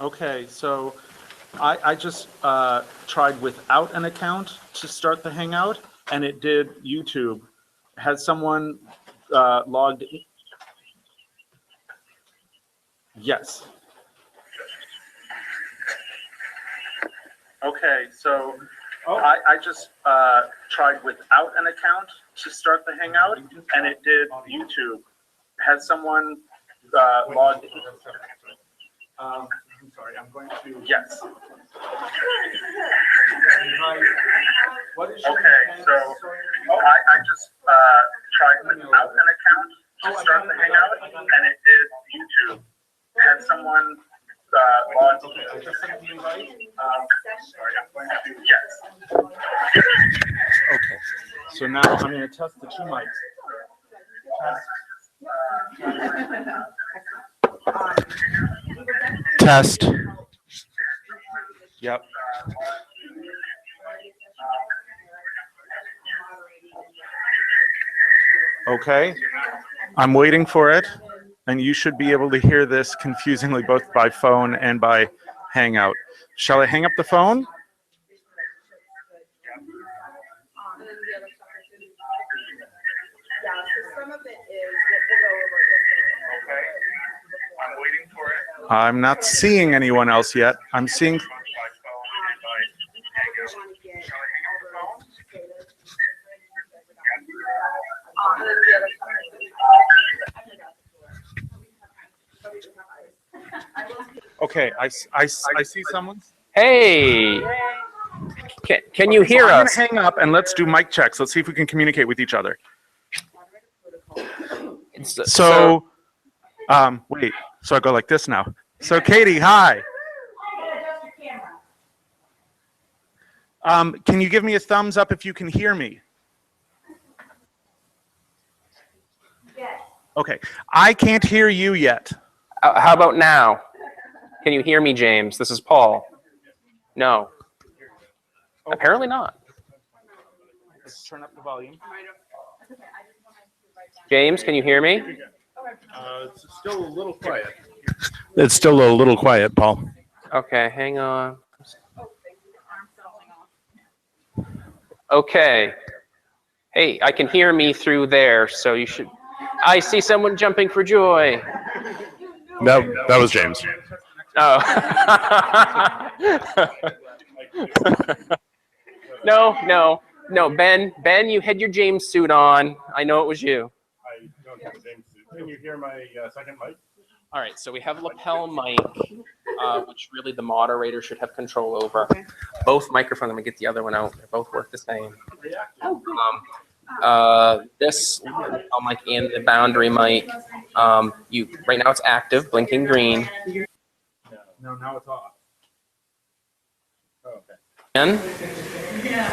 Okay, so I just tried without an account to start the Hangout, and it did YouTube. Has someone logged in? Yes. Okay, so I just tried without an account to start the Hangout, and it did YouTube. Has someone logged in? I'm sorry, I'm going to. Yes. What is okay, so I just tried without an account to start the Hangout, and it did YouTube. Had someone logged in? I just sent the invite. Sorry, I'm going to. Yes. Okay, so now I'm going to test the two mics. Test. Yep. Okay. I'm waiting for it, and you should be able to hear this confusingly both by phone and by Hangout. Shall I hang up the phone? I'm not seeing anyone else yet. I'm seeing. Okay, I see someone. Hey, can you hear us? I'm gonna hang up and let's do mic checks. Let's see if we can communicate with each other. So, wait. So I go like this now. So Katie, hi. Can you give me a thumbs up if you can hear me? Yes. Okay. I can't hear you yet. How about now? Can you hear me, James? This is Paul. No. Okay. Apparently not. Let's turn up the volume. James, can you hear me? It's still a little quiet. It's still a little quiet, Paul. Okay, hang on. Okay. Hey, I can hear me through there, so you should. I see someone jumping for joy. That was James. Oh. No, Ben, you had your James suit on. I know it was you. I don't have a James suit. Can you hear my second mic? All right, so we have lapel mic, which really the moderator should have control over. Both microphones, let me get the other one out. They both work the same. This lapel mic and the boundary mic, right now it's active, blinking green. No, now it's off. Oh, okay. And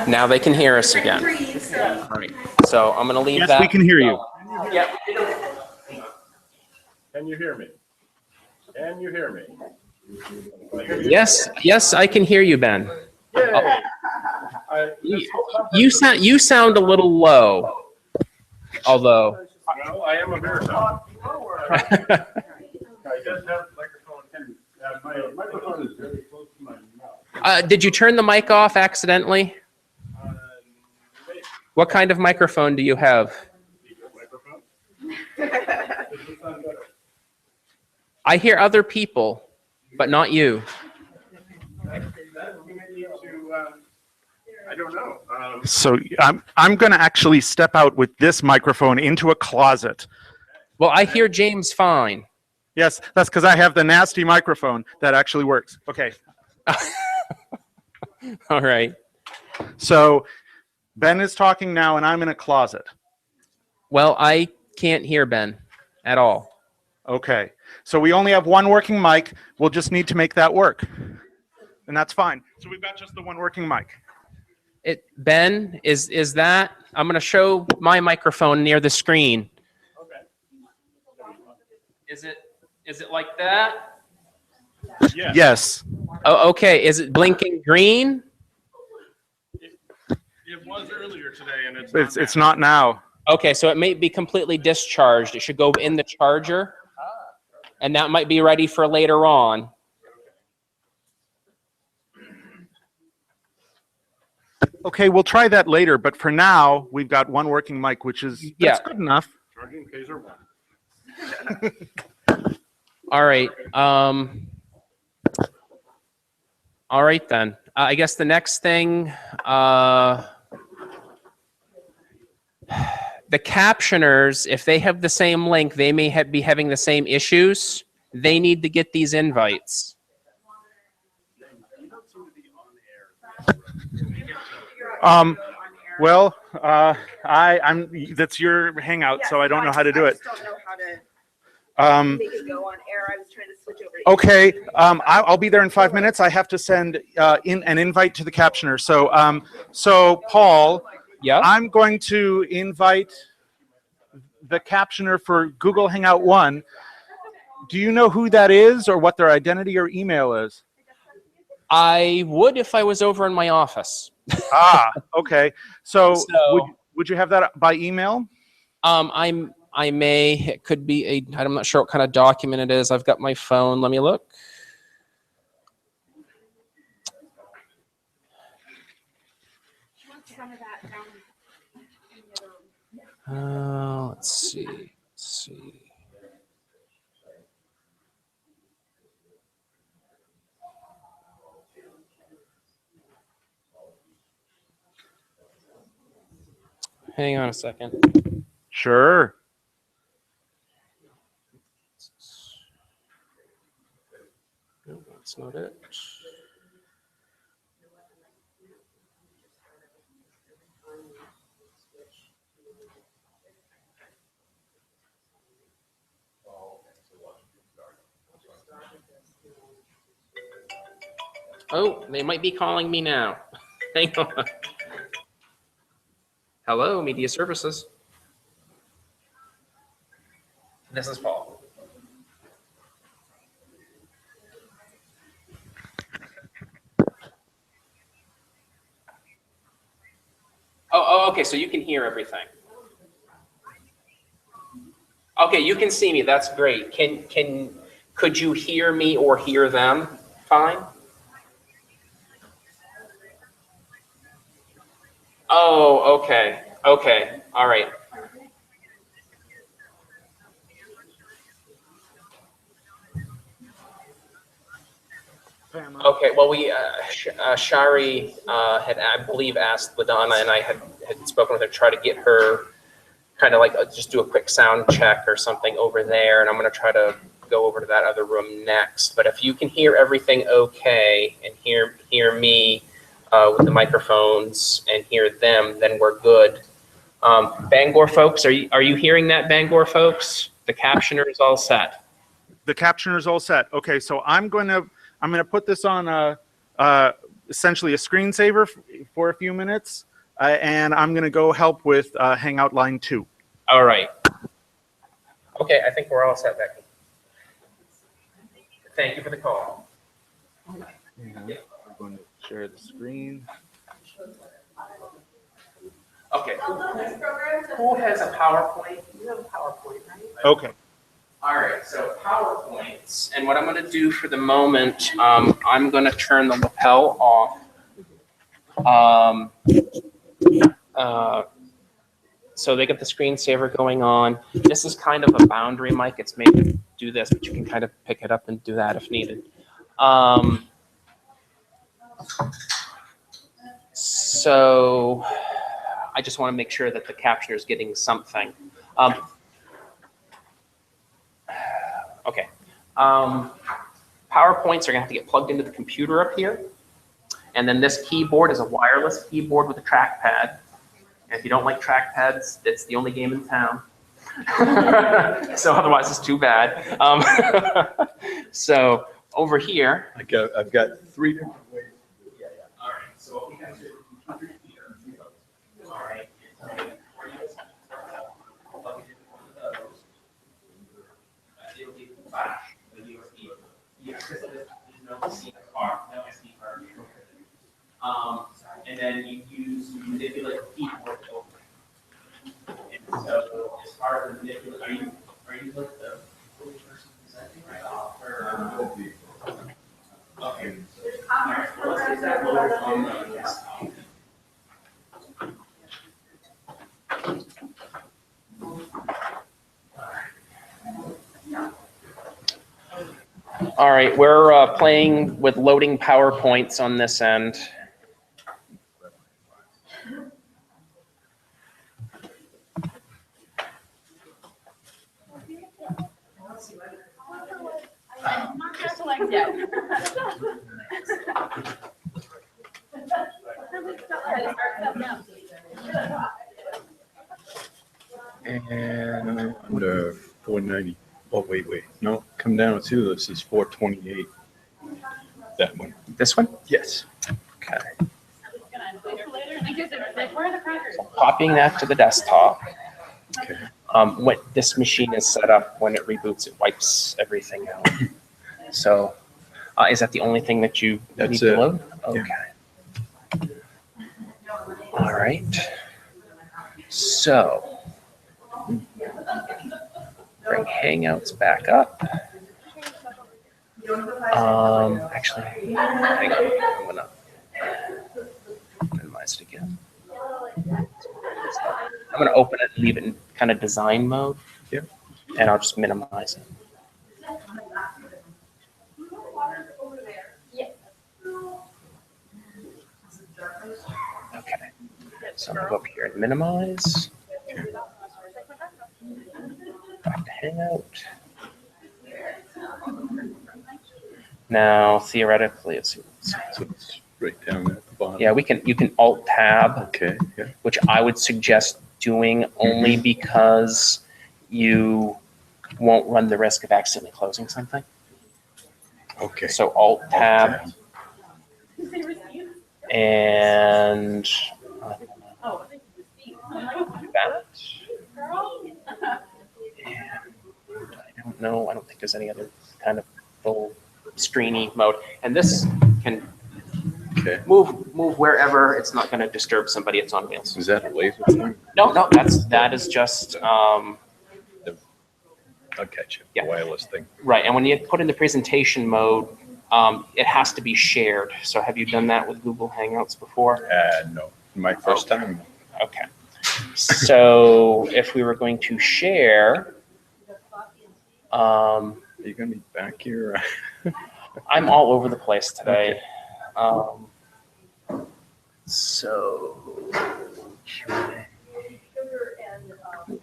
now they can hear us again. All right, so I'm going to leave that. Yes, we can hear you. Yep. Can you hear me? Can you hear me? Yes, I can hear you, Ben. You sound a little low, although. Well, I am a baritone. I just have microphone too. My microphone is very close to my mouth. Did you turn the mic off accidentally? What kind of microphone do you have? I hear other people, but not you. I don't know. So I'm going to actually step out with this microphone into a closet. Well, I hear James fine. Yes, that's because I have the nasty microphone that actually works. Okay. All right. So Ben is talking now, and I'm in a closet. Well, I can't hear Ben at all. Okay. So we only have one working mic. We'll just need to make that work. And that's fine. So we've got just the one working mic. Ben, is that? I'm going to show my microphone near the screen. Okay. Is it like that? Yes. Oh, okay. Is it blinking green? It was earlier today, and It's not now. Okay, so it may be completely discharged. It should go in the charger, and that might be ready for later on. Okay, we'll try that later, but for now, we've got one working mic, which is that's good enough. Charging Taser 1. All right. All right then. I guess the next thing, the captioners, if they have the same link, they may be having the same issues. They need to get these invites. Well, I'm that's your hangout, so I don't know how to do it. I just don't know how to make it go on air. I was trying to switch over. Okay, I'll be there in 5 minutes. I have to send in an invite to the captioner. So Paul, Yeah. I'm going to invite the captioner for Google Hangout 1. Do you know who that is or what their identity or email is? I would if I was over in my office. Okay. So would you have that by email? I may. It could be I'm not sure what kind of document it is. I've got my phone. Let me look. Let's see. Hang on a second. Sure. No, that's not it. Oh, they might be calling me now. Hang on. Hello, Media Services. This is Paul. Oh, okay, so you can hear everything. Okay, you can see me, that's great. Could you hear me or hear them fine? Oh, okay, all right. Okay, well, Shari had, I believe, asked LaDonna, and I had spoken with her to try to get her kind of like just do a quick sound check or something over there, and I'm going to try to go over to that other room next. But if you can hear everything okay and hear me with the microphones and hear them, then we're good. Bangor folks, are you hearing that, Bangor folks? The captioner is all set. The captioner is all set. Okay, so I'm going to put this on essentially a screensaver for a few minutes, and I'm going to go help with Hangout line 2. All right. Okay, I think we're all set, Becky. Thank you for the call. Yeah, I'm going to share the screen. Okay. Who has a PowerPoint? You have a PowerPoint, right? Okay. All right, so PowerPoints. And what I'm going to do for the moment, I'm going to turn the lapel off. So they get the screensaver going on. This is kind of a boundary mic. It's made to do this, but you can kind of pick it up and do that if needed. So I just want to make sure that the captioner is getting something. Okay. PowerPoints are going to have to get plugged into the computer up here. And then this keyboard is a wireless keyboard with a trackpad. And if you don't like trackpads, it's the only game in town. So otherwise, it's too bad. So over here. I've got 3 different ways. Yeah. All right. So what we have to do here. All right. It'll be flash, the USB. Yeah, there's no SD card. And then you manipulate the keyboard to open it. And so as part of the manipulate, are you like the person presenting right off? Or, okay. All right. Well, let's get that loaded on the desktop. All right, we're playing with loading PowerPoints on this end. Just like that. And Under 490. Oh, wait. No, come down to this is 428. That one. this one? Yes. Okay. Where are the crackers? Copying that to the desktop. Okay. When this machine is set up, when it reboots, it wipes everything out. So, is that the only thing that you That's need to it. load? Yeah. Okay. All right. So, bring Hangouts back up. Actually, hang on. I'm gonna minimize it again. I'm gonna open it and leave it in kind of design mode. Yeah. And I'll just minimize it. Okay. So I'm gonna go up here and minimize. Back to Hangout. Now, theoretically, let's see. So it's right down at the bottom. Yeah, you can Alt Tab, Okay. Yeah. which I would suggest doing only because you won't run the risk of accidentally closing something. Okay. So Alt Tab and that. And I don't know. I don't think there's any other kind of full screeny mode. And this can Okay. move wherever it's not going to disturb somebody. It's on wheels. Is that a laser point? No, that is just I'll catch it. Yeah. Wireless thing. right. And when you put in the presentation mode, it has to be shared. So have you done that with Google Hangouts before? No. My first time. Okay. So if we were going to share, Are you gonna be back here? I'm all over the place today. So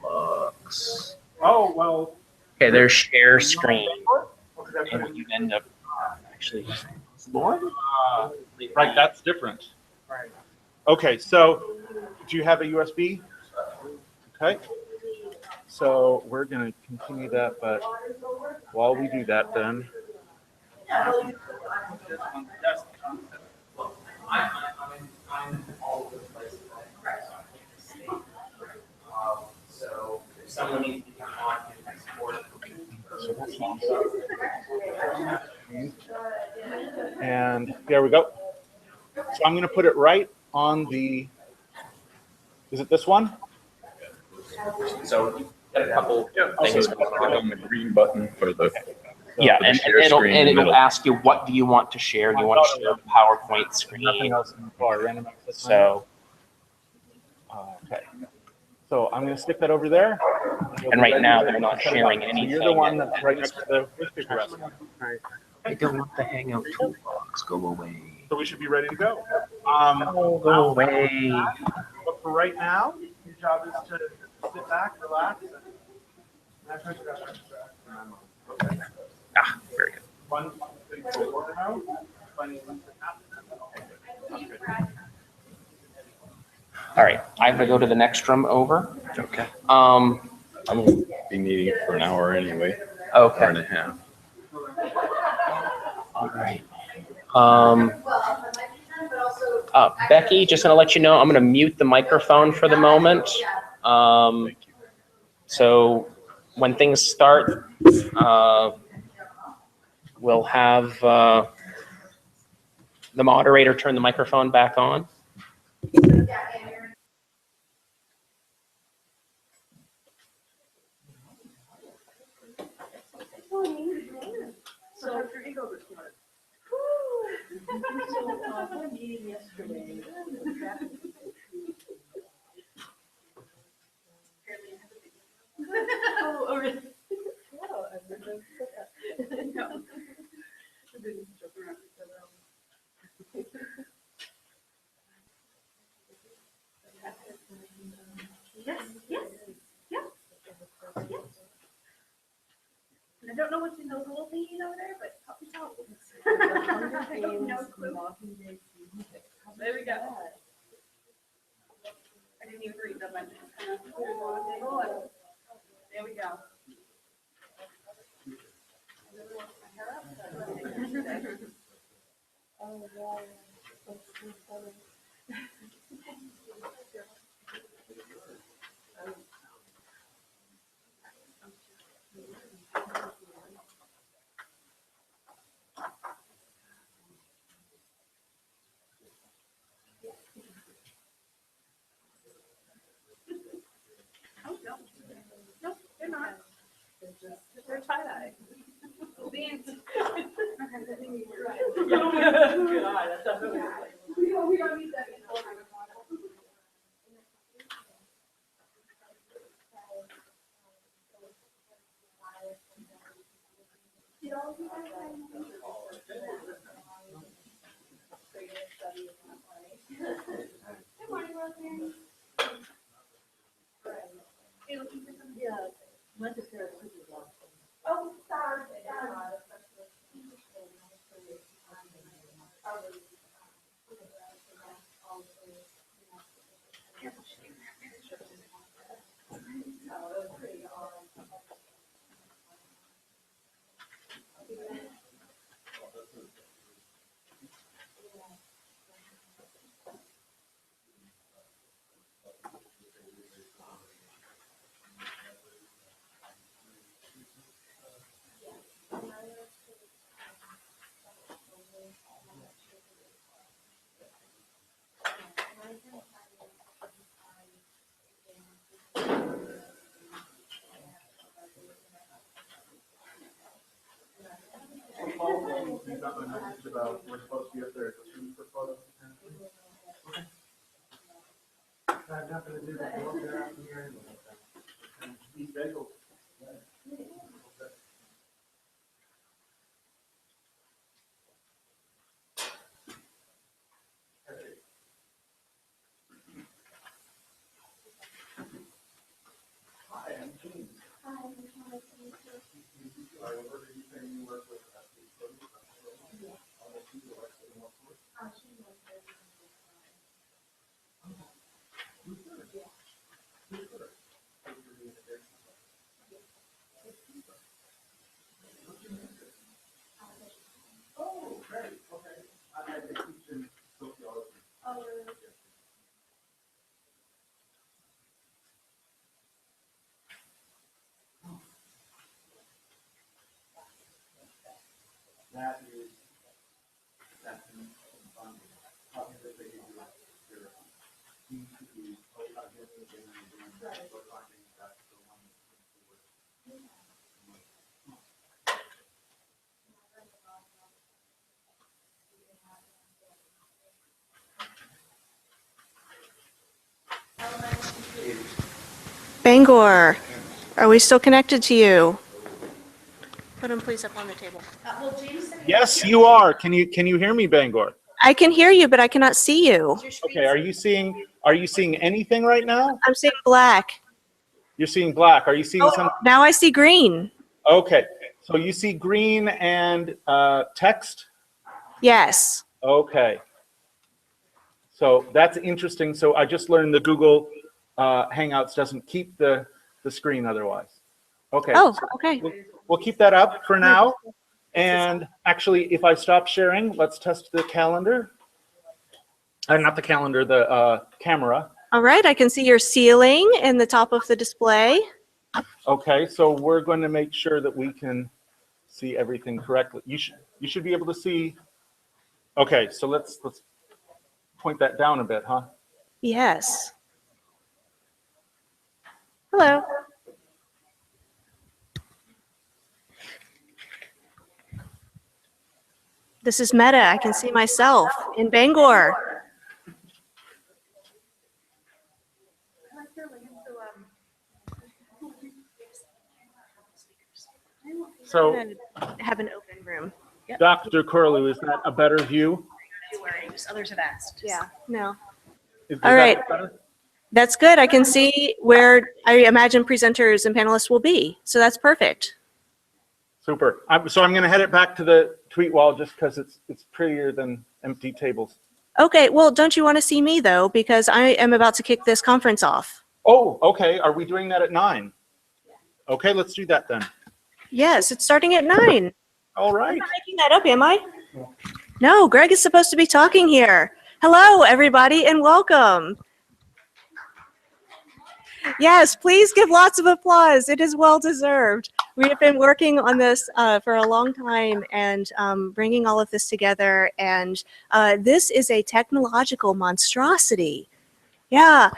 looks. Oh, well. Okay, there's share screen, and you end up actually. Right, that's different. Right. Okay, so do you have a USB? Okay. So we're going to continue that, but while we do that then. So if someone needs to come on and export. And there we go. So I'm going to put it right on the, is it this one? So you've got a couple things. So click on the green button for the. Yeah, for the and share it'll screen in the it'll middle. ask you, what do you want to share? Do you want to share a PowerPoint Nothing screen? else in the bar, random access. So, Okay. So I'm going to stick that over there. and right now they're not sharing So anything. you're the one that's right next to the speaker. I don't want the Hangout toolbox. Go away. So we should be ready to go. Go away. But for right now, your job is to sit back, relax. Ah, very good. One thing for now. All right, I'm gonna go to the next room over. Okay. Um, I'm gonna be needing it for an hour anyway. Hour and okay. a half. All right. Becky, just gonna let you know, I'm gonna mute the microphone for the moment. Thank you. So when things start, we'll have the moderator turn the microphone back on. So after you go this one. Meeting yesterday. Oh, really? No, I've never said that. No. Yes, yes, yeah. Yeah. I don't know what's in those little thingies over there, but help me out. I have no clue. There we go. I didn't even read them. I just kind of put it on the table. There we go. Oh, no. No, they're not. They're tie-dye. Beans. Good eye, that's definitely. We don't need that. Good morning, Rosemary. Are you looking for something? Yeah. Oh, sorry. You got my message about we're supposed to be up there at 2 for photos. Okay. I have nothing to do but go up there out here and eat bagels. Hi, I'm Gene. Hi, I'm Thomas. I heard you saying you work with Oh, great, okay. I teach in sociology. Oh, really? That is, that's in fun. Talking to the people, there seems to be, again and again and again, we're finding that's the one that's Bangor, are we still connected to you? Put them please up on the table. Well, James said. Yes, you are. Can you hear me, Bangor? I can hear you, but I cannot see you. Okay, are you seeing anything right now? I'm seeing black. You're seeing black. Are you seeing some? Now I see green. Okay, so you see green and text? Yes. Okay. So that's interesting. So I just learned the Google Hangouts doesn't keep the screen otherwise. Okay. Oh, so okay. we'll keep that up for now. And actually, if I stop sharing, let's test the calendar. Not the calendar, the camera. All right, I can see your ceiling in the top of the display. Okay, so we're going to make sure that we can see everything correctly. You should be able to see. Okay, so let's point that down a bit, huh? Yes. Hello. This is Meta. I can see myself in Bangor. So I'm gonna have an open room. Yep. Dr. Curlew, is that a better view? No worries. Others have asked. Yeah, no. Is All that right. better? That's good. I can see where I imagine presenters and panelists will be. So that's perfect. Super. So I'm going to head it back to the tweet wall just because it's prettier than empty tables. Okay, well, don't you want to see me though? Because I am about to kick this conference off. Oh, okay. Are we doing that at 9? Okay, let's do that then. Yes, it's starting at 9. All I'm right. not making that up, am I? No, Greg is supposed to be talking here. Hello, everybody, and welcome. Yes, please give lots of applause. It is well deserved. We have been working on this for a long time and bringing all of this together. And this is a technological monstrosity. Yeah,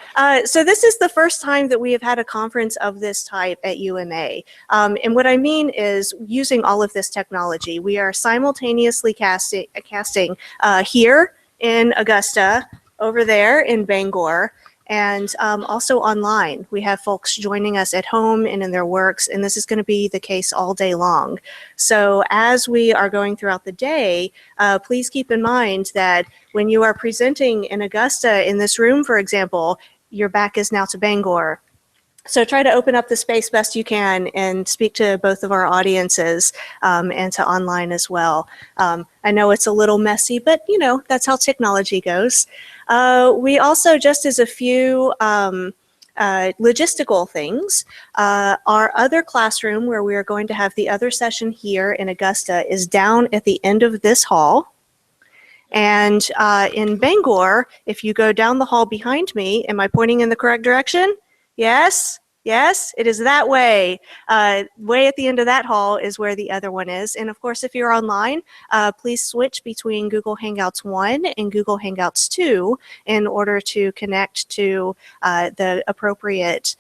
so this is the first time that we have had a conference of this type at UMA. And what I mean is using all of this technology. We are simultaneously casting here in Augusta, over there in Bangor, and also online. We have folks joining us at home and in their works, and this is going to be the case all day long. So as we are going throughout the day, please keep in mind that when you are presenting in Augusta in this room, for example, your back is now to Bangor. So try to open up the space best you can and speak to both of our audiences and to online as well. I know it's a little messy, but you know, that's how technology goes. We also, just as a few logistical things, our other classroom where we are going to have the other session here in Augusta is down at the end of this hall. And in Bangor, if you go down the hall behind me, am I pointing in the correct direction? Yes, yes, it is that way. Way at the end of that hall is where the other one is. And of course, if you're online, please switch between Google Hangouts 1 and Google Hangouts 2 in order to connect to the appropriate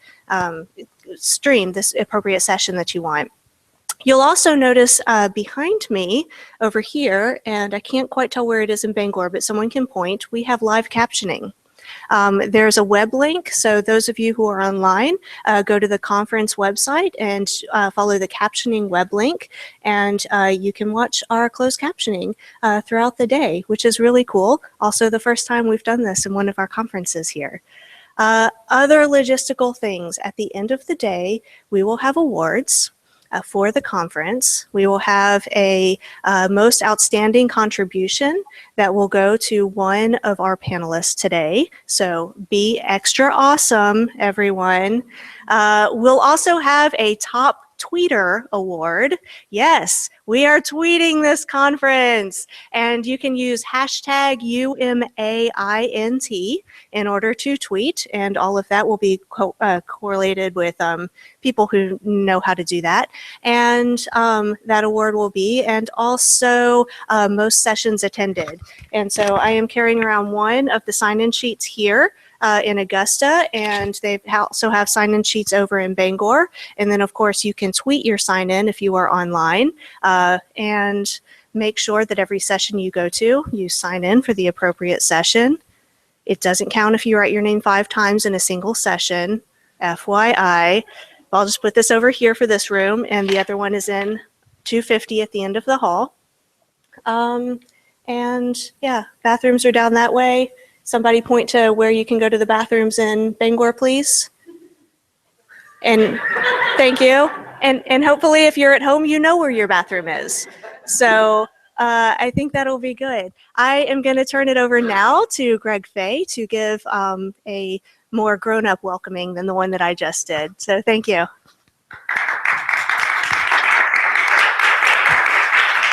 stream, this appropriate session that you want. You'll also notice behind me over here, and I can't quite tell where it is in Bangor, but someone can point, we have live captioning. There's a web link, so those of you who are online, go to the conference website and follow the captioning web link, and you can watch our closed captioning throughout the day, which is really cool. Also the first time we've done this in one of our conferences here. Other logistical things, at the end of the day, we will have awards. For the conference. We will have a most outstanding contribution that will go to one of our panelists today. So be extra awesome, everyone. We'll also have a top tweeter award. Yes, we are tweeting this conference, and you can use hashtag UMAINT in order to tweet, and all of that will be correlated with people who know how to do that. And that award will be, and also most sessions attended. And so I am carrying around one of the sign-in sheets here in Augusta, and they also have sign-in sheets over in Bangor. And then, of course, you can tweet your sign-in if you are online, and make sure that every session you go to, you sign in for the appropriate session. It doesn't count if you write your name 5 times in a single session, FYI. I'll just put this over here for this room, and the other one is in 250 at the end of the hall. And yeah, bathrooms are down that way. Somebody point to where you can go to the bathrooms in Bangor, please. And thank you. And hopefully if you're at home, you know where your bathroom is. So I think that'll be good. I am going to turn it over now to Greg Fay to give a more grown-up welcoming than the one that I just did. So thank you.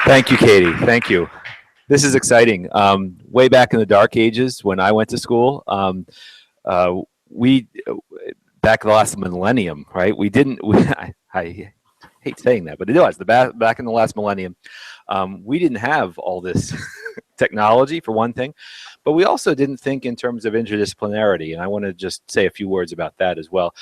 Thank you, Katie. Thank you. This is exciting. Way back in the dark ages when I went to school, back in the last millennium, right? I hate saying that, but it was back in the last millennium. We didn't have all this technology, for one thing, but we also didn't think in terms of interdisciplinarity. And I want to just say a few words about that as well.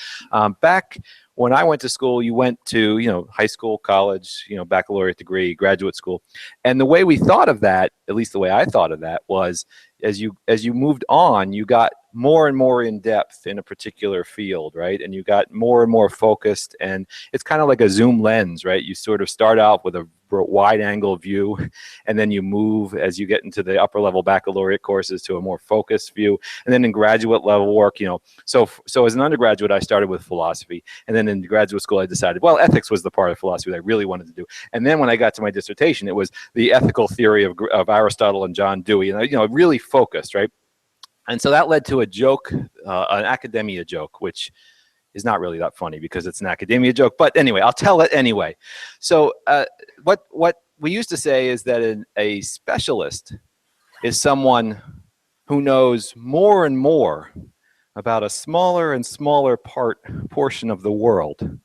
Back when I went to school, you went to, high school, college, baccalaureate degree, graduate school. And the way we thought of that, at least the way I thought of that, was as you moved on, you got more and more in depth in a particular field, right? And you got more and more focused, and it's kind of like a zoom lens, right? You sort of start out with a wide angle view, and then you move as you get into the upper level baccalaureate courses to a more focused view. And then in graduate level work, so as an undergraduate, I started with philosophy, and then in graduate school, I decided, well, ethics was the part of philosophy that I really wanted to do. And then when I got to my dissertation, it was the ethical theory of Aristotle and John Dewey, and I really focused, right? And so that led to a joke, an academia joke, which is not really that funny because it's an academia joke. But anyway, I'll tell it anyway. So what we used to say is that a specialist is someone who knows more and more about a smaller and smaller portion of the world,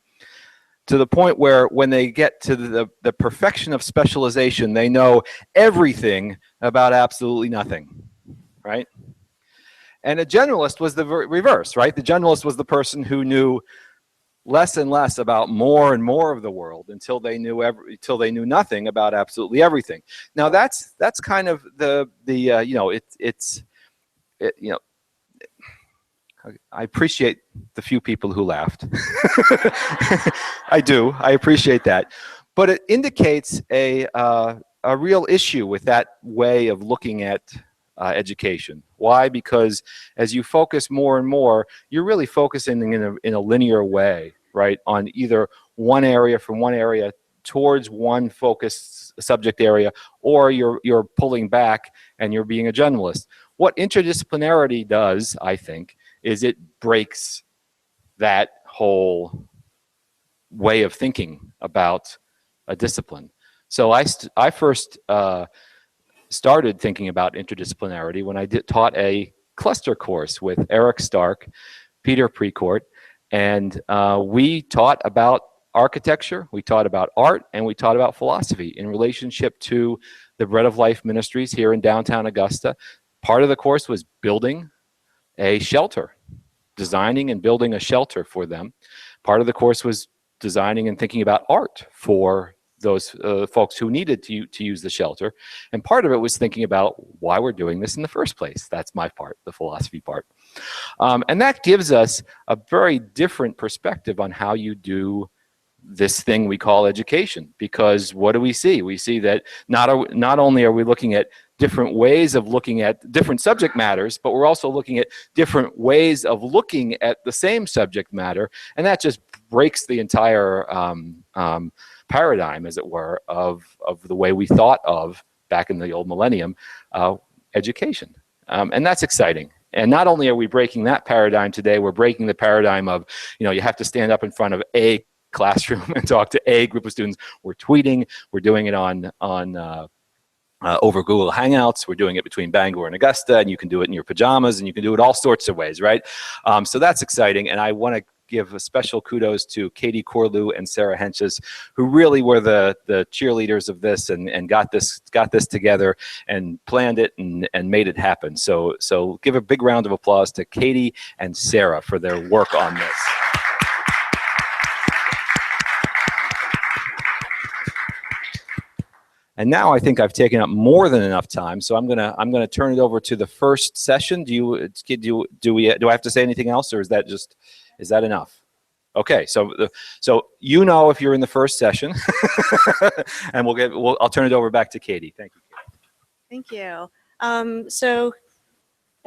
to the point where when they get to the perfection of specialization, they know everything about absolutely nothing, right? And a generalist was the reverse, right? The generalist was the person who knew less and less about more and more of the world until they knew nothing about absolutely everything. Now that's kind of I appreciate the few people who laughed. I do. I appreciate that, but it indicates a real issue with that way of looking at education. Why? Because as you focus more and more, you're really focusing in a linear way, right? On either one area towards one focused subject area, or you're pulling back and you're being a generalist. What interdisciplinarity does, I think, is it breaks that whole way of thinking about a discipline. So I first started thinking about interdisciplinarity when I taught a cluster course with Eric Stark, Peter Precourt, and we taught about architecture, we taught about art, and we taught about philosophy in relationship to the Bread of Life Ministries here in downtown Augusta. Part of the course was building a shelter, designing and building a shelter for them. Part of the course was designing and thinking about art for those folks who needed to use the shelter. And part of it was thinking about why we're doing this in the first place. That's my part, the philosophy part. And that gives us a very different perspective on how you do this thing we call education. Because what do we see? We see that not only are we looking at different ways of looking at different subject matters, but we're also looking at different ways of looking at the same subject matter. And that just breaks the entire paradigm, as it were, of the way we thought of, back in the old millennium, education. And that's exciting. And not only are we breaking that paradigm today, we're breaking the paradigm of, you have to stand up in front of a classroom and talk to a group of students. We're tweeting, we're doing it on over Google Hangouts, we're doing it between Bangor and Augusta, and you can do it in your pajamas, and you can do it all sorts of ways, right? So that's exciting, and I want to give a special kudos to Katie Corlew and Sarah Henches, who really were the cheerleaders of this and got this together and planned it and made it happen. So give a big round of applause to Katie and Sarah for their work on this. And now I think I've taken up more than enough time, so I'm gonna turn it over to the first session. Do I have to say anything else, or is that enough? Okay, so if you're in the first session, and I'll turn it over back to Katie. Thank you. Thank you. So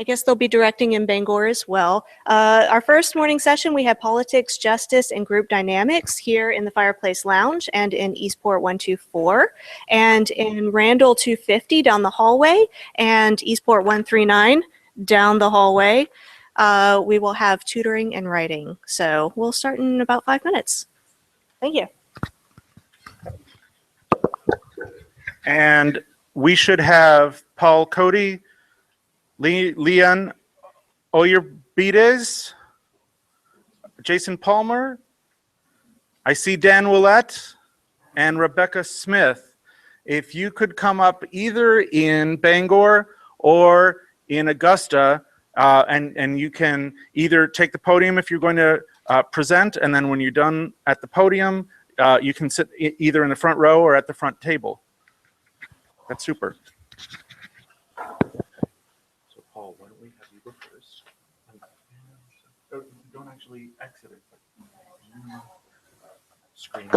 I guess they'll be directing in Bangor as well. Our first morning session, we have politics, justice, and group dynamics here in the Fireplace Lounge and in Eastport 124, and in Randall 250 down the hallway, and Eastport 139 down the hallway. We will have tutoring and writing. So we'll start in about 5 minutes. Thank you. And we should have Paul Cody, Leon Oyerbides, Jason Palmer. I see Dan Willett and Rebecca Smith. If you could come up either in Bangor or in Augusta, and you can either take the podium if you're going to present, and then when you're done at the podium, you can sit either in the front row or at the front table. That's super. So Paul, why don't we have you go first? Don't actually exit it, but screen.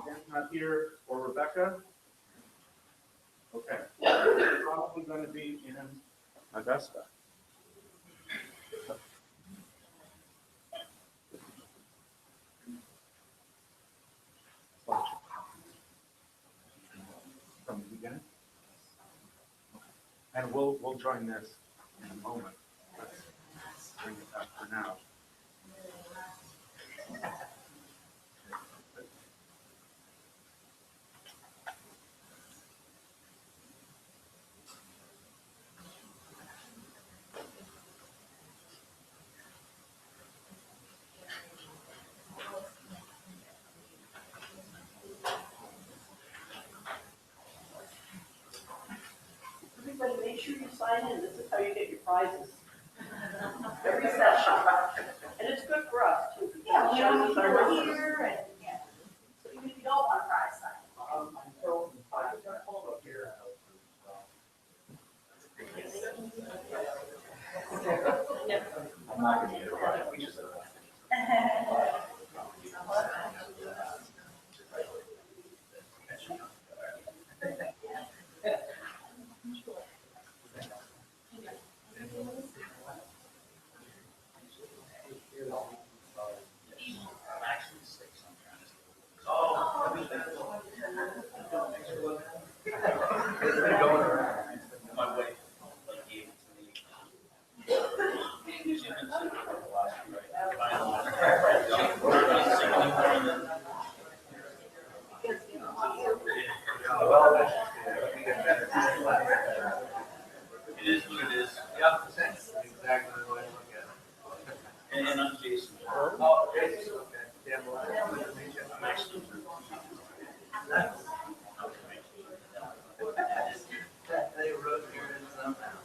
Dan's not here, or Rebecca? Okay. It's probably going to be in Augusta. From the beginning? And we'll join this in a moment. Let's bring it up for now. Everybody, make sure you sign in. This is how you get your prizes. Every session. And it's good for us too. because Yeah, it we shows don't us need our to numbers. here and, yeah. So even if you don't want a prize sign. So I just got a hold up here. I'm not gonna get it right. We just. It is what it is. Yeah, that's exactly the way I look at it. And I'm Jason. Oh, Jason, okay. Yeah, well, nice to meet you. I'm actually. They wrote here somehow.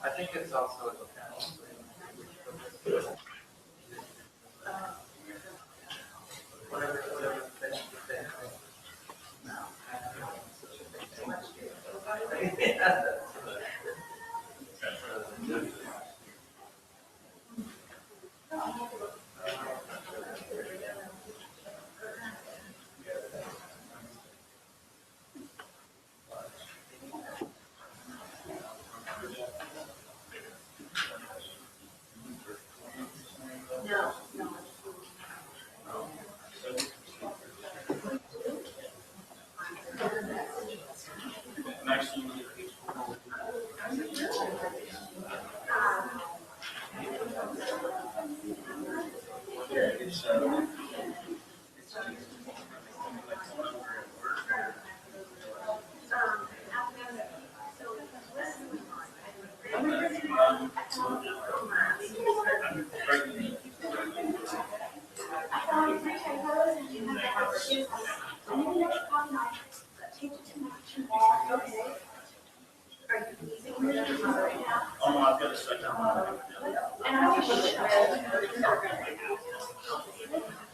I think it's also a panel.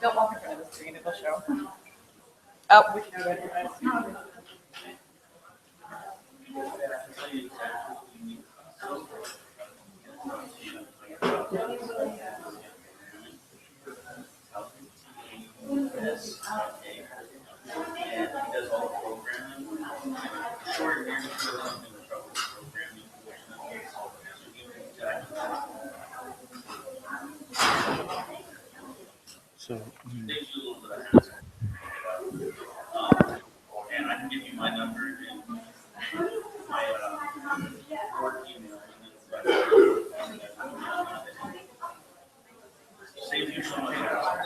Don't walk in front of the screen, it'll show. Oh, we can go ahead. So, And I can give you my number and my work email. Save you so much hassle.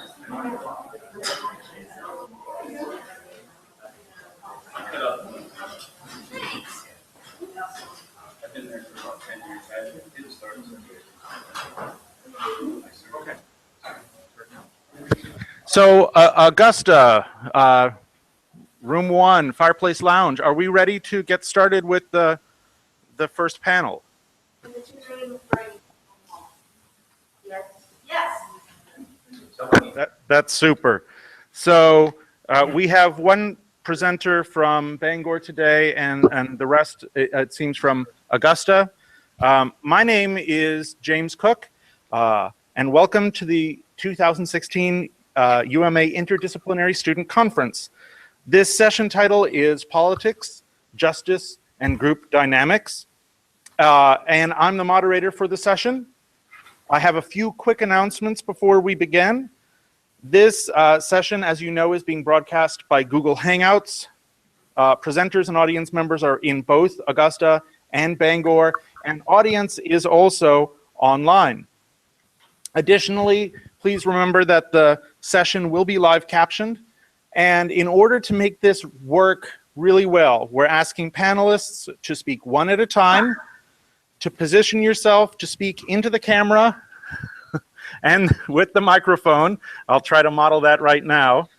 I cut up. I've been there for about 10 years. I didn't start as a year. okay. So Augusta, room 1, Fireplace Lounge. Are we ready to get started with the first panel? Yes. That's super. So we have one presenter from Bangor today, and the rest, it seems, from Augusta. My name is James Cook, and welcome to the 2016 UMA Interdisciplinary Student Conference. This session title is Politics, Justice, and Group Dynamics, and I'm the moderator for the session. I have a few quick announcements before we begin. This session, as you know, is being broadcast by Google Hangouts. Presenters and audience members are in both Augusta and Bangor, and audience is also online. Additionally, please remember that the session will be live captioned, and in order to make this work really well, we're asking panelists to speak one at a time, to position yourself to speak into the camera and with the microphone. I'll try to model that right now,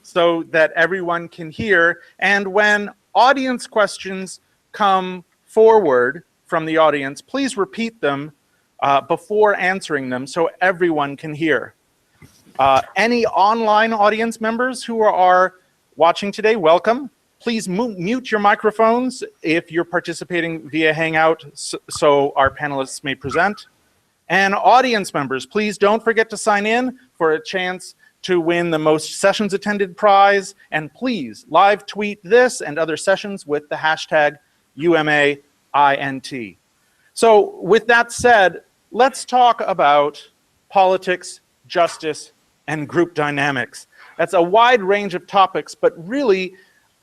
so that everyone can hear. And when audience questions come forward from the audience, please repeat them before answering them so everyone can hear. Any online audience members who are watching today, welcome. Please mute your microphones if you're participating via Hangout so our panelists may present. And audience members, please don't forget to sign in for a chance to win the most sessions attended prize, and please live tweet this and other sessions with the hashtag UMAINT. So with that said, let's talk about politics, justice, and group dynamics. That's a wide range of topics, but really,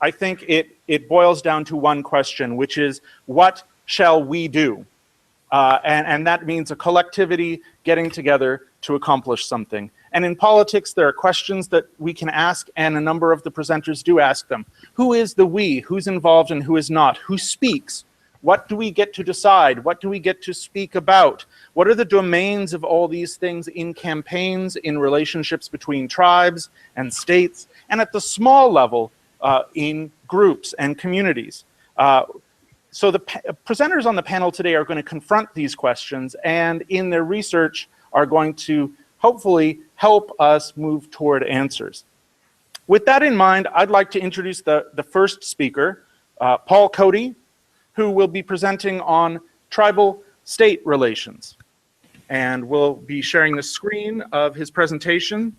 I think it boils down to one question, which is, what shall we do? And that means a collectivity getting together to accomplish something. And in politics, there are questions that we can ask, and a number of the presenters do ask them. Who is the we? Who's involved and who is not? Who speaks? What do we get to decide? What do we get to speak about? What are the domains of all these things in campaigns, in relationships between tribes and states, and at the small level in groups and communities? So the presenters on the panel today are going to confront these questions, and in their research are going to hopefully help us move toward answers. With that in mind, I'd like to introduce the first speaker, Paul Cody, who will be presenting on tribal-state relations. And we'll be sharing the screen of his presentation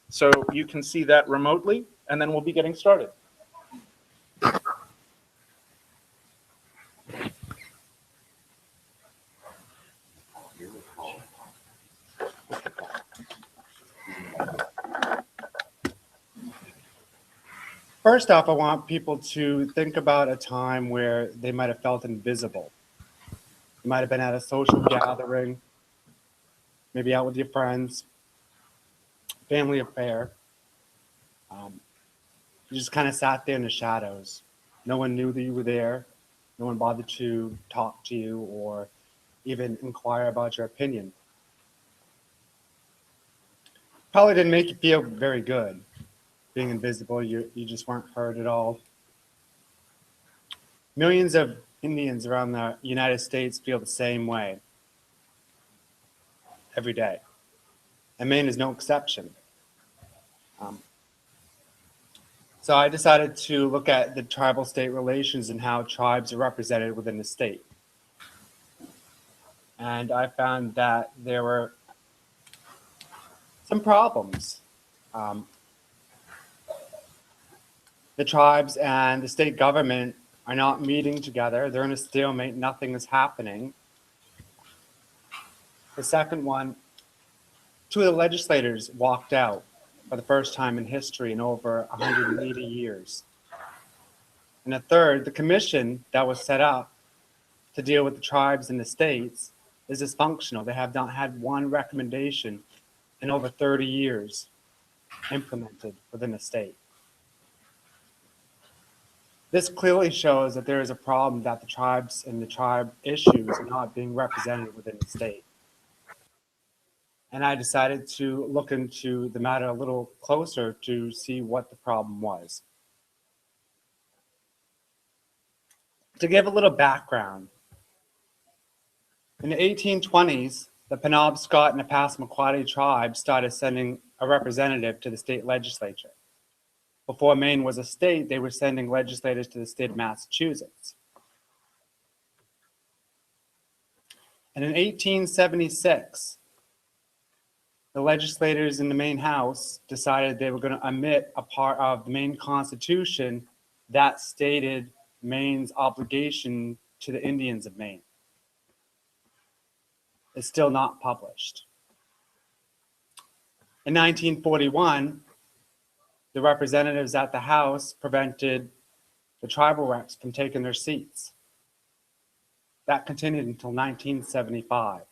so you can see that remotely, and then we'll be getting started. First off, I want people to think about a time where they might have felt invisible. You might have been at a social gathering, maybe out with your friends, family affair. You just kind of sat there in the shadows. No one knew that you were there. No one bothered to talk to you or even inquire about your opinion. Probably didn't make you feel very good. Being invisible, you just weren't heard at all. Millions of Indians around the United States feel the same way every day. And Maine is no exception. So I decided to look at the tribal-state relations and how tribes are represented within the state. And I found that there were some problems. The tribes and the state government are not meeting together. They're in a stalemate. Nothing is happening. The second one, 2 of the legislators walked out for the first time in history in over 180 years. And the third, the commission that was set up to deal with the tribes and the states is dysfunctional. They have not had one recommendation in over 30 years implemented within the state. This clearly shows that there is a problem that the tribes and the tribe issues are not being represented within the state. And I decided to look into the matter a little closer to see what the problem was. To give a little background, in the 1820s, the Penobscot and the Passamaquoddy tribes started sending a representative to the state legislature. Before Maine was a state, they were sending legislators to the state of Massachusetts. And in 1876, the legislators in the Maine House decided they were going to omit a part of the Maine Constitution that stated Maine's obligation to the Indians of Maine. It's still not published. In 1941, the representatives at the House prevented the tribal reps from taking their seats. That continued until 1975.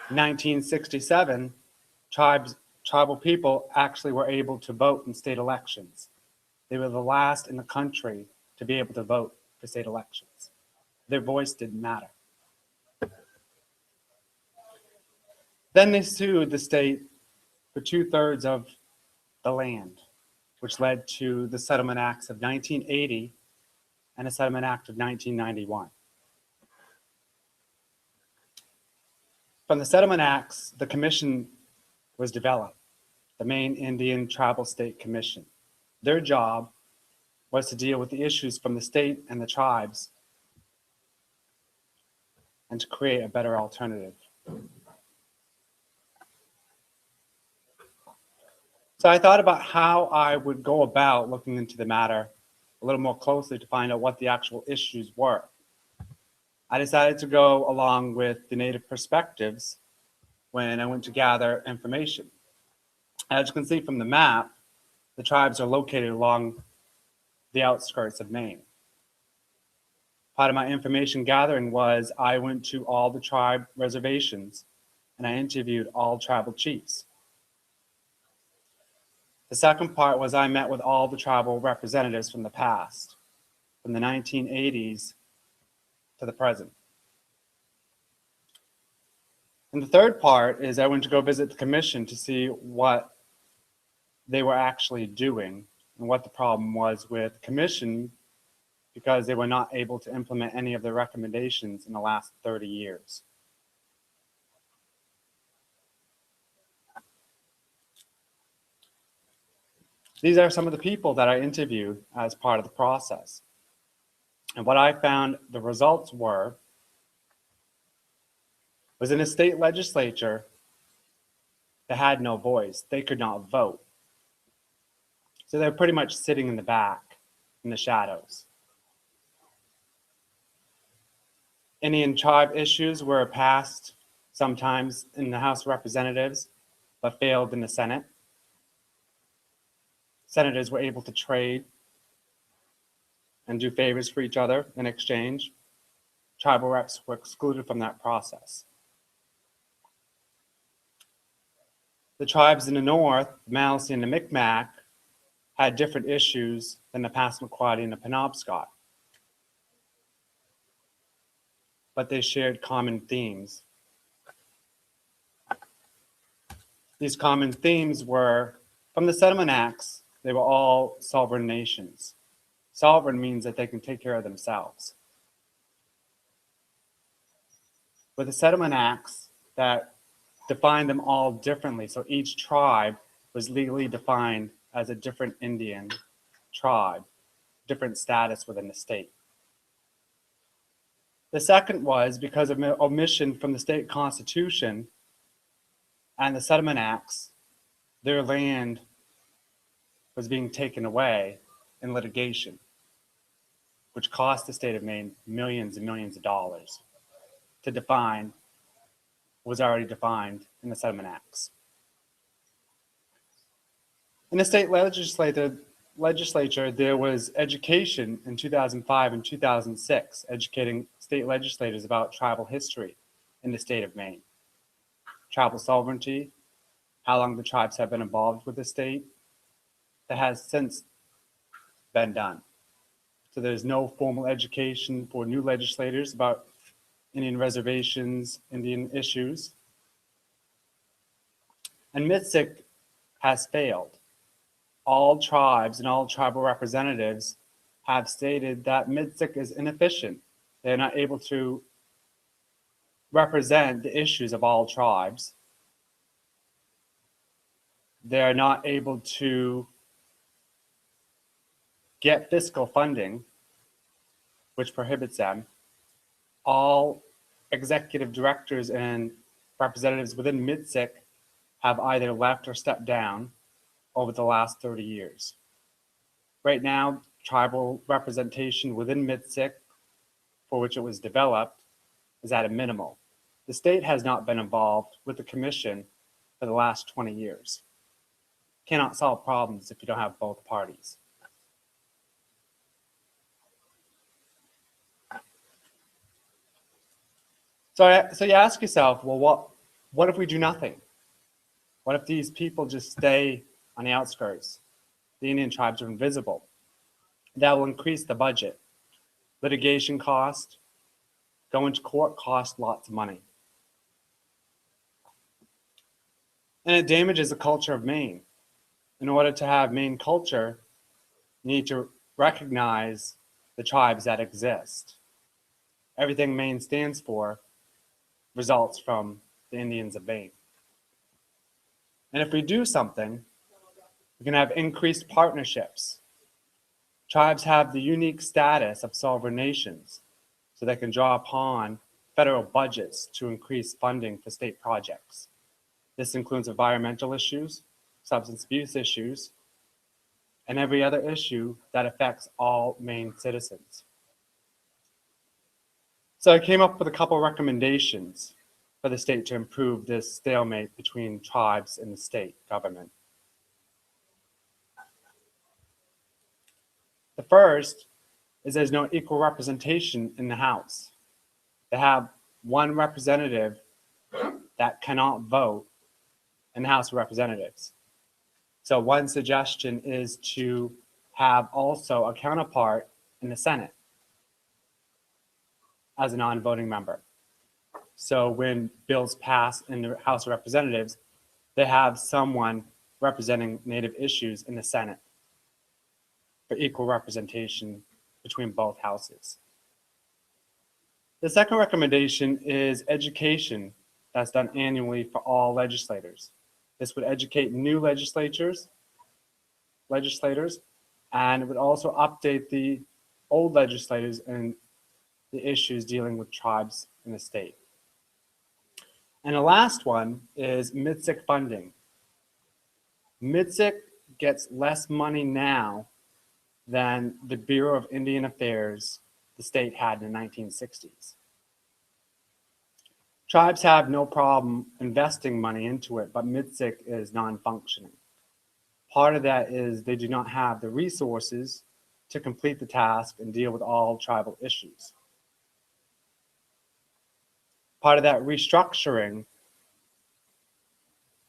In 1967, tribal people actually were able to vote in state elections. They were the last in the country to be able to vote for state elections. Their voice didn't matter. Then they sued the state for 2/3 of the land, which led to the Settlement Acts of 1980 and the Settlement Act of 1991. From the Settlement Acts, the commission was developed, the Maine Indian Tribal State Commission. Their job was to deal with the issues from the state and the tribes and to create a better alternative. So I thought about how I would go about looking into the matter a little more closely to find out what the actual issues were. I decided to go along with the native perspectives when I went to gather information. As you can see from the map, the tribes are located along the outskirts of Maine. Part of my information gathering was I went to all the tribe reservations and I interviewed all tribal chiefs. The second part was I met with all the tribal representatives from the past, from the 1980s to the present. And the third part is I went to go visit the commission to see what they were actually doing and what the problem was with the commission because they were not able to implement any of the recommendations in the last 30 years. These are some of the people that I interviewed as part of the process. And what I found the results were was in a state legislature that had no voice. They could not vote. So they're pretty much sitting in the back, in the shadows. Indian tribe issues were passed sometimes in the House of Representatives, but failed in the Senate. Senators were able to trade and do favors for each other in exchange. Tribal reps were excluded from that process. The tribes in the north, the Maliseet and the Micmac, had different issues than the Passamaquoddy and the Penobscot. But they shared common themes. These common themes were, from the Settlement Acts, they were all sovereign nations. Sovereign means that they can take care of themselves. With the Settlement Acts that defined them all differently, so each tribe was legally defined as a different Indian tribe, different status within the state. The second was because of omission from the state constitution and the Settlement Acts, their land was being taken away in litigation, which cost the state of Maine millions and millions of dollars to define what was already defined in the Settlement Acts. In the state legislature, there was education in 2005 and 2006, educating state legislators about tribal history in the state of Maine. Tribal sovereignty, how long the tribes have been involved with the state, that has since been done. So there's no formal education for new legislators about Indian reservations, Indian issues. And MITSIC has failed. All tribes and all tribal representatives have stated that MITSIC is inefficient. They're not able to represent the issues of all tribes. They're not able to get fiscal funding, which prohibits them all executive directors and representatives within MidSIC have either left or stepped down over the last 30 years. Right now, tribal representation within MidSIC, for which it was developed, is at a minimal. The state has not been involved with the commission for the last 20 years. Cannot solve problems if you don't have both parties. So you ask yourself, well, what if we do nothing? What if these people just stay on the outskirts? The Indian tribes are invisible. That will increase the budget. Litigation cost, going to court cost lots of money. And it damages the culture of Maine. In order to have Maine culture, you need to recognize the tribes that exist. Everything Maine stands for results from the Indians of Maine. And if we do something, we can have increased partnerships. Tribes have the unique status of sovereign nations, so they can draw upon federal budgets to increase funding for state projects. This includes environmental issues, substance abuse issues, and every other issue that affects all Maine citizens. So I came up with a couple recommendations for the state to improve this stalemate between tribes and the state government. The first is there's no equal representation in the House. They have one representative that cannot vote in the House of Representatives. So one suggestion is to have also a counterpart in the Senate as a non-voting member. So when bills pass in the House of Representatives, they have someone representing Native issues in the Senate for equal representation between both houses. The second recommendation is education that's done annually for all legislators. This would educate new legislators, and it would also update the old legislators and the issues dealing with tribes in the state. And the last one is MidSIC funding. MidSIC gets less money now than the Bureau of Indian Affairs the state had in the 1960s. Tribes have no problem investing money into it, but MidSIC is non-functioning. Part of that is they do not have the resources to complete the task and deal with all tribal issues. Part of that restructuring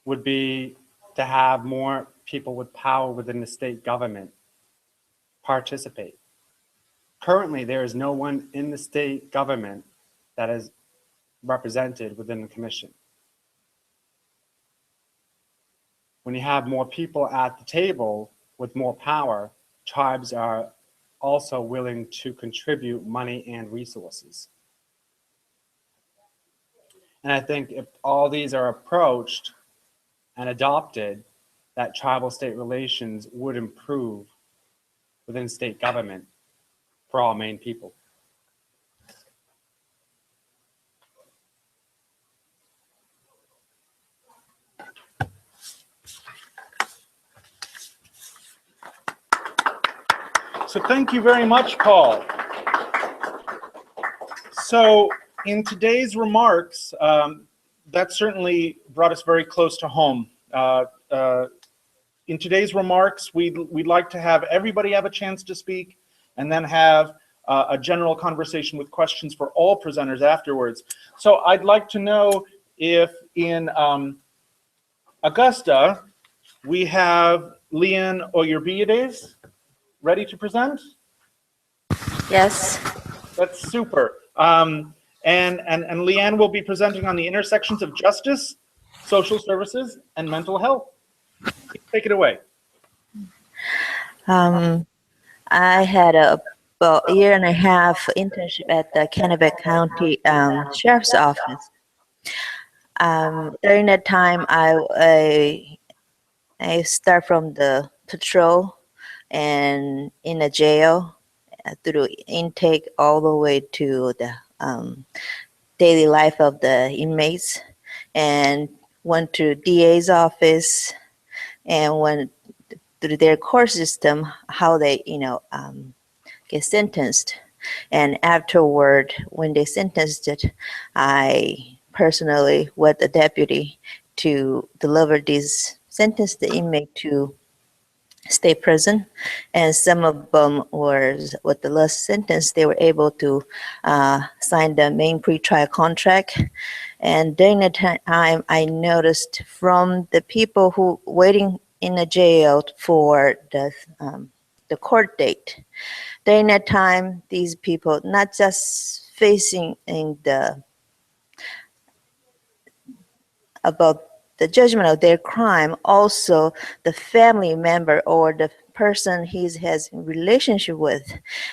would be to have more people with power within the state government participate. Currently, there is no one in the state government that is represented within the commission. When you have more people at the table with more power, tribes are also willing to contribute money and resources. And I think if all these are approached and adopted, that tribal-state relations would improve within state government for all Maine people. So thank you very much, Paul. So in today's remarks, that certainly brought us very close to home. In today's remarks, we'd like to have everybody have a chance to speak and then have a general conversation with questions for all presenters afterwards. So I'd like to know if in Augusta, we have Leanne Oyerbiades ready to present? Yes. That's super. And Leanne will be presenting on the intersections of justice, social services, and mental health. Take it away. I had about a year and a half internship at the Kennebec County Sheriff's Office. During that time, I start from the patrol and in the jail through intake all the way to the daily life of the inmates, and went to DA's office and went through their court system, how they, get sentenced. And afterward, when they sentenced it, I personally with the deputy to deliver these sentenced the inmate to state prison, and some of them were with the last sentence they were able to sign the main pretrial contract. And during the time, I noticed from the people who waiting in the jail for the court date, during that time, these people not just facing in the about the judgment of their crime, also the family member or the person he has a relationship with,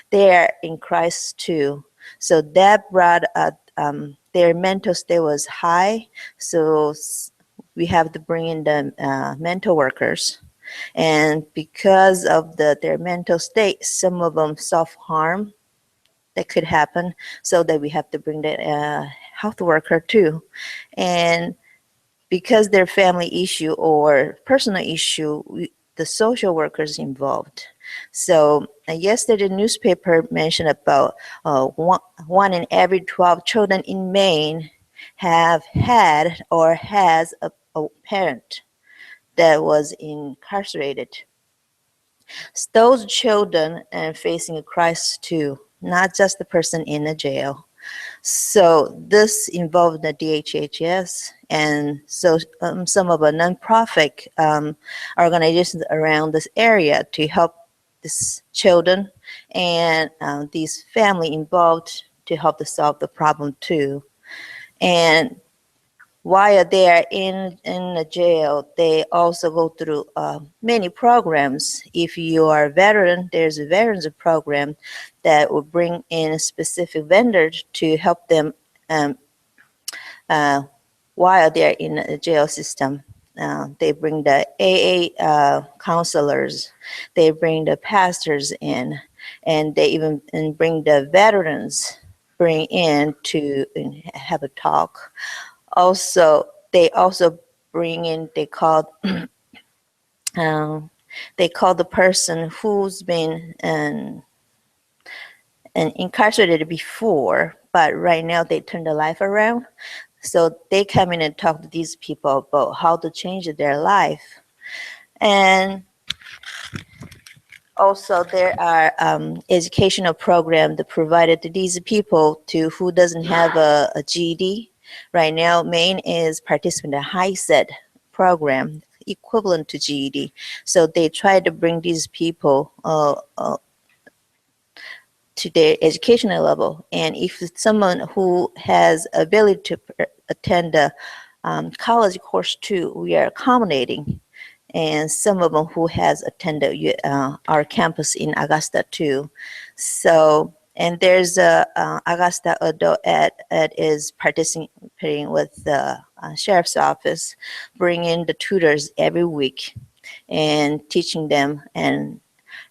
they are in Christ too. So that brought their mental state was high. So we have to bring in the mental workers. And because of their mental state, some of them self-harm that could happen, so that we have to bring the health worker too. And because their family issue or personal issue, the social workers involved. So yesterday, the newspaper mentioned about one in every 12 children in Maine have had or has a parent that was incarcerated. So those children are facing a crisis too, not just the person in the jail. So this involved the DHHS, and so some of the nonprofit organizations around this area to help these children and these family involved to help to solve the problem too. And while they are in the jail, they also go through many programs. If you are a veteran, there's a veterans program that will bring in specific vendors to help them while they're in the jail system. They bring the AA counselors, they bring the pastors in, and they even bring the veterans in to have a talk. Also, they also bring in, they call the person who's been incarcerated before, but right now they turn their life around. So they come in and talk to these people about how to change their life. And also there are educational programs that provided to these people who doesn't have a GED. Right now, Maine is participating in a HiSET program equivalent to GED. So they try to bring these people to their educational level. And if someone who has ability to attend a college course too, we are accommodating. And some of them who has attended our campus in Augusta too. So, and there's a Augusta adult ed is participating with the sheriff's office, bringing the tutors every week and teaching them and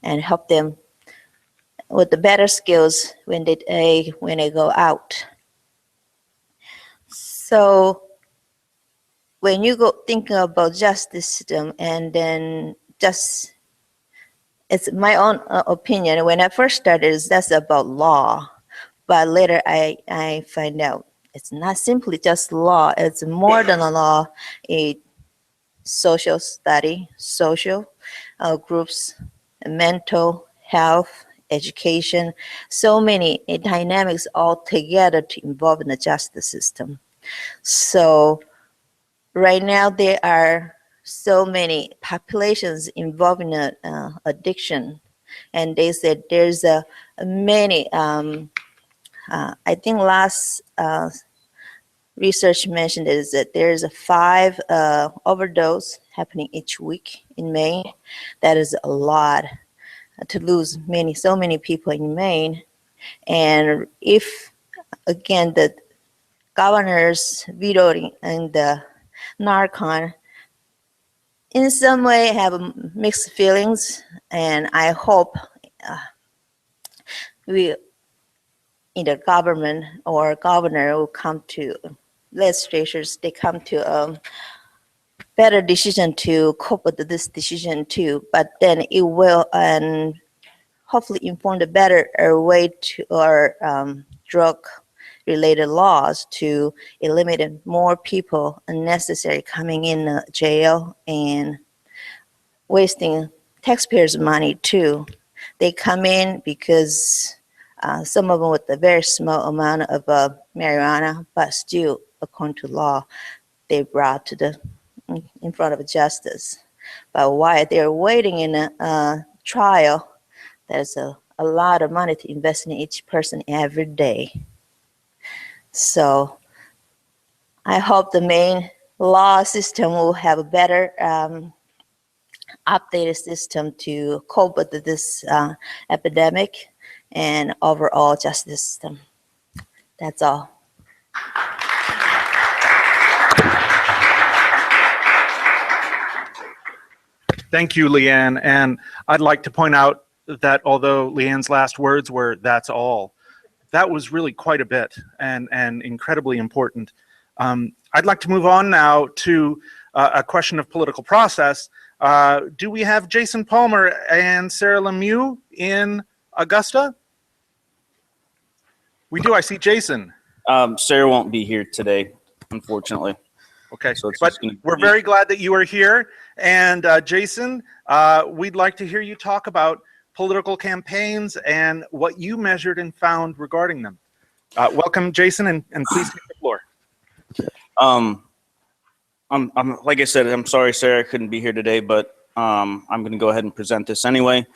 help them with the better skills when they go out. So when you go thinking about justice system, and then just, it's my own opinion. When I first started, that's about law, but later I find out it's not simply just law. It's more than a law. A social study, social groups, mental health, education, so many dynamics all together to involve in the justice system. So right now there are so many populations involved in addiction, and they said there's many, I think last research mentioned is that there's 5 overdose happening each week in Maine. That is a lot to lose so many people in Maine. And if, again, the governors vetoing and the Narcon in some way have mixed feelings, and I hope we either government or governor will come to legislatures, they come to a better decision to cope with this decision too, but then it will hopefully inform the better way to or drug related laws to eliminate more people unnecessary coming in jail and wasting taxpayers' money too. They come in because some of them with a very small amount of marijuana, but still, according to law, they brought to the in front of justice. But while they're waiting in a trial, there's a lot of money to invest in each person every day. So I hope the Maine law system will have a better updated system to cope with this epidemic and overall justice system. That's all. Thank you, Leanne. And I'd like to point out that although Leanne's last words were, "That's all," that was really quite a bit and incredibly important. I'd like to move on now to a question of political process. Do we have Jason Palmer and Sarah Lemieux in Augusta? We do. I see Jason. Sarah won't be here today, unfortunately. Okay, So it's but just gonna we're be- very glad that you are here. And Jason, we'd like to hear you talk about political campaigns and what you measured and found regarding them. Welcome, Jason, and please take the floor. I'm like I said, I'm sorry Sarah couldn't be here today, but I'm going to go ahead and present this anyway.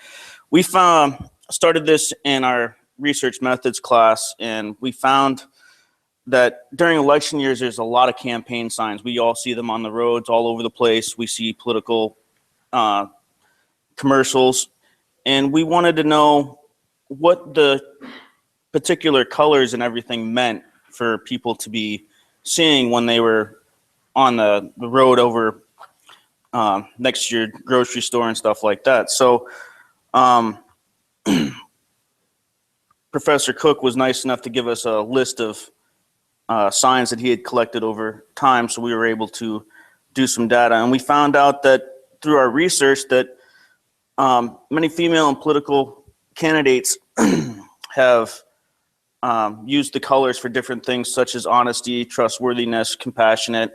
We started this in our research methods class, and we found that during election years, there's a lot of campaign signs. We all see them on the roads all over the place. We see political commercials, and we wanted to know what the particular colors and everything meant for people to be seeing when they were on the road over next to your grocery store and stuff like that. So Professor Cook was nice enough to give us a list of signs that he had collected over time, so we were able to do some data. And we found out that through our research that many female and political candidates have used the colors for different things such as honesty, trustworthiness, compassionate,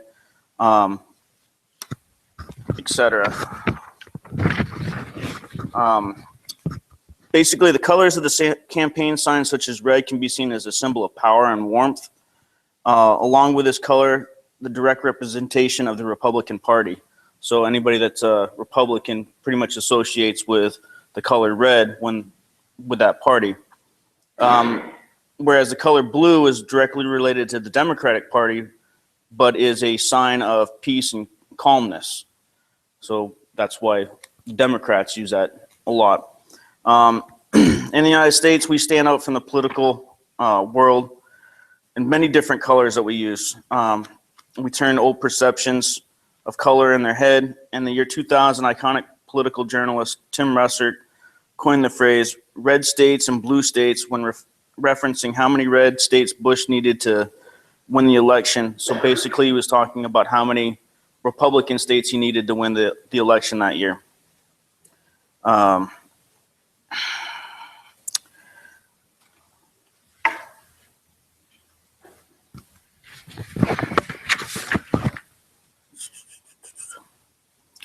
etc. Basically, the colors of the campaign signs, such as red, can be seen as a symbol of power and warmth. Along with this color, the direct representation of the Republican Party. So anybody that's a Republican pretty much associates with the color red with that party. Whereas the color blue is directly related to the Democratic Party, but is a sign of peace and calmness. So that's why Democrats use that a lot. In the United States, we stand out from the political world in many different colors that we use. We turn old perceptions of color in their head. In the year 2000, iconic political journalist Tim Russert coined the phrase red states and blue states when referencing how many red states Bush needed to win the election. So basically he was talking about how many Republican states he needed to win the election that year.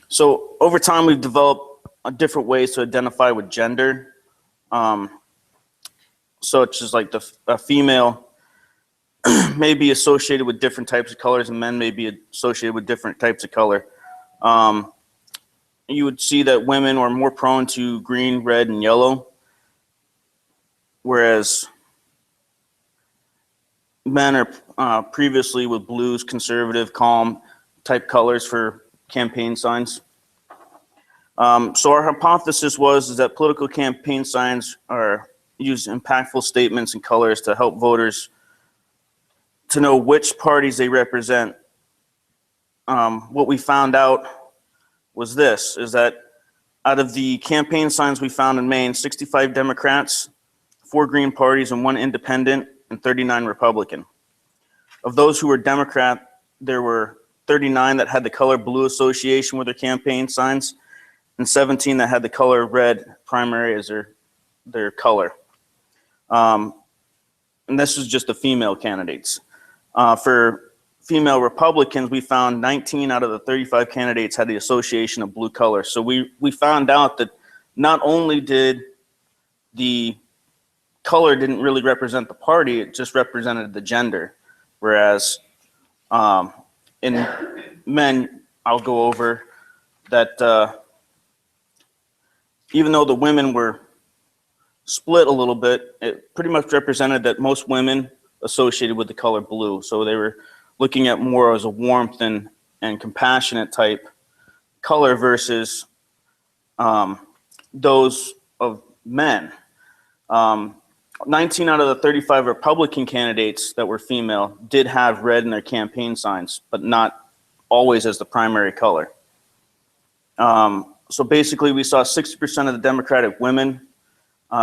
So over time, we've developed different ways to identify with gender. Such as like a female may be associated with different types of colors and men may be associated with different types of color. You would see that women are more prone to green, red, and yellow, whereas men are previously with blues, conservative, calm type colors for campaign signs. So our hypothesis is that political campaign signs use impactful statements and colors to help voters to know which parties they represent. What we found out was is that out of the campaign signs we found in Maine, 65 Democrats, 4 Green parties, and 1 independent, and 39 Republican. Of those who were Democrat, there were 39 that had the color blue association with their campaign signs, and 17 that had the color red primary as their color. And this was just the female candidates. For female Republicans, we found 19 out of the 35 candidates had the association of blue color. So we found out that not only did the color didn't really represent the party, it just represented the gender. Whereas in men, I'll go over that even though the women were split a little bit, it pretty much represented that most women associated with the color blue. So they were looking at more as a warmth and compassionate type color versus those of men. 19 out of the 35 Republican candidates that were female did have red in their campaign signs, but not always as the primary color. So basically we saw 60% of the Democratic women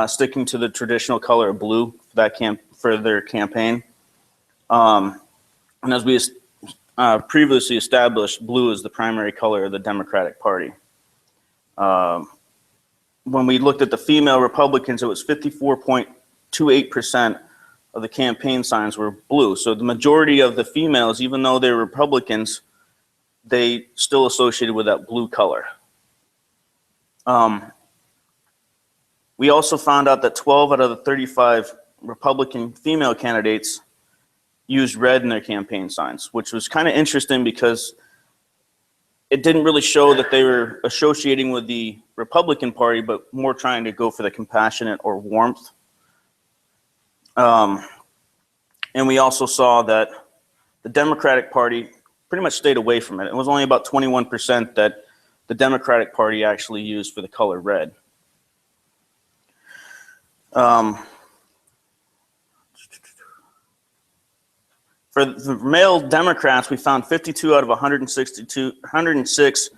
sticking to the traditional color of blue for their campaign. And as we previously established, blue is the primary color of the Democratic Party. When we looked at the female Republicans, it was 54.28% of the campaign signs were blue. So the majority of the females, even though they're Republicans, they still associated with that blue color. We also found out that 12 out of the 35 Republican female candidates used red in their campaign signs, which was kind of interesting because it didn't really show that they were associating with the Republican Party, but more trying to go for the compassionate or warmth. And we also saw that the Democratic Party pretty much stayed away from it. It was only about 21% that the Democratic Party actually used for the color red. For the male Democrats, we found 52 out of 106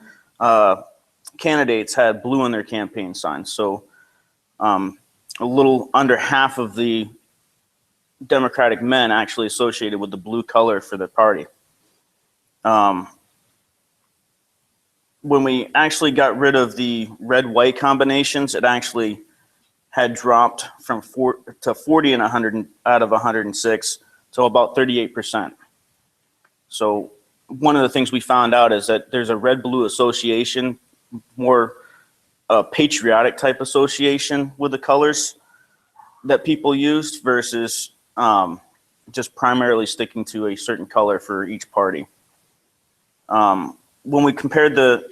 candidates had blue in their campaign signs. So a little under half of the Democratic men actually associated with the blue color for their party. When we actually got rid of the red-white combinations, it actually had dropped from 40 and 100 out of 106 to about 38%. So one of the things we found out is that there's a red-blue association, more patriotic type association with the colors that people used versus just primarily sticking to a certain color for each party. When we compared the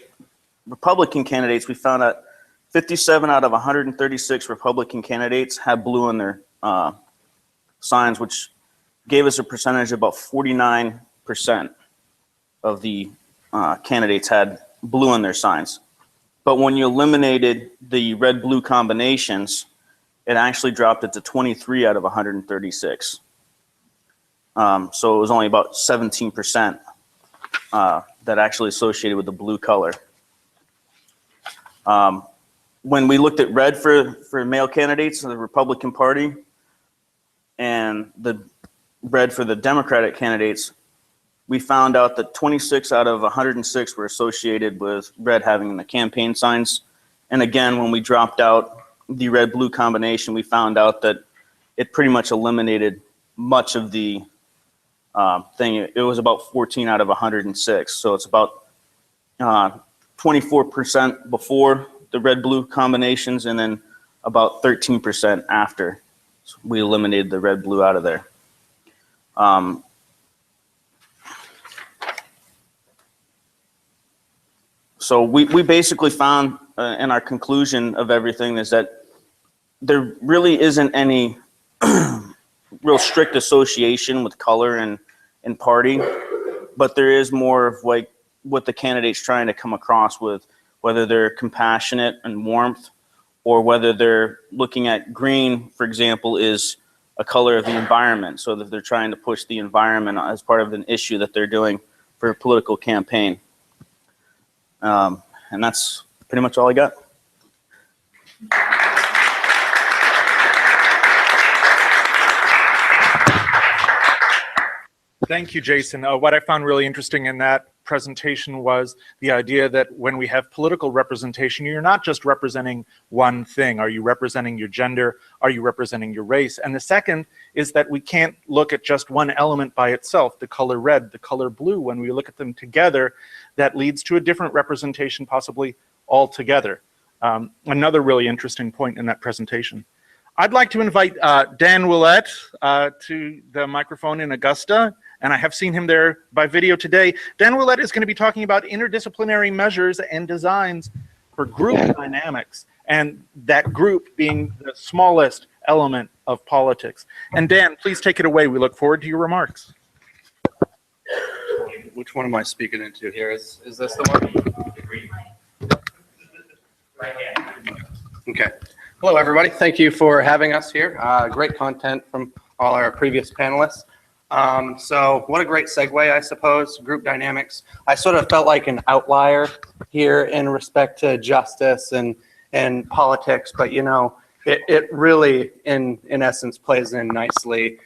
Republican candidates, we found out 57 out of 136 Republican candidates had blue in their signs, which gave us a percentage of about 49% of the candidates had blue in their signs. But when you eliminated the red-blue combinations, it actually dropped it to 23 out of 136. So it was only about 17% that actually associated with the blue color. When we looked at red for male candidates in the Republican Party and the red for the Democratic candidates, we found out that 26 out of 106 were associated with red having in the campaign signs. And again, when we dropped out the red-blue combination, we found out that it pretty much eliminated much of the thing. It was about 14 out of 106. So it's about 24% before the red-blue combinations and then about 13% after. So we eliminated the red-blue out of there. So we basically found in our conclusion of everything is that there really isn't any real strict association with color and party, but there is more of like what the candidate's trying to come across with, whether they're compassionate and warmth, or whether they're looking at green, for example, is a color of the environment, so that they're trying to push the environment as part of an issue that they're doing for a political campaign. And that's pretty much all I got. Thank you, Jason. What I found really interesting in that presentation was the idea that when we have political representation, you're not just representing one thing. Are you representing your gender? Are you representing your race? And the second is that we can't look at just one element by itself, the color red, the color blue. When we look at them together, that leads to a different representation possibly altogether. Another really interesting point in that presentation. I'd like to invite Dan Willett to the microphone in Augusta, and I have seen him there by video today. Dan Willett is going to be talking about interdisciplinary measures and designs for group dynamics, and that group being the smallest element of politics. And Dan, please take it away. We look forward to your remarks. Which one am I speaking into here? Is this the one? Okay. Hello, everybody. Thank you for having us here. Great content from all our previous panelists. So what a great segue, I suppose, group dynamics. I sort of felt like an outlier here in respect to justice and politics, but you know, it really, in essence, plays in nicely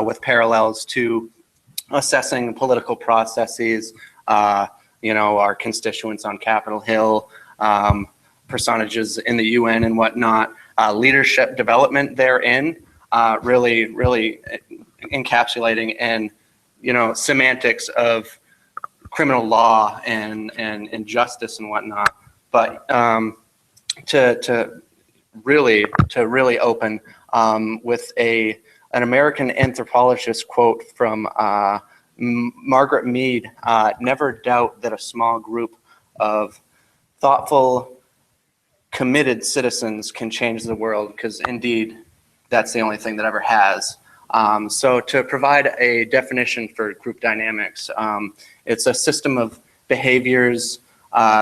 with parallels to assessing political processes, you know, our constituents on Capitol Hill, personages in the UN and whatnot, leadership development therein, really encapsulating and, you know, semantics of criminal law and justice and whatnot. But to really open with an American anthropologist quote from Margaret Mead, never doubt that a small group of thoughtful, committed citizens can change the world, because indeed that's the only thing that ever has. So to provide a definition for group dynamics, it's a system of behaviors,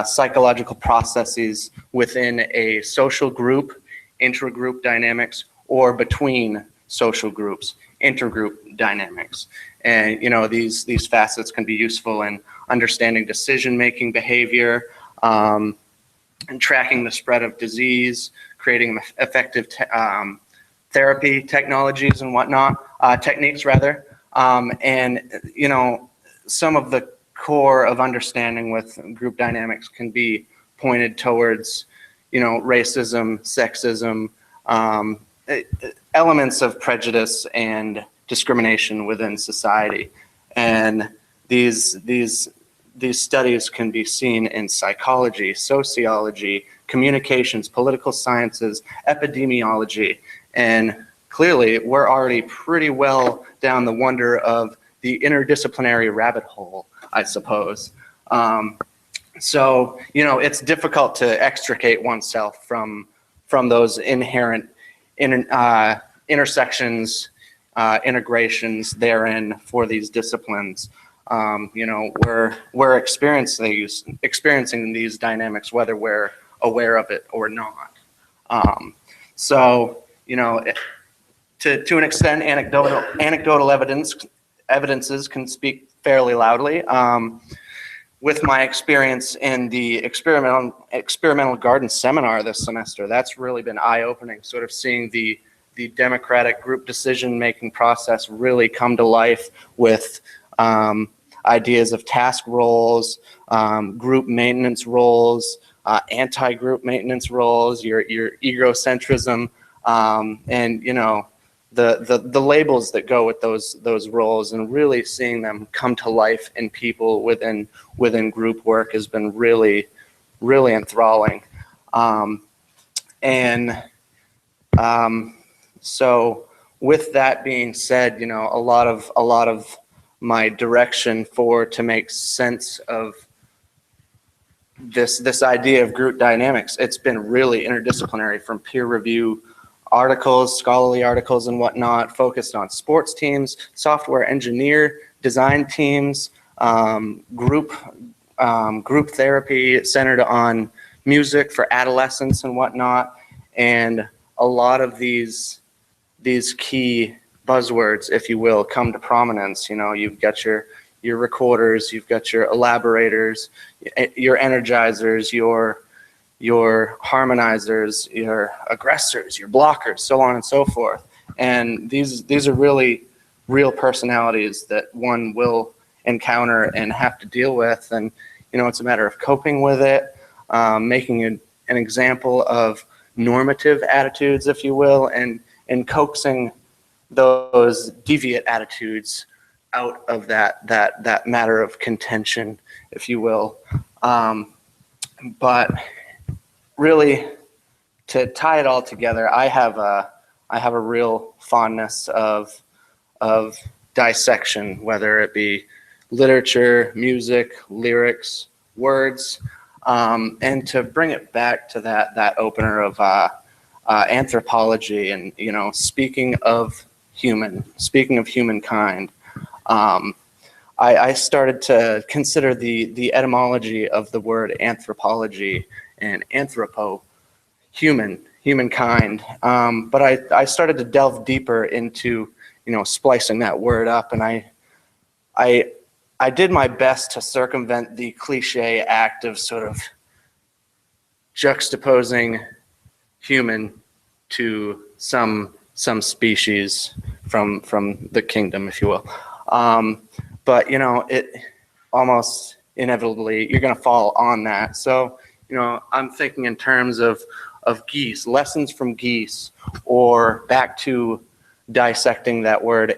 psychological processes within a social group, intragroup dynamics, or between social groups, intergroup dynamics. And you know, these facets can be useful in understanding decision-making behavior, and tracking the spread of disease, creating effective therapy technologies and whatnot, techniques rather. And you know, some of the core of understanding with group dynamics can be pointed towards, you know, racism, sexism, elements of prejudice and discrimination within society. And these studies can be seen in psychology, sociology, communications, political sciences, epidemiology, and clearly we're already pretty well down the wonder of the interdisciplinary rabbit hole, I suppose. So, you know, it's difficult to extricate oneself from those inherent intersections, integrations therein for these disciplines. You know, we're experiencing these dynamics, whether we're aware of it or not. So, you know, to an extent, anecdotal evidences can speak fairly loudly. With my experience in the experimental garden seminar this semester, that's really been eye-opening, sort of seeing the democratic group decision-making process really come to life with ideas of task roles, group maintenance roles, anti-group maintenance roles, your egocentrism, and you know, the labels that go with those roles, and really seeing them come to life in people within group work has been really enthralling. So with that being said, you know, a lot of my direction to make sense of this idea of group dynamics, it's been really interdisciplinary, from peer review articles, scholarly articles and whatnot, focused on sports teams, software engineer, design teams, group therapy centered on music for adolescents and whatnot. And a lot of these key buzzwords, if you will, come to prominence. You know, you've got your recorders, you've got your elaborators, your energizers, your harmonizers, your aggressors, your blockers, so on and so forth. And these are really real personalities that one will encounter and have to deal with. And, you know, it's a matter of coping with it, making an example of normative attitudes, if you will, and coaxing those deviant attitudes out of that matter of contention, if you will. But really, to tie it all together, I have a real fondness of dissection, whether it be literature, music, lyrics, words, and to bring it back to that opener of anthropology, and, you know, speaking of humankind. I started to consider the etymology of the word anthropology and anthropo, humankind. But I started to delve deeper into, you know, splicing that word up, and I did my best to circumvent the cliche act of sort of juxtaposing human to some species from the kingdom, if you will. But, you know, it almost inevitably, you're going to fall on that. So, you know, I'm thinking in terms of geese, lessons from geese, or back to dissecting that word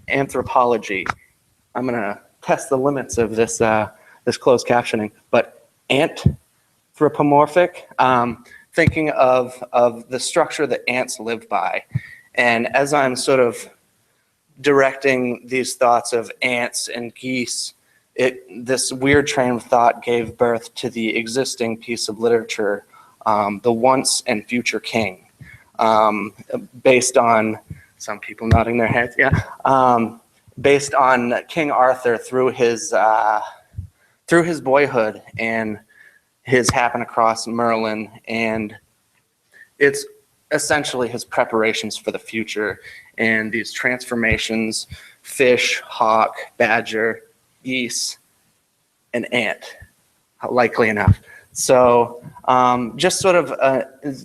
anthropology. I'm going to test the limits of this closed captioning, but anthropomorphic, thinking of the structure that ants live by. And as I'm sort of directing these thoughts of ants and geese, this weird train of thought gave birth to the existing piece of literature, The Once and Future King, based on, some people nodding their heads, yeah, based on King Arthur through his boyhood and his happen across Merlin, and it's essentially his preparations for the future and these transformations: fish, hawk, badger, geese, and ant, likely enough. So just sort of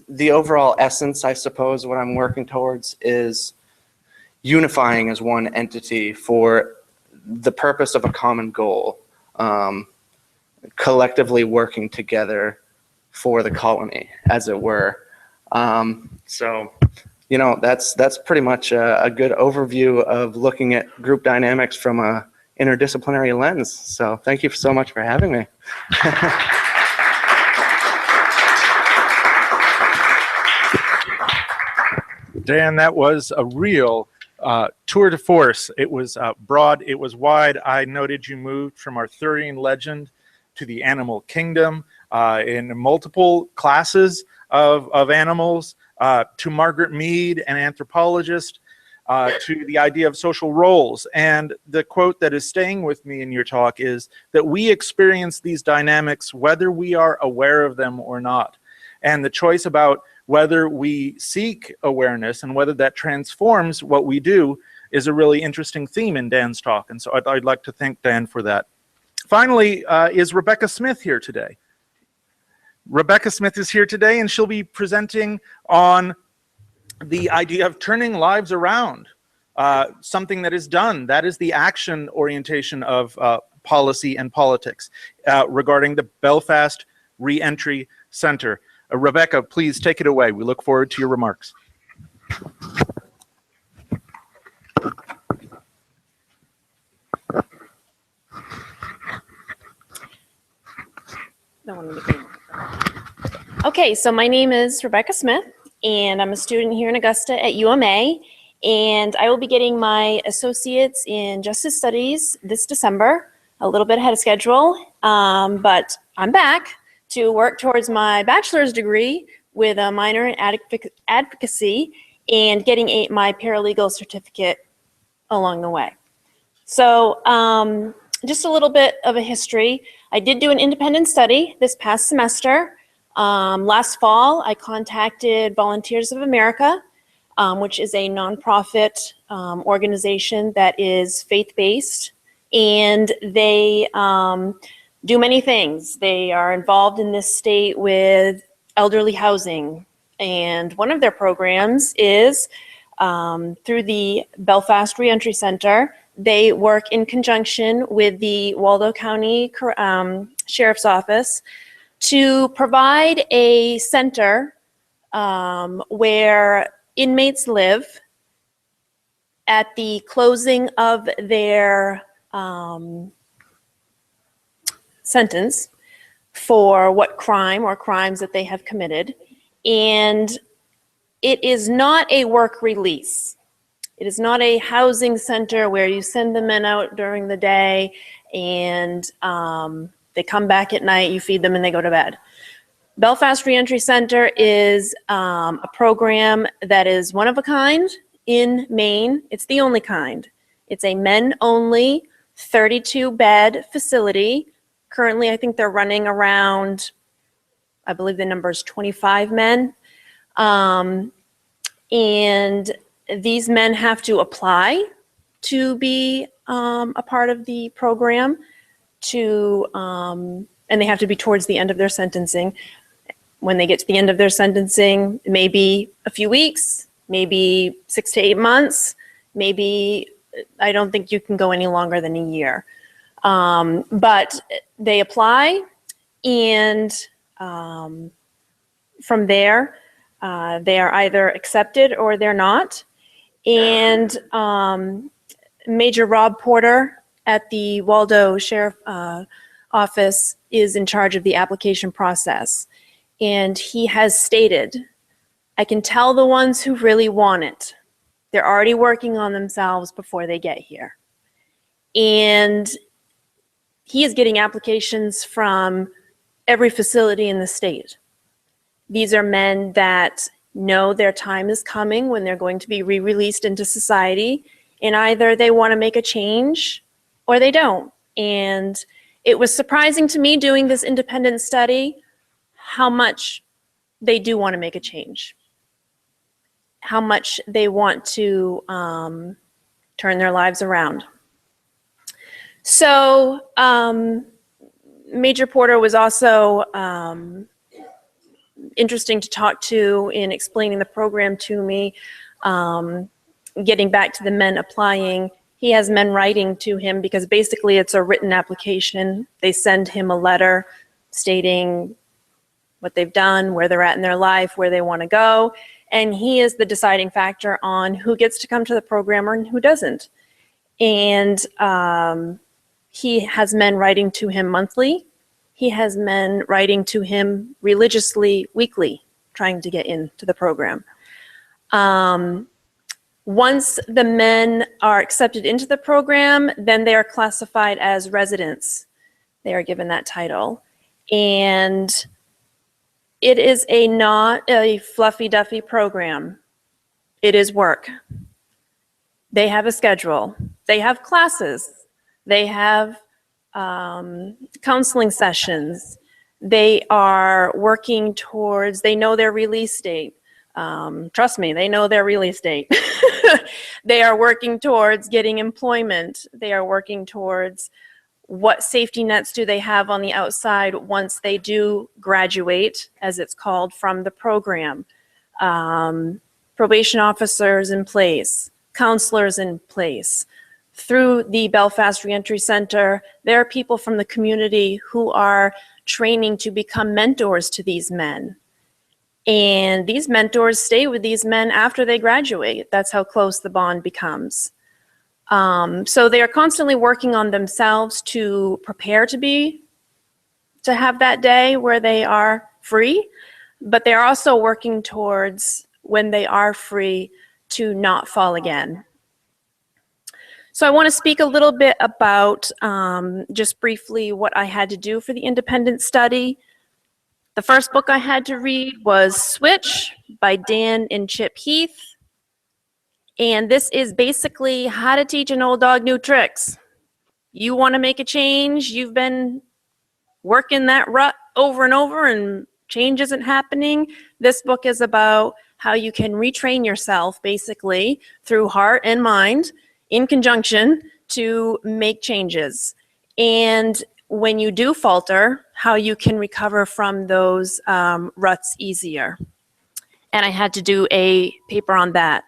the overall essence, I suppose, what I'm working towards is unifying as one entity for the purpose of a common goal, collectively working together for the colony, as it were. So, you know, that's pretty much a good overview of looking at group dynamics from a interdisciplinary lens. So thank you so much for having me. Dan, that was a real tour de force. It was broad, it was wide. I noted you moved from Arthurian legend to the animal kingdom in multiple classes of animals, to Margaret Mead, an anthropologist, to the idea of social roles. And the quote that is staying with me in your talk is that we experience these dynamics whether we are aware of them or not. And the choice about whether we seek awareness and whether that transforms what we do is a really interesting theme in Dan's talk. And so I'd like to thank Dan for that. Finally, is Rebecca Smith here today? Rebecca Smith is here today, and she'll be presenting on the idea of turning lives around, something that is done. That is the action orientation of policy and politics regarding the Belfast Reentry Center. Rebecca, please take it away. We look forward to your remarks. Okay, so my name is Rebecca Smith, and I'm a student here in Augusta at UMA, and I will be getting my associates in Justice Studies this December, a little bit ahead of schedule, but I'm back to work towards my bachelor's degree with a minor in advocacy and getting my paralegal certificate along the way. So just a little bit of a history. I did do an independent study this past semester. Last fall, I contacted Volunteers of America, which is a nonprofit organization that is faith-based, and they do many things. They are involved in this state with elderly housing, and one of their programs is through the Belfast Reentry Center. They work in conjunction with the Waldo County Sheriff's Office to provide a center where inmates live at the closing of their sentence for what crime or crimes that they have committed. And it is not a work release. It is not a housing center where you send them in out during the day and they come back at night, you feed them and they go to bed. Belfast Reentry Center is a program that is one of a kind in Maine. It's the only kind. It's a men-only 32-bed facility. Currently, I think they're running around, I believe the number is 25 men. And these men have to apply to be a part of the program, and they have to be towards the end of their sentencing. When they get to the end of their sentencing, maybe a few weeks, maybe 6 to 8 months, maybe, I don't think you can go any longer than a year. But they apply, and from there, they are either accepted or they're not. And Major Rob Porter at the Waldo Sheriff Office is in charge of the application process. And he has stated, I can tell the ones who really want it. They're already working on themselves before they get here. And he is getting applications from every facility in the state. These are men that know their time is coming when they're going to be re-released into society, and either they want to make a change or they don't. And it was surprising to me doing this independent study how much they do want to make a change, how much they want to turn their lives around. So Major Porter was also interesting to talk to in explaining the program to me. Getting back to the men applying, he has men writing to him because basically it's a written application. They send him a letter stating what they've done, where they're at in their life, where they want to go, and he is the deciding factor on who gets to come to the program and who doesn't. And he has men writing to him monthly. He has men writing to him religiously weekly, trying to get into the program. Once the men are accepted into the program, then they are classified as residents. They are given that title. And it is not a fluffy-duffy program. It is work. They have a schedule. They have classes. They have counseling sessions. They are working towards, they know their release date. Trust me, they know their release date. They are working towards getting employment. They are working towards what safety nets do they have on the outside once they do graduate, as it's called, from the program. Probation officers in place, counselors in place. Through the Belfast Reentry Center, there are people from the community who are training to become mentors to these men. And these mentors stay with these men after they graduate. That's how close the bond becomes. So they are constantly working on themselves to prepare to have that day where they are free, but they're also working towards, when they are free, to not fall again. So I want to speak a little bit about, just briefly, what I had to do for the independent study. The first book I had to read was Switch by Dan and Chip Heath. And this is basically how to teach an old dog new tricks. You want to make a change, you've been working that rut over and over and change isn't happening. This book is about how you can retrain yourself, basically, through heart and mind, in conjunction, to make changes. And when you do falter, how you can recover from those ruts easier. And I had to do a paper on that.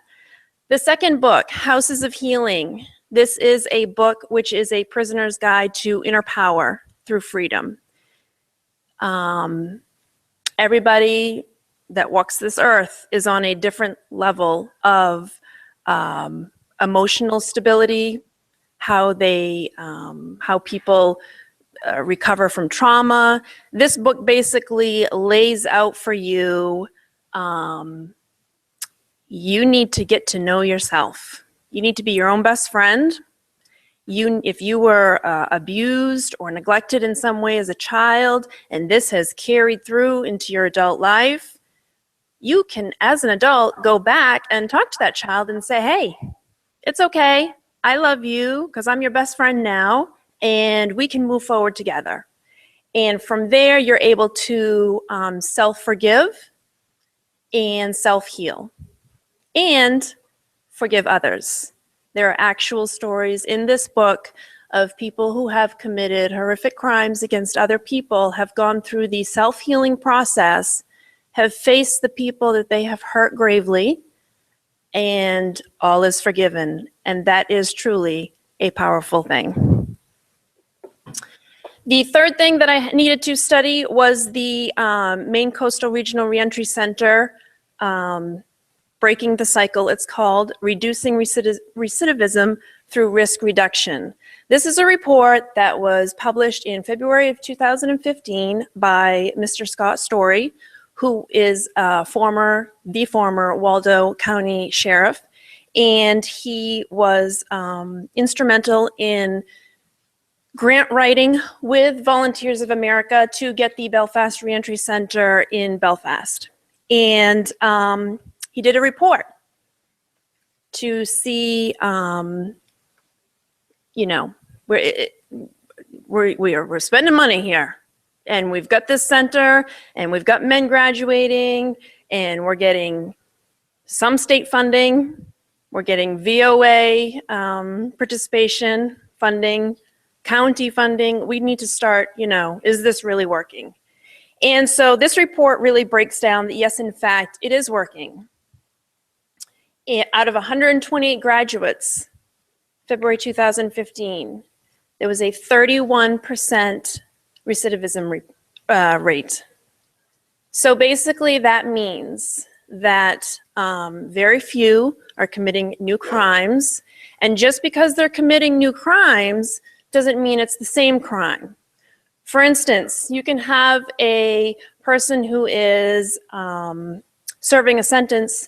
The second book, Houses of Healing. This is a book which is a prisoner's guide to inner power through freedom. Everybody that walks this earth is on a different level of emotional stability, how people recover from trauma. This book basically lays out for you, you need to get to know yourself. You need to be your own best friend. If you were abused or neglected in some way as a child, and this has carried through into your adult life, you can, as an adult, go back and talk to that child and say, hey, it's okay. I love you because I'm your best friend now, and we can move forward together. And from there, you're able to self-forgive and self-heal and forgive others. There are actual stories in this book of people who have committed horrific crimes against other people, have gone through the self-healing process, have faced the people that they have hurt gravely, and all is forgiven. And that is truly a powerful thing. The third thing that I needed to study was the Maine Coastal Regional Reentry Center, Breaking the Cycle, it's called, Reducing Recidivism Through Risk Reduction. This is a report that was published in February of 2015 by Mr. Scott Story, who is the former Waldo County Sheriff, and he was instrumental in grant writing with Volunteers of America to get the Belfast Reentry Center in Belfast. And he did a report to see, you know, we're spending money here, and we've got this center, and we've got men graduating, and we're getting some state funding, we're getting VOA participation funding, county funding. We need to start, you know, is this really working? And so this report really breaks down that yes, in fact, it is working. Out of 128 graduates, February 2015, there was a 31% recidivism rate. So basically that means that very few are committing new crimes, and just because they're committing new crimes doesn't mean it's the same crime. For instance, you can have a person who is serving a sentence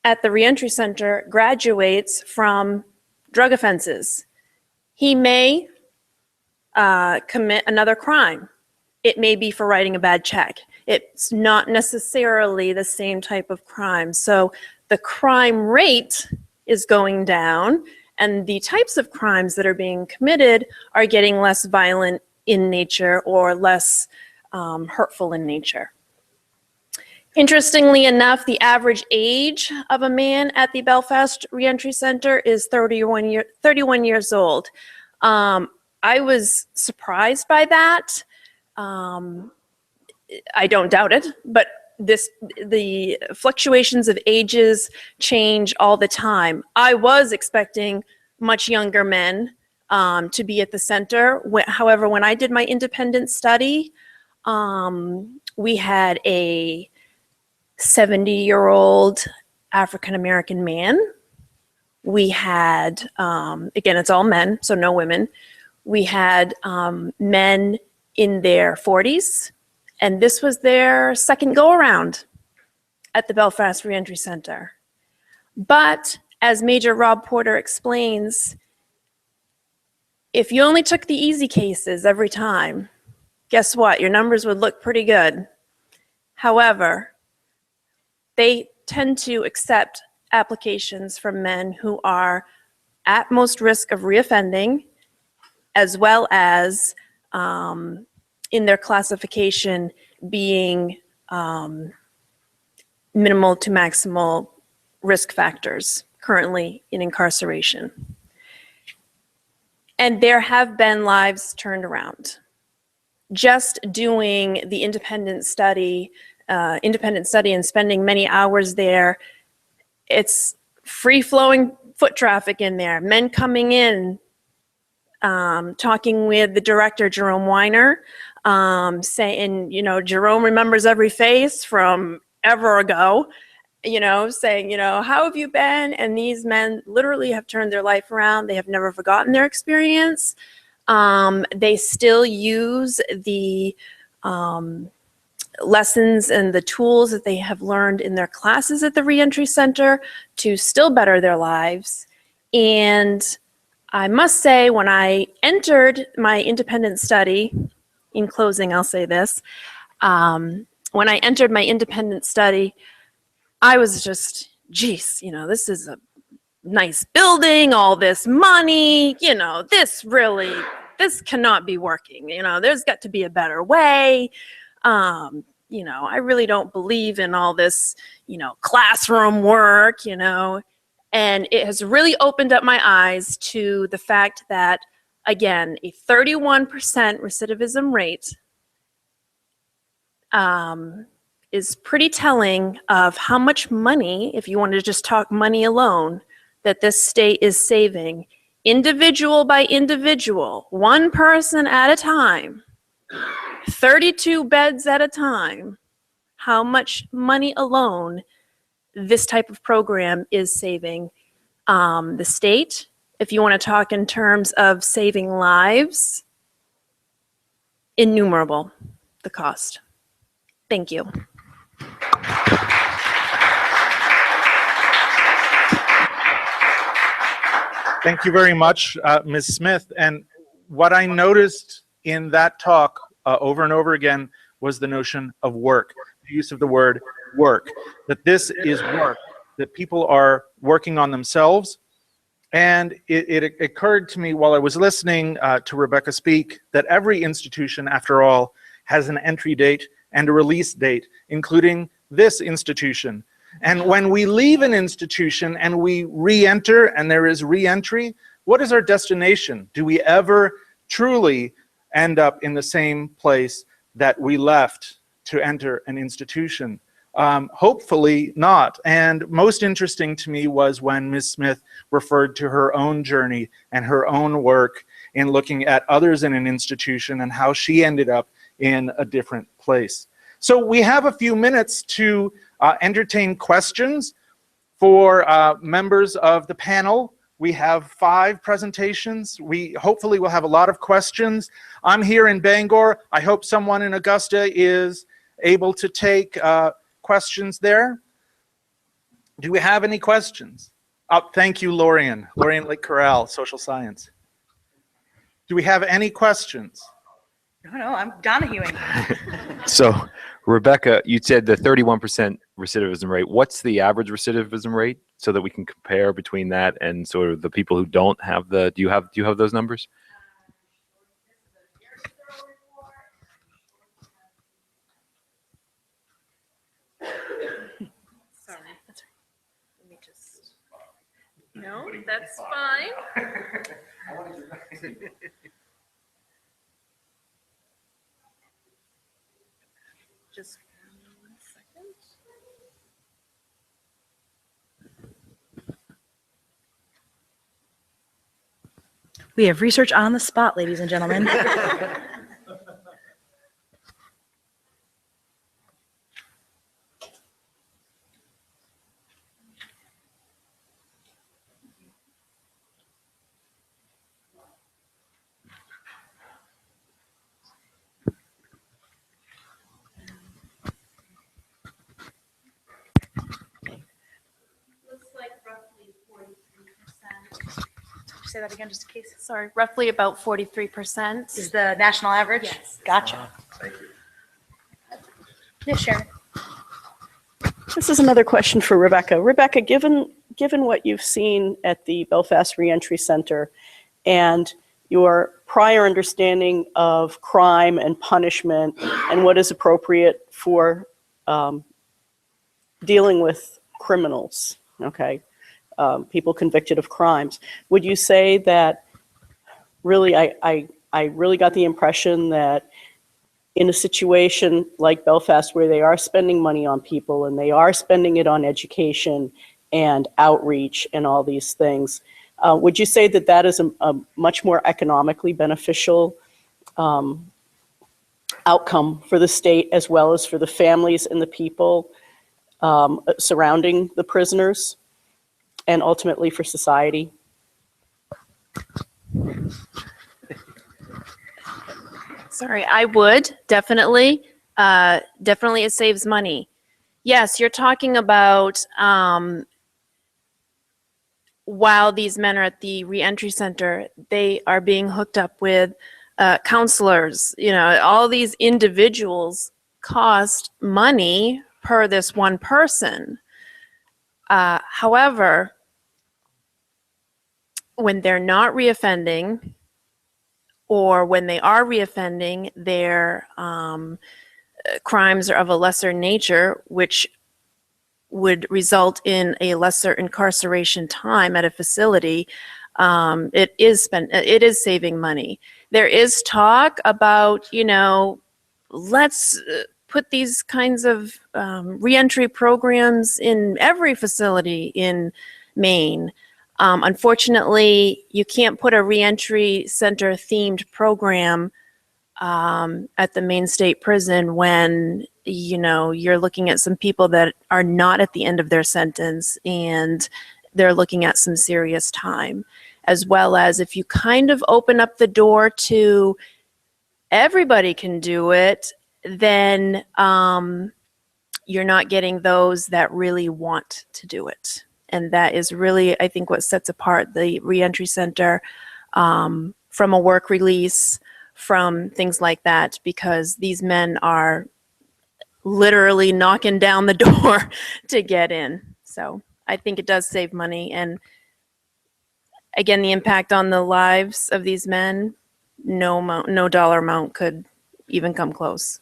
at the reentry center, graduates from drug offenses. He may commit another crime. It may be for writing a bad check. It's not necessarily the same type of crime. So the crime rate is going down, and the types of crimes that are being committed are getting less violent in nature or less hurtful in nature. Interestingly enough, the average age of a man at the Belfast Reentry Center is 31 years old. I was surprised by that. I don't doubt it, but the fluctuations of ages change all the time. I was expecting much younger men to be at the center. However, when I did my independent study, we had a 70-year-old African-American man. We had, again, it's all men, so no women. We had men in their 40s, and this was their second go-around at the Belfast Reentry Center. But as Major Rob Porter explains, if you only took the easy cases every time, guess what? Your numbers would look pretty good. However, they tend to accept applications from men who are at most risk of reoffending, as well as in their classification being minimal to maximal risk factors currently in incarceration. And there have been lives turned around. Just doing the independent study and spending many hours there, it's free-flowing foot traffic in there, men coming in, talking with the director, Jerome Weiner, saying, you know, Jerome remembers every face from ever ago, you know, saying, you know, how have you been? And these men literally have turned their life around. They have never forgotten their experience. They still use the lessons and the tools that they have learned in their classes at the Reentry Center to still better their lives. And I must say, when I entered my independent study, in closing, I'll say this, when I entered my independent study, I was just, geez, you know, this is a nice building, all this money, you know, this cannot be working. You know, there's got to be a better way. You know, I really don't believe in all this, you know, classroom work, you know, and it has really opened up my eyes to the fact that, again, a 31% recidivism rate is pretty telling of how much money, if you want to just talk money alone, that this state is saving, individual by individual, one person at a time, 32 beds at a time, how much money alone this type of program is saving the state. If you want to talk in terms of saving lives, innumerable, the cost. Thank you. Thank you very much, Ms. Smith. And what I noticed in that talk over and over again was the notion of work, the use of the word work, that this is work, that people are working on themselves. And it occurred to me while I was listening to Rebecca speak that every institution, after all, has an entry date and a release date, including this institution. And when we leave an institution and we re-enter and there is re-entry, what is our destination? Do we ever truly end up in the same place that we left to enter an institution? Hopefully not. And most interesting to me was when Ms. Smith referred to her own journey and her own work in looking at others in an institution and how she ended up in a different place. So we have a few minutes to entertain questions for members of the panel. We have 5 presentations. We hopefully will have a lot of questions. I'm here in Bangor. I hope someone in Augusta is able to take questions there. Do we have any questions? Oh, thank you, Lorian. Lorian Lake Corral, Social Science. Do we have any questions? No, I'm Donahueing. So, Rebecca, you said the 31% recidivism rate. What's the average recidivism rate so that we can compare between that and sort of the people who don't have the, do you have those numbers? Sorry. Let me just, no, that's fine. Just 1 second. We have research on the spot, ladies and gentlemen. Say that again, just in case. Sorry, roughly about 43%. Is the national average? Yes. Gotcha. Thank you. Yes, Sharon. This is another question for Rebecca. Rebecca, given what you've seen at the Belfast Reentry Center and your prior understanding of crime and punishment and what is appropriate for dealing with criminals, okay, people convicted of crimes, would you say that really, I really got the impression that in a situation like Belfast where they are spending money on people and they are spending it on education and outreach and all these things. Would you say that that is a much more economically beneficial outcome for the state as well as for the families and the people surrounding the prisoners and ultimately for society? Sorry, I would definitely. Definitely it saves money. Yes, you're talking about while these men are at the reentry center, they are being hooked up with counselors. You know, all these individuals cost money per this one person. However, when they're not reoffending, or when they are reoffending, their crimes are of a lesser nature, which would result in a lesser incarceration time at a facility, it is saving money. There is talk about, you know, let's put these kinds of reentry programs in every facility in Maine. Unfortunately, you can't put a reentry center themed program at the Maine State Prison when, you know, you're looking at some people that are not at the end of their sentence and they're looking at some serious time. As well as if you kind of open up the door to everybody can do it, then you're not getting those that really want to do it. And that is really, I think, what sets apart the reentry center from a work release, from things like that, because these men are literally knocking down the door to get in. So I think it does save money. And again, the impact on the lives of these men, no dollar amount could even come close.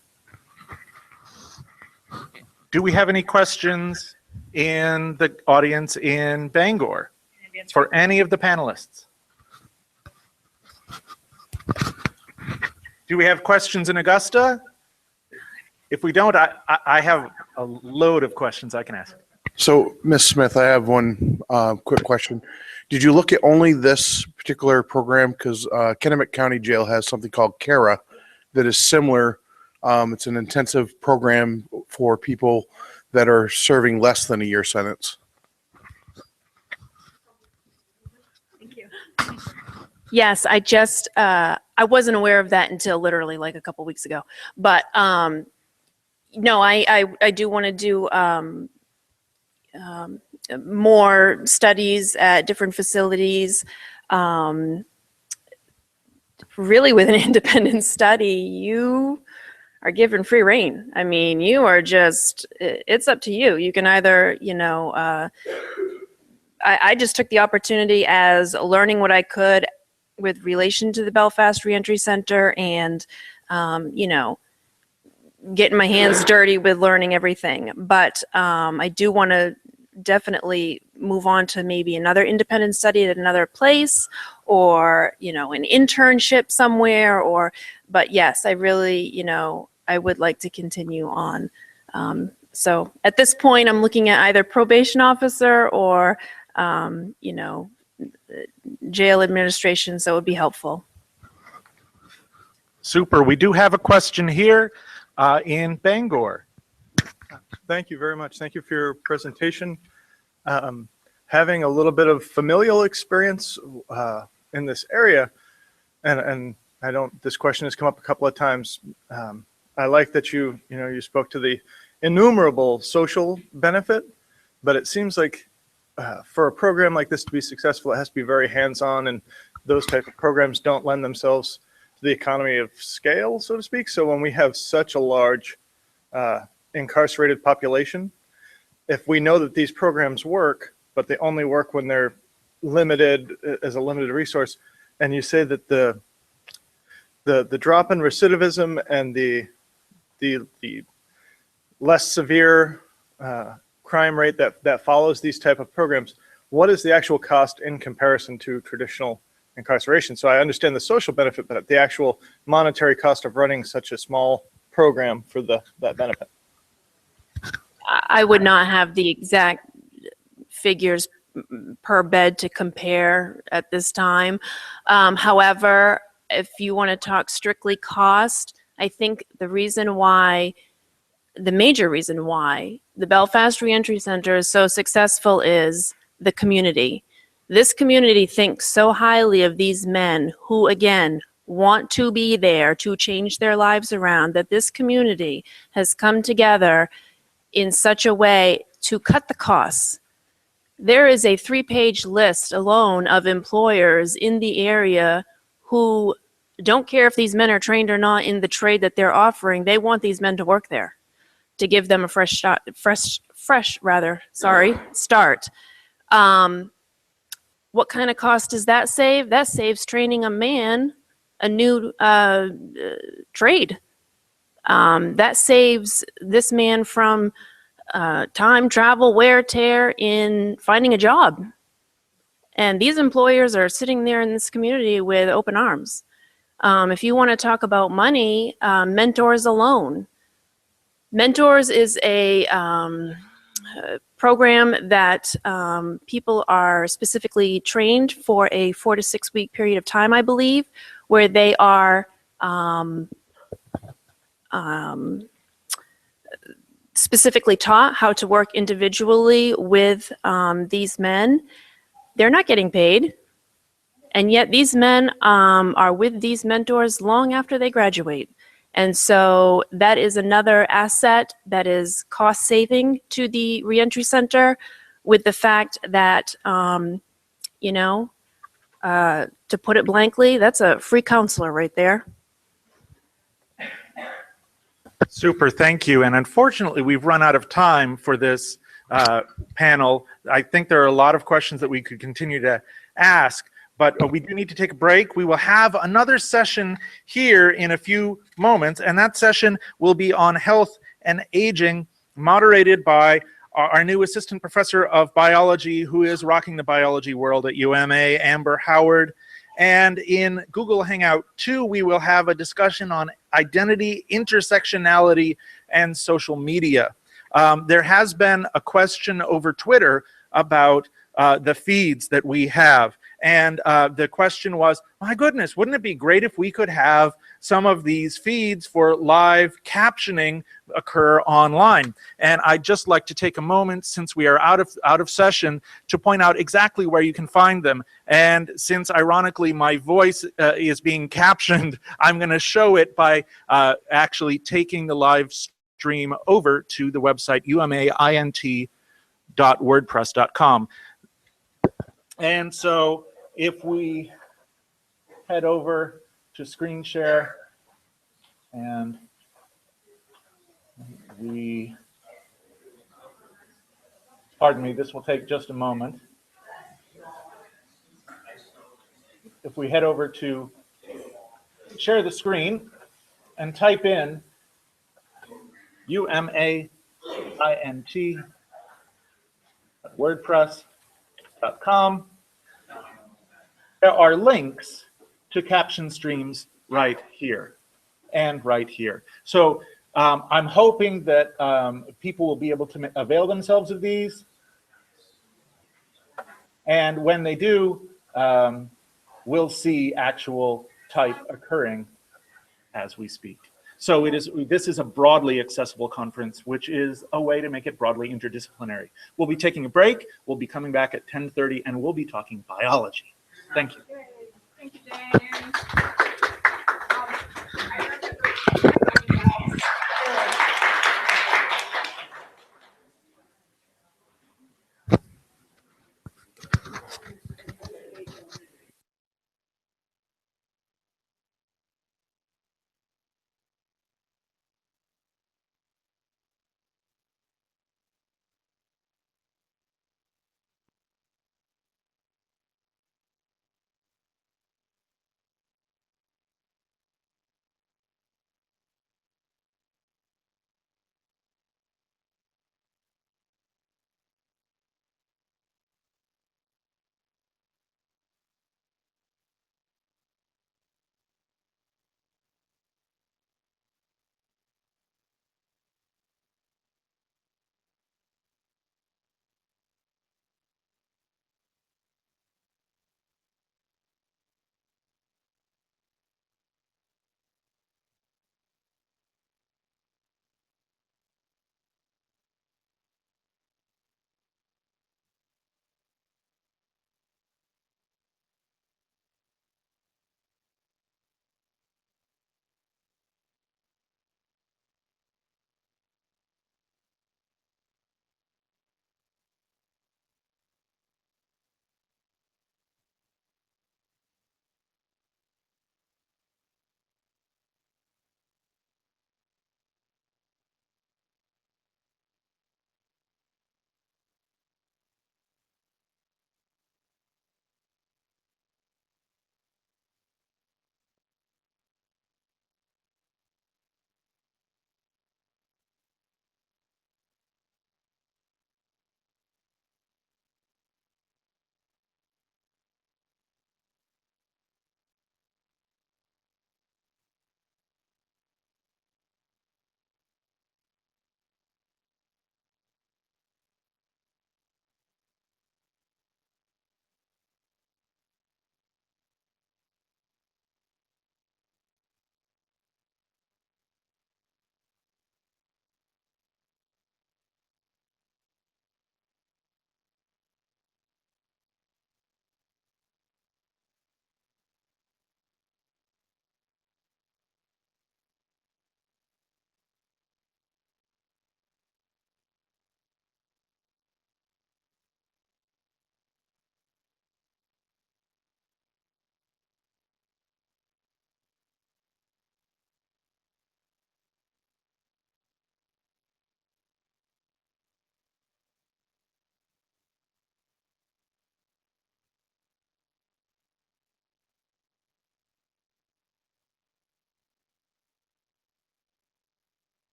Do we have any questions in the audience in Bangor for any of the panelists? Do we have questions in Augusta? If we don't, I have a load of questions I can ask. So, Ms. Smith, I have one quick question. Did you look at only this particular program? Because Kennebec County Jail has something called CARA that is similar. It's an intensive program for people that are serving less than a year sentence. Thank you. Yes, I just, I wasn't aware of that until literally like a couple weeks ago. But no, I do want to do more studies at different facilities. Really, with an independent study, you are given free rein. I mean, you are just, it's up to you. You can either, you know, I just took the opportunity as learning what I could with relation to the Belfast Reentry Center and, you know, getting my hands dirty with learning everything. But I do want to definitely move on to maybe another independent study at another place, or, you know, an internship somewhere, or, but yes, I really, you know, I would like to continue on. So at this point, I'm looking at either probation officer or, you know, jail administration, so it would be helpful. Super. We do have a question here in Bangor. Thank you very much. Thank you for your presentation. Having a little bit of familial experience in this area, and I don't, this question has come up a couple of times. I like that you spoke to the innumerable social benefit, but it seems like for a program like this to be successful, it has to be very hands-on, and those type of programs don't lend themselves to the economy of scale, so to speak. So when we have such a large incarcerated population, if we know that these programs work, but they only work when they're limited as a limited resource, and you say that the drop in recidivism and the less severe crime rate that follows these type of programs, what is the actual cost in comparison to traditional incarceration? So I understand the social benefit, but the actual monetary cost of running such a small program for that benefit. I would not have the exact figures per bed to compare at this time. However, if you want to talk strictly cost, I think the major reason why the Belfast Reentry Center is so successful is the community. This community thinks so highly of these men who, again, want to be there to change their lives around, that this community has come together in such a way to cut the costs. There is a 3-page list alone of employers in the area who don't care if these men are trained or not in the trade that they're offering. They want these men to work there, to give them a start. What kind of cost does that save? That saves training a man a new trade. That saves this man from time, travel, wear, tear in finding a job. And these employers are sitting there in this community with open arms. If you want to talk about money, Mentors alone. Mentors is a program that people are specifically trained for a 4 to 6 week period of time, I believe, where they are specifically taught how to work individually with these men. They're not getting paid, and yet these men are with these mentors long after they graduate. And so that is another asset that is cost saving to the reentry center, with the fact that, to put it blankly, that's a free counselor right there. Super, thank you. And unfortunately, we've run out of time for this panel. I think there are a lot of questions that we could continue to ask, but we do need to take a break. We will have another session here in a few moments, and that session will be on health and aging, moderated by our new assistant professor of biology, who is rocking the biology world at UMA, Amber Howard. And in Google Hangout 2, we will have a discussion on identity, intersectionality, and social media. There has been a question over Twitter about the feeds that we have. And the question was, my goodness, wouldn't it be great if we could have some of these feeds for live captioning occur online? And I'd just like to take a moment, since we are out of session, to point out exactly where you can find them. And since ironically my voice is being captioned, I'm going to show it by actually taking the live stream over to the website umaint.wordpress.com. And so if we head over to screen share, and pardon me, this will take just a moment. If we head over to share the screen and type in umaint.wordpress.com, there are links to caption streams right here and right here. So I'm hoping that people will be able to avail themselves of these. And when they do, we'll see actual type occurring as we speak. So this is a broadly accessible conference, which is a way to make it broadly interdisciplinary. We'll be taking a break. We'll be coming back at 10:30, and we'll be talking biology. Thank you. Thank you, Dan.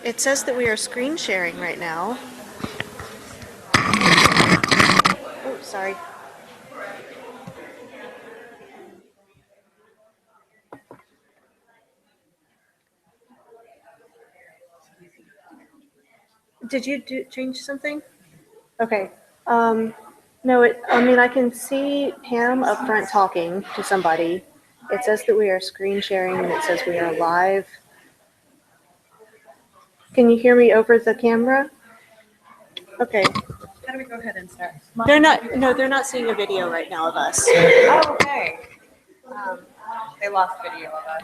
It says that we are screen sharing right now. Oh, sorry. Did you change something? Okay. No, I mean, I can see Pam up front talking to somebody. It says that we are screen sharing and it says we are live. Can you hear me over the camera? Okay. How do we go ahead and start? They're not seeing a video right now of us. Oh, okay. They lost video of us.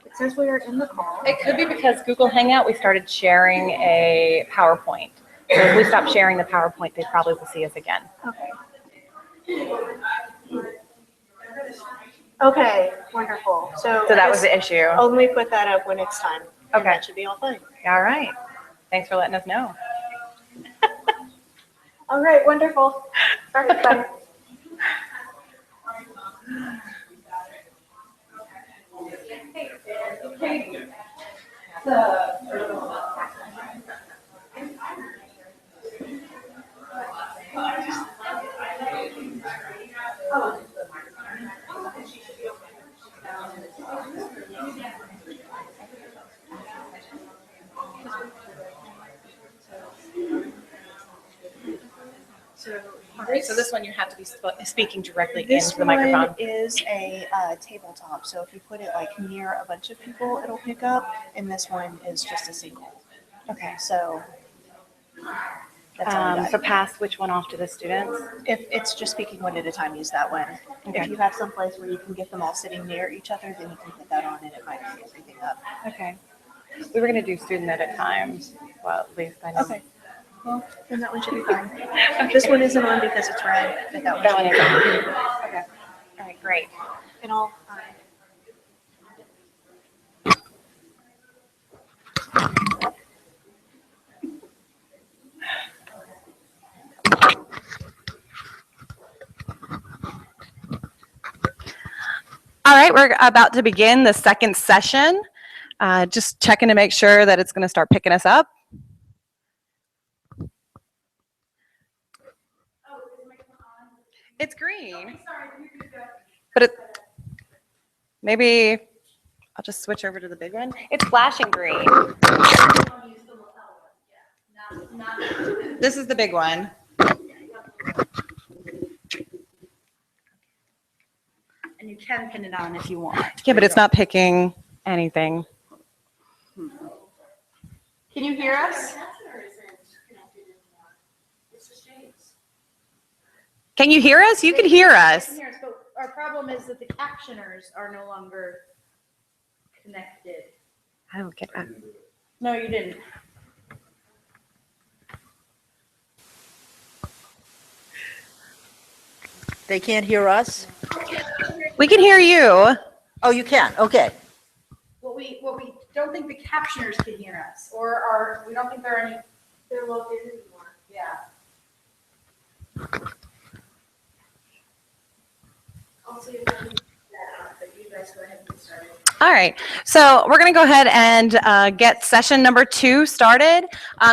It says we are in the call. It could be because Google Hangout, we started sharing a PowerPoint. So if we stop sharing the PowerPoint, they probably will see us again. Okay. Okay, wonderful. So that was the issue. Only put that up when it's time. Okay. That should be all fine. All right. Thanks for letting us know. All right, wonderful. Perfect. Bye. So this one you have to be speaking directly This into the microphone. one is a tabletop, so if you put it like near a bunch of people, it'll pick up, and this one is just a single. Okay. So that's all we got. So pass which one off to the students? If it's just speaking one at a time, use that one. Okay. If you have some place where you can get them all sitting near each other, then you can put that on and it might pick everything up. Okay. We were going to do student at a time. Well, at least I know. Okay. Well, then that one should be fine. This one isn't on because it's red, but that one That one should is be on. fine. Okay. All right, great. And all. All right, we're about to begin the second session. Just checking to make sure that it's going to start picking us up. It's green. But it, maybe I'll just switch over to the big one. It's flashing green. This is the big one. And you can pin it on if you want. Yeah, but it's not picking anything. Can you hear us? Can you hear us? You can hear us. But our problem is that the captioners are no longer connected. I don't get that. No, you didn't. They can't hear us? We can hear you. Oh, you can, okay. What we don't think the captioners can hear us, we don't think they're logged in anymore. Yeah. I'll see if I can do that, but you guys go ahead and get started. All right, so we're going to go ahead and get session number 2 started.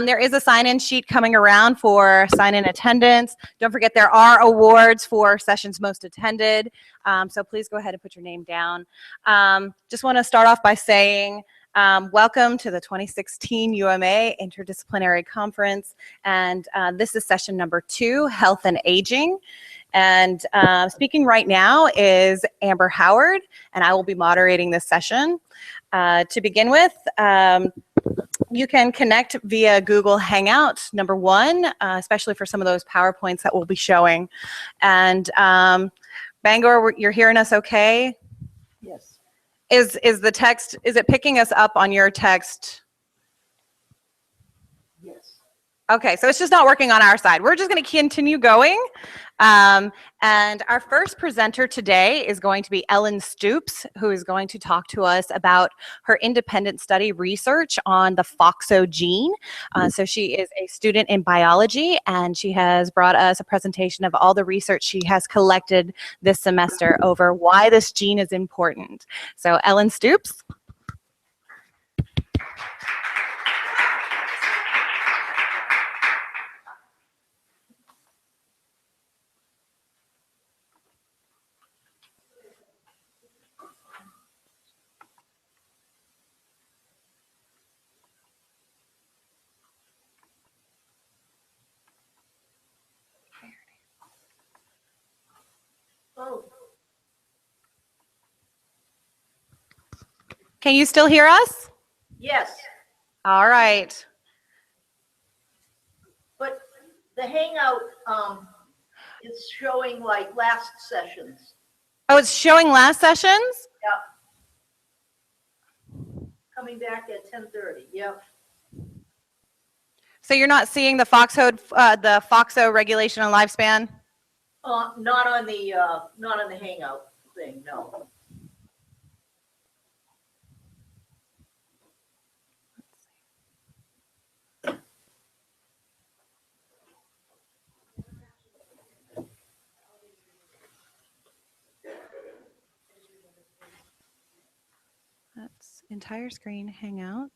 There is a sign-in sheet coming around for sign-in attendance. Don't forget there are awards for sessions most attended, so please go ahead and put your name down. Just want to start off by saying welcome to the 2016 UMA Interdisciplinary Conference, and this is session number 2, Health and Aging. And speaking right now is Amber Howard, and I will be moderating this session. To begin with, you can connect via Google Hangout, number 1, especially for some of those PowerPoints that we'll be showing. And Bangor, you're hearing us okay? Yes. Is the text, is it picking us up on your text? Yes. Okay, so it's just not working on our side. We're just going to continue going. And our first presenter today is going to be Ellen Stoops, who is going to talk to us about her independent study research on the FOXO gene. So she is a student in biology, and she has brought us a presentation of all the research she has collected this semester over why this gene is important. So Ellen Stoops. Can you still hear us? Yes, All right. but the Hangout, is showing like last sessions. Oh, it's showing last sessions? Yep. Coming back at 10:30, yep. So you're not seeing the FOXO regulation on lifespan? Not on the Hangout thing, no. That's entire screen Hangout.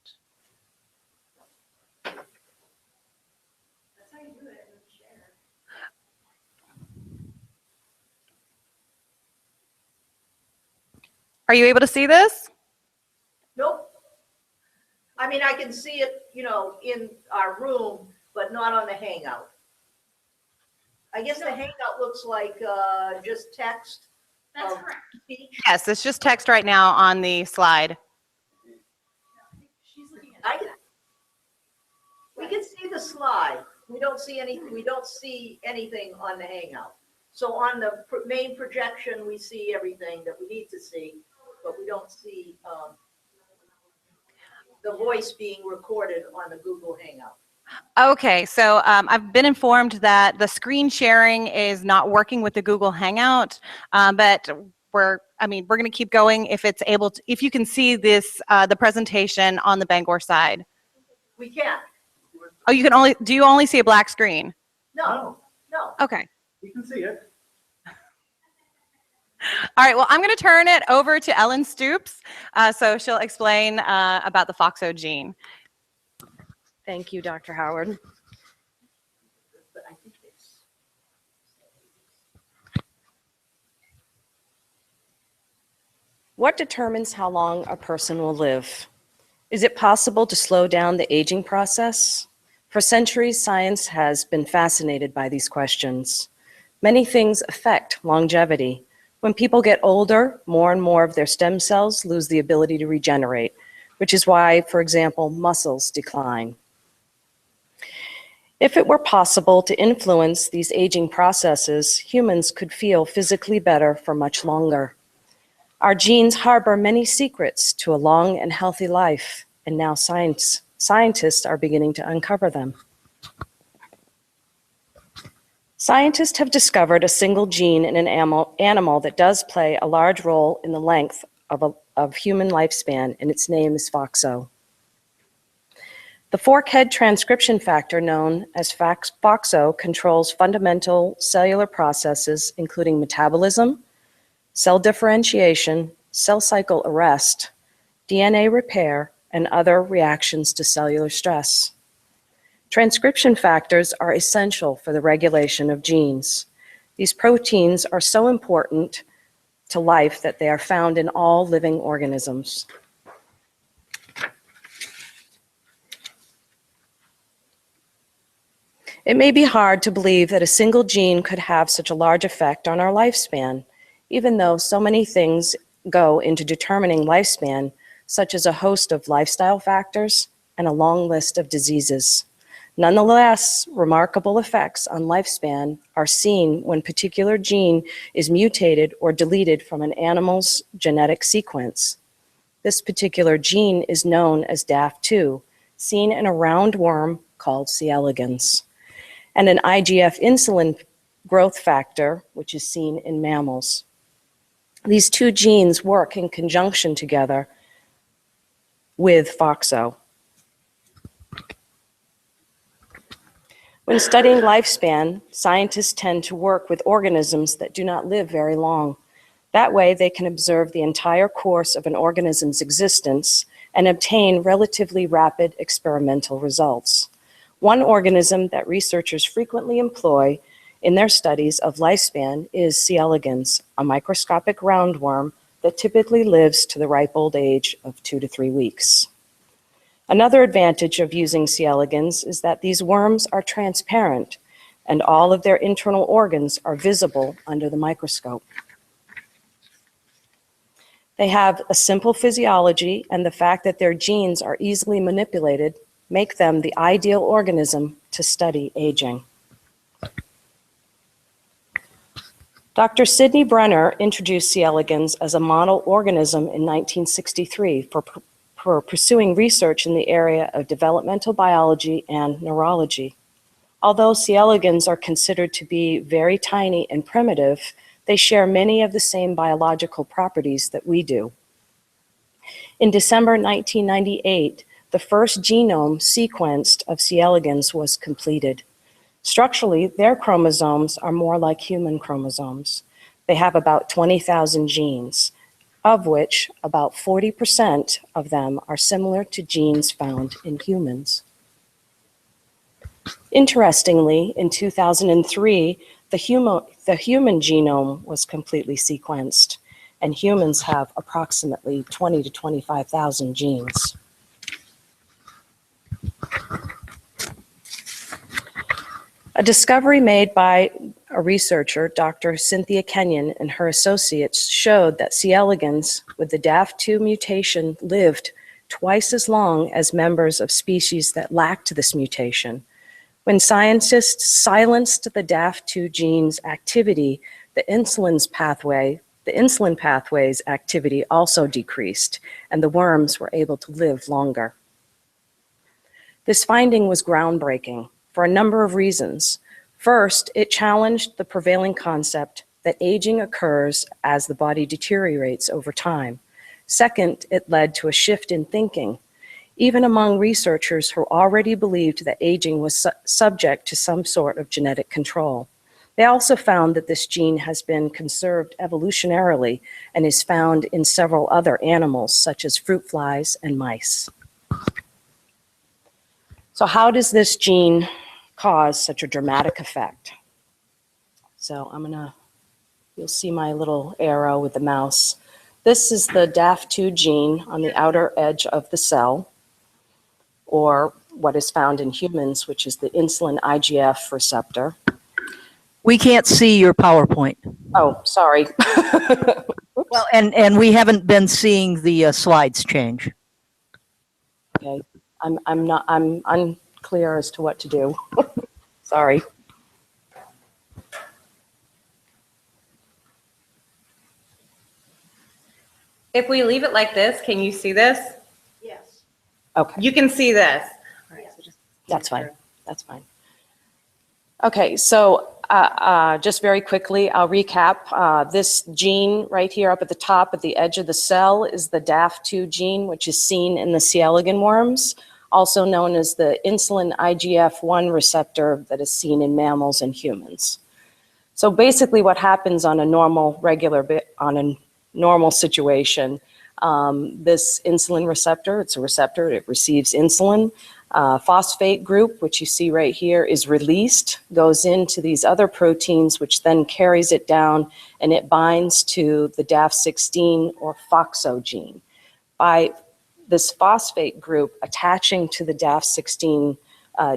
Are you able to see this? Nope. I mean, I can see it, in our room, but not on the Hangout. I guess the Hangout looks like just text. That's correct. Yes, it's just text right now on the slide. We can see the slide. We don't see anything. We don't see anything on the Hangout. So on the main projection, we see everything that we need to see, but we don't see the voice being recorded on the Google Hangout. Okay, so I've been informed that the screen sharing is not working with the Google Hangout, but we're going to keep going if it's able to, if you can see this, the presentation on the Bangor side. We can. Oh, do you only see a black screen? No. Okay. You can see it. All right, well, I'm going to turn it over to Ellen Stoops, so she'll explain about the FOXO gene. Thank you, Dr. Howard. What determines how long a person will live? Is it possible to slow down the aging process? For centuries, science has been fascinated by these questions. Many things affect longevity. When people get older, more and more of their stem cells lose the ability to regenerate, which is why, for example, muscles decline. If it were possible to influence these aging processes, humans could feel physically better for much longer. Our genes harbor many secrets to a long and healthy life, and now scientists are beginning to uncover them. Scientists have discovered a single gene in an animal that does play a large role in the length of human lifespan, and its name is FOXO. The fork-head transcription factor known as FOXO controls fundamental cellular processes, including metabolism, cell differentiation, cell cycle arrest, DNA repair, and other reactions to cellular stress. Transcription factors are essential for the regulation of genes. These proteins are so important to life that they are found in all living organisms. It may be hard to believe that a single gene could have such a large effect on our lifespan, even though so many things go into determining lifespan, such as a host of lifestyle factors and a long list of diseases. Nonetheless, remarkable effects on lifespan are seen when a particular gene is mutated or deleted from an animal's genetic sequence. This particular gene is known as DAF2, seen in a roundworm called C. elegans, and an IGF insulin growth factor, which is seen in mammals. These two genes work in conjunction together with FOXO. When studying lifespan, scientists tend to work with organisms that do not live very long. That way, they can observe the entire course of an organism's existence and obtain relatively rapid experimental results. One organism that researchers frequently employ in their studies of lifespan is C. elegans, a microscopic roundworm that typically lives to the ripe old age of 2 to 3 weeks. Another advantage of using C. elegans is that these worms are transparent and all of their internal organs are visible under the microscope. They have a simple physiology, and the fact that their genes are easily manipulated make them the ideal organism to study aging. Dr. Sidney Brenner introduced C. elegans as a model organism in 1963 for pursuing research in the area of developmental biology and neurology. Although C. elegans are considered to be very tiny and primitive, they share many of the same biological properties that we do. In December 1998, the first genome sequenced of C. elegans was completed. Structurally, their chromosomes are more like human chromosomes. They have about 20,000 genes, of which about 40% of them are similar to genes found in humans. Interestingly, in 2003, the human genome was completely sequenced, and humans have approximately 20 to 25,000 genes. A discovery made by a researcher, Dr. Cynthia Kenyon, and her associates showed that C. elegans with the DAF2 mutation lived twice as long as members of species that lacked this mutation. When scientists silenced the DAF2 gene's activity, the insulin pathway's activity also decreased, and the worms were able to live longer. This finding was groundbreaking for a number of reasons. First, it challenged the prevailing concept that aging occurs as the body deteriorates over time. Second, it led to a shift in thinking, even among researchers who already believed that aging was subject to some sort of genetic control. They also found that this gene has been conserved evolutionarily and is found in several other animals, such as fruit flies and mice. So how does this gene cause such a dramatic effect? So you'll see my little arrow with the mouse. This is the DAF2 gene on the outer edge of the cell, or what is found in humans, which is the insulin IGF receptor. We can't see your PowerPoint. Oh, sorry. Well, and we haven't been seeing the slides change. Okay, I'm unclear as to what to do. Sorry. If we leave it like this, can you see this? Yes. Okay. You can see this. That's fine. That's fine. Okay, so just very quickly, I'll recap. This gene right here up at the top at the edge of the cell is the DAF2 gene, which is seen in the C. elegans worms, also known as the insulin IGF-1 receptor that is seen in mammals and humans. So basically what happens on a normal situation, this insulin receptor, it's a receptor, it receives insulin. Phosphate group, which you see right here, is released, goes into these other proteins, which then carries it down, and it binds to the DAF16 or FOXO gene. By this phosphate group attaching to the DAF16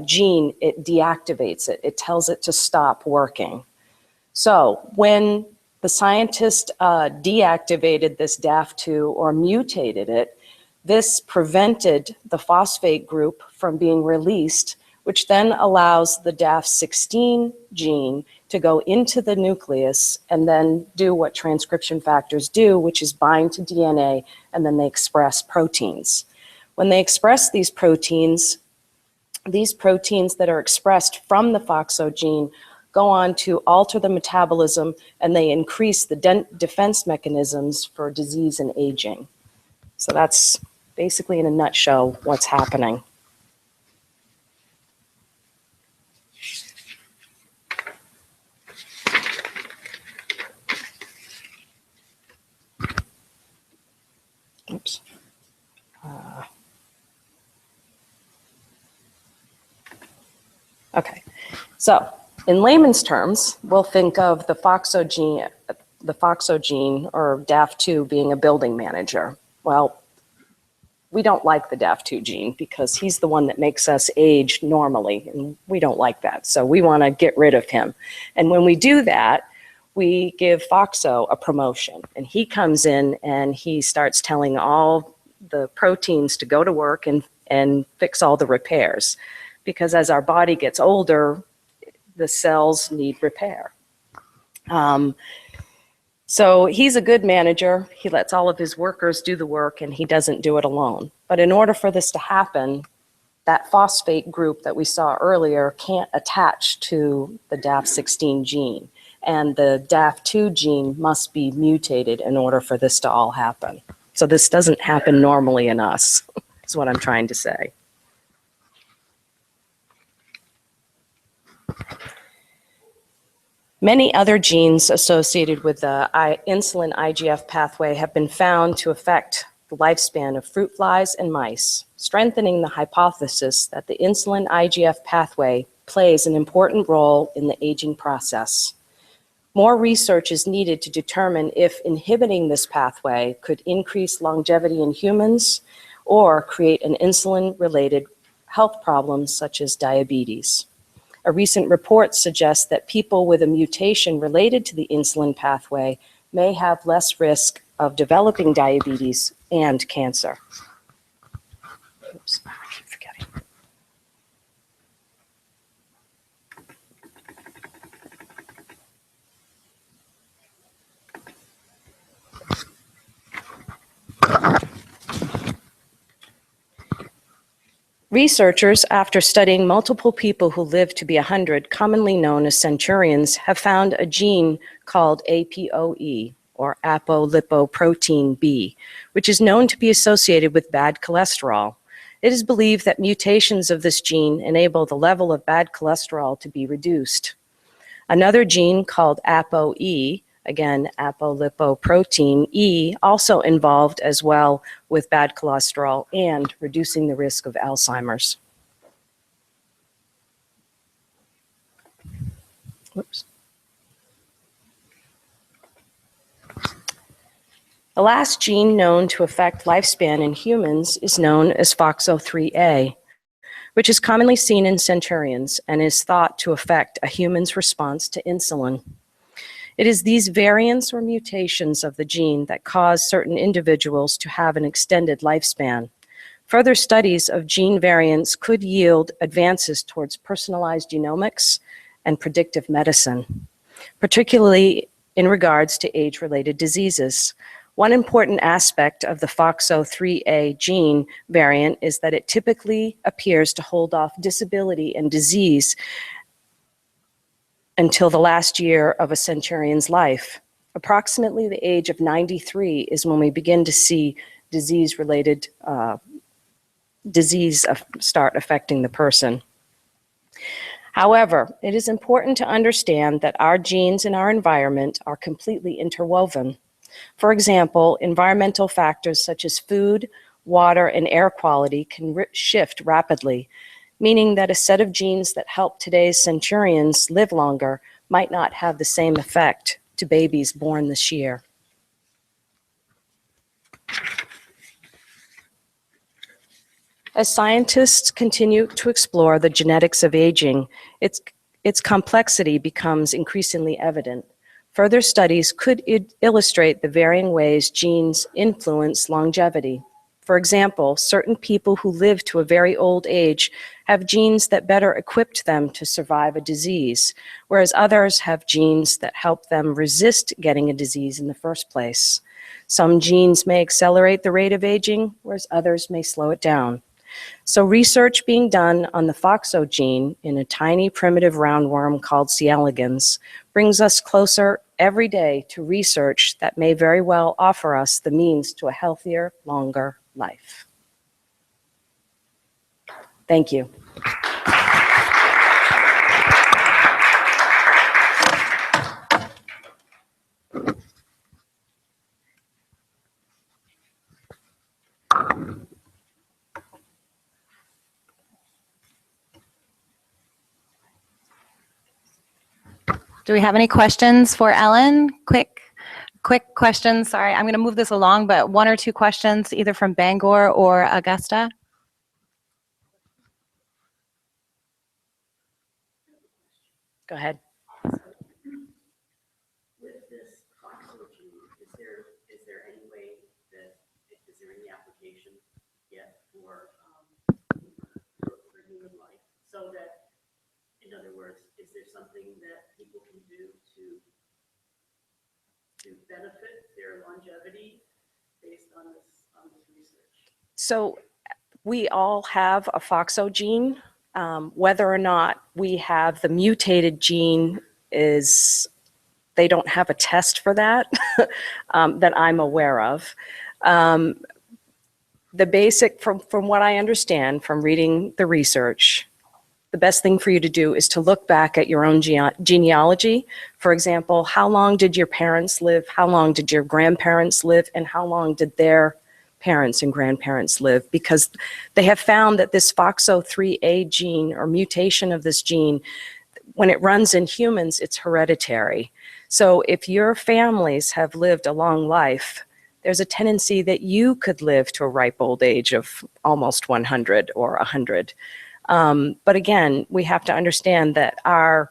gene, it deactivates it. It tells it to stop working. So when the scientist deactivated this DAF2 or mutated it, this prevented the phosphate group from being released, which then allows the DAF16 gene to go into the nucleus and then do what transcription factors do, which is bind to DNA, and then they express proteins. When they express these proteins that are expressed from the FOXO gene go on to alter the metabolism, and they increase the defense mechanisms for disease and aging. So that's basically, in a nutshell, what's happening. Oops. Okay, so in layman's terms, we'll think of the FOXO gene or DAF2 being a building manager. Well, we don't like the DAF2 gene because he's the one that makes us age normally, and we don't like that. So we want to get rid of him. And when we do that, we give Foxo a promotion, and he comes in and he starts telling all the proteins to go to work and fix all the repairs. Because as our body gets older, the cells need repair. So he's a good manager. He lets all of his workers do the work and he doesn't do it alone. But in order for this to happen, that phosphate group that we saw earlier can't attach to the DAF16 gene. And the DAF2 gene must be mutated in order for this to all happen. So this doesn't happen normally in us, is what I'm trying to say. Many other genes associated with the insulin IGF pathway have been found to affect the lifespan of fruit flies and mice, strengthening the hypothesis that the insulin IGF pathway plays an important role in the aging process. More research is needed to determine if inhibiting this pathway could increase longevity in humans or create an insulin-related health problems such as diabetes. A recent report suggests that people with a mutation related to the insulin pathway may have less risk of developing diabetes and cancer. Oops, I keep forgetting. Researchers, after studying multiple people who lived to be 100, commonly known as centurions, have found a gene called APOE, or apolipoprotein B, which is known to be associated with bad cholesterol. It is believed that mutations of this gene enable the level of bad cholesterol to be reduced. Another gene called ApoE, again, apolipoprotein E, also involved as well with bad cholesterol and reducing the risk of Alzheimer's. Whoops. The last gene known to affect lifespan in humans is known as FOXO3A, which is commonly seen in centurions and is thought to affect a human's response to insulin. It is these variants or mutations of the gene that cause certain individuals to have an extended lifespan. Further studies of gene variants could yield advances towards personalized genomics and predictive medicine, particularly in regards to age-related diseases. One important aspect of the FOXO3A gene variant is that it typically appears to hold off disability and disease until the last year of a centurion's life. Approximately the age of 93 is when we begin to see disease-related disease start affecting the person. However, it is important to understand that our genes and our environment are completely interwoven. For example, environmental factors such as food, water, and air quality can shift rapidly, meaning that a set of genes that help today's centurions live longer might not have the same effect to babies born this year. As scientists continue to explore the genetics of aging, its complexity becomes increasingly evident. Further studies could illustrate the varying ways genes influence longevity. For example, certain people who live to a very old age have genes that better equipped them to survive a disease, whereas others have genes that help them resist getting a disease in the first place. Some genes may accelerate the rate of aging, whereas others may slow it down. So research being done on the FOXO gene in a tiny primitive roundworm called C. elegans brings us closer every day to research that may very well offer us the means to a healthier, longer life. Thank you. Do we have any questions for Ellen? Quick questions. Sorry, I'm going to move this along, but one or two questions either from Bangor or Augusta. Go ahead. With application yet for human life. So that, in other words, is there something that people can do to benefit their longevity based on this research? So we all have a FOXO gene. Whether or not we have the mutated gene is, they don't have a test for that that I'm aware of. The basic, from what I understand from reading the research, the best thing for you to do is to look back at your own genealogy. For example, how long did your parents live? How long did your grandparents live? And how long did their parents and grandparents live? Because they have found that this FOXO3A gene, or mutation of this gene, when it runs in humans, it's hereditary. So if your families have lived a long life, there's a tendency that you could live to a ripe old age of almost 100 or 100. But again, we have to understand that our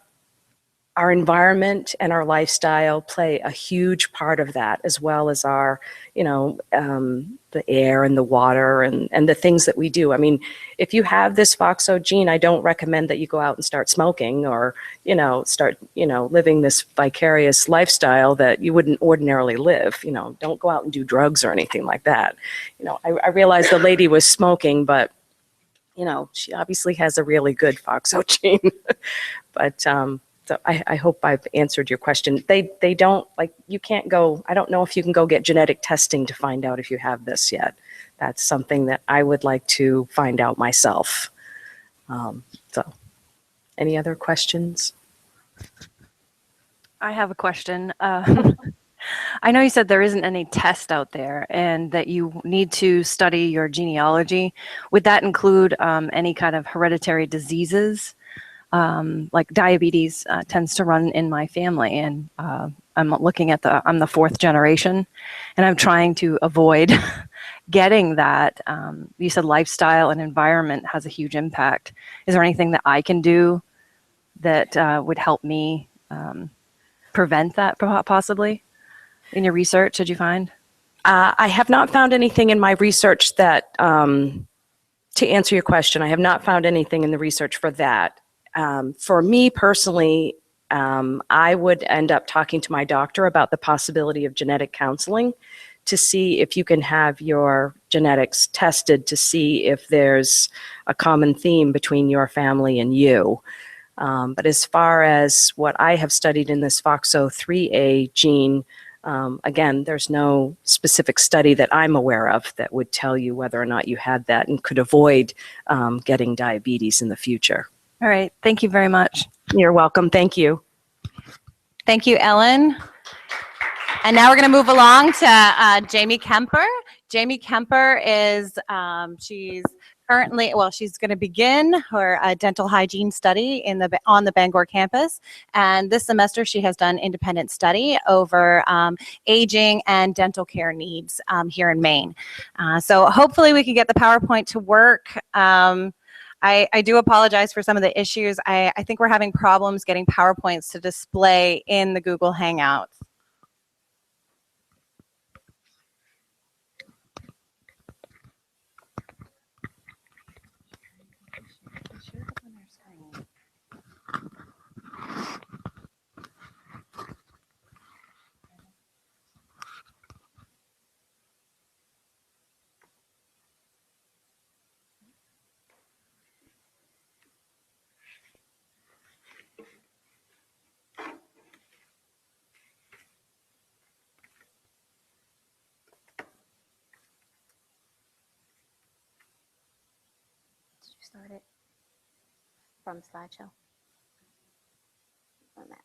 environment and our lifestyle play a huge part of that, as well as our, the air and the water and the things that we do. I mean, if you have this FOXO gene, I don't recommend that you go out and start smoking or, start, living this vicarious lifestyle that you wouldn't ordinarily live. Don't go out and do drugs or anything like that. I realized the lady was smoking, but she obviously has a really good FOXO gene. But so I hope I've answered your question. They don't, you can't go, I don't know if you can go get genetic testing to find out if you have this yet. That's something that I would like to find out myself. So any other questions? I have a question. I know you said there isn't any test out there and that you need to study your genealogy. Would that include any kind of hereditary diseases? Like diabetes tends to run in my family, and I'm looking at I'm the 4th generation, and I'm trying to avoid getting that. You said lifestyle and environment has a huge impact. Is there anything that I can do that would help me prevent that possibly? In your research, did you find? I have not found anything in my research that, to answer your question, I have not found anything in the research for that. For me personally, I would end up talking to my doctor about the possibility of genetic counseling to see if you can have your genetics tested to see if there's a common theme between your family and you. But as far as what I have studied in this FOXO3A gene, again, there's no specific study that I'm aware of that would tell you whether or not you had that and could avoid getting diabetes in the future. All right. Thank you very much. You're welcome. Thank you. Thank you, Ellen. And now we're going to move along to Jamie Kemper. Jamie Kemper is, she's currently, she's going to begin her dental hygiene study on the Bangor campus. And this semester she has done independent study over aging and dental care needs here in Maine. So hopefully we can get the PowerPoint to work. I do apologize for some of the issues. I think we're having problems getting PowerPoints to display in the Google Hangouts. Start it from slideshow. On that.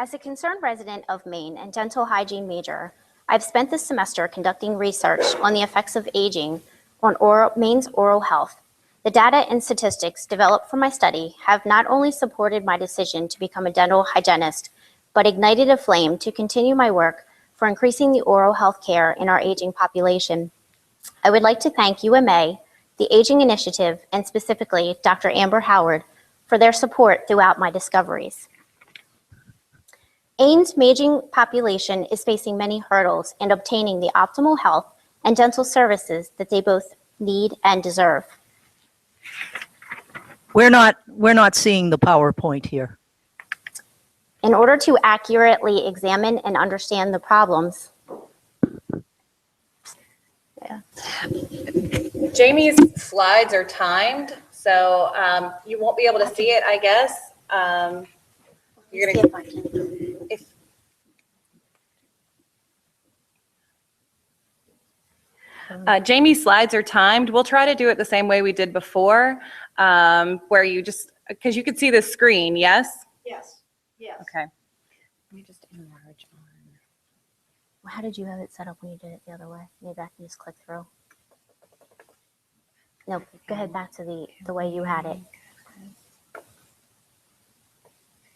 As a concerned resident of Maine and dental hygiene major, I've spent this semester conducting research on the effects of aging on Maine's oral health. The data and statistics developed from my study have not only supported my decision to become a dental hygienist, but ignited a flame to continue my work for increasing the oral health care in our aging population. I would like to thank UMA, the Aging Initiative, and specifically Dr. Amber Howard for their support throughout my discoveries. Maine's aging population is facing many hurdles in obtaining the optimal health and dental services that they both need and deserve. We're not seeing the PowerPoint here. In order to accurately examine and understand the problems, Jamie's slides are timed, so you won't be able to see it, I guess. You're gonna if Jamie's slides are timed. We'll try to do it the same way we did before, where you just, because you can see the screen, yes? Yes, yes. Okay. Let me just enlarge on. how did you have it set up when you did it the other way? Maybe I can just click through. No, go ahead back to the way you had it.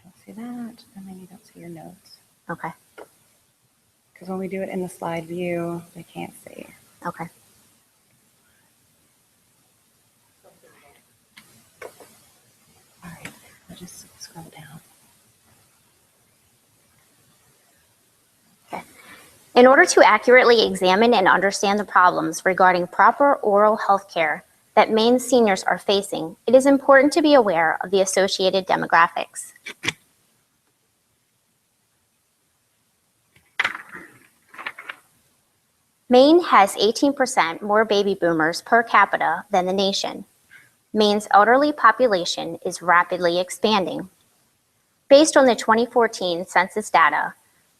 Don't see that, and then you don't see your notes. Okay. Because when we do it in the slide view, they can't see. Okay. All right, I'll just scroll down. In order to accurately examine and understand the problems regarding proper oral health care that Maine seniors are facing, it is important to be aware of the associated demographics. Maine has 18% more baby boomers per capita than the nation. Maine's elderly population is rapidly expanding. Based on the 2014 census data,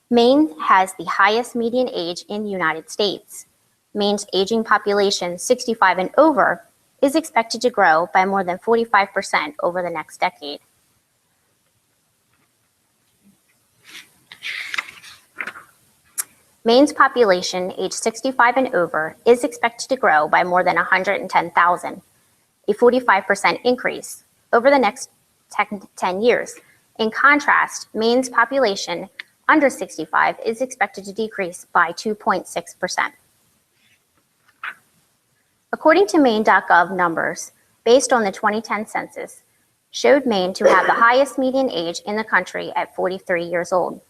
Maine has the highest median age in the United States. Maine's aging population, 65 and over, is expected to grow by more than 45% over the next decade. Maine's population, age 65 and over, is expected to grow by more than 110,000, a 45% increase over the next 10 years. In contrast, Maine's population under 65 is expected to decrease by 2.6%. According to Maine.gov numbers, based on the 2010 census, showed Maine to have the highest median age in the country at 43 years old.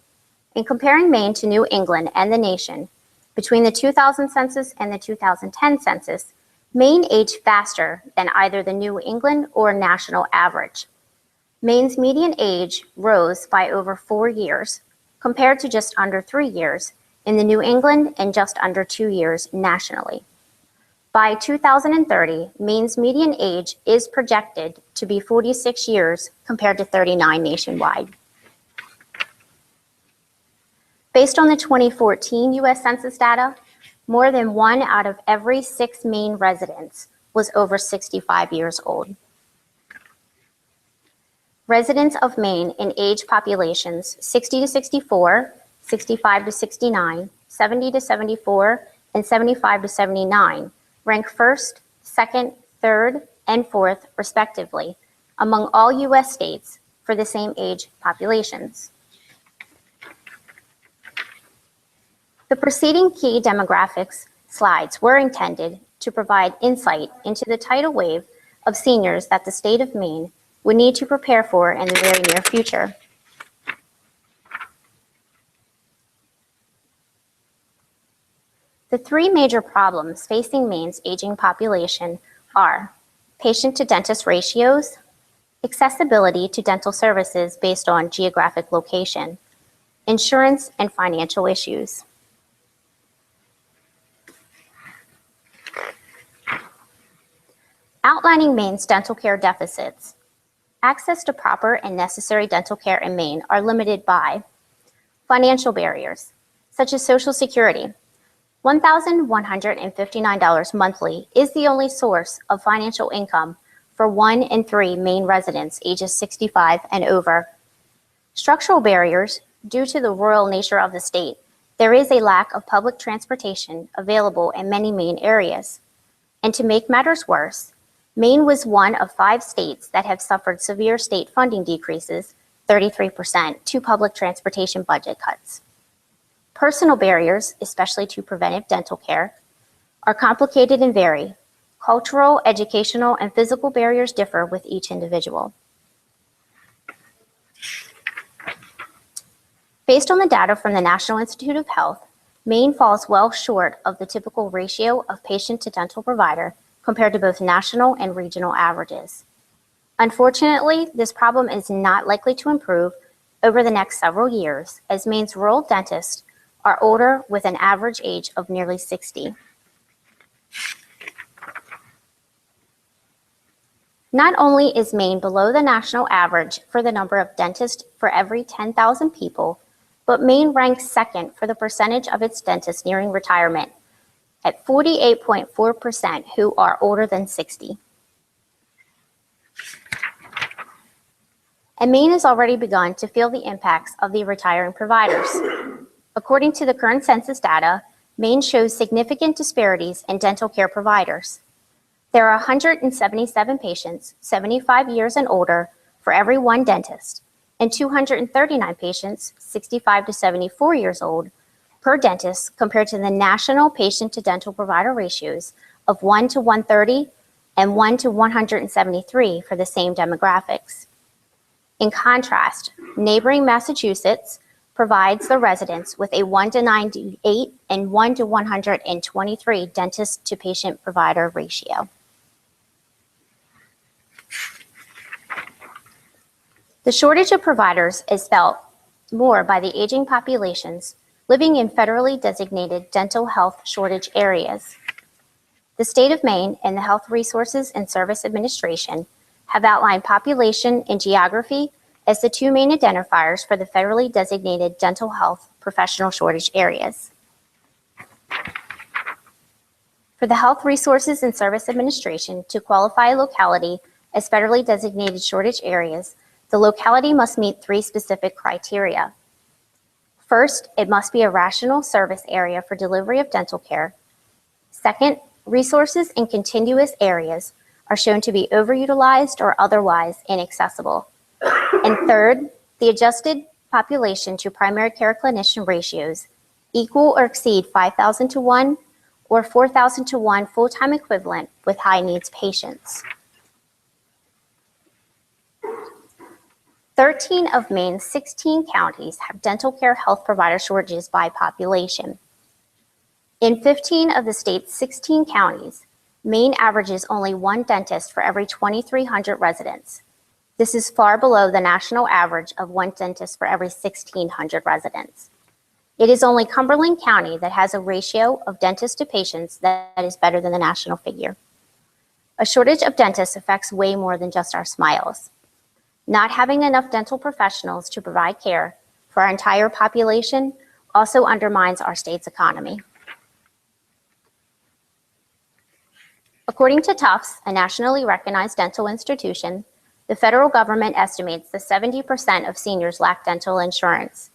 In comparing Maine to New England and the nation, between the 2000 census and the 2010 census, Maine aged faster than either the New England or national average. Maine's median age rose by over 4 years, compared to just under 3 years in the New England and just under 2 years nationally. By 2030, Maine's median age is projected to be 46 years compared to 39 nationwide. Based on the 2014 U.S. Census data, more than 1 out of every 6 Maine residents was over 65 years old. Residents of Maine in age populations 60 to 64, 65 to 69, 70 to 74, and 75 to 79 rank first, second, third, and fourth, respectively, among all U.S. states for the same age populations. The preceding key demographics slides were intended to provide insight into the tidal wave of seniors that the state of Maine would need to prepare for in the very near future. The 3 major problems facing Maine's aging population are patient-to-dentist ratios, accessibility to dental services based on geographic location, insurance, and financial issues. Outlining Maine's dental care deficits. Access to proper and necessary dental care in Maine are limited by financial barriers, such as Social Security. $1,159 monthly is the only source of financial income for 1 in 3 Maine residents ages 65 and over. Structural barriers. Due to the rural nature of the state, there is a lack of public transportation available in many Maine areas. And to make matters worse, Maine was one of 5 states that have suffered severe state funding decreases, 33%, to public transportation budget cuts. Personal barriers, especially to preventive dental care, are complicated and vary. Cultural, educational, and physical barriers differ with each individual. Based on the data from the National Institute of Health, Maine falls well short of the typical ratio of patient to dental provider compared to both national and regional averages. Unfortunately, this problem is not likely to improve over the next several years, as Maine's rural dentists are older with an average age of nearly 60. Not only is Maine below the national average for the number of dentists for every 10,000 people, but Maine ranks second for the percentage of its dentists nearing retirement at 48.4% who are older than 60. And Maine has already begun to feel the impacts of the retiring providers. According to the current census data, Maine shows significant disparities in dental care providers. There are 177 patients 75 years and older for every one dentist, and 239 patients 65 to 74 years old per dentist compared to the national patient to dental provider ratios of 1 to 130 and 1 to 173 for the same demographics. In contrast, neighboring Massachusetts provides the residents with a 1 to 98 and 1 to 123 dentist to patient provider ratio. The shortage of providers is felt more by the aging populations living in federally designated dental health shortage areas. The state of Maine and the Health Resources and Service Administration have outlined population and geography as the two main identifiers for the federally designated dental health professional shortage areas. For the Health Resources and Service Administration to qualify a locality as federally designated shortage areas, the locality must meet 3 specific criteria. First, it must be a rational service area for delivery of dental care. Second, resources in contiguous areas are shown to be overutilized or otherwise inaccessible. And third, the adjusted population to primary care clinician ratios equal or exceed 5,000 to 1 or 4,000 to 1 full-time equivalent with high needs patients. 13 of Maine's 16 counties have dental care health provider shortages by population. In 15 of the state's 16 counties, Maine averages only 1 dentist for every 2,300 residents. This is far below the national average of 1 dentist for every 1,600 residents. It is only Cumberland County that has a ratio of dentists to patients that is better than the national figure. A shortage of dentists affects way more than just our smiles. Not having enough dental professionals to provide care for our entire population also undermines our state's economy. According to Tufts, a nationally recognized dental institution, the federal government estimates that 70% of seniors lack dental insurance.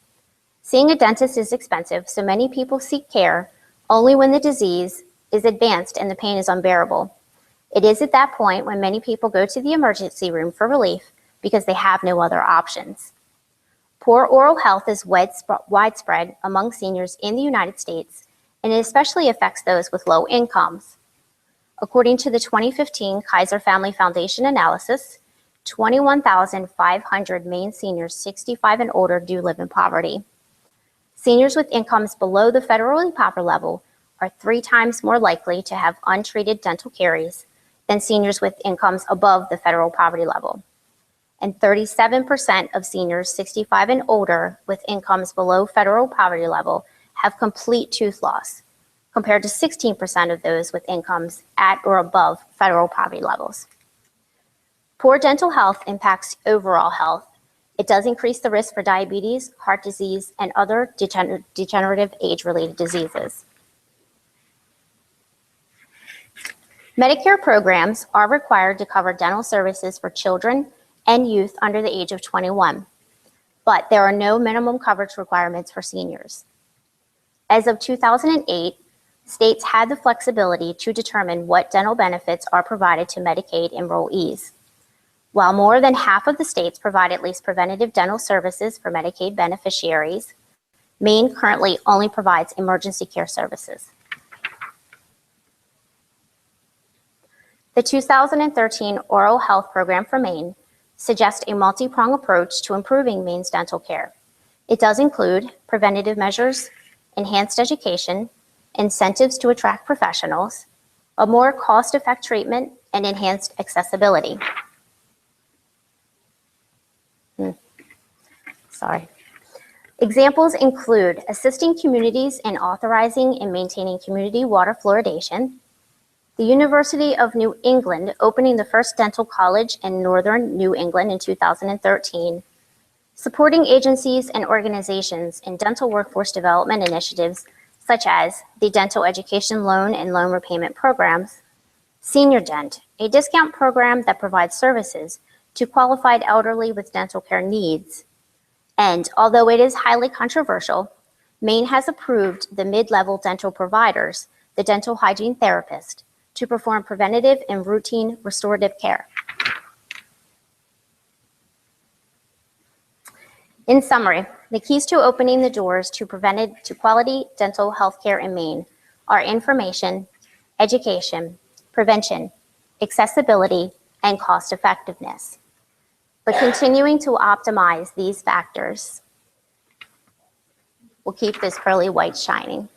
Seeing a dentist is expensive, so many people seek care only when the disease is advanced and the pain is unbearable. It is at that point when many people go to the emergency room for relief because they have no other options. Poor oral health is widespread among seniors in the United States, and it especially affects those with low incomes. According to the 2015 Kaiser Family Foundation analysis, 21,500 Maine seniors 65 and older do live in poverty. Seniors with incomes below the federally poverty level are 3 times more likely to have untreated dental caries than seniors with incomes above the federal poverty level. And 37% of seniors 65 and older with incomes below federal poverty level have complete tooth loss, compared to 16% of those with incomes at or above federal poverty levels. Poor dental health impacts overall health. It does increase the risk for diabetes, heart disease, and other degenerative age-related diseases. Medicare programs are required to cover dental services for children and youth under the age of 21, but there are no minimum coverage requirements for seniors. As of 2008, states had the flexibility to determine what dental benefits are provided to Medicaid enrollees. While more than half of the states provide at least preventative dental services for Medicaid beneficiaries, Maine currently only provides emergency care services. The 2013 Oral Health Program for Maine suggests a multi-pronged approach to improving Maine's dental care. It does include preventative measures, enhanced education, incentives to attract professionals, a more cost-effective treatment, and enhanced accessibility. Sorry. Examples include assisting communities in authorizing and maintaining community water fluoridation, the University of New England opening the first dental college in northern New England in 2013, supporting agencies and organizations in dental workforce development initiatives such as the Dental Education Loan and Loan Repayment Programs, Senior Dent, a discount program that provides services to qualified elderly with dental care needs. And although it is highly controversial, Maine has approved the mid-level dental providers, the dental hygiene therapist, to perform preventative and routine restorative care. In summary, the keys to opening the doors to quality dental health care in Maine are information, education, prevention, accessibility, and cost effectiveness. But continuing to optimize these factors will keep this pearly white shining.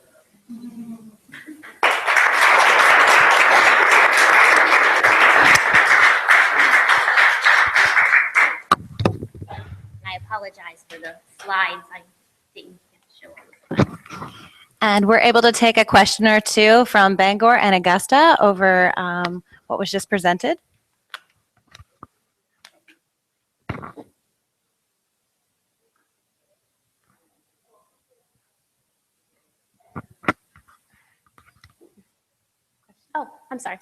I apologize for the slides. I didn't show them. And we're able to take a question or two from Bangor and Augusta over what was just presented. Oh, I'm sorry.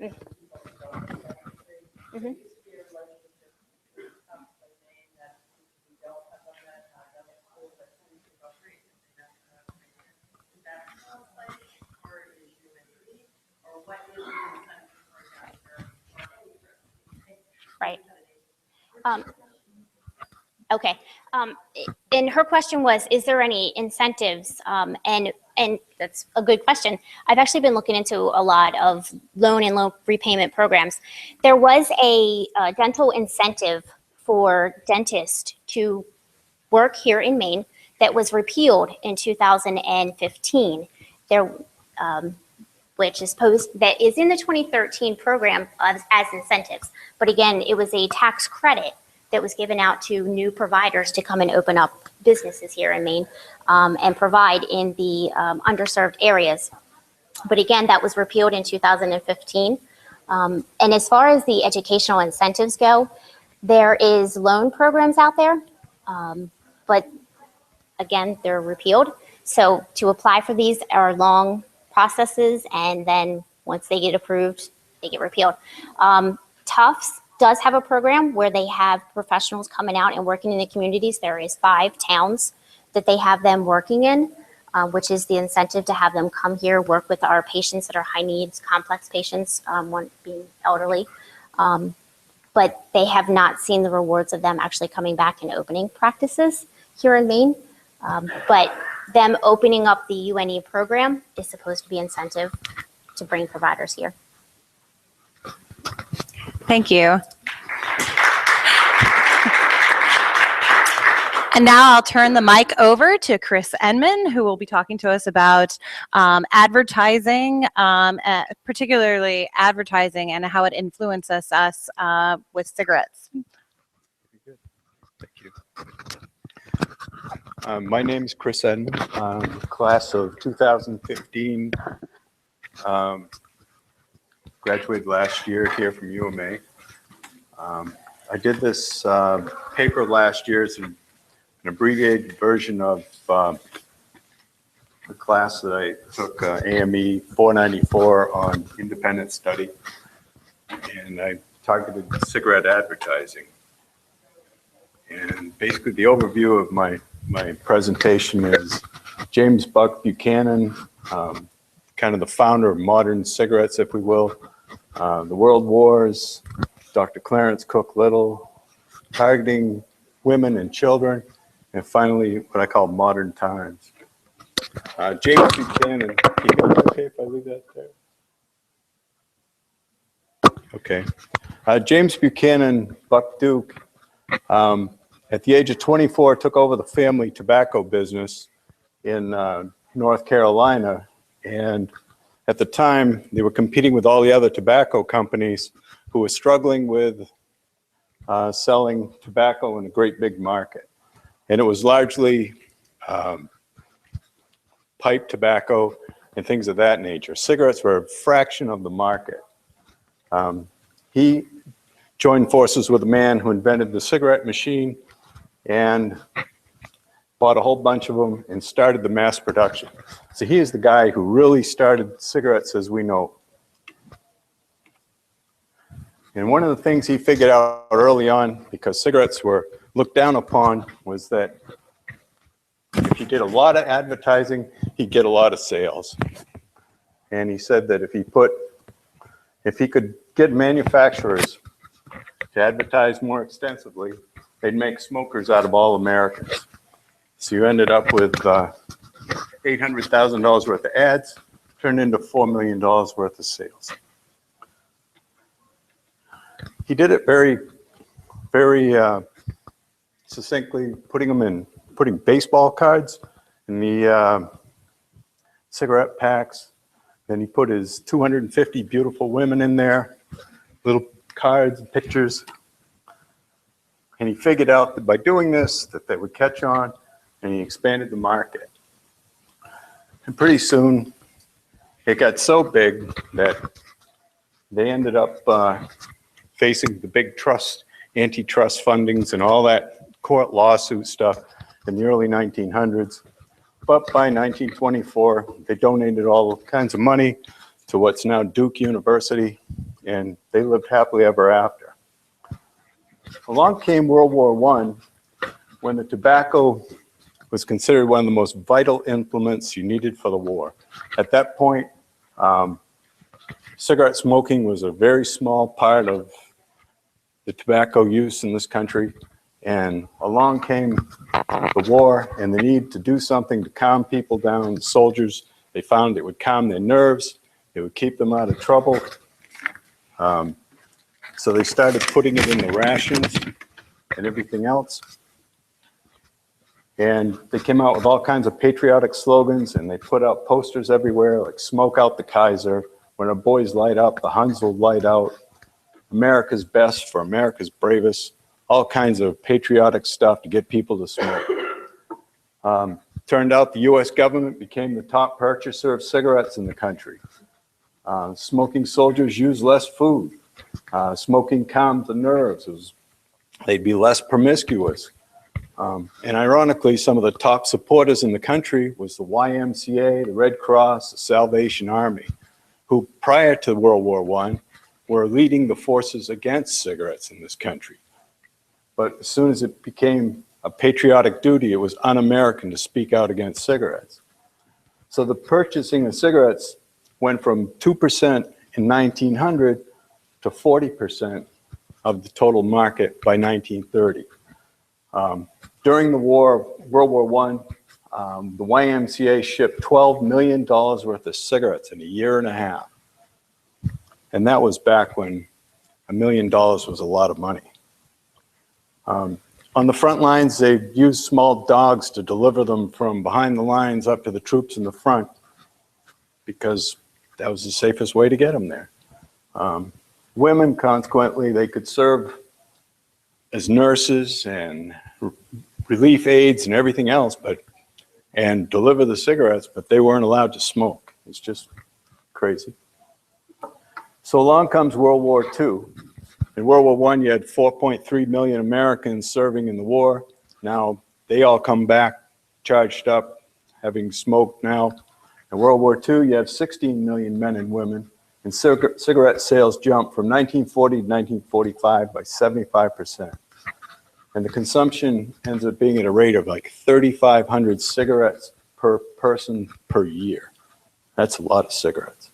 Mm-hmm. Right. Okay. And her question was, is there any incentives? And that's a good question. I've actually been looking into a lot of loan and loan repayment programs. There was a dental incentive for dentists to work here in Maine that was repealed in 2015. Which is that is in the 2013 program as incentives. But again, it was a tax credit that was given out to new providers to come and open up businesses here in Maine and provide in the underserved areas. But again, that was repealed in 2015. And as far as the educational incentives go, there is loan programs out there, but again, they're repealed. So to apply for these are long processes, and then once they get approved, they get repealed. Tufts does have a program where they have professionals coming out and working in the communities. There is 5 towns that they have them working in, which is the incentive to have them come here, work with our patients that are high needs, complex patients, one being elderly. But they have not seen the rewards of them actually coming back and opening practices here in Maine. But them opening up the UNE program is supposed to be incentive to bring providers here. Thank you. And now I'll turn the mic over to Chris Enman, who will be talking to us about advertising, particularly advertising and how it influences us with cigarettes. Thank you. My name is Chris Edmond. I'm class of 2015. Graduated last year here from UMA. I did this paper last year. It's an abbreviated version of the class that I took, AME 494 on independent study. And I targeted cigarette advertising. And basically the overview of my presentation is James Buck Buchanan, kind of the founder of modern cigarettes, if we will, the World Wars, Dr. Clarence Cook Little, targeting women and children, and finally what I call modern times. James Buchanan, you guys okay if I leave that there? Okay. James Buchanan, Buck Duke, at the age of 24, took over the family tobacco business in North Carolina. And at the time, they were competing with all the other tobacco companies who were struggling with selling tobacco in a great big market. And it was largely pipe tobacco and things of that nature. Cigarettes were a fraction of the market. He joined forces with a man who invented the cigarette machine and bought a whole bunch of them and started the mass production. So he is the guy who really started cigarettes as we know. And one of the things he figured out early on, because cigarettes were looked down upon, was that if you did a lot of advertising, he'd get a lot of sales. And he said that if he could get manufacturers to advertise more extensively, they'd make smokers out of all Americans. So you ended up with $800,000 worth of ads, turned into $4 million worth of sales. He did it very, very succinctly, putting baseball cards in the cigarette packs. Then he put his 250 beautiful women in there, little cards and pictures. And he figured out that by doing this, that they would catch on, and he expanded the market. And pretty soon, it got so big that they ended up facing the big antitrust fundings and all that court lawsuit stuff in the early 1900s. But by 1924, they donated all kinds of money to what's now Duke University, and they lived happily ever after. Along came World War I, when the tobacco was considered one of the most vital implements you needed for the war. At that point, cigarette smoking was a very small part of the tobacco use in this country. And along came the war and the need to do something to calm people down. The soldiers, they found it would calm their nerves, it would keep them out of trouble. So they started putting it in the rations and everything else. And they came out with all kinds of patriotic slogans, and they put out posters everywhere, like "Smoke out the Kaiser," "When our boys light up, the Huns will light out," "America's best for America's bravest," all kinds of patriotic stuff to get people to smoke. Turned out the US government became the top purchaser of cigarettes in the country. Smoking soldiers use less food. Smoking calmed the nerves. They'd be less promiscuous. And ironically, some of the top supporters in the country was the YMCA, the Red Cross, the Salvation Army, who prior to World War I were leading the forces against cigarettes in this country. But as soon as it became a patriotic duty, it was un-American to speak out against cigarettes. So the purchasing of cigarettes went from 2% in 1900 to 40% of the total market by 1930. During the war, World War I, the YMCA shipped $12 million worth of cigarettes in a year and a half. And that was back when $1 million was a lot of money. On the front lines, they used small dogs to deliver them from behind the lines up to the troops in the front, because that was the safest way to get them there. Women, consequently, they could serve as nurses and relief aides and everything else, and deliver the cigarettes, but they weren't allowed to smoke. It's just crazy. So along comes World War II. In World War I, you had 4.3 million Americans serving in the war. Now they all come back charged up, having smoked now. In World War II, you have 16 million men and women, and cigarette sales jumped from 1940 to 1945 by 75%. And the consumption ends up being at a rate of like 3,500 cigarettes per person per year. That's a lot of cigarettes.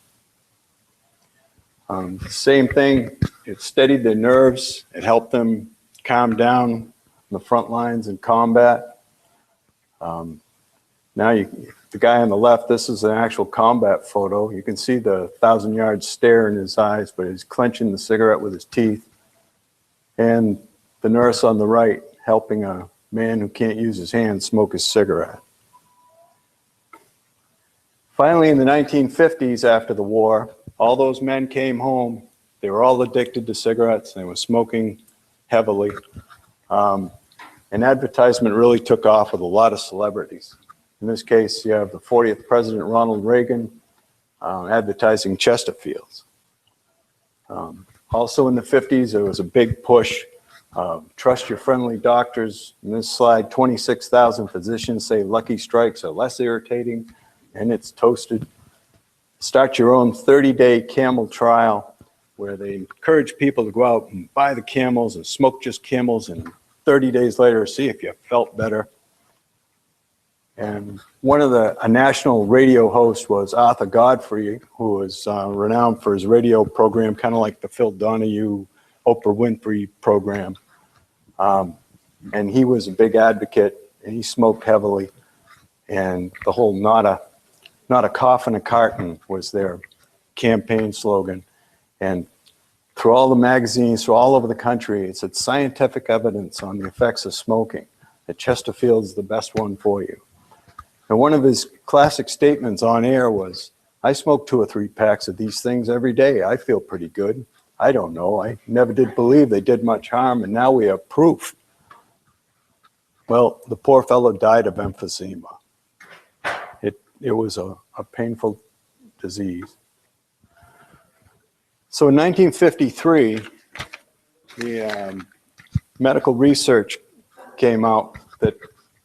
Same thing, it steadied their nerves, it helped them calm down the front lines in combat. Now the guy on the left, this is an actual combat photo. You can see the 1,000-yard stare in his eyes, but he's clenching the cigarette with his teeth. And the nurse on the right helping a man who can't use his hands smoke his cigarette. Finally, in the 1950s, after the war, all those men came home. They were all addicted to cigarettes. They were smoking heavily. And advertisement really took off with a lot of celebrities. In this case, you have the 40th President Ronald Reagan advertising Chesterfields. Also in the 50s, there was a big push. Trust your friendly doctors. In this slide, 26,000 physicians say Lucky Strikes are less irritating, and it's toasted. Start your own 30-day Camel trial, where they encourage people to go out and buy the Camels and smoke just Camels, and 30 days later, see if you felt better. And a national radio host was Arthur Godfrey, who was renowned for his radio program, kind of like the Phil Donahue, Oprah Winfrey program. And he was a big advocate, and he smoked heavily. And the whole not a cough in a carton was their campaign slogan. And through all the magazines, through all over the country, it said scientific evidence on the effects of smoking. That Chesterfield's the best one for you. And one of his classic statements on air was, I smoke 2 or 3 packs of these things every day. I feel pretty good. I don't know. I never did believe they did much harm, and now we have proof. Well, the poor fellow died of emphysema. It was a painful disease. So in 1953, the medical research came out that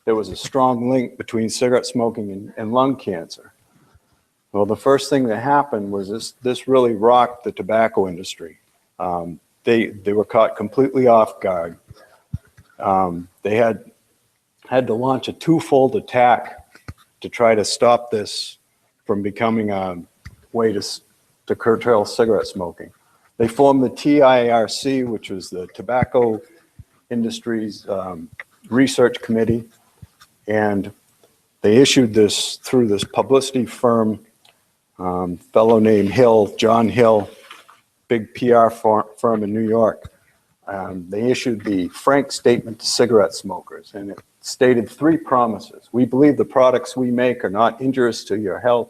there was a strong link between cigarette smoking and lung cancer. Well, the first thing that happened was this really rocked the tobacco industry. They were caught completely off guard. They had to launch a twofold attack to try to stop this from becoming a way to curtail cigarette smoking. They formed the TIRC, which was the Tobacco Industries Research Committee, and they issued this through this publicity firm, fellow named Hill, John Hill, big PR firm in New York. They issued the Frank Statement to Cigarette Smokers, and it stated 3 promises. We believe the products we make are not injurious to your health,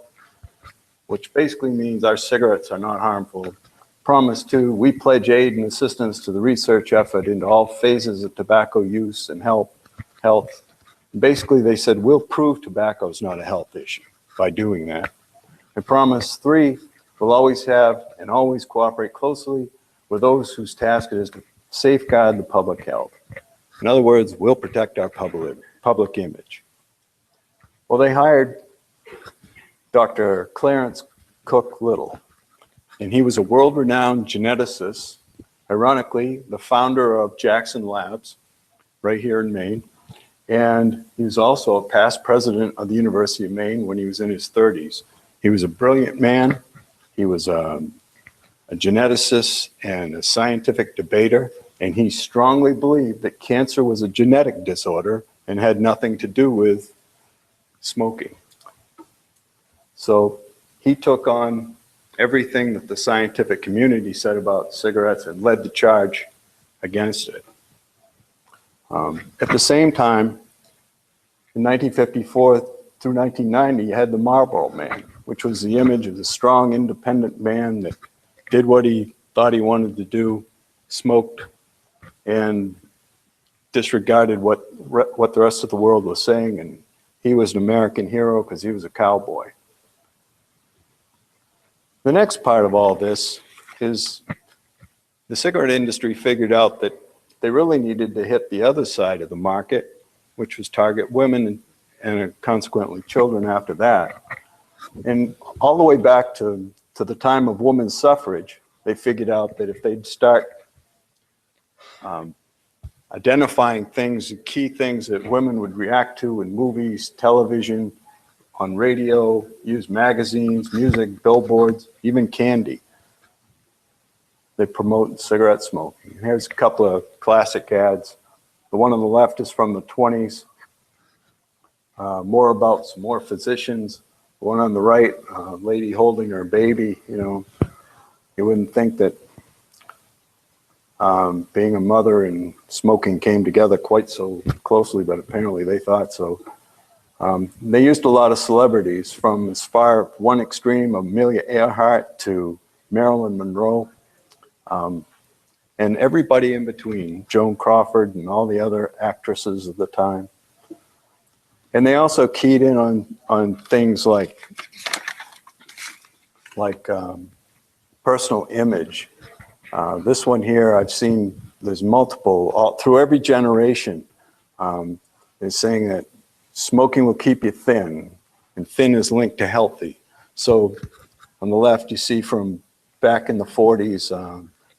which basically means our cigarettes are not harmful. Promise 2, we pledge aid and assistance to the research effort into all phases of tobacco use and health. Basically, they said, we'll prove tobacco is not a health issue by doing that. And promise 3, we'll always have and always cooperate closely with those whose task it is to safeguard the public health. In other words, we'll protect our public image. Well, they hired Dr. Clarence Cook Little, and he was a world-renowned geneticist, ironically, the founder of Jackson Labs, right here in Maine, and he was also a past president of the University of Maine when he was in his 30s. He was a brilliant man. He was a geneticist and a scientific debater, and he strongly believed that cancer was a genetic disorder and had nothing to do with smoking. So he took on everything that the scientific community said about cigarettes and led the charge against it. At the same time, in 1954 through 1990, you had the Marlboro Man, which was the image of the strong, independent man that did what he thought he wanted to do, smoked, and disregarded what the rest of the world was saying, and he was an American hero because he was a cowboy. The next part of all this is the cigarette industry figured out that they really needed to hit the other side of the market, which was target women and consequently children after that. And all the way back to the time of women's suffrage, they figured out that if they'd start identifying things, key things that women would react to in movies, television, on radio, use magazines, music, billboards, even candy, they promote cigarette smoking. Here's a couple of classic ads. The one on the left is from the 20s. More about some more physicians. The one on the right, a lady holding her baby. You know, you wouldn't think that being a mother and smoking came together quite so closely, but apparently they thought so. They used a lot of celebrities, from as far one extreme, Amelia Earhart, to Marilyn Monroe, and everybody in between, Joan Crawford and all the other actresses of the time. And they also keyed in on things like personal image. This one here, I've seen, there's multiple, all through every generation, is saying that smoking will keep you thin, and thin is linked to healthy. So on the left, you see from back in the 40s,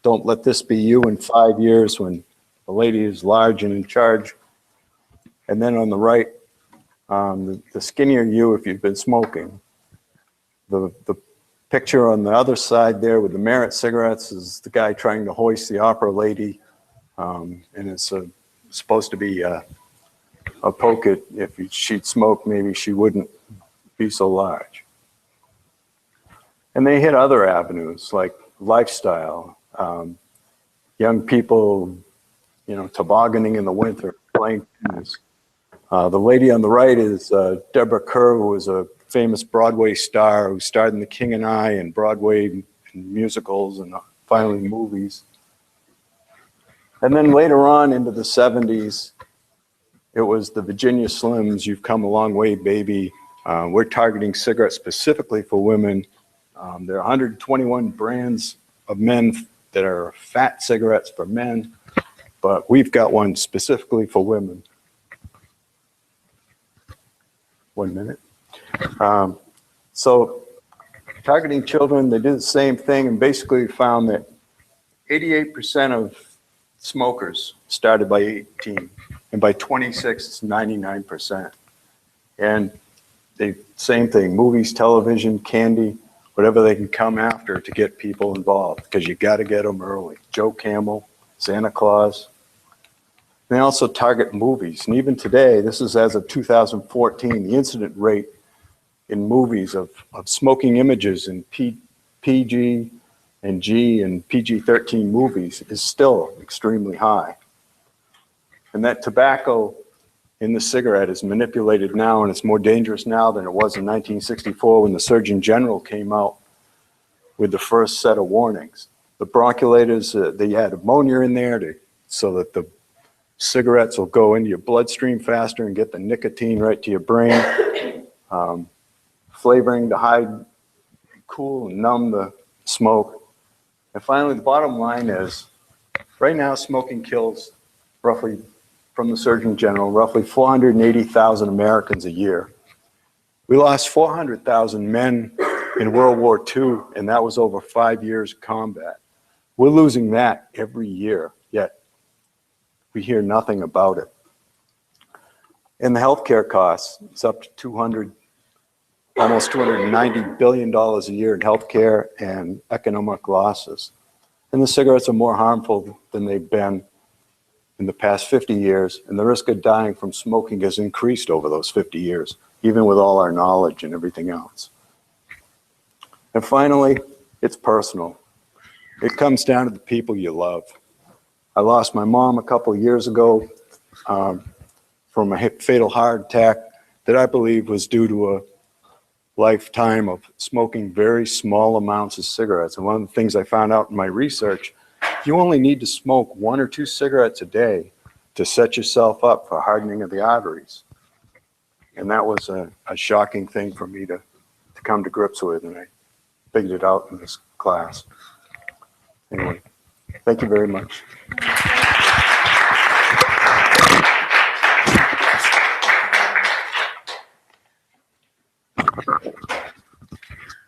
don't let this be you in 5 years, when a lady is large and in charge. And then on the right, the skinnier you if you've been smoking. The picture on the other side there with the merit cigarettes is the guy trying to hoist the opera lady, and it's supposed to be a poke it. If she'd smoke, maybe she wouldn't be so large. And they hit other avenues like lifestyle, young people, you know, tobogganing in the winter, playing tennis. The lady on the right is Deborah Kerr, who was a famous Broadway star who starred in The King and I and Broadway musicals and finally movies. And then later on into the 70s, it was the Virginia Slims, you've come a long way, baby. We're targeting cigarettes specifically for women. There are 121 brands of men that are fat cigarettes for men, but we've got one specifically for women. 1 minute. So targeting children, they did the same thing and basically found that 88% of smokers started by 18, and by 26, it's 99%. And the same thing, movies, television, candy, whatever they can come after to get people involved, because you got to get them early. Joe Camel, Santa Claus. They also target movies, and even today, this is as of 2014, the incident rate in movies of smoking images in PG and G and PG-13 movies is still extremely high. And that tobacco in the cigarette is manipulated now, and it's more dangerous now than it was in 1964 when the Surgeon General came out with the first set of warnings. The bronchulators, they had ammonia in there so that the cigarettes will go into your bloodstream faster and get the nicotine right to your brain. Flavoring to hide, cool, and numb the smoke. And finally, the bottom line is, right now smoking kills roughly, from the Surgeon General, roughly 480,000 Americans a year. We lost 400,000 men in World War II, and that was over 5 years of combat. We're losing that every year, yet we hear nothing about it. And the healthcare costs, it's up to almost $290 billion a year in healthcare and economic losses. And the cigarettes are more harmful than they've been in the past 50 years, and the risk of dying from smoking has increased over those 50 years, even with all our knowledge and everything else. And finally, it's personal. It comes down to the people you love. I lost my mom a couple of years ago from a fatal heart attack that I believe was due to a lifetime of smoking very small amounts of cigarettes. And one of the things I found out in my research, you only need to smoke 1 or 2 cigarettes a day to set yourself up for hardening of the arteries. And that was a shocking thing for me to come to grips with, and I figured it out in this class. Anyway, thank you very much.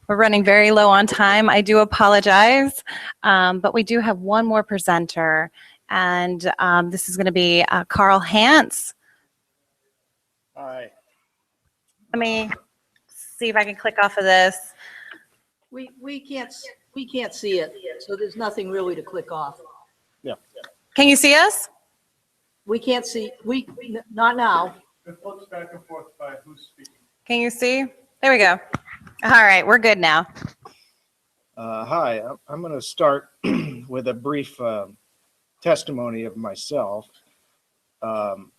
We're running very low on time. I do apologize, but we do have one more presenter, and this is going to be Carl Hantz. All right. Let me see if I can click off of this. We can't see it, so there's nothing really to click off. Yeah. Can you see us? We can't see, not now. It flips back and forth by who's speaking. Can you see? There we go. All right, we're good now. Hi, I'm going to start with a brief testimony of myself. When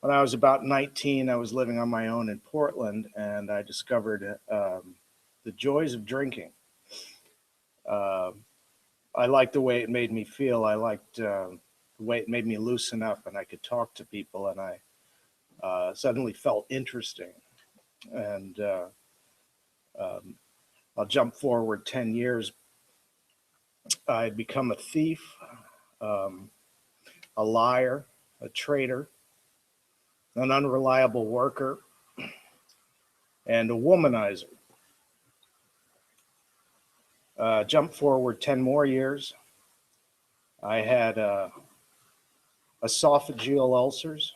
I was about 19, I was living on my own in Portland, and I discovered the joys of drinking. I liked the way it made me feel. I liked the way it made me loosen up, and I could talk to people, and I suddenly felt interesting. And I'll jump forward 10 years. I had become a thief, a liar, a traitor, an unreliable worker, and a womanizer. Jump forward 10 more years. I had esophageal ulcers.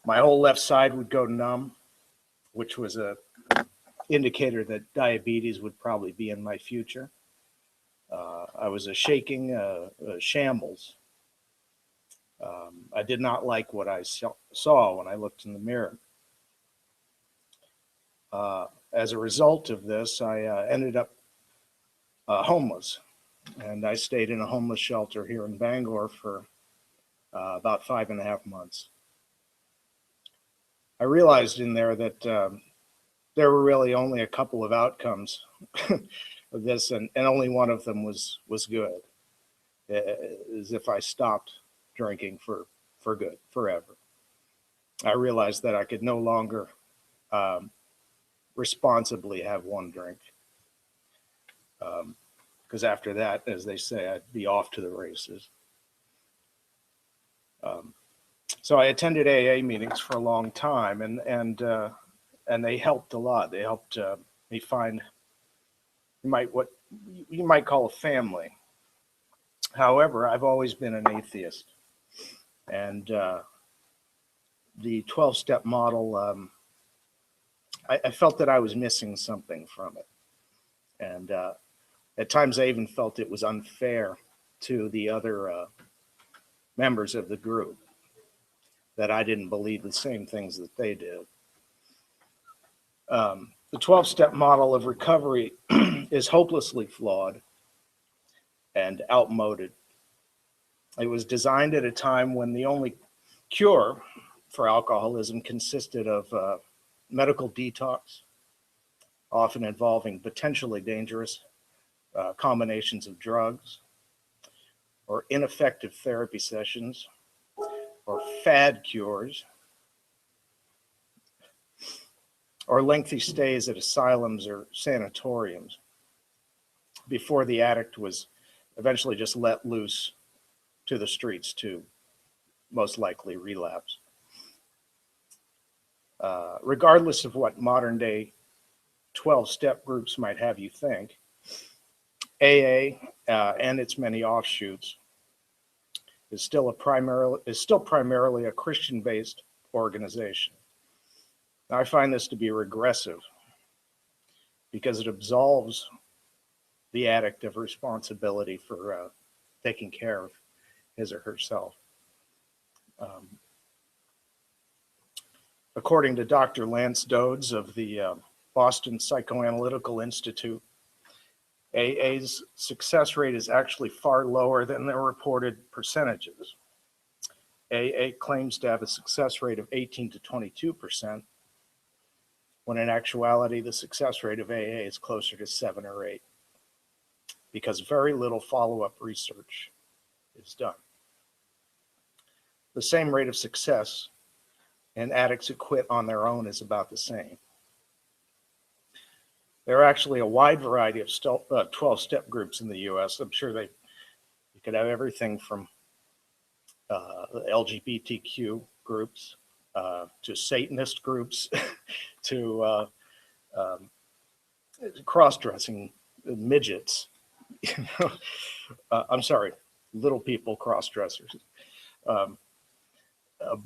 My whole left side would go numb, which was a indicator that diabetes would probably be in my future. I was a shaking shambles. I did not like what I saw when I looked in the mirror. As a result of this, I ended up homeless, and I stayed in a homeless shelter here in Bangor for about 5.5 months. I realized in there that there were really only a couple of outcomes of this, and only one of them was good, as if I stopped drinking for good, forever. I realized that I could no longer responsibly have one drink, because after that, as they say, I'd be off to the races. So I attended AA meetings for a long time, and they helped a lot. They helped me find what you might call a family. However, I've always been an atheist, and the 12-step model, I felt that I was missing something from it, and at times I even felt it was unfair to the other members of the group, that I didn't believe the same things that they did. The 12-step model of recovery is hopelessly flawed and outmoded. It was designed at a time when the only cure for alcoholism consisted of medical detox, often involving potentially dangerous combinations of drugs, or ineffective therapy sessions, or fad cures, or lengthy stays at asylums or sanatoriums before the addict was eventually just let loose to the streets to most likely relapse. Regardless of what modern day 12-step groups might have you think, AA and its many offshoots is still primarily a Christian-based organization. Now, I find this to be regressive because it absolves the addict of responsibility for taking care of his or herself. According to Dr. Lance Dodds of the Boston Psychoanalytical Institute, AA's success rate is actually far lower than their reported percentages. AA claims to have a success rate of 18 to 22%, when in actuality, the success rate of AA is closer to 7 or 8, because very little follow-up research is done. The same rate of success in addicts who quit on their own is about the same. There are actually a wide variety of 12-step groups in the US. I'm sure you could have everything from LGBTQ groups to Satanist groups to cross-dressing midgets. I'm sorry, little people cross-dressers.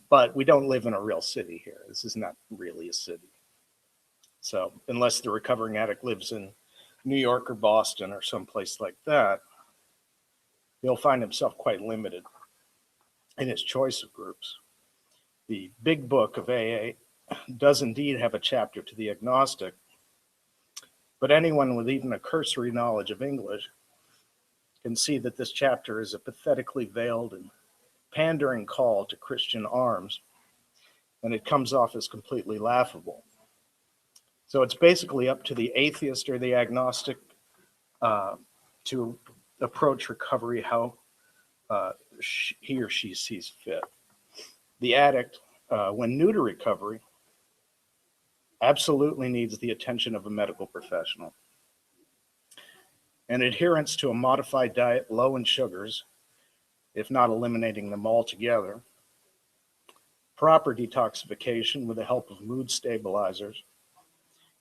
But we don't live in a real city here. This is not really a city. So unless the recovering addict lives in New York or Boston or someplace like that, he'll find himself quite limited in his choice of groups. The big book of AA does indeed have a chapter to the agnostic, but anyone with even a cursory knowledge of English can see that this chapter is a pathetically veiled and pandering call to Christian arms, and it comes off as completely laughable. So it's basically up to the atheist or the agnostic to approach recovery how he or she sees fit. The addict, when new to recovery, absolutely needs the attention of a medical professional. And adherence to a modified diet low in sugars, if not eliminating them altogether, proper detoxification with the help of mood stabilizers,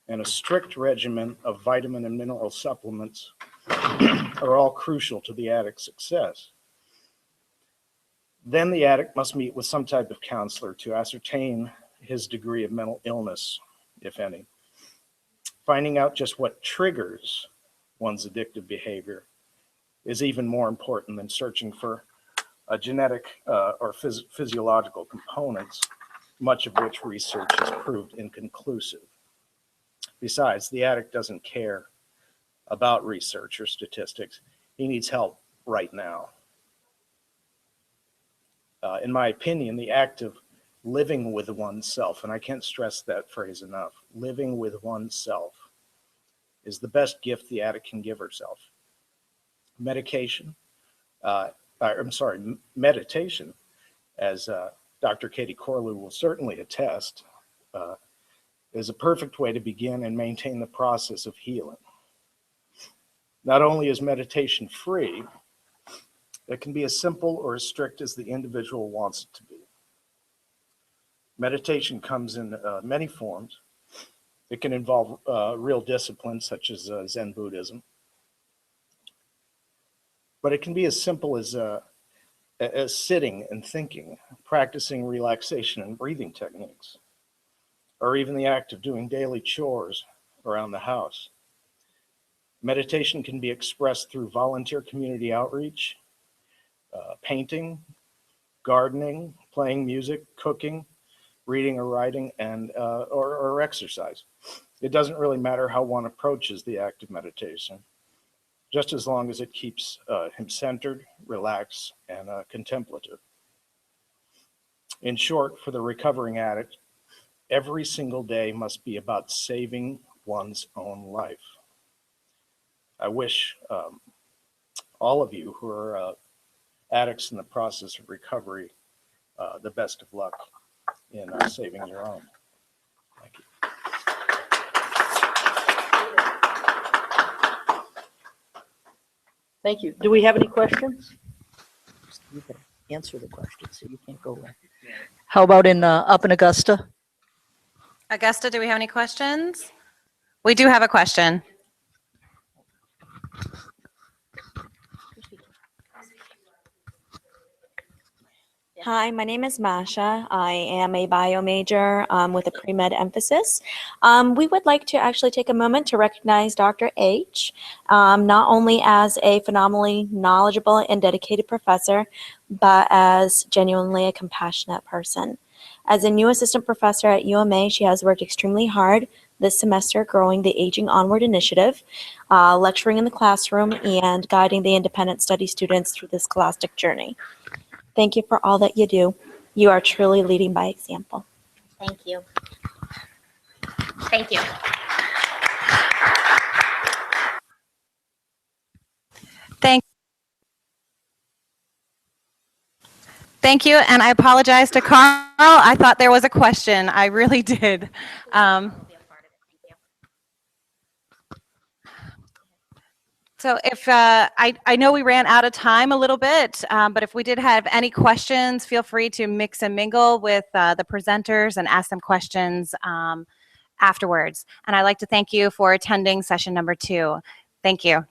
and a strict regimen of vitamin and mineral supplements are all crucial to the addict's success. Then the addict must meet with some type of counselor to ascertain his degree of mental illness, if any. Finding out just what triggers one's addictive behavior is even more important than searching for a genetic or physiological components, much of which research has proved inconclusive. Besides, the addict doesn't care about research or statistics. He needs help right now. In my opinion, the act of living with oneself, and I can't stress that phrase enough, living with oneself is the best gift the addict can give herself. Meditation, meditation, as Dr. Katie Corlew will certainly attest, is a perfect way to begin and maintain the process of healing. Not only is meditation free, it can be as simple or as strict as the individual wants it to be. Meditation comes in many forms. It can involve real disciplines such as Zen Buddhism. But it can be as simple as sitting and thinking, practicing relaxation and breathing techniques, or even the act of doing daily chores around the house. Meditation can be expressed through volunteer community outreach, painting, gardening, playing music, cooking, reading or writing, and or exercise. It doesn't really matter how one approaches the act of meditation, just as long as it keeps him centered, relaxed, and contemplative. In short, for the recovering addict, every single day must be about saving one's own life. I wish all of you who are addicts in the process of recovery the best of luck in saving your own. Thank you. Thank you. Do we have any questions? You can answer the question, so you can't go away. How about up in Augusta? Augusta, do we have any questions? We do have a question. Hi, my name is Masha. I am a bio major with a pre-med emphasis. We would like to actually take a moment to recognize Dr. H, not only as a phenomenally knowledgeable and dedicated professor, but as genuinely a compassionate person. As a new assistant professor at UMA, she has worked extremely hard this semester growing the Aging Onward initiative, lecturing in the classroom, and guiding the independent study students through this scholastic journey. Thank you for all that you do. You are truly leading by example. Thank you. Thank you. Thank you, and I apologize to Carl. I thought there was a question. I really did. So if I know we ran out of time a little bit, but if we did have any questions, feel free to mix and mingle with the presenters and ask them questions afterwards. And I'd like to thank you for attending session number 2. Thank you.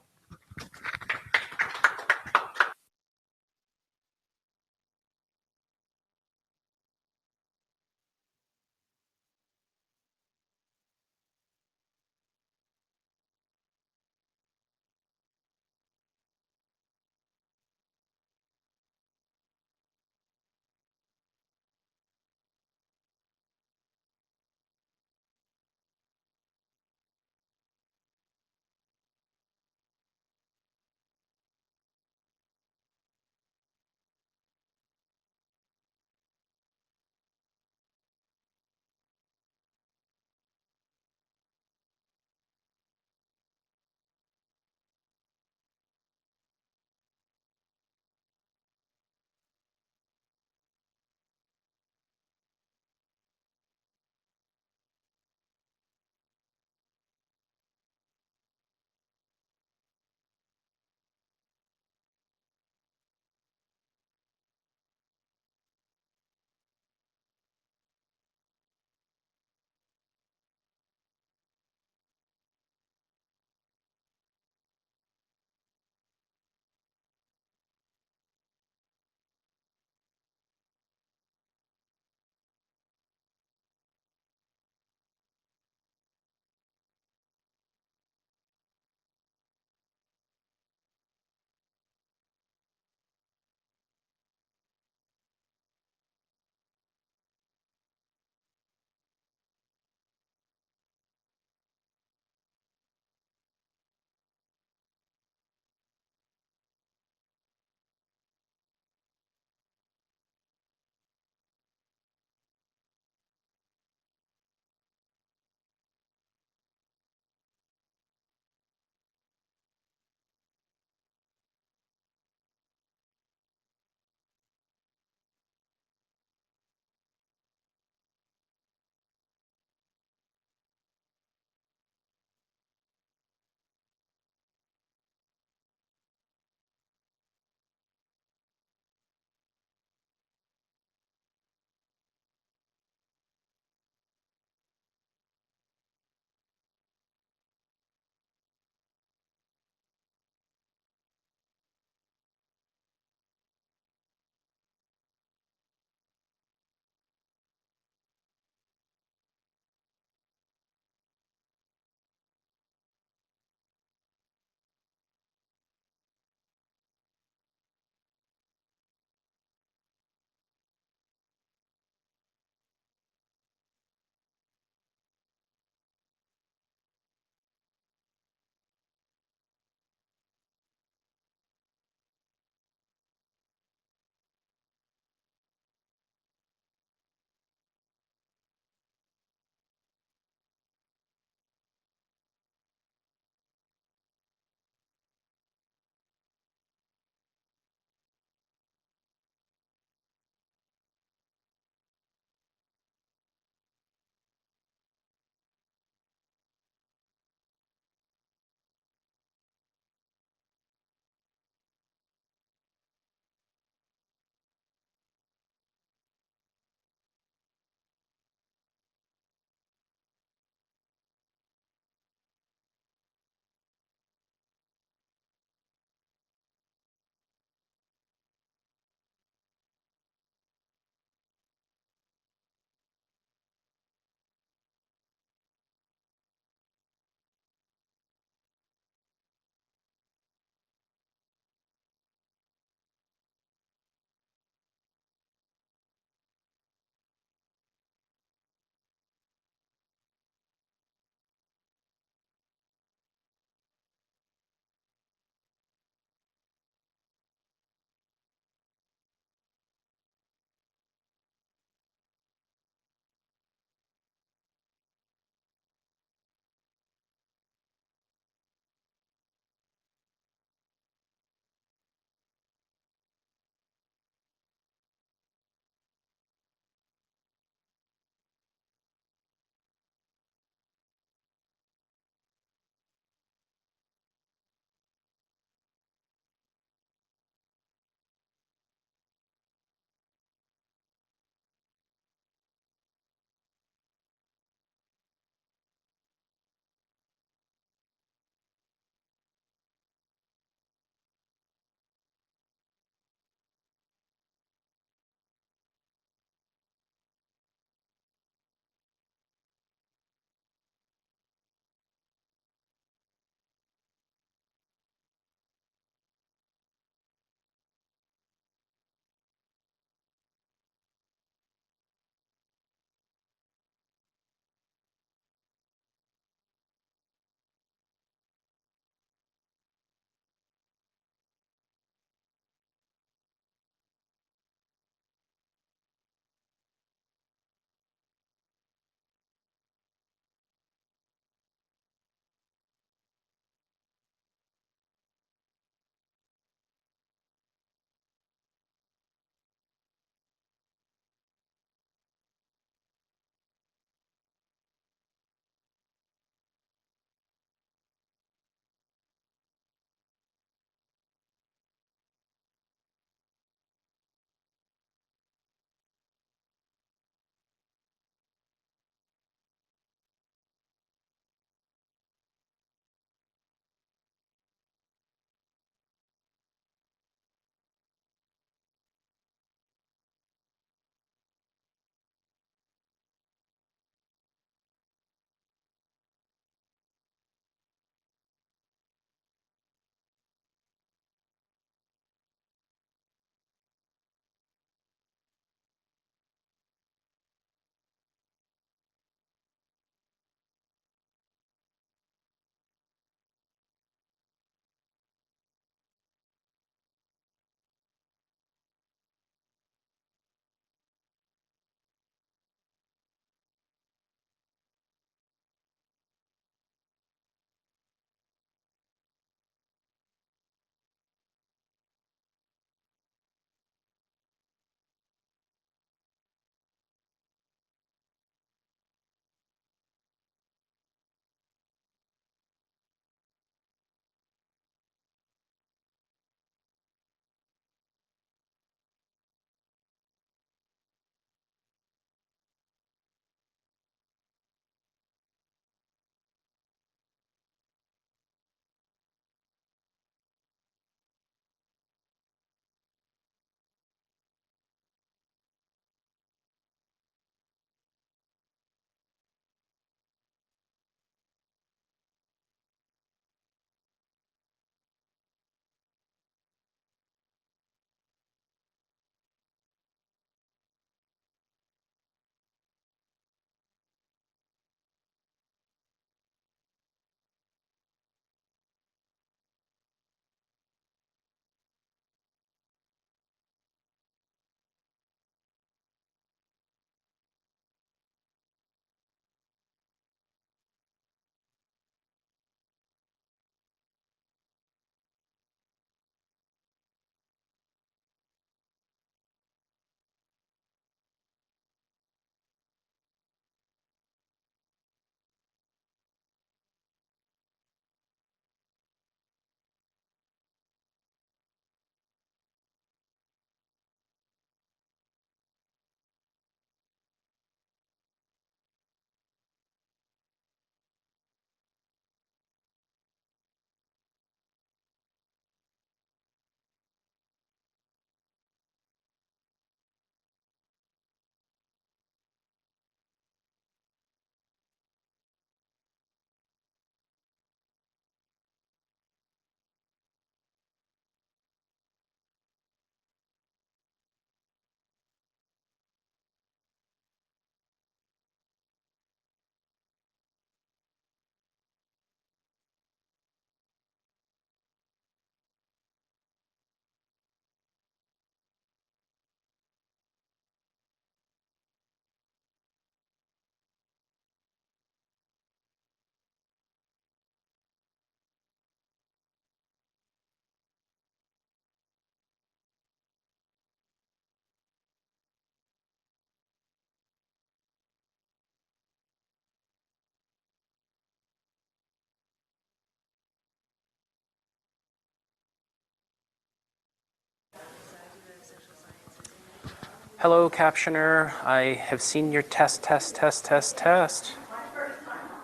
Hello, captioner. I have seen your test.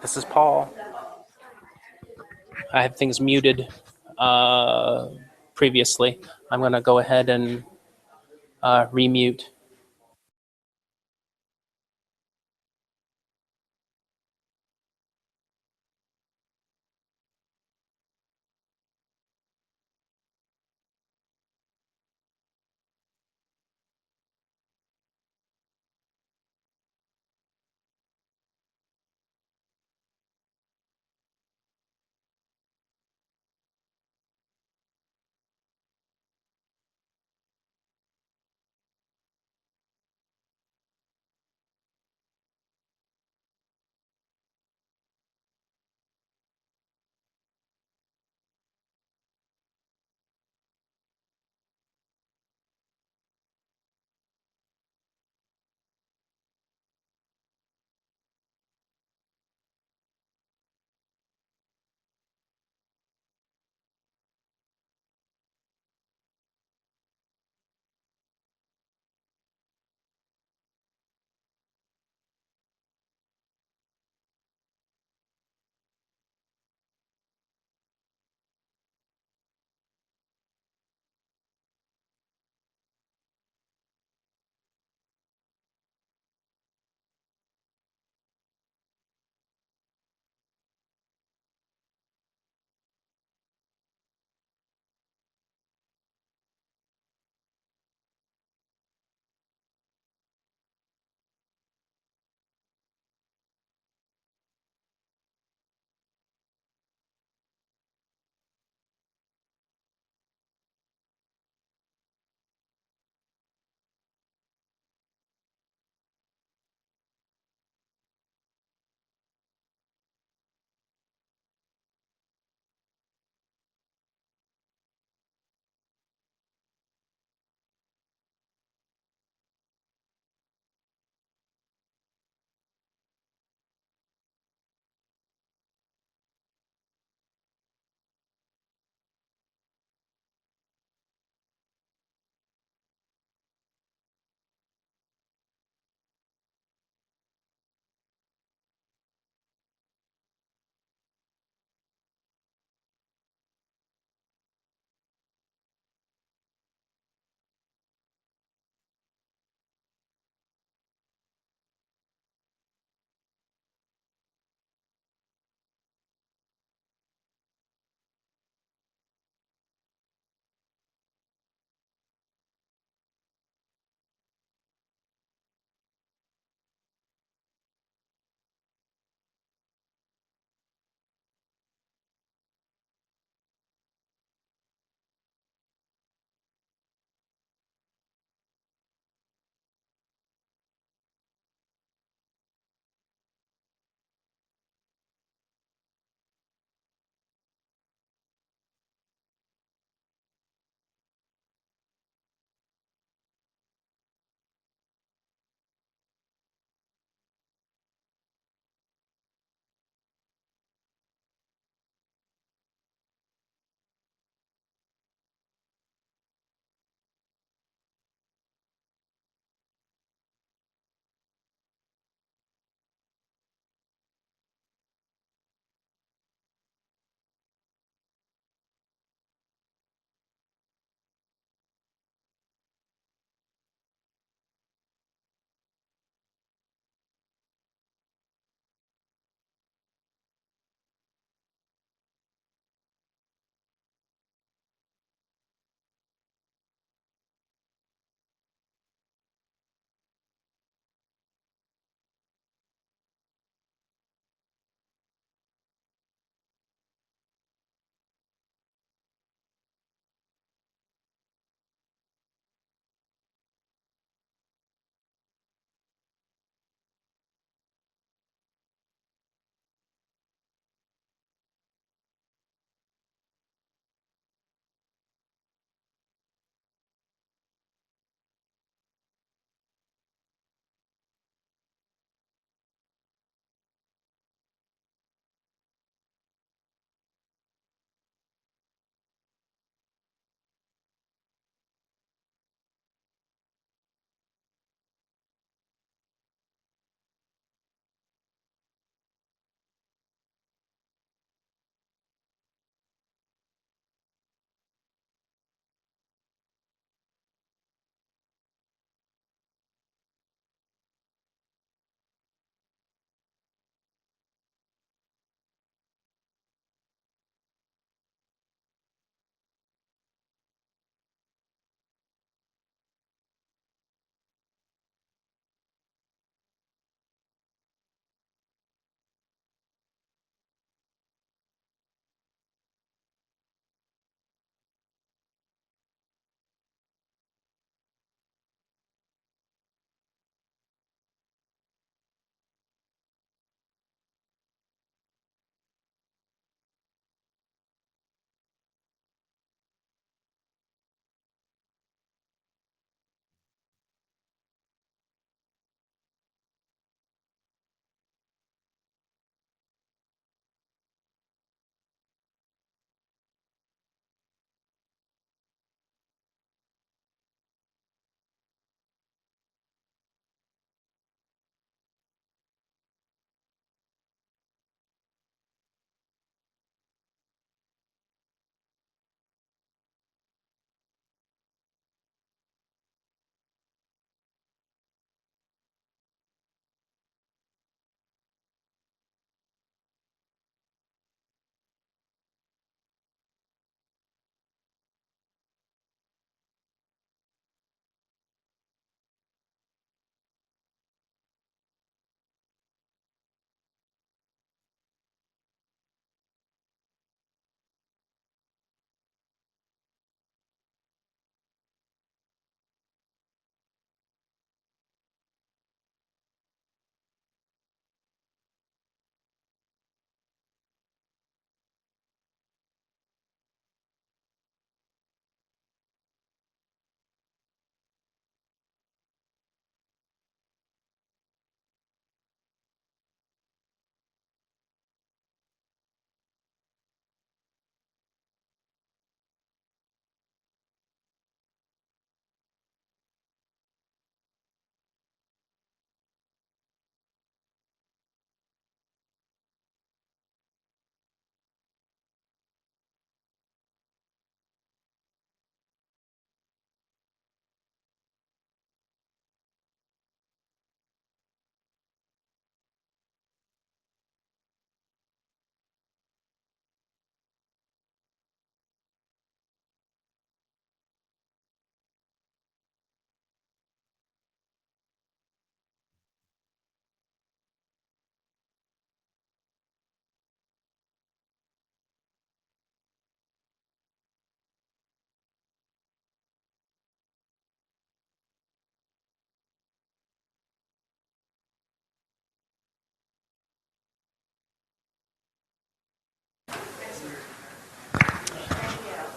This is Paul. I have things muted previously. I'm going to go ahead and remute.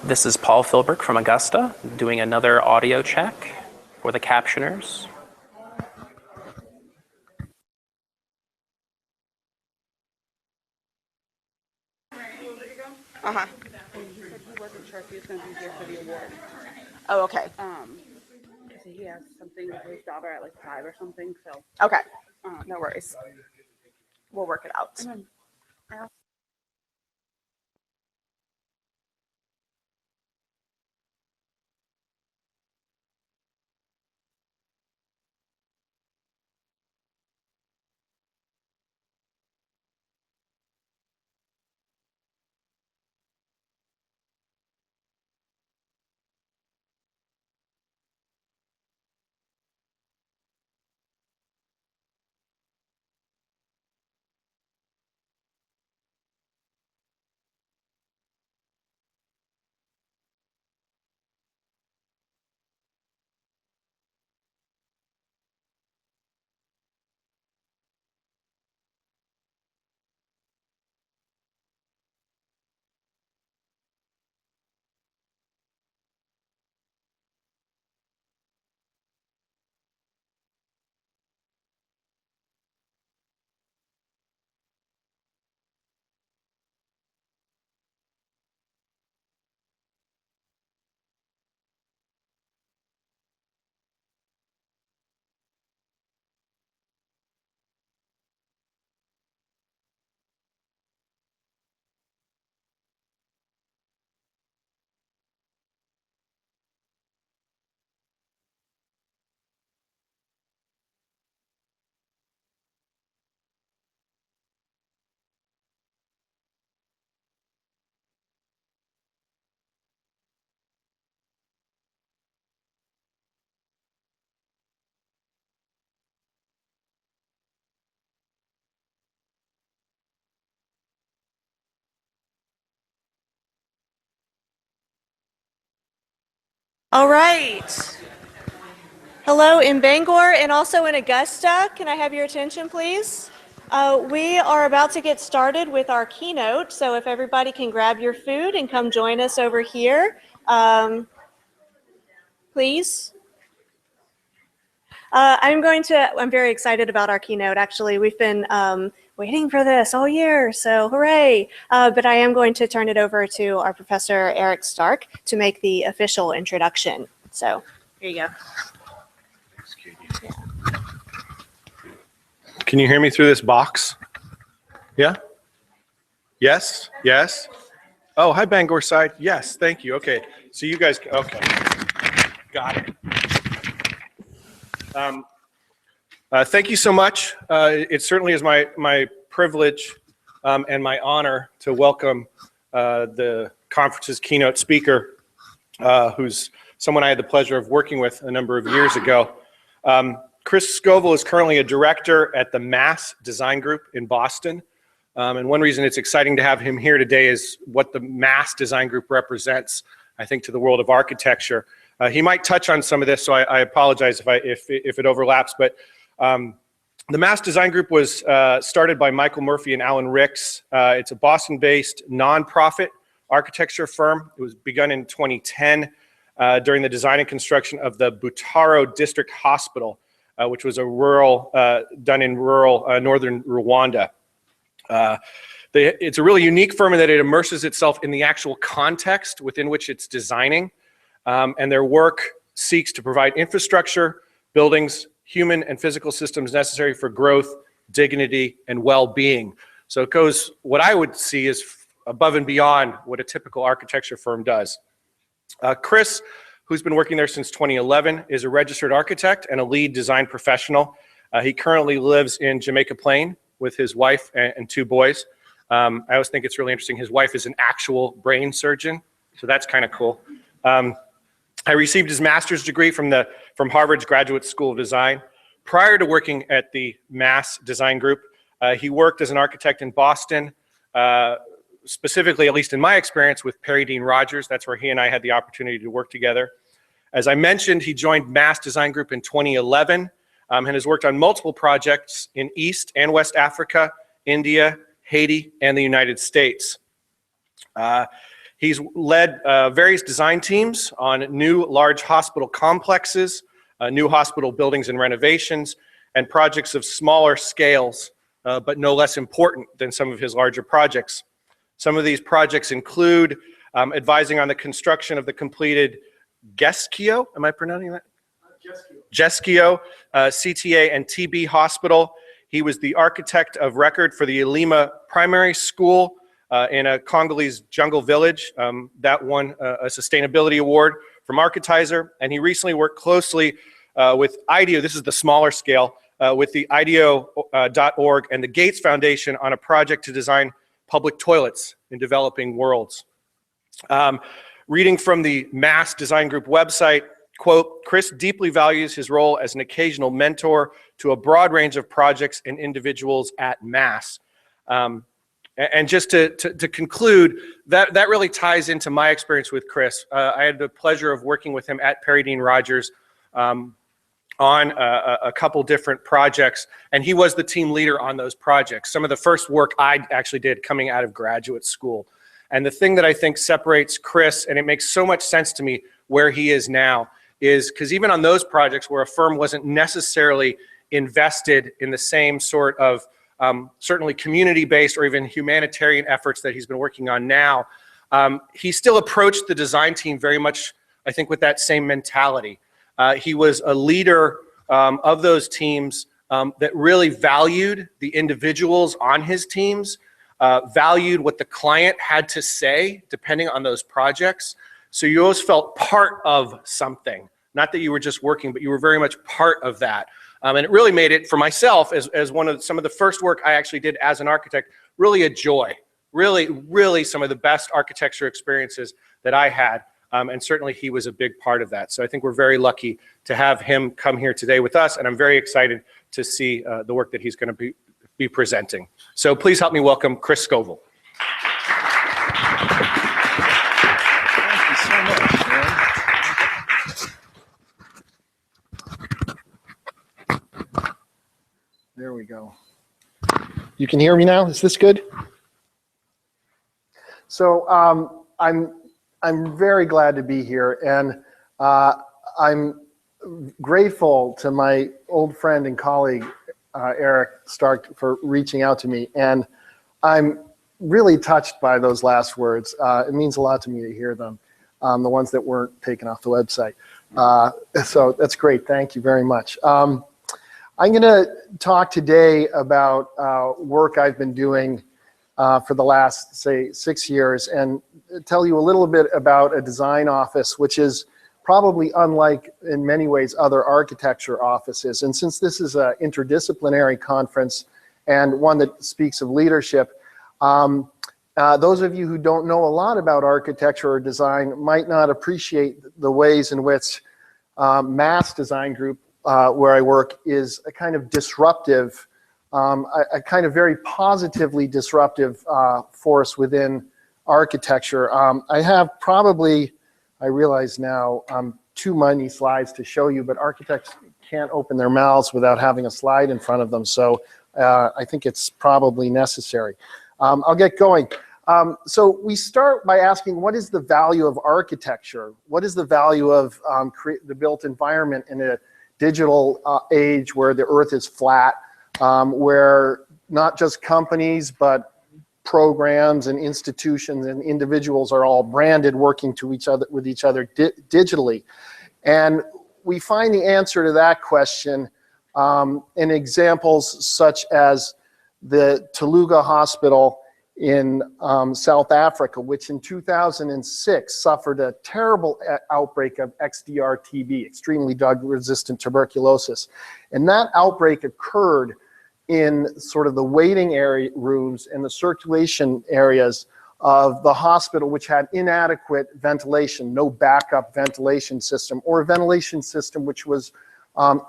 This is Paul Philbrick from Augusta doing another audio check for the captioners. Uh-huh. He said he wasn't sure if he was going to be here for the award. Oh, okay. Because he has something with his daughter at like 5 or something, so. Okay, no worries. We'll work it out. All right. Hello in Bangor and also in Augusta. Can I have your attention, please? We are about to get started with our keynote, so if everybody can grab your food and come join us over here, please. I'm very excited about our keynote. Actually, we've been waiting for this all year, so hooray. But I am going to turn it over to our Professor Eric Stark to make the official introduction. So here you go. Can you hear me through this box? Yeah? Yes? Yes? Oh, hi, Bangor side. Yes, thank you. Okay, so you guys, okay. Got it. Thank you so much. It certainly is my privilege and my honor to welcome the conference's keynote speaker, who's someone I had the pleasure of working with a number of years ago. Chris Scoville is currently a director at the MASS Design Group in Boston. And one reason it's exciting to have him here today is what the MASS Design Group represents, I think, to the world of architecture. He might touch on some of this, so I apologize if it overlaps. But the MASS Design Group was started by Michael Murphy and Alan Ricks. It's a Boston-based nonprofit architecture firm. It was begun in 2010 during the design and construction of the Butaro District Hospital, which was a rural, done in rural northern Rwanda. It's a really unique firm in that it immerses itself in the actual context within which it's designing, and their work seeks to provide infrastructure, buildings, human and physical systems necessary for growth, dignity, and well-being. So it goes, what I would see is above and beyond what a typical architecture firm does. Chris, who's been working there since 2011, is a registered architect and a lead design professional. He currently lives in Jamaica Plain with his wife and 2 boys. I always think it's really interesting. His wife is an actual brain surgeon, so that's kind of cool. I received his master's degree from Harvard's Graduate School of Design. Prior to working at the MASS Design Group, he worked as an architect in Boston, specifically, at least in my experience, with Perry Dean Rogers. That's where he and I had the opportunity to work together. As I mentioned, he joined MASS Design Group in 2011 and has worked on multiple projects in East and West Africa, India, Haiti, and the United States. He's led various design teams on new large hospital complexes, new hospital buildings and renovations, and projects of smaller scales, but no less important than some of his larger projects. Some of these projects include advising on the construction of the completed Geskio, am I pronouncing that? Geskio, CTA and TB Hospital. He was the architect of record for the Elima Primary School in a Congolese jungle village. That won a sustainability award from Architizer, and he recently worked closely with IDEO, this is the smaller scale, with the IDEO.org and the Gates Foundation on a project to design public toilets in developing worlds. Reading from the Mass Design Group website, quote, Chris deeply values his role as an occasional mentor to a broad range of projects and individuals at Mass. And just to conclude, that really ties into my experience with Chris. I had the pleasure of working with him at Perry Dean Rogers on a couple different projects, and he was the team leader on those projects. Some of the first work I actually did coming out of graduate school. And the thing that I think separates Chris, and it makes so much sense to me where he is now, is because even on those projects where a firm wasn't necessarily invested in the same sort of certainly community-based or even humanitarian efforts that he's been working on now, he still approached the design team very much, I think, with that same mentality. He was a leader of those teams that really valued the individuals on his teams, valued what the client had to say depending on those projects. So you always felt part of something. Not that you were just working, but you were very much part of that. And it really made it, for myself, as one of some of the first work I actually did as an architect, really a joy. Really some of the best architecture experiences that I had. And certainly he was a big part of that. So I think we're very lucky to have him come here today with us. And I'm very excited to see the work that he's going to be presenting. So please help me welcome Chris Scoville. Thank you so much, man. There we go. You can hear me now? Is this good? So I'm very glad to be here, and I'm grateful to my old friend and colleague, Eric Stark, for reaching out to me. And I'm really touched by those last words. It means a lot to me to hear them, the ones that weren't taken off the website. So that's great. Thank you very much. I'm going to talk today about work I've been doing for the last, say, 6 years, and tell you a little bit about a design office, which is probably unlike, in many ways, other architecture offices. And since this is an interdisciplinary conference and one that speaks of leadership, those of you who don't know a lot about architecture or design might not appreciate the ways in which Mass Design Group, where I work, is a kind of disruptive, a kind of very positively disruptive force within architecture. I have probably, I realize now, too many slides to show you, but architects can't open their mouths without having a slide in front of them, so I think it's probably necessary. I'll get going. So we start by asking, what is the value of architecture? What is the value of the built environment in a digital age where the earth is flat, where not just companies, but programs and institutions and individuals are all branded, working to each other with each other digitally? And we find the answer to that question in examples such as the Teluga Hospital in South Africa, which in 2006 suffered a terrible outbreak of XDR-TB, extremely drug-resistant tuberculosis. And that outbreak occurred in sort of the waiting area rooms and the circulation areas of the hospital, which had inadequate ventilation, no backup ventilation system, or a ventilation system which was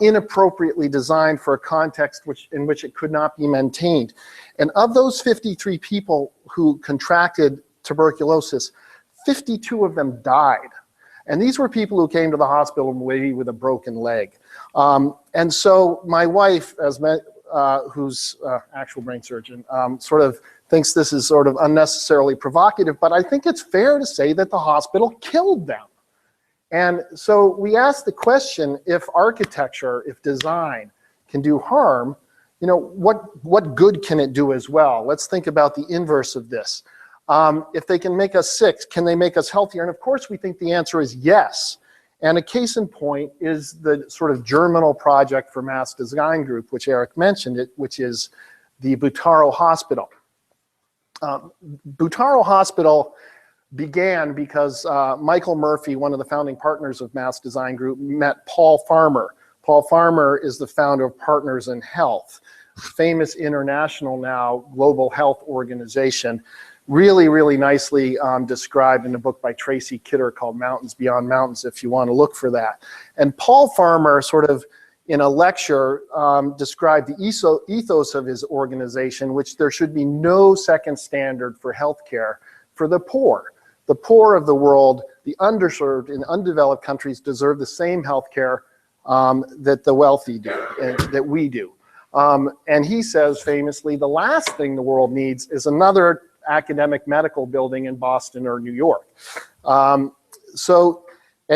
inappropriately designed for a context in which it could not be maintained. And of those 53 people who contracted tuberculosis, 52 of them died. And these were people who came to the hospital maybe with a broken leg. And so my wife, as who's actual brain surgeon, sort of thinks this is sort of unnecessarily provocative, but I think it's fair to say that the hospital killed them. And so we asked the question, if architecture, if design can do harm, you know, what good can it do as well? Let's think about the inverse of this. If they can make us sick, can they make us healthier? And of course, we think the answer is yes. And a case in point is the sort of germinal project for Mass Design Group, which Eric mentioned, which is the Butaro Hospital. Butaro Hospital began because Michael Murphy, one of the founding partners of Mass Design Group, met Paul Farmer. Paul Farmer is the founder of Partners in Health, famous international now global health organization, really, really nicely described in a book by Tracy Kidder called Mountains Beyond Mountains, if you want to look for that. And Paul Farmer sort of in a lecture described the ethos of his organization, which there should be no second standard for healthcare for the poor. The poor of the world, the underserved in undeveloped countries deserve the same healthcare that the wealthy do, and that we do. And he says famously, the last thing the world needs is another academic medical building in Boston or New York. And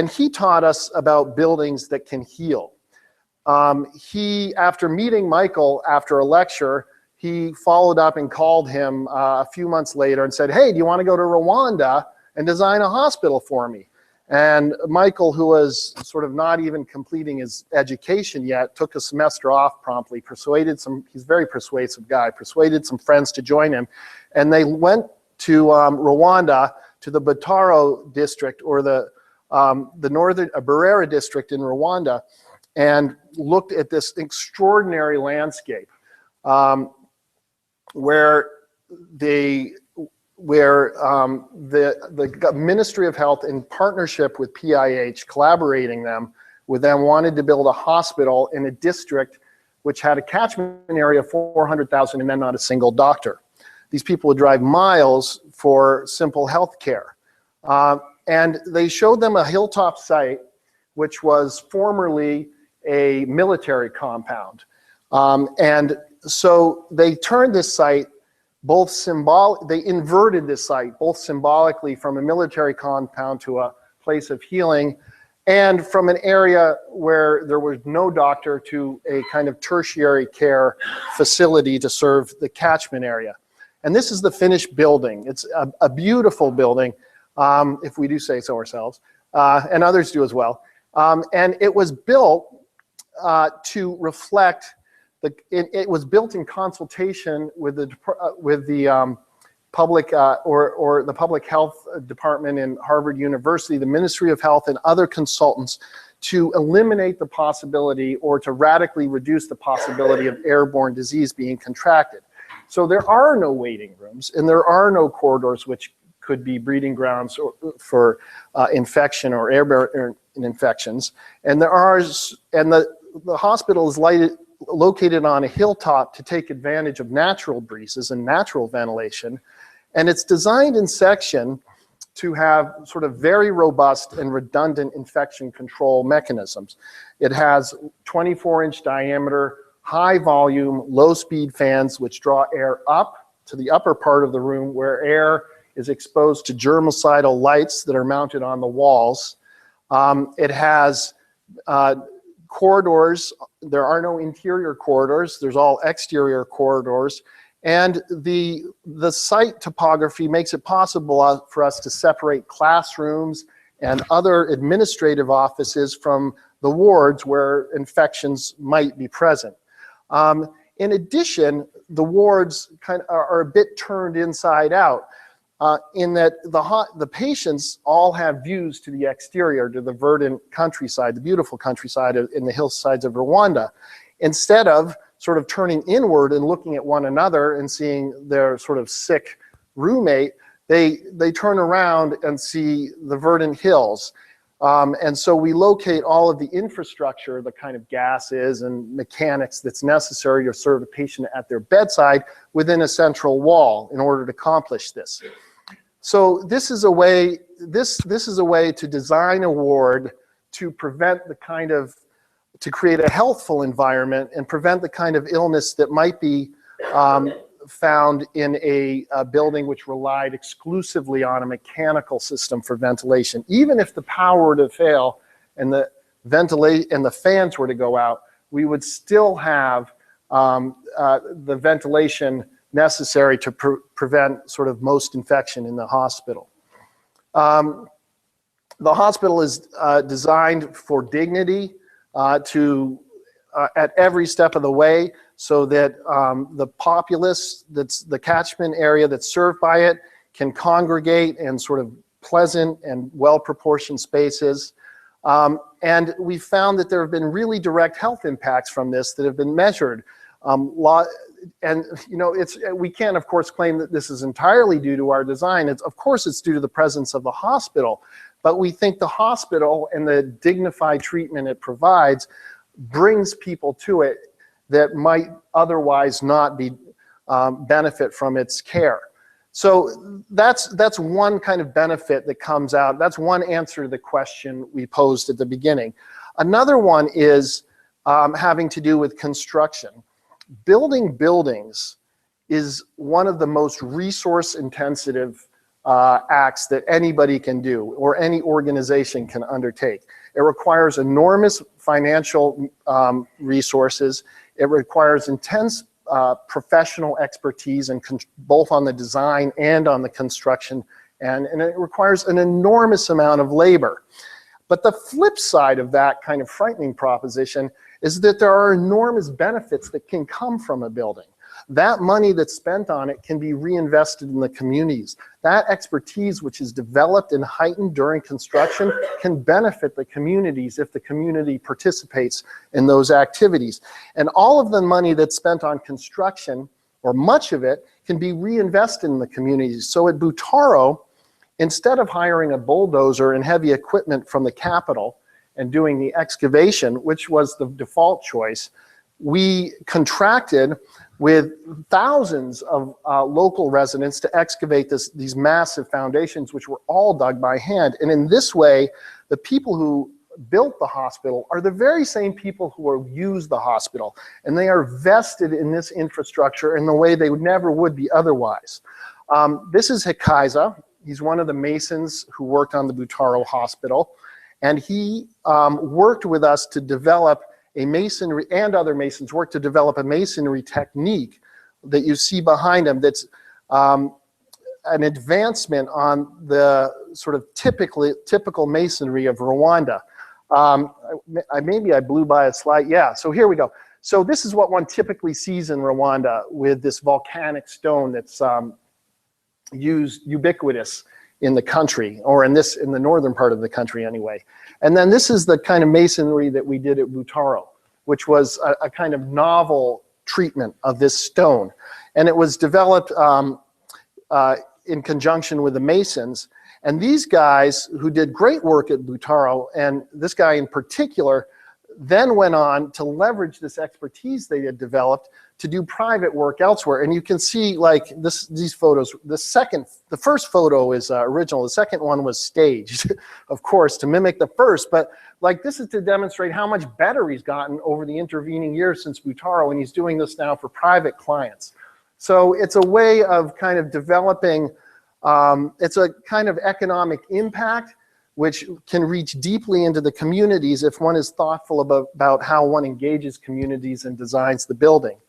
he taught us about buildings that can heal. After meeting Michael after a lecture, he followed up and called him a few months later and said, hey, do you want to go to Rwanda and design a hospital for me? And Michael, who was sort of not even completing his education yet, took a semester off promptly, he's a very persuasive guy, persuaded some friends to join him. And they went to Rwanda, to the Butaro district, or the northern Burera district in Rwanda, and looked at this extraordinary landscape where the Ministry of Health, in partnership with PIH, collaborating with them, wanted to build a hospital in a district which had a catchment area of 400,000 and then not a single doctor. These people would drive miles for simple health care. And they showed them a hilltop site, which was formerly a military compound. And so they turned this site they inverted this site both symbolically from a military compound to a place of healing, and from an area where there was no doctor to a kind of tertiary care facility to serve the catchment area. And this is the finished building. It's a beautiful building, if we do say so ourselves, and others do as well. And it was built to reflect it was built in consultation with the public or the public health department in Harvard University, the Ministry of Health, and other consultants to eliminate the possibility or to radically reduce the possibility of airborne disease being contracted. So there are no waiting rooms, and there are no corridors which could be breeding grounds for infection or airborne infections. And the hospital is located on a hilltop to take advantage of natural breezes and natural ventilation. And it's designed in section to have sort of very robust and redundant infection control mechanisms. It has 24-inch diameter, high volume, low speed fans which draw air up to the upper part of the room where air is exposed to germicidal lights that are mounted on the walls. It has corridors. There are no interior corridors. There's all exterior corridors. And the site topography makes it possible for us to separate classrooms and other administrative offices from the wards where infections might be present. In addition, the wards are a bit turned inside out in that the patients all have views to the exterior, to the verdant countryside, the beautiful countryside in the hillsides of Rwanda, instead of sort of turning inward and looking at one another and seeing their sort of sick roommate. They turn around and see the verdant hills. And so we locate all of the infrastructure, the kind of gases and mechanics that's necessary to serve a patient at their bedside within a central wall in order to accomplish this. So this is a way to design a ward to prevent the kind of to create a healthful environment and prevent the kind of illness that might be found in a building which relied exclusively on a mechanical system for ventilation. Even if the power were to fail and the fans were to go out, we would still have the ventilation necessary to prevent sort of most infection in the hospital. The hospital is designed for dignity at every step of the way, so that the populace, that's the catchment area that's served by it, can congregate in sort of pleasant and well-proportioned spaces. And we found that there have been really direct health impacts from this that have been measured. And you know, we can't, of course, claim that this is entirely due to our design. Of course, it's due to the presence of the hospital. But we think the hospital and the dignified treatment it provides brings people to it that might otherwise not be benefit from its care. So that's one kind of benefit that comes out. That's one answer to the question we posed at the beginning. Another one is having to do with construction. Building buildings is one of the most resource-intensive acts that anybody can do or any organization can undertake. It requires enormous financial resources. It requires intense professional expertise, and both on the design and on the construction, and it requires an enormous amount of labor. But the flip side of that kind of frightening proposition is that there are enormous benefits that can come from a building. That money that's spent on it can be reinvested in the communities. That expertise, which is developed and heightened during construction, can benefit the communities if the community participates in those activities. And all of the money that's spent on construction, or much of it, can be reinvested in the communities. So at Butaro, instead of hiring a bulldozer and heavy equipment from the Capitol and doing the excavation, which was the default choice, we contracted with thousands of local residents to excavate these massive foundations, which were all dug by hand. And in this way, the people who built the hospital are the very same people who will use the hospital. And they are vested in this infrastructure in the way they never would be otherwise. This is Hikaiza. He's one of the masons who worked on the Butaro Hospital. And he worked with us to develop a masonry, and other masons worked to develop a masonry technique that you see behind him that's an advancement on the sort of typical masonry of Rwanda. Maybe I blew by a slide. Yeah, so here we go. So this is what one typically sees in Rwanda with this volcanic stone that's used ubiquitous in the country, or in the northern part of the country anyway. And then this is the kind of masonry that we did at Butaro, which was a kind of novel treatment of this stone. And it was developed in conjunction with the masons. And these guys who did great work at Butaro, and this guy in particular, then went on to leverage this expertise they had developed to do private work elsewhere. And you can see, like, these photos. The first photo is original. The second one was staged, of course, to mimic the first. But like, this is to demonstrate how much better he's gotten over the intervening years since Butaro, and he's doing this now for private clients. So it's a way of kind of developing, it's a kind of economic impact which can reach deeply into the communities if one is thoughtful about how one engages communities and designs the building.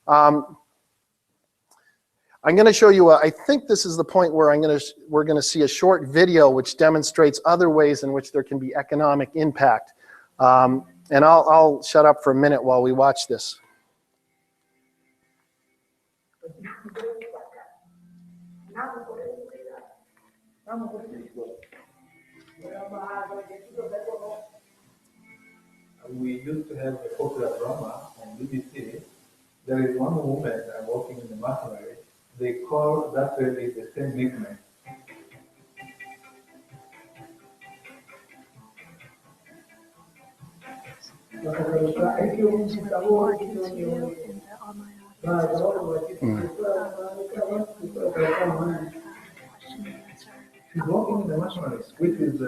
I'm going to show you, I think this is the point where we're going to see a short video which demonstrates other ways in which there can be economic impact. And I'll shut up for a minute while we watch this. We used to have a popular drama on BBC. There is one woman working in the machinery. They call that lady the same nickname. She's working in the nationalists, which is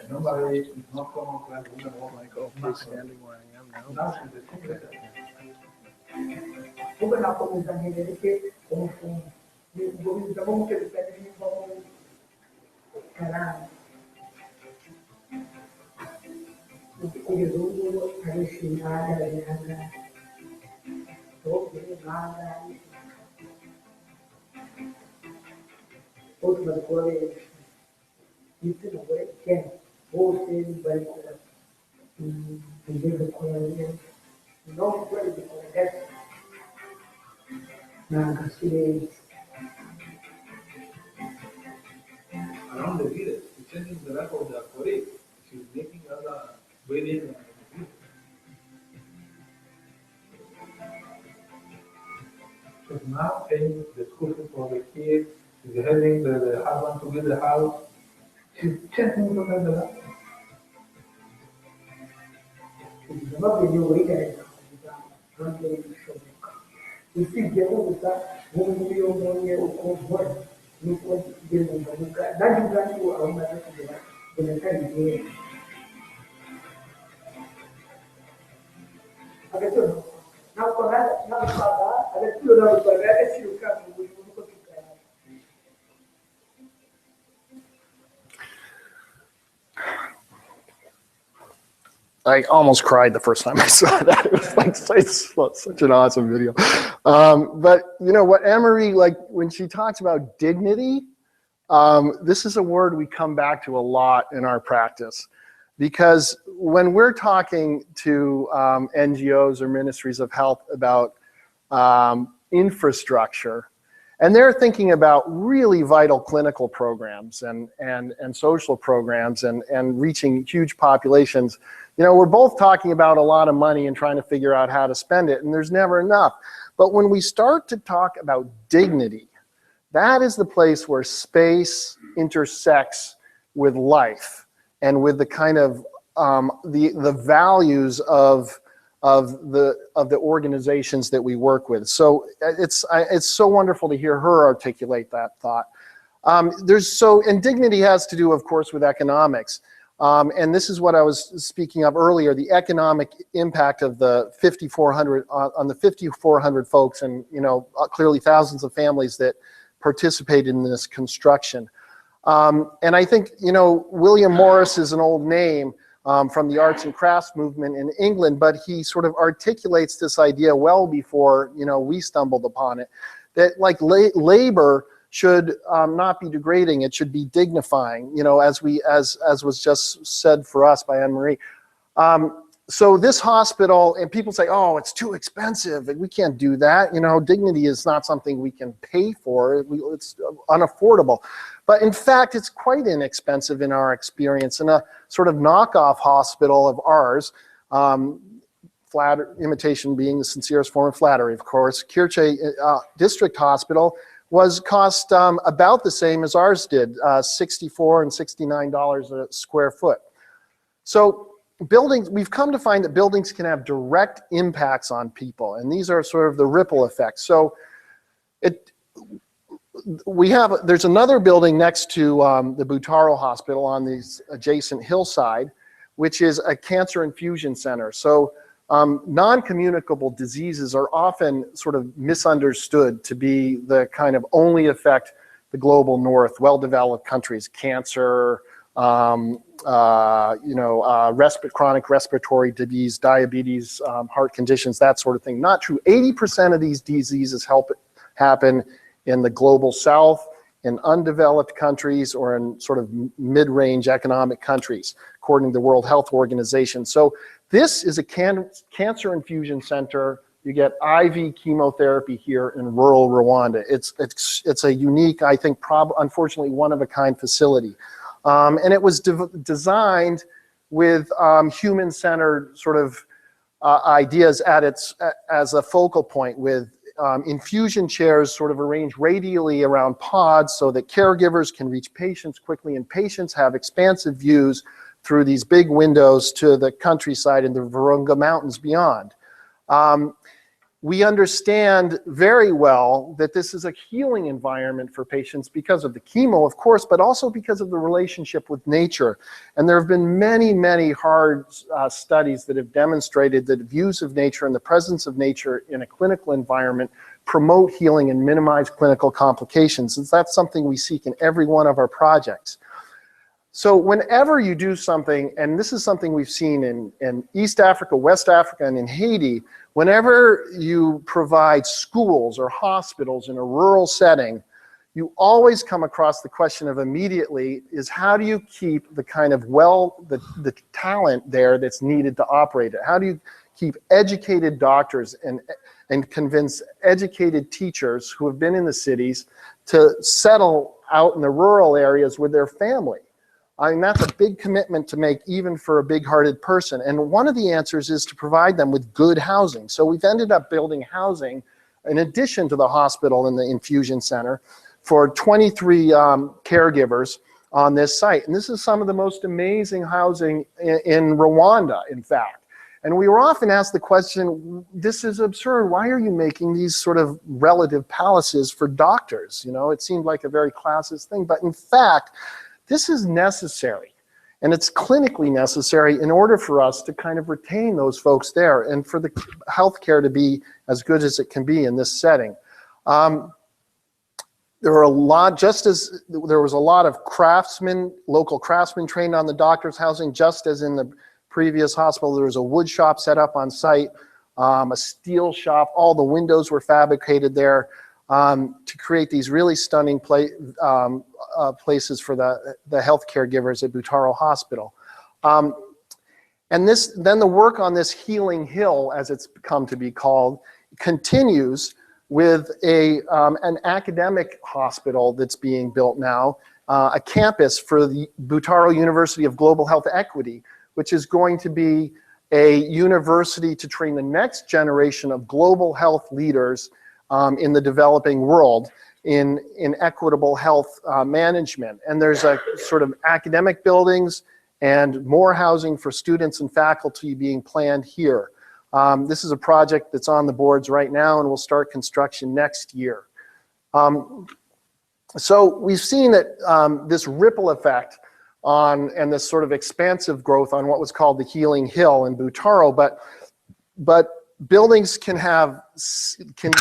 normally is not common class women work like standing where I am now. Now is the thing that Comunque no, come Daniele, che comunque dipende un po' canale. Quindi lungo, avvicinare, andare, dopo, andare, poi per cuore, il tenore, che forse il bel cuore, il vero cuore, non quello di cuore adesso. around the village, changing the life of the colleague, she's making other women. She's now paying the school fee for the kids, she's having the husband to build the house, she's changing the life. Va bene, io vorrei che anche il show. Il figlio gusta, un milione o buono, non può dire un po', da giocare a una persona delle cariche. Adesso non pagare, adesso io devo pagare, si lo cambio, non posso giocare. I almost cried the first time I saw that. It was like it's such an awesome video. But you know what, Anne-Marie, like when she talks about dignity, this is a word we come back to a lot in our practice. Because when we're talking to NGOs or ministries of health about infrastructure, and they're thinking about really vital clinical programs and social programs and reaching huge populations, you know, we're both talking about a lot of money and trying to figure out how to spend it, and there's never enough. But when we start to talk about dignity, that is the place where space intersects with life and with the kind of the values of the organizations that we work with. So it's so wonderful to hear her articulate that thought. And dignity has to do, of course, with economics. And this is what I was speaking of earlier, the economic impact of the 5,400 on the 5,400 folks, and you know, clearly thousands of families that participated in this construction. And I think, you know, William Morris is an old name from the arts and crafts movement in England, but he sort of articulates this idea well before, you know, we stumbled upon it, that like labor should not be degrading, it should be dignifying, you know, as was just said for us by Anne-Marie. So this hospital, and people say, oh, it's too expensive, and we can't do that. You know, dignity is not something we can pay for, it's unaffordable. But in fact, it's quite inexpensive in our experience. In a sort of knockoff hospital of ours, imitation being the sincerest form of flattery, of course, Kirche District Hospital cost about the same as ours did, $64 and $69 a square foot. So buildings, we've come to find that buildings can have direct impacts on people, and these are sort of the ripple effects. So there's another building next to the Butaro Hospital on the adjacent hillside, which is a cancer infusion center. So non-communicable diseases are often sort of misunderstood to be the kind of only affect the global north, well-developed countries, cancer, chronic respiratory disease, diabetes, heart conditions, that sort of thing. Not true. 80% of these diseases happen in the global south, in undeveloped countries, or in sort of mid-range economic countries, according to the World Health Organization. So this is a cancer infusion center. You get IV chemotherapy here in rural Rwanda. It's a unique, I think, unfortunately, one-of-a-kind facility. And it was designed with human-centered sort of ideas as a focal point, with infusion chairs sort of arranged radially around pods so that caregivers can reach patients quickly, and patients have expansive views through these big windows to the countryside and the Virunga Mountains beyond. we understand very well that this is a healing environment for patients because of the chemo, of course, but also because of the relationship with nature. And there have been many, many hard studies that have demonstrated that views of nature and the presence of nature in a clinical environment promote healing and minimize clinical complications. And that's something we seek in every one of our projects. So whenever you do something, and this is something we've seen in East Africa, West Africa, and in Haiti, whenever you provide schools or hospitals in a rural setting, you always come across the question of immediately is how do you keep the kind of the talent there that's needed to operate it? How do you keep educated doctors and convince educated teachers who have been in the cities to settle out in the rural areas with their family? I mean, that's a big commitment to make even for a big-hearted person. And one of the answers is to provide them with good housing. So we've ended up building housing in addition to the hospital and the infusion center for 23 caregivers on this site. And this is some of the most amazing housing in Rwanda, in fact. And we were often asked the question, this is absurd. Why are you making these sort of relative palaces for doctors? You know, it seemed like a very classist thing. But in fact, this is necessary, and it's clinically necessary in order for us to kind of retain those folks there and for the healthcare to be as good as it can be in this setting. There were a lot, just as there was a lot of craftsmen, local craftsmen trained on the doctor's housing, just as in the previous hospital, there was a wood shop set up on site, a steel shop, all the windows were fabricated there. To create these really stunning places for the health caregivers at Butaro Hospital. And then the work on this healing hill, as it's come to be called, continues with an academic hospital that's being built now, a campus for the Butaro University of Global Health Equity, which is going to be a university to train the next generation of global health leaders in the developing world in equitable health management. And there's a sort of academic buildings and more housing for students and faculty being planned here. This is a project that's on the boards right now and will start construction next year. So we've seen that this ripple effect and this sort of expansive growth on what was called the Healing Hill in Butaro, but buildings can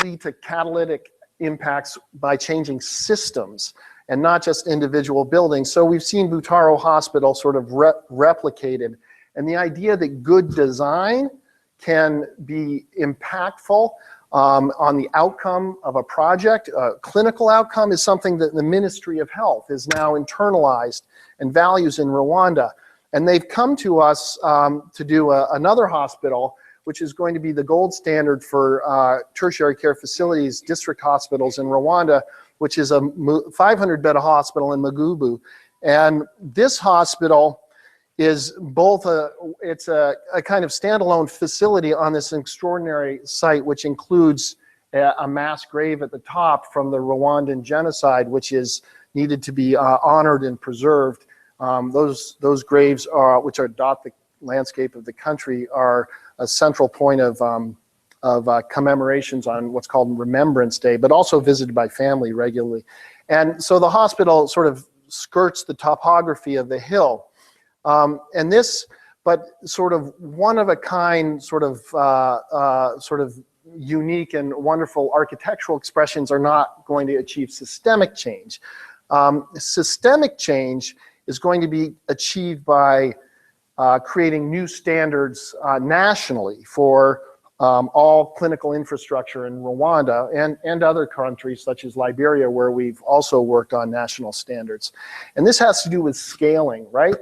lead to catalytic impacts by changing systems and not just individual buildings. So we've seen Butaro Hospital sort of replicated. And the idea that good design can be impactful on the outcome of a project, a clinical outcome, is something that the Ministry of Health is now internalized and values in Rwanda. And they've come to us to do another hospital, which is going to be the gold standard for tertiary care facilities, district hospitals in Rwanda, which is a 500-bed hospital in Magubu. And this hospital is both it's a kind of standalone facility on this extraordinary site, which includes a mass grave at the top from the Rwandan genocide, which is needed to be honored and preserved. Those graves which are dot the landscape of the country are a central point of commemorations on what's called Remembrance Day, but also visited by family regularly. And so the hospital sort of skirts the topography of the hill. And this, but sort of one of a kind, sort of unique and wonderful architectural expressions are not going to achieve systemic change. Systemic change is going to be achieved by creating new standards nationally for all clinical infrastructure in Rwanda and other countries such as Liberia, where we've also worked on national standards. And this has to do with scaling, right?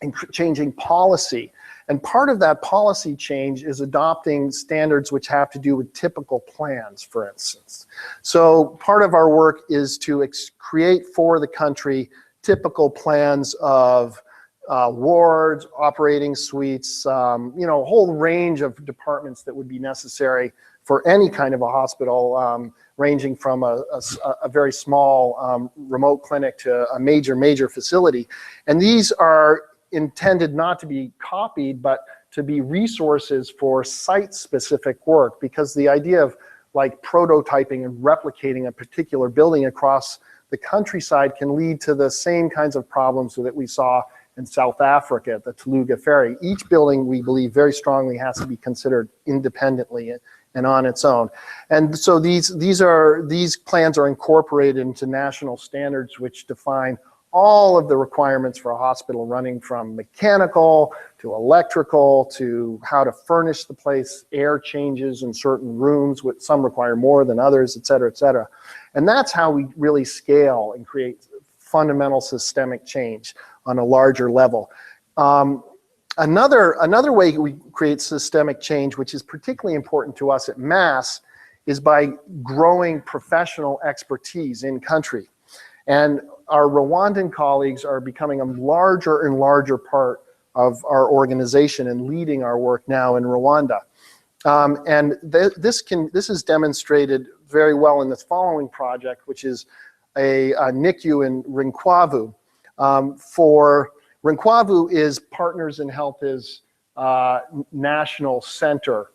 And changing policy. And part of that policy change is adopting standards which have to do with typical plans, for instance. So part of our work is to create for the country typical plans of wards, operating suites, you know, a whole range of departments that would be necessary for any kind of a hospital, ranging from a very small remote clinic to a major facility. And these are intended not to be copied, but to be resources for site-specific work, because the idea of like prototyping and replicating a particular building across the countryside can lead to the same kinds of problems that we saw in South Africa at the Toluga Ferry. Each building, we believe very strongly, has to be considered independently and on its own. And so these plans are incorporated into national standards which define all of the requirements for a hospital, running from mechanical to electrical to how to furnish the place, air changes in certain rooms, which some require more than others, et cetera, et cetera. And that's how we really scale and create fundamental systemic change on a larger level. Another way we create systemic change, which is particularly important to us at Mass, is by growing professional expertise in country. And our Rwandan colleagues are becoming a larger and larger part of our organization and leading our work now in Rwanda. And this is demonstrated very well in this following project, which is a NICU in Rinkwavu. Rinkwavu is Partners in Health's national center.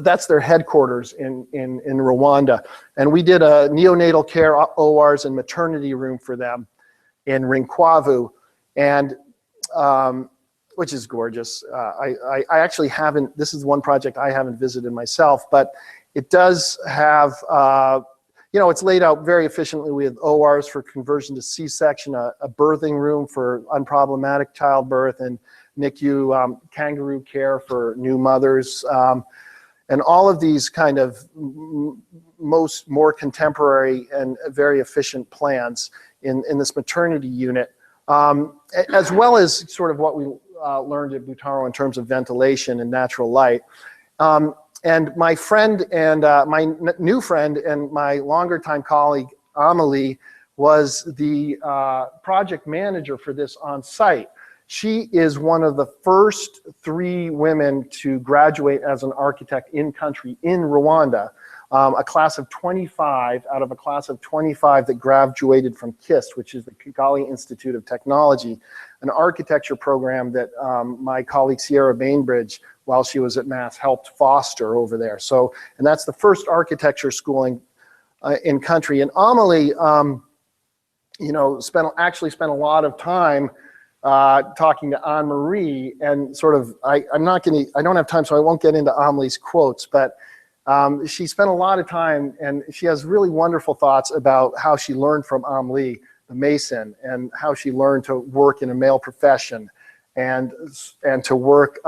That's their headquarters in Rwanda. And we did a neonatal care ORs and maternity room for them in Rinkwavu, and which is gorgeous. I actually haven't, this is one project I haven't visited myself, but it does have, it's laid out very efficiently with ORs for conversion to C-section, a birthing room for unproblematic childbirth, and NICU kangaroo care for new mothers. And all of these kind of more contemporary and very efficient plans in this maternity unit, as well as sort of what we learned at Butaro in terms of ventilation and natural light. And my friend and my new friend and my longer time colleague, Amelie, was the project manager for this on site. She is one of the first 3 women to graduate as an architect in country in Rwanda, a class of 25 out of a class of 25 that graduated from KIST, which is the Kigali Institute of Technology, an architecture program that my colleague Sierra Bainbridge, while she was at Mass, helped foster over there. So, and that's the first architecture schooling in country. And Amelie, actually spent a lot of time talking to Anne-Marie, and sort of, I don't have time, so I won't get into Amelie's quotes, but she spent a lot of time, and she has really wonderful thoughts about how she learned from Amelie, the Mason, and how she learned to work in a male profession, and to work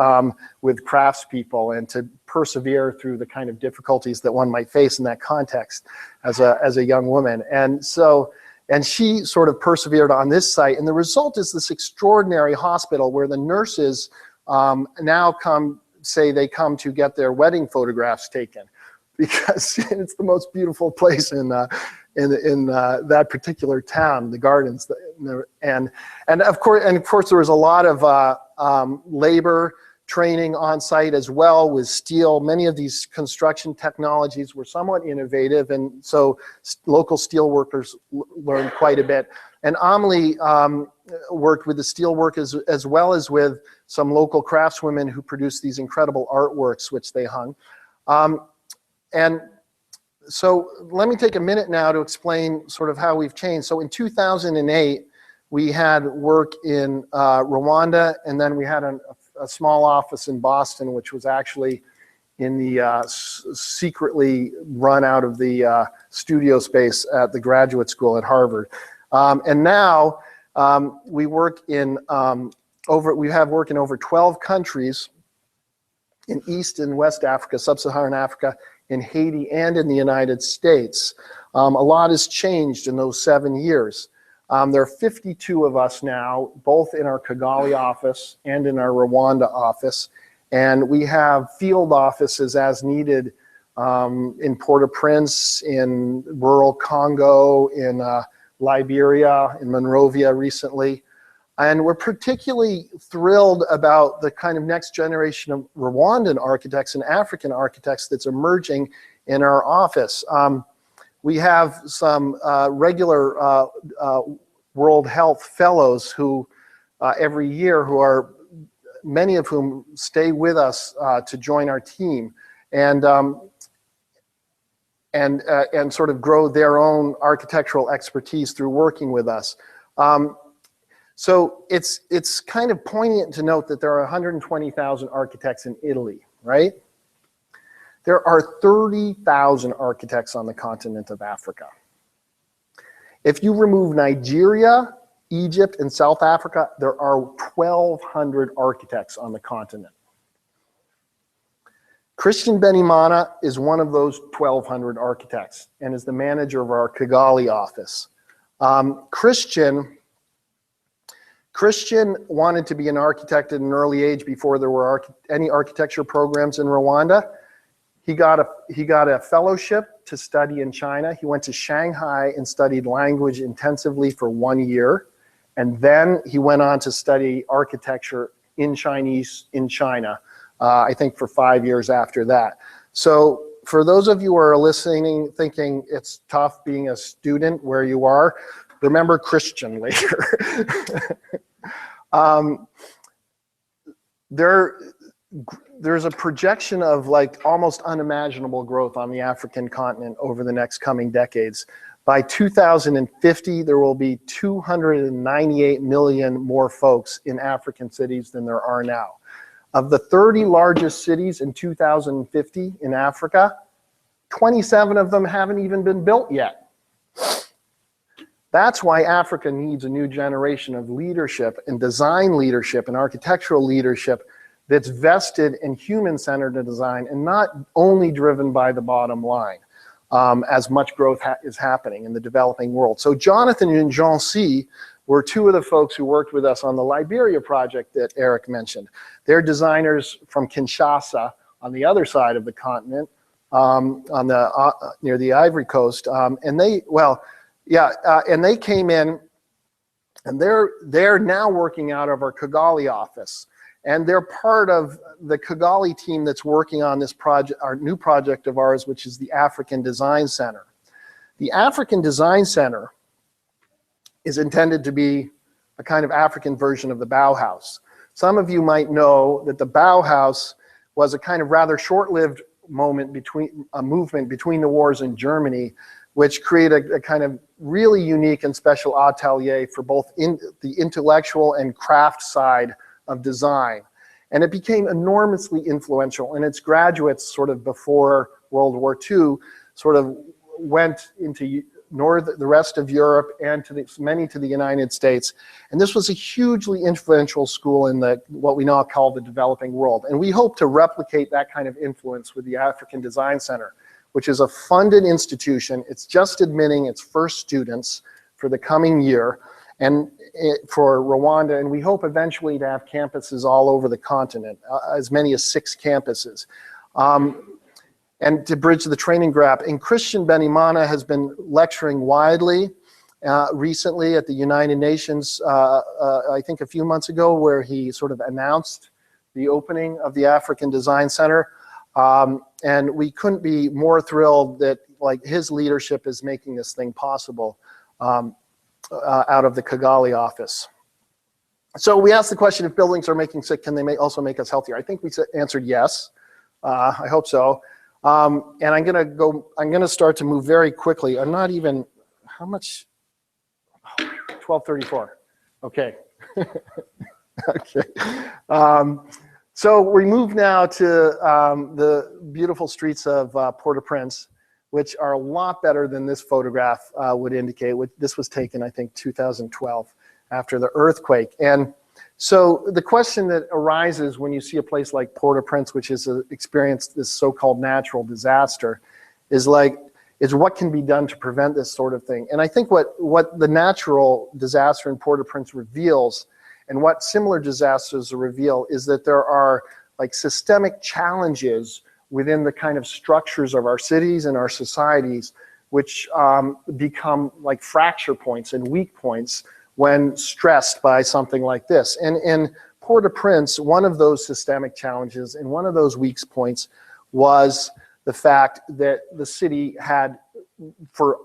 with craftspeople, and to persevere through the kind of difficulties that one might face in that context as a young woman. And she sort of persevered on this site, and the result is this extraordinary hospital where the nurses now come to get their wedding photographs taken, because it's the most beautiful place in that particular town, the gardens, and of course there was a lot of labor training on site as well with steel. Many of these construction technologies were somewhat innovative, and so local steel workers learned quite a bit. And Amelie worked with the steel workers as well as with some local craftswomen who produced these incredible artworks which they hung. And so let me take a minute now to explain sort of how we've changed. So in 2008, we had work in Rwanda, and then we had a small office in Boston, which was actually in the secretly run out of the studio space at the graduate school at Harvard. And now we have work in over 12 countries in East and West Africa, Sub-Saharan Africa, in Haiti, and in the United States. A lot has changed in those 7 years. There are 52 of us now, both in our Kigali office and in our Rwanda office. And we have field offices as needed in Port-au-Prince, in rural Congo, in Liberia, in Monrovia recently. And we're particularly thrilled about the kind of next generation of Rwandan architects and African architects that's emerging in our office. We have some regular World Health Fellows who every year who are many of whom stay with us to join our team and sort of grow their own architectural expertise through working with us. So it's kind of poignant to note that there are 120,000 architects in Italy, right? There are 30,000 architects on the continent of Africa. If you remove Nigeria, Egypt, and South Africa, there are 1,200 architects on the continent. Christian Benimana is one of those 1,200 architects and is the manager of our Kigali office. Christian wanted to be an architect at an early age before there were any architecture programs in Rwanda. He got a fellowship to study in China. He went to Shanghai and studied language intensively for 1 year. And then he went on to study architecture in Chinese in China, I think for 5 years after that. So for those of you who are listening, thinking it's tough being a student where you are, remember Christian later. There's a projection of like almost unimaginable growth on the African continent over the next coming decades. By 2050, there will be 298 million more folks in African cities than there are now. Of the 30 largest cities in 2050 in Africa, 27 of them haven't even been built yet. That's why Africa needs a new generation of leadership and design leadership and architectural leadership that's vested in human-centered design and not only driven by the bottom line, as much growth is happening in the developing world. So Jonathan and Jean-C were two of the folks who worked with us on the Liberia project that Eric mentioned. They're designers from Kinshasa on the other side of the continent, near the Ivory Coast, and they came in, and they're now working out of our Kigali office. And they're part of the Kigali team that's working on this project, our new project of ours, which is the African Design Center. The African Design Center is intended to be a kind of African version of the Bauhaus. Some of you might know that the Bauhaus was a kind of rather short-lived movement between the wars in Germany, which created a kind of really unique and special atelier for both the intellectual and craft side of design. And it became enormously influential, and its graduates sort of before World War II sort of went into the rest of Europe and many to the United States. And this was a hugely influential school in what we now call the developing world. And we hope to replicate that kind of influence with the African Design Center, which is a funded institution. It's just admitting its first students for the coming year and for Rwanda, and we hope eventually to have campuses all over the continent, as many as 6 campuses. And to bridge the training gap. And Christian Benimana has been lecturing widely recently at the United Nations, I think a few months ago, where he sort of announced the opening of the African Design Center. And we couldn't be more thrilled that his leadership is making this thing possible out of the Kigali office. So we asked the question, if buildings are making sick, can they also make us healthier? I think we answered yes. I hope so. And I'm gonna start to move very quickly. I'm not even, how much? 12:34. Okay. Okay. So we move now to the beautiful streets of Port-au-Prince, which are a lot better than this photograph would indicate. This was taken, I think, 2012 after the earthquake. And so the question that arises when you see a place like Port-au-Prince, which has experienced this so-called natural disaster, is what can be done to prevent this sort of thing? And I think what the natural disaster in Port-au-Prince reveals, and what similar disasters reveal, is that there are systemic challenges within the kind of structures of our cities and our societies, which become like fracture points and weak points when stressed by something like this. And in Port-au-Prince, one of those systemic challenges and one of those weak points was the fact that the city had, for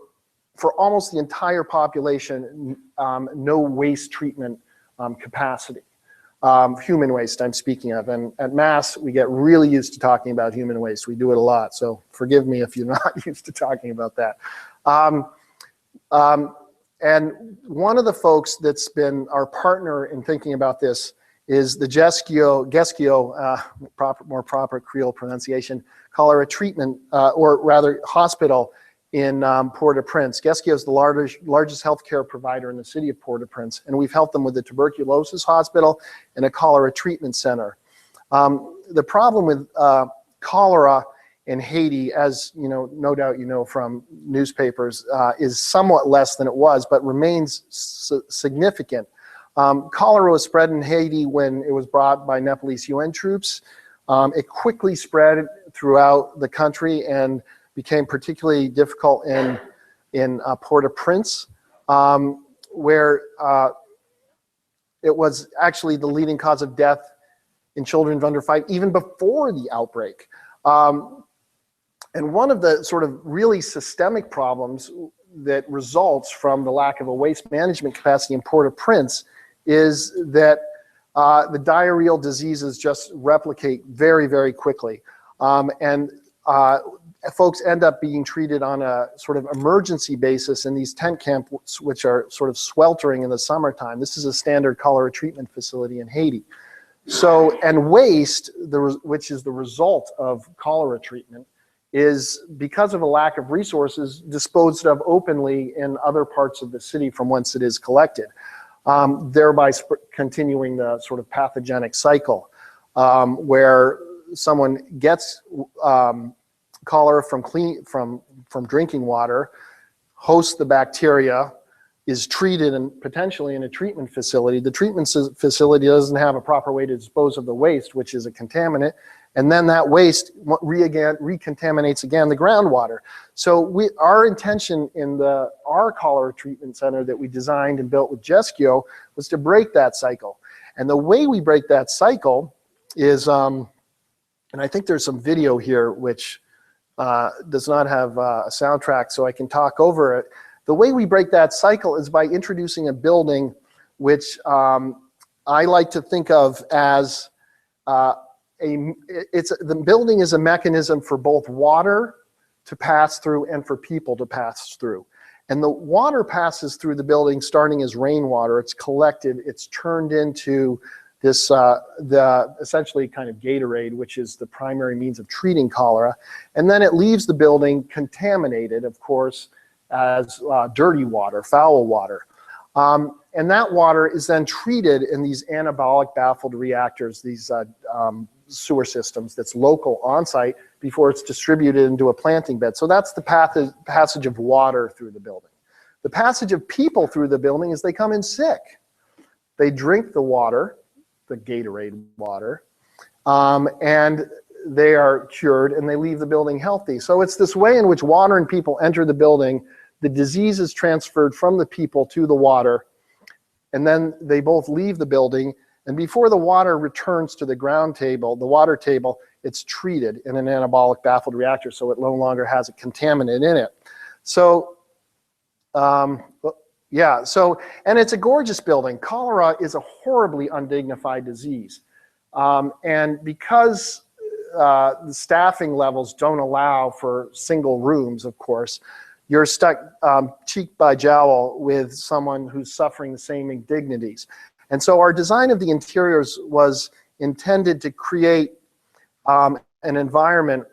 almost the entire population, no waste treatment capacity. Human waste I'm speaking of. And at Mass, we get really used to talking about human waste. We do it a lot, so forgive me if you're not used to talking about that. And one of the folks that's been our partner in thinking about this is the Geskio, more proper Creole pronunciation, cholera treatment, or rather hospital in Port-au-Prince. Geskio is the largest healthcare provider in the city of Port-au-Prince, and we've helped them with a tuberculosis hospital and a cholera treatment center. The problem with cholera in Haiti, as you know, no doubt you know from newspapers, is somewhat less than it was, but remains significant. Cholera was spread in Haiti when it was brought by Nepalese UN troops. It quickly spread throughout the country and became particularly difficult in Port-au-Prince, where it was actually the leading cause of death in children under 5, even before the outbreak. And one of the sort of really systemic problems that results from the lack of a waste management capacity in Port-au-Prince is that the diarrheal diseases just replicate very, very quickly. Folks end up being treated on a sort of emergency basis in these tent camps, which are sort of sweltering in the summertime. This is a standard cholera treatment facility in Haiti. So, and waste, which is the result of cholera treatment, is, because of a lack of resources, disposed of openly in other parts of the city from whence it is collected, thereby continuing the sort of pathogenic cycle where someone gets cholera from drinking water, hosts the bacteria, is treated and potentially in a treatment facility. The treatment facility doesn't have a proper way to dispose of the waste, which is a contaminant, and then that waste recontaminates again the groundwater. So our intention in our cholera treatment center that we designed and built with Geskio was to break that cycle. And the way we break that cycle is, and I think there's some video here which does not have a soundtrack, so I can talk over it. The way we break that cycle is by introducing a building which I like to think of as the building is a mechanism for both water to pass through and for people to pass through. And the water passes through the building starting as rainwater. It's collected, it's turned into this, essentially kind of Gatorade, which is the primary means of treating cholera. And then it leaves the building contaminated, of course, as dirty water, foul water. And that water is then treated in these anabolic baffled reactors, these sewer systems that's local on-site before it's distributed into a planting bed. So that's the passage of water through the building. The passage of people through the building is they come in sick. They drink the water, the Gatorade water, and they are cured and they leave the building healthy. So it's this way in which water and people enter the building, the disease is transferred from the people to the water, and then they both leave the building, and before the water returns to the ground table, the water table, it's treated in an anabolic baffled reactor so it no longer has a contaminant in it. So, yeah, so, and it's a gorgeous building. Cholera is a horribly undignified disease. And because the staffing levels don't allow for single rooms, of course, you're stuck cheek by jowl with someone who's suffering the same indignities. And so our design of the interiors was intended to create an environment.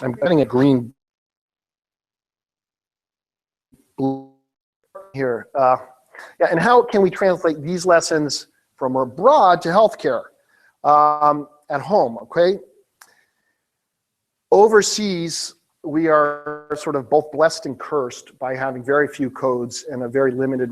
I'm getting a green blue here. Yeah, and how can we translate these lessons from abroad to healthcare at home, okay? Overseas, we are sort of both blessed and cursed by having very few codes and a very limited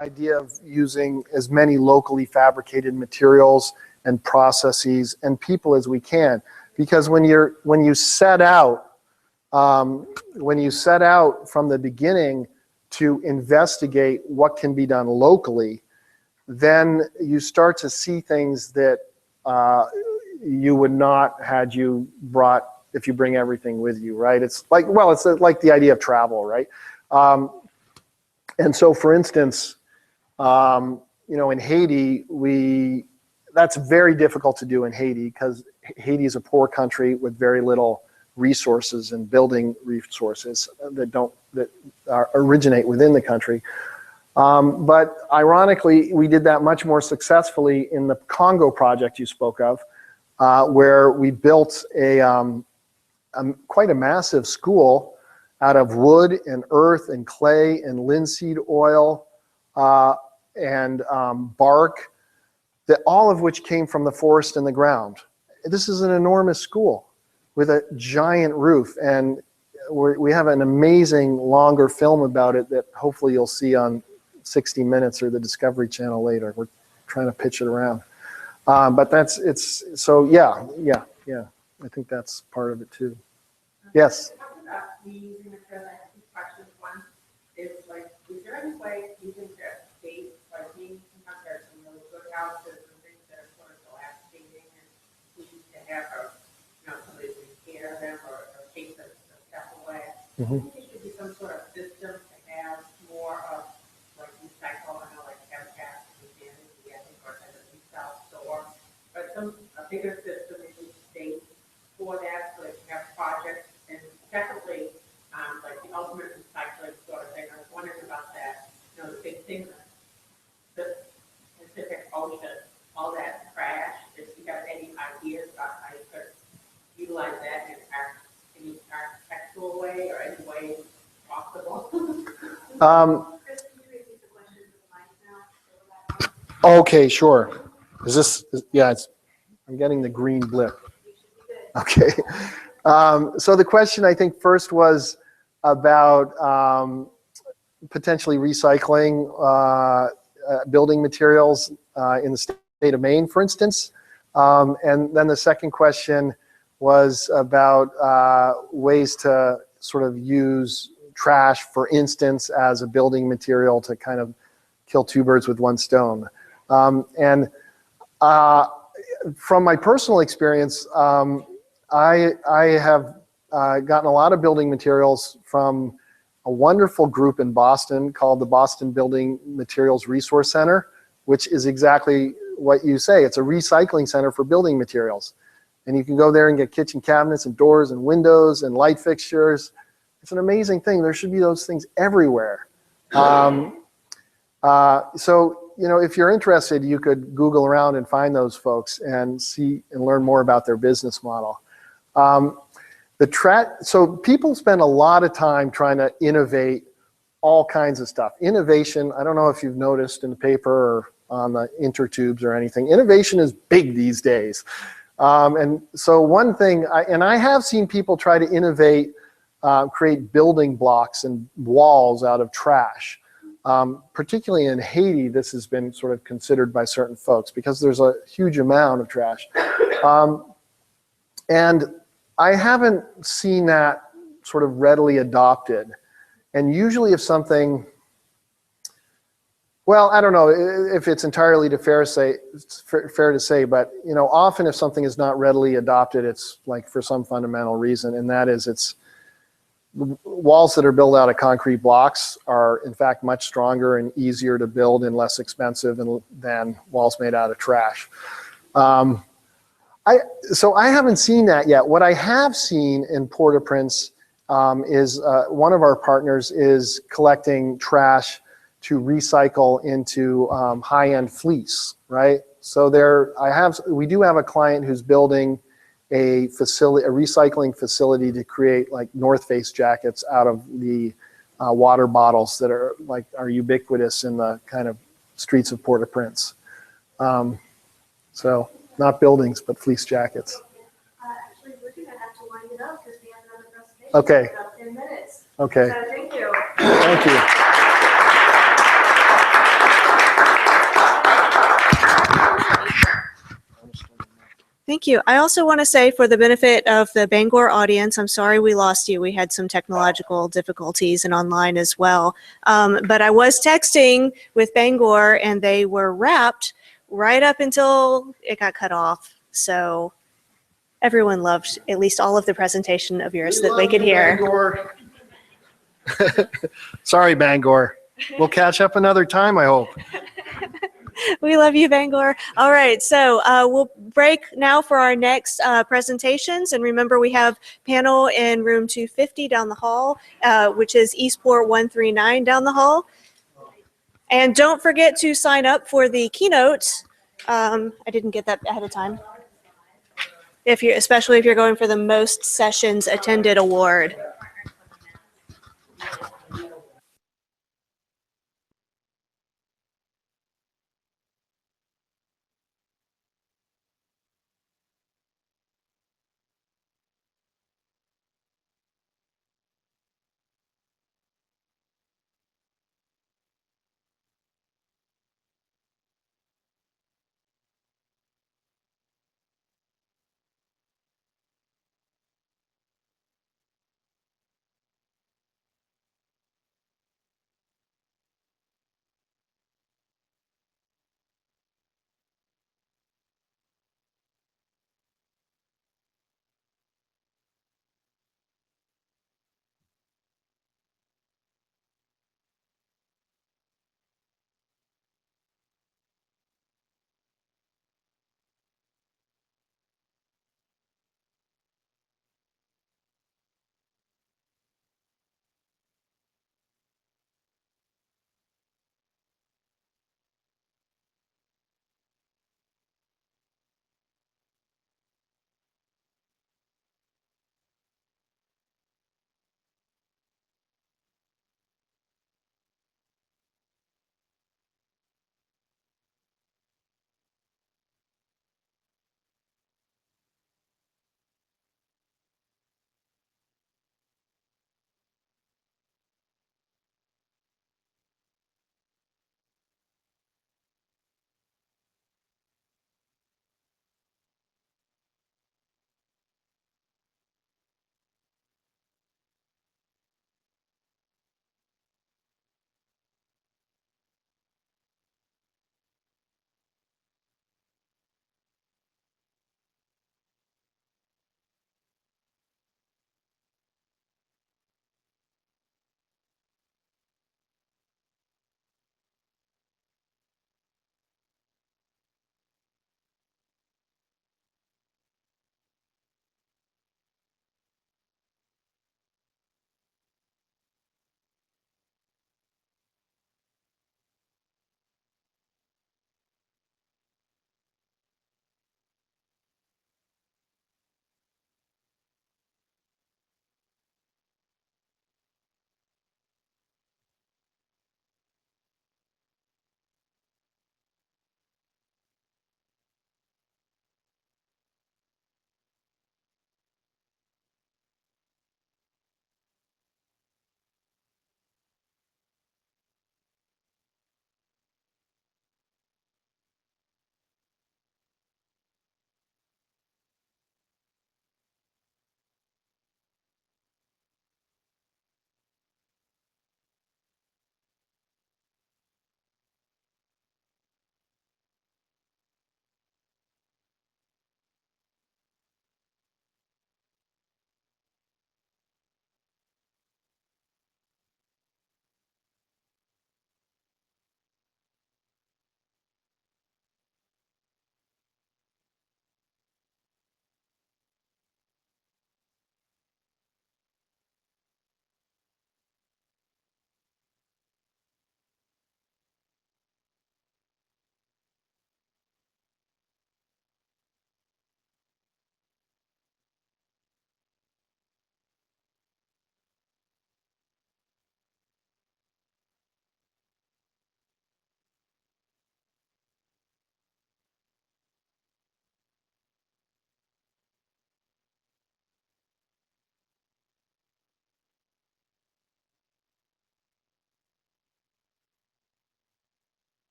idea of using as many locally fabricated materials and processes and people as we can, because when you set out from the beginning to investigate what can be done locally, then you start to see things that you would not had you brought if you bring everything with you, right? It's like, well, it's like the idea of travel, right? And so, for instance, in Haiti, that's very difficult to do in Haiti because Haiti is a poor country with very little resources and building resources that originate within the country. But ironically, we did that much more successfully in the Congo project you spoke of, where we built quite a massive school out of wood and earth and clay and linseed oil and bark, all of which came from the forest and the ground. This is an enormous school with a giant roof, and we have an amazing longer film about it that hopefully you'll see on 60 Minutes or the Discovery Channel later. We're trying to pitch it around. But I think that's part of it too. Yes? Using the present questions. One is like, is there any way you think that states, like being sometimes there's some really good houses and things that are sort of dilapidating and need to have somebody to take care of them or take them a step away? Mm-hmm. I think there should be some sort of system to have more of like recycle, I know like Habitat and Humanity, I think, or kind of South Store, but a bigger system in each state for that, so that you have projects. And secondly, like the ultimate recycling sort of thing, I was wondering about that. The big thing, the Pacific Ocean, all that trash. If you have any ideas about how you could utilize that in any architectural way or any way possible? Okay, sure. I'm getting the green blip. Okay. So the question, I think, first was about potentially recycling building materials in the state of Maine, for instance. And then the second question was about ways to sort of use trash, for instance, as a building material to kind of kill two birds with one stone. And from my personal experience, I have gotten a lot of building materials from a wonderful group in Boston called the Boston Building Materials Resource Center, which is exactly what you say. It's a recycling center for building materials. And you can go there and get kitchen cabinets and doors and windows and light fixtures. It's an amazing thing. There should be those things everywhere. If you're interested, you could Google around and find those folks and see and learn more about their business model. So people spend a lot of time trying to innovate all kinds of stuff. Innovation, I don't know if you've noticed in the paper or on the intertubes or anything, innovation is big these days. And so one thing, I have seen people try to innovate, create building blocks and walls out of trash. Particularly in Haiti, this has been sort of considered by certain folks because there's a huge amount of trash. And I haven't seen that sort of readily adopted. And usually if something, well, I don't know if it's entirely fair to say, but often if something is not readily adopted, it's like for some fundamental reason, and that is it's walls that are built out of concrete blocks are in fact much stronger and easier to build and less expensive than walls made out of trash. So I haven't seen that yet. What I have seen in Port-au-Prince is one of our partners is collecting trash to recycle into high-end fleece, right? So we do have a client who's building a recycling facility to create like North Face jackets out of the water bottles that are ubiquitous in the kind of streets of Port-au-Prince. So not buildings, but fleece jackets. Actually, we're going to have to wind it up because we have another presentation. Okay. In about 10 minutes. Okay. So thank you. Thank you. Thank you. I also want to say, for the benefit of the Bangor audience, I'm sorry we lost you. We had some technological difficulties and online as well. But I was texting with Bangor and they were wrapped right up until it got cut off. So everyone loved at least all of the presentation of yours that they could hear. Bangor. Sorry, Bangor. We'll catch up another time, I hope. We love you, Bangor. All right, so we'll break now for our next presentations. And remember, we have panel in room 250 down the hall, which is Eastport 139 down the hall. And don't forget to sign up for the keynote. I didn't get that ahead of time. Especially if you're going for the most sessions attended award.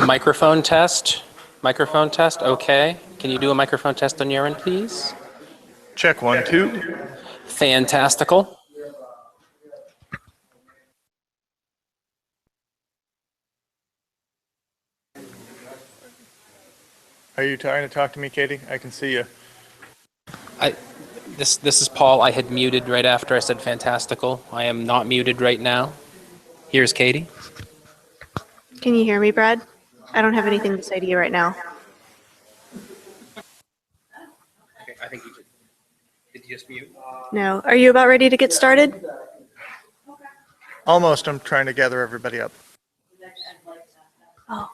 Microphone test. Microphone test. Okay. Can you do a microphone test on your end, please? Check 1, 2. Fantastical. Are you trying to talk to me, Katie? I can see you. This is Paul. I had muted right after I said fantastical. I am not muted right now. Here's Katie. Can you hear me, Brad? I don't have anything to say to you right now. Okay, I think you did. Did you just mute? No. Are you about ready to get started? Almost. I'm trying to gather everybody up. Oh.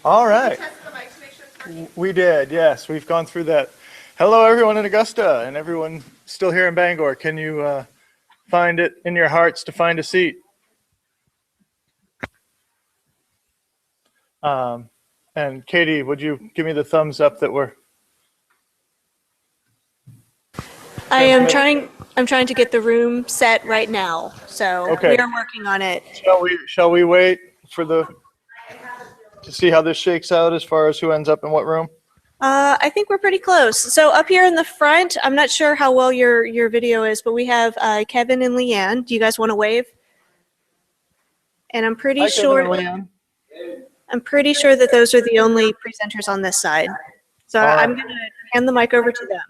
All right. We did, yes. We've gone through that. Hello, everyone in Augusta and everyone still here in Bangor. Can you find it in your hearts to find a seat? And Katie, would you give me the thumbs up that we're... I'm trying to get the room set right now. So Okay. we are working on it. Shall we wait for to see how this shakes out as far as who ends up in what room? I think we're pretty close. So up here in the front, I'm not sure how well your video is, but we have Kevin and Leanne. Do you guys want to wave? And I'm pretty Hi, sure Kevin and Leanne. that those are the only presenters on this side. So I'm going to hand the mic over to them.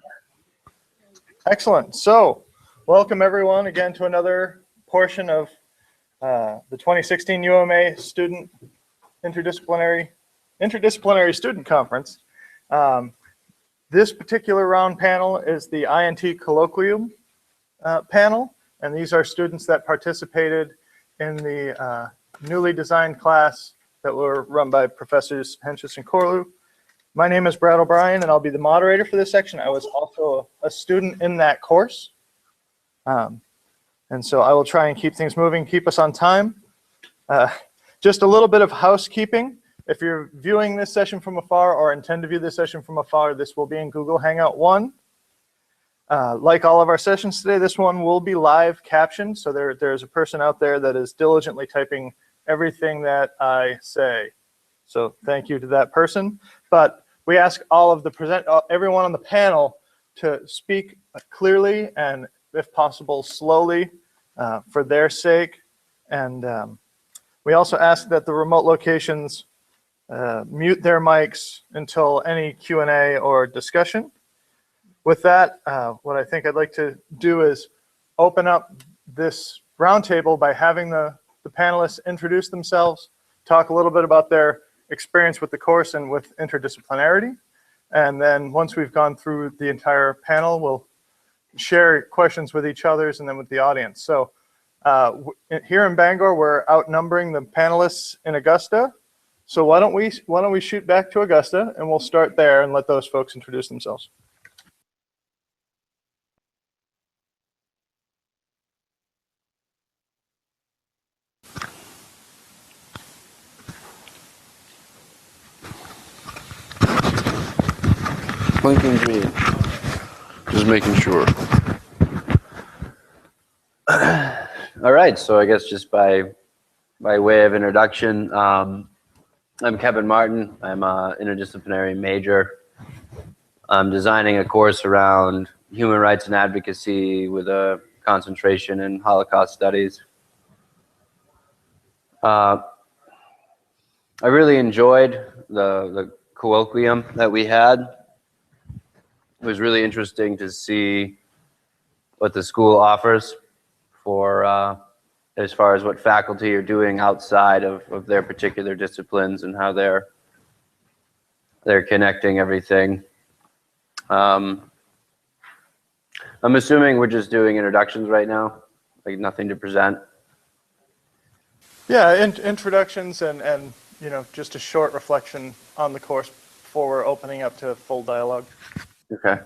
Excellent. So welcome everyone again to another portion of the 2016 UMA Student Interdisciplinary Student Conference. This particular round panel is the INT Colloquium panel, and these are students that participated in the newly designed class that were run by Professors Henches and Corlew. My name is Brad O'Brien, and I'll be the moderator for this section. I was also a student in that course. And so I will try and keep things moving, keep us on time. Just a little bit of housekeeping. If you're viewing this session from afar or intend to view this session from afar, this will be in Google Hangout 1. Like all of our sessions today, this one will be live captioned. So there's a person out there that is diligently typing everything that I say. So thank you to that person. But we ask all of everyone on the panel to speak clearly and, if possible, slowly for their sake. And we also ask that the remote locations mute their mics until any Q&A or discussion. With that, what I think I'd like to do is open up this roundtable by having the panelists introduce themselves, talk a little bit about their experience with the course and with interdisciplinarity. And then once we've gone through the entire panel, we'll share questions with each other and then with the audience. So here in Bangor, we're outnumbering the panelists in Augusta. So why don't we shoot back to Augusta, and we'll start there and let those folks introduce themselves. Blinking green. Just making sure. All right, so I guess just by way of introduction, I'm Kevin Martin. I'm an interdisciplinary major. I'm designing a course around human rights and advocacy with a concentration in Holocaust studies. I really enjoyed the colloquium that we had. It was really interesting to see what the school offers for as far as what faculty are doing outside of their particular disciplines and how they're connecting everything. I'm assuming we're just doing introductions right now, like nothing to present. Yeah, introductions and you know, just a short reflection on the course before we're opening up to full dialogue. Okay.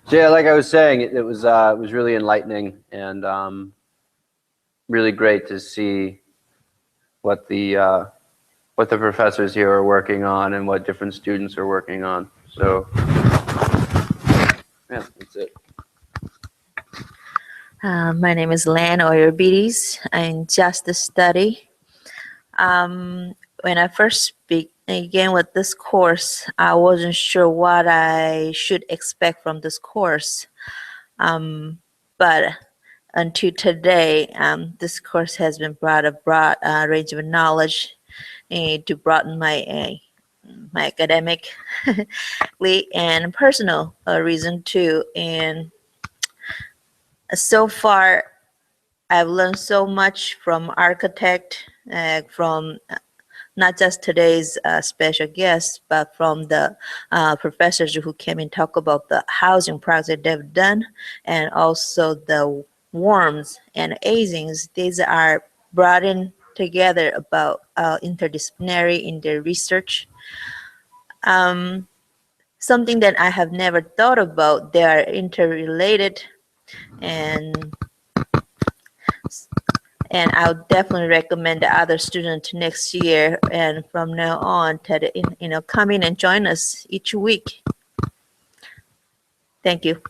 So yeah, like I was saying, it was really enlightening and really great to see what the professors here are working on and what different students are working on. So yeah, that's it. My name is Lan Oyerbides. I'm just a study. When I first began with this course, I wasn't sure what I should expect from this course. But until today, this course has been brought a broad range of knowledge to broaden my academic and personal reason too. And so far, I've learned so much from architect, from not just today's special guests, but from the professors who came and talk about the housing project they've done, and also the worms and agings. These are brought in together about interdisciplinary in their research. Something that I have never thought about, they are interrelated, and I'll definitely recommend the other students next year and from now on to come in and join us each week. Thank you.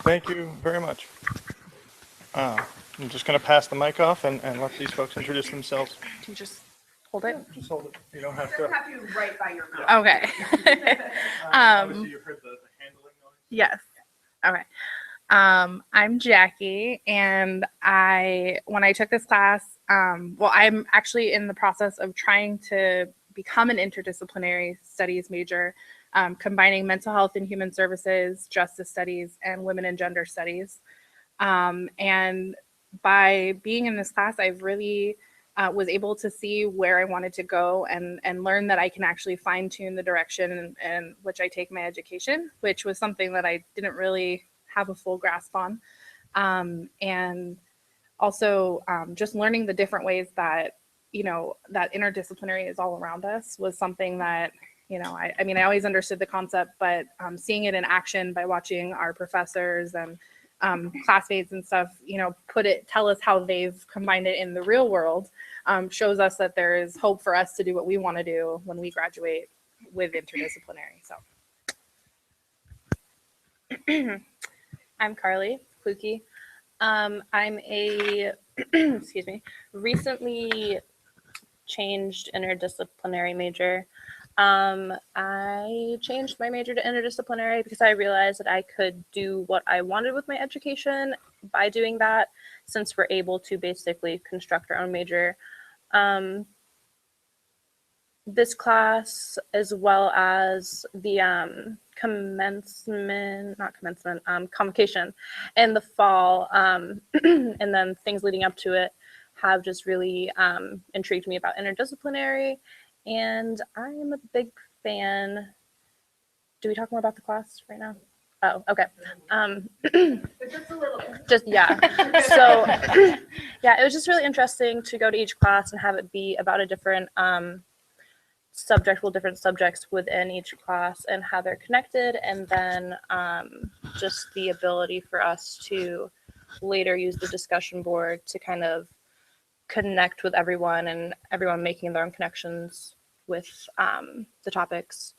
Thank you very much. I'm just going to pass the mic off and let these folks introduce themselves. Can you just hold it? Just hold it. You don't have It doesn't to. have to be right by your mouth. Okay. Obviously, you've heard the handling noise. Yes. Okay. I'm Jackie, and when I took this class, well, I'm actually in the process of trying to become an interdisciplinary studies major, combining mental health and human services, justice studies, and women and gender studies. And by being in this class, I've really was able to see where I wanted to go and learn that I can actually fine tune the direction in which I take my education, which was something that I didn't really have a full grasp on. And also just learning the different ways that, that interdisciplinary is all around us was something that, I mean, I always understood the concept, but seeing it in action by watching our professors and classmates and stuff, tell us how they've combined it in the real world, shows us that there is hope for us to do what we want to do when we graduate with interdisciplinary. So. I'm Carly Kluke. I'm a, excuse me, recently changed interdisciplinary major. I changed my major to interdisciplinary because I realized that I could do what I wanted with my education by doing that, since we're able to basically construct our own major. This class, as well as the convocation in the fall, and then things leading up to it, have just really intrigued me about interdisciplinary. And I am a big fan. Do we talk more about the class right now? Oh, okay. Just a little bit. Just, yeah. So, yeah, it was just really interesting to go to each class and have it be about a different different subjects within each class and how they're connected, and then just the ability for us to later use the discussion board to kind of connect with everyone and everyone making their own connections with the topics.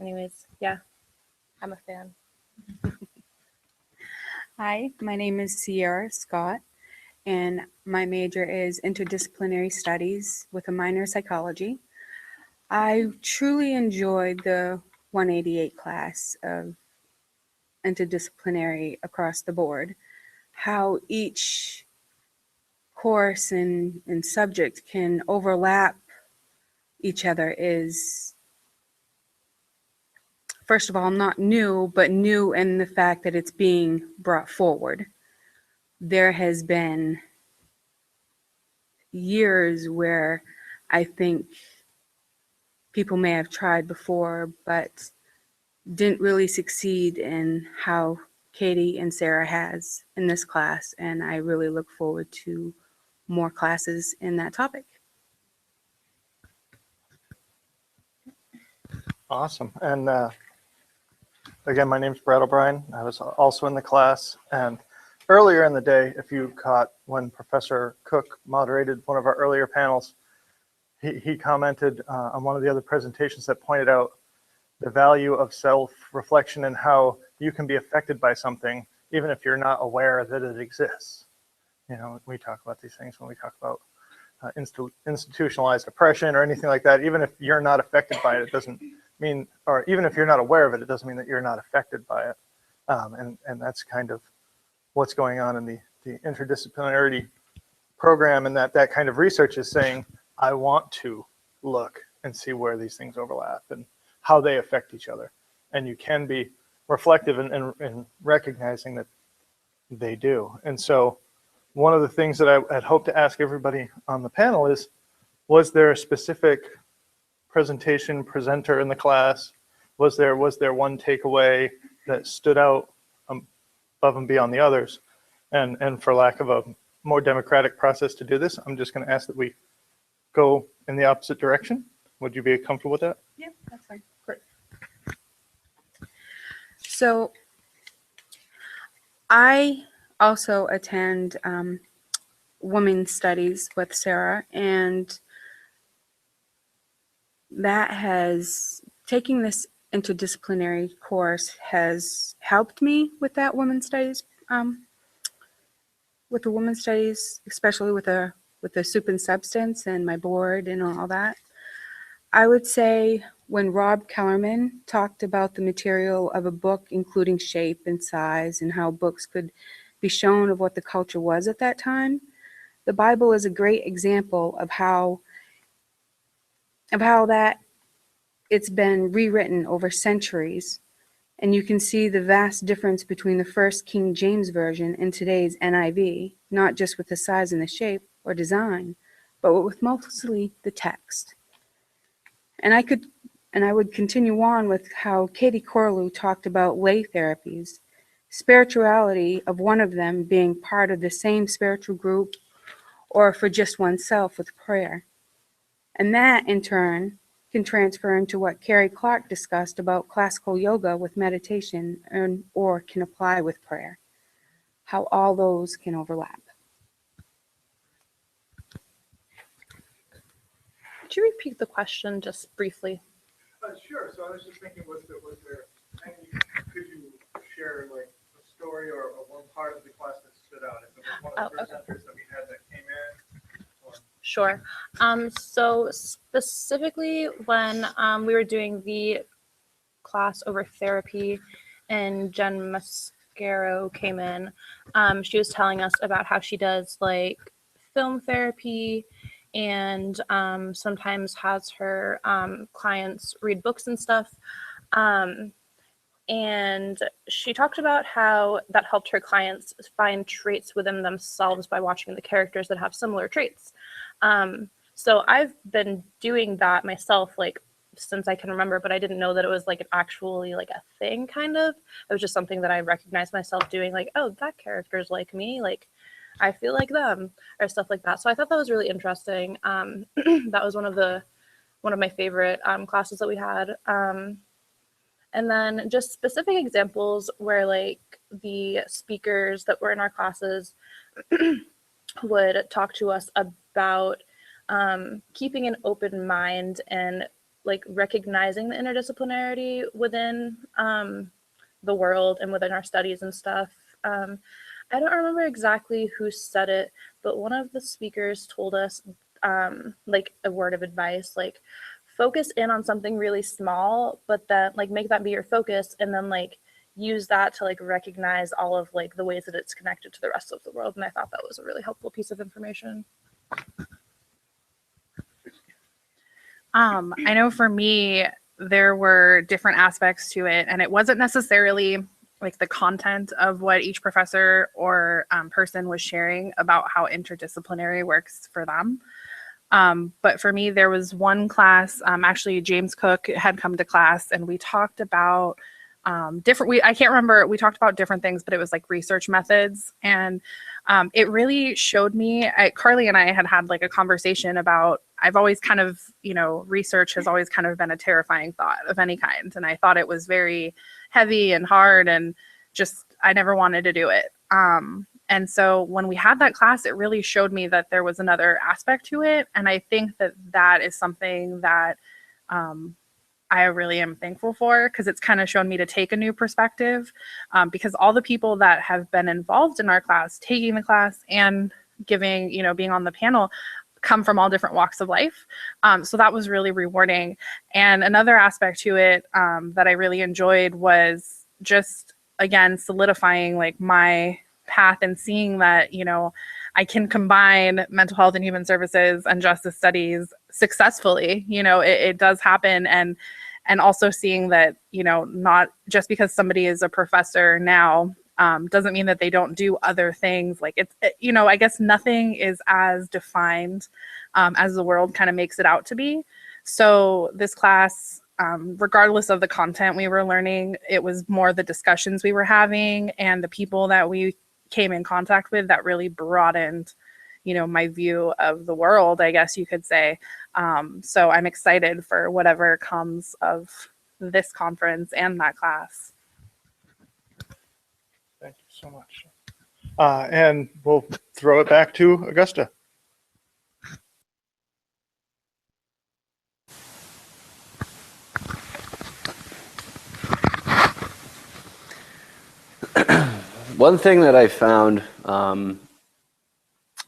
anyways, yeah, I'm a fan. Hi, my name is Sierra Scott, and my major is interdisciplinary studies with a minor psychology. I truly enjoyed the 188 class of interdisciplinary across the board. How each course and subject can overlap each other is, first of all, not new, but new in the fact that it's being brought forward. There has been years where I think people may have tried before, but didn't really succeed in how Katie and Sarah has in this class, and I really look forward to more classes in that topic. Awesome. And again, my name's Brad O'Brien. I was also in the class. And earlier in the day, if you caught when Professor Cook moderated one of our earlier panels, he commented on one of the other presentations that pointed out the value of self-reflection and how you can be affected by something even if you're not aware that it exists. You know, we talk about these things when we talk about institutionalized oppression or anything like that. Even if you're not affected by it, it doesn't mean, or even if you're not aware of it, it doesn't mean that you're not affected by it. And that's kind of what's going on in the interdisciplinarity program, and that kind of research is saying, I want to look and see where these things overlap and how they affect each other. And you can be reflective in recognizing that they do. And so one of the things that I had hoped to ask everybody on the panel is, was there a specific presentation presenter in the class? Was there one takeaway that stood out above and beyond the others? And for lack of a more democratic process to do this, I'm just going to ask that we go in the opposite direction. Would you be comfortable with that? Yeah, that's fine. Great. So I also attend women's studies with Sarah, and that has, taking this interdisciplinary course has helped me with that women's studies, with the women's studies, especially with the soup and substance and my board and all that. I would say when Rob Kellerman talked about the material of a book, including shape and size and how books could be shown of what the culture was at that time, the Bible is a great example of how that it's been rewritten over centuries. And you can see the vast difference between the first King James Version and today's NIV, not just with the size and the shape or design, but with mostly the text. And I would continue on with how Katie Corlew talked about lay therapies, spirituality of one of them being part of the same spiritual group or for just oneself with prayer. And that, in turn, can transfer into what Carrie Clark discussed about classical yoga with meditation or can apply with prayer, how all those can overlap. Could you repeat the question just briefly? Sure. So I was just thinking, could you share like a story or one part of the class that stood out? If it was one of the presenters that we had that came in? Sure. So specifically when we were doing the class over therapy and Jen Mascaro came in, she was telling us about how she does like film therapy and sometimes has her clients read books and stuff. And she talked about how that helped her clients find traits within themselves by watching the characters that have similar traits. So I've been doing that myself, like since I can remember, but I didn't know that it was like actually like a thing kind of. It was just something that I recognized myself doing, like, oh, that character's like me, like I feel like them, or stuff like that. So I thought that was really interesting. That was one of my favorite classes that we had. And then just specific examples where like the speakers that were in our classes would talk to us about keeping an open mind and like recognizing the interdisciplinarity within the world and within our studies and stuff. I don't remember exactly who said it, but one of the speakers told us like a word of advice, like focus in on something really small, but then like make that be your focus, and then like use that to like recognize all of like the ways that it's connected to the rest of the world. And I thought that was a really helpful piece of information. I know for me, there were different aspects to it, and it wasn't necessarily like the content of what each professor or person was sharing about how interdisciplinary works for them. But for me, there was one class, actually James Cook had come to class, and we talked about I can't remember, we talked about different things, but it was like research methods. And it really showed me, Carly and I had like a conversation about, I've always kind of, research has always kind of been a terrifying thought of any kind. And I thought it was very heavy and hard, and just, I never wanted to do it. And so when we had that class, it really showed me that there was another aspect to it. And I think that that is something that I really am thankful for, because it's kind of shown me to take a new perspective, because all the people that have been involved in our class, taking the class and giving, being on the panel, come from all different walks of life. So that was really rewarding. And another aspect to it that I really enjoyed was just, again, solidifying like my path and seeing that, I can combine mental health and human services and justice studies successfully. It does happen. And also seeing that, not just because somebody is a professor now doesn't mean that they don't do other things. Like I guess nothing is as defined as the world kind of makes it out to be. So this class, regardless of the content we were learning, it was more the discussions we were having and the people that we came in contact with that really broadened, my view of the world, I guess you could say. So I'm excited for whatever comes of this conference and that class. Thank you so much. And we'll throw it back to Augusta. One thing that I found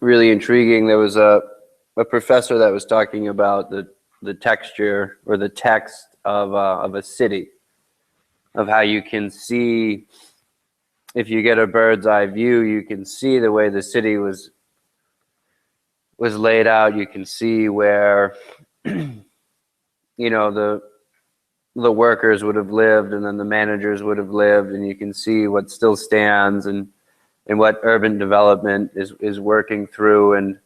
really intriguing, there was a professor that was talking about the texture or the text of a city, of how you can see, if you get a bird's eye view, you can see the way the city was laid out. You can see where the workers would have lived, and then the managers would have lived, and you can see what still stands and what urban development is working through. And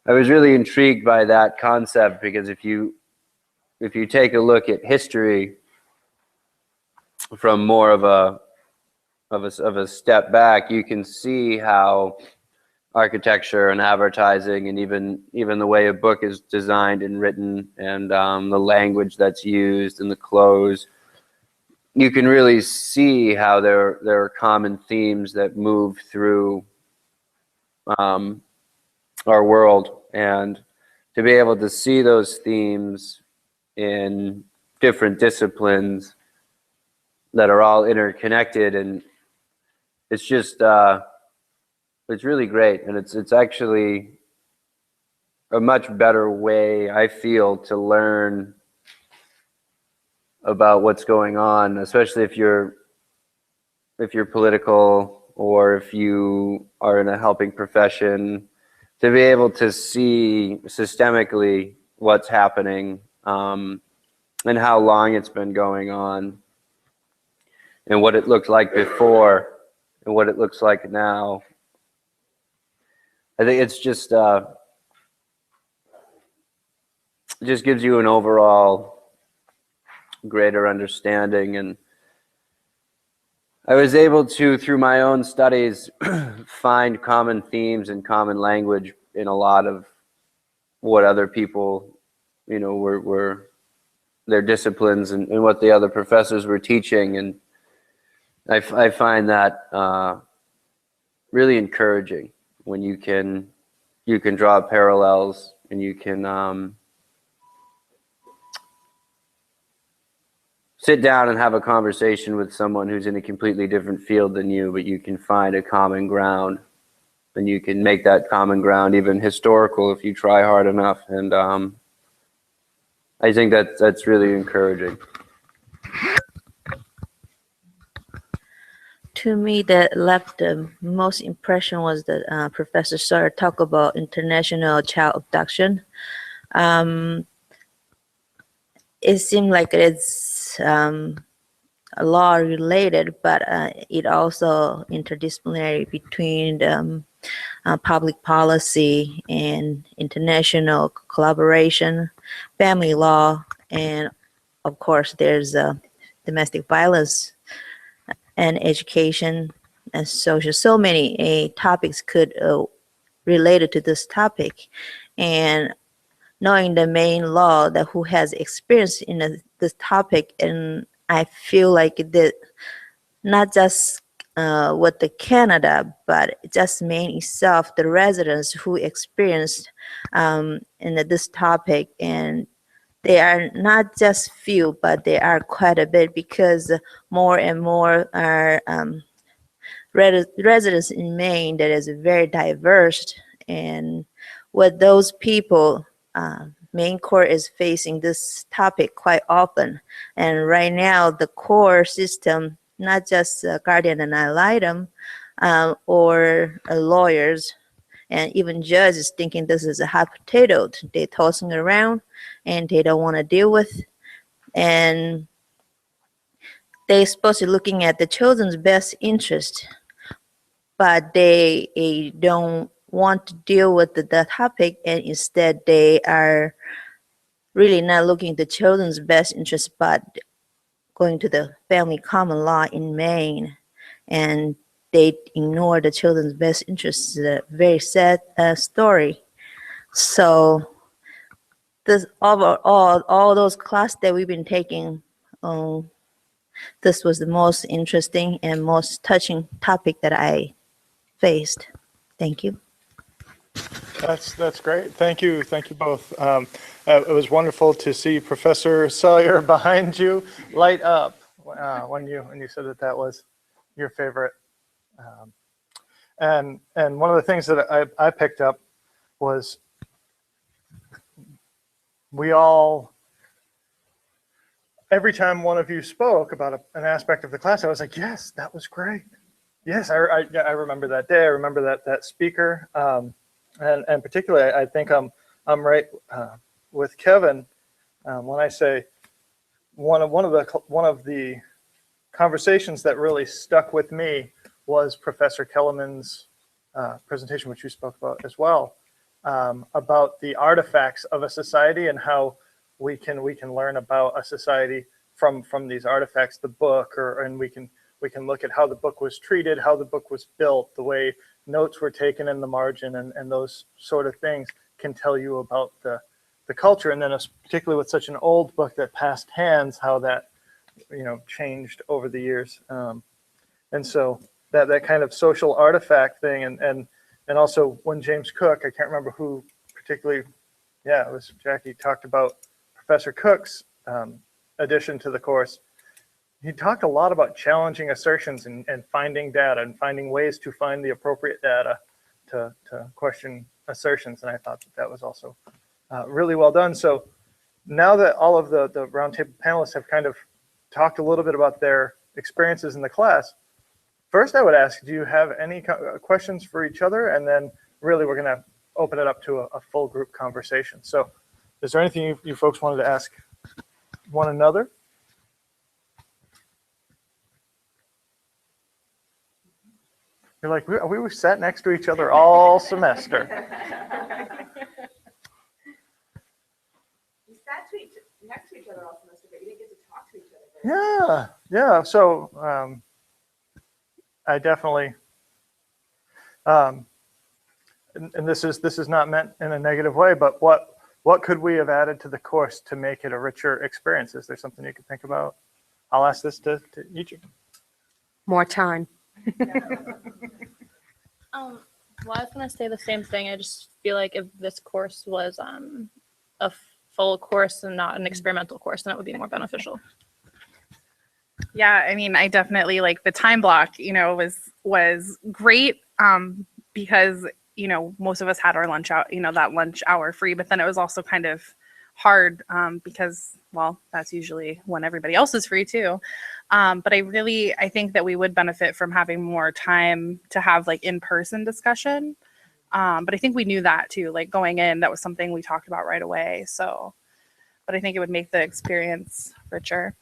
I was really intrigued by that concept, because if you take a look at history from more of a step back, you can see how architecture and advertising, and even the way a book is designed and written, and the language that's used and the clothes, you can really see how there are common themes that move through our world. And to be able to see those themes in different disciplines that are all interconnected, and it's just it's really great. And it's actually a much better way, I feel, to learn about what's going on, especially if you're political, or if you are in a helping profession, to be able to see systemically what's happening, and how long it's been going on, and what it looked like before and what it looks like now. I think it's just it just gives you an overall greater understanding. And I was able to, through my own studies, find common themes and common language in a lot of what other people, were their disciplines, and what the other professors were teaching. And I find that really encouraging, when you can draw parallels, and you can sit down and have a conversation with someone who's in a completely different field than you, but you can find a common ground, and you can make that common ground even historical if you try hard enough. And I think that's really encouraging. To me, that left the most impression was that Professor Sawyer talked about international child abduction. It seemed like it's law related, but it also interdisciplinary between public policy and international collaboration, family law, and of course there's domestic violence and education and social. So many topics could related to this topic, and knowing the main law that who has experience in this topic, and I feel like that not just with the Canada, but just Maine itself, the residents who experienced in this topic, and they are not just few, but they are quite a bit, because more and more are residents in Maine that is very diverse, and with those people, Maine Court is facing this topic quite often. And right now, the core system, not just guardian ad litem or lawyers, and even judges thinking this is a hot potato. They're tossing it around and they don't want to deal with. And they're supposed to be looking at the children's best interest, but they don't want to deal with the topic, and instead they are really not looking at the children's best interest, but going to the family common law in Maine, and they ignore the children's best interests. Is a very sad story. So this overall, all those classes that we've been taking, this was the most interesting and most touching topic that I faced. Thank you. That's great. Thank you both. It was wonderful to see Professor Sawyer behind you light up when you said that was your favorite. And one of the things that I picked up was we all, every time one of you spoke about an aspect of the class, I was like, yes, that was great. Yes, I remember that day. I remember that speaker. And particularly, I think I'm right with Kevin when I say one of the conversations that really stuck with me was Professor Kellerman's presentation, which you spoke about as well, about the artifacts of a society and how we can learn about a society from these artifacts, the book, and we can look at how the book was treated, how the book was built, the way notes were taken in the margin, and those sort of things can tell you about the culture. And then particularly with such an old book that passed hands, how that changed over the years. And so that kind of social artifact thing, and also when James Cook, I can't remember who particularly, it was Jackie, talked about Professor Cook's addition to the course. He talked a lot about challenging assertions and finding data and finding ways to find the appropriate data to question assertions. And I thought that was also really well done. So now that all of the roundtable panelists have kind of talked a little bit about their experiences in the class, first I would ask, do you have any questions for each other? And then really we're going to open it up to a full group conversation. So is there anything you folks wanted to ask one another? You're like, we were sat next to each other all semester. We sat next to each other all semester, but you didn't get to talk to each other. Yeah. So I definitely, and this is not meant in a negative way, but what could we have added to the course to make it a richer experience? Is there something you could think about? I'll ask this to each of you. More time. Well, I was going to say the same thing. I just feel like if this course was a full course and not an experimental course, then it would be more beneficial. Yeah, I mean, I definitely like the time block, was great because, most of us had our lunch out, that lunch hour free, but then it was also kind of hard because, well, that's usually when everybody else is free too. But I think that we would benefit from having more time to have like in-person discussion. But I think we knew that too, like going in, that was something we talked about right away. So, but I think it would make the experience richer.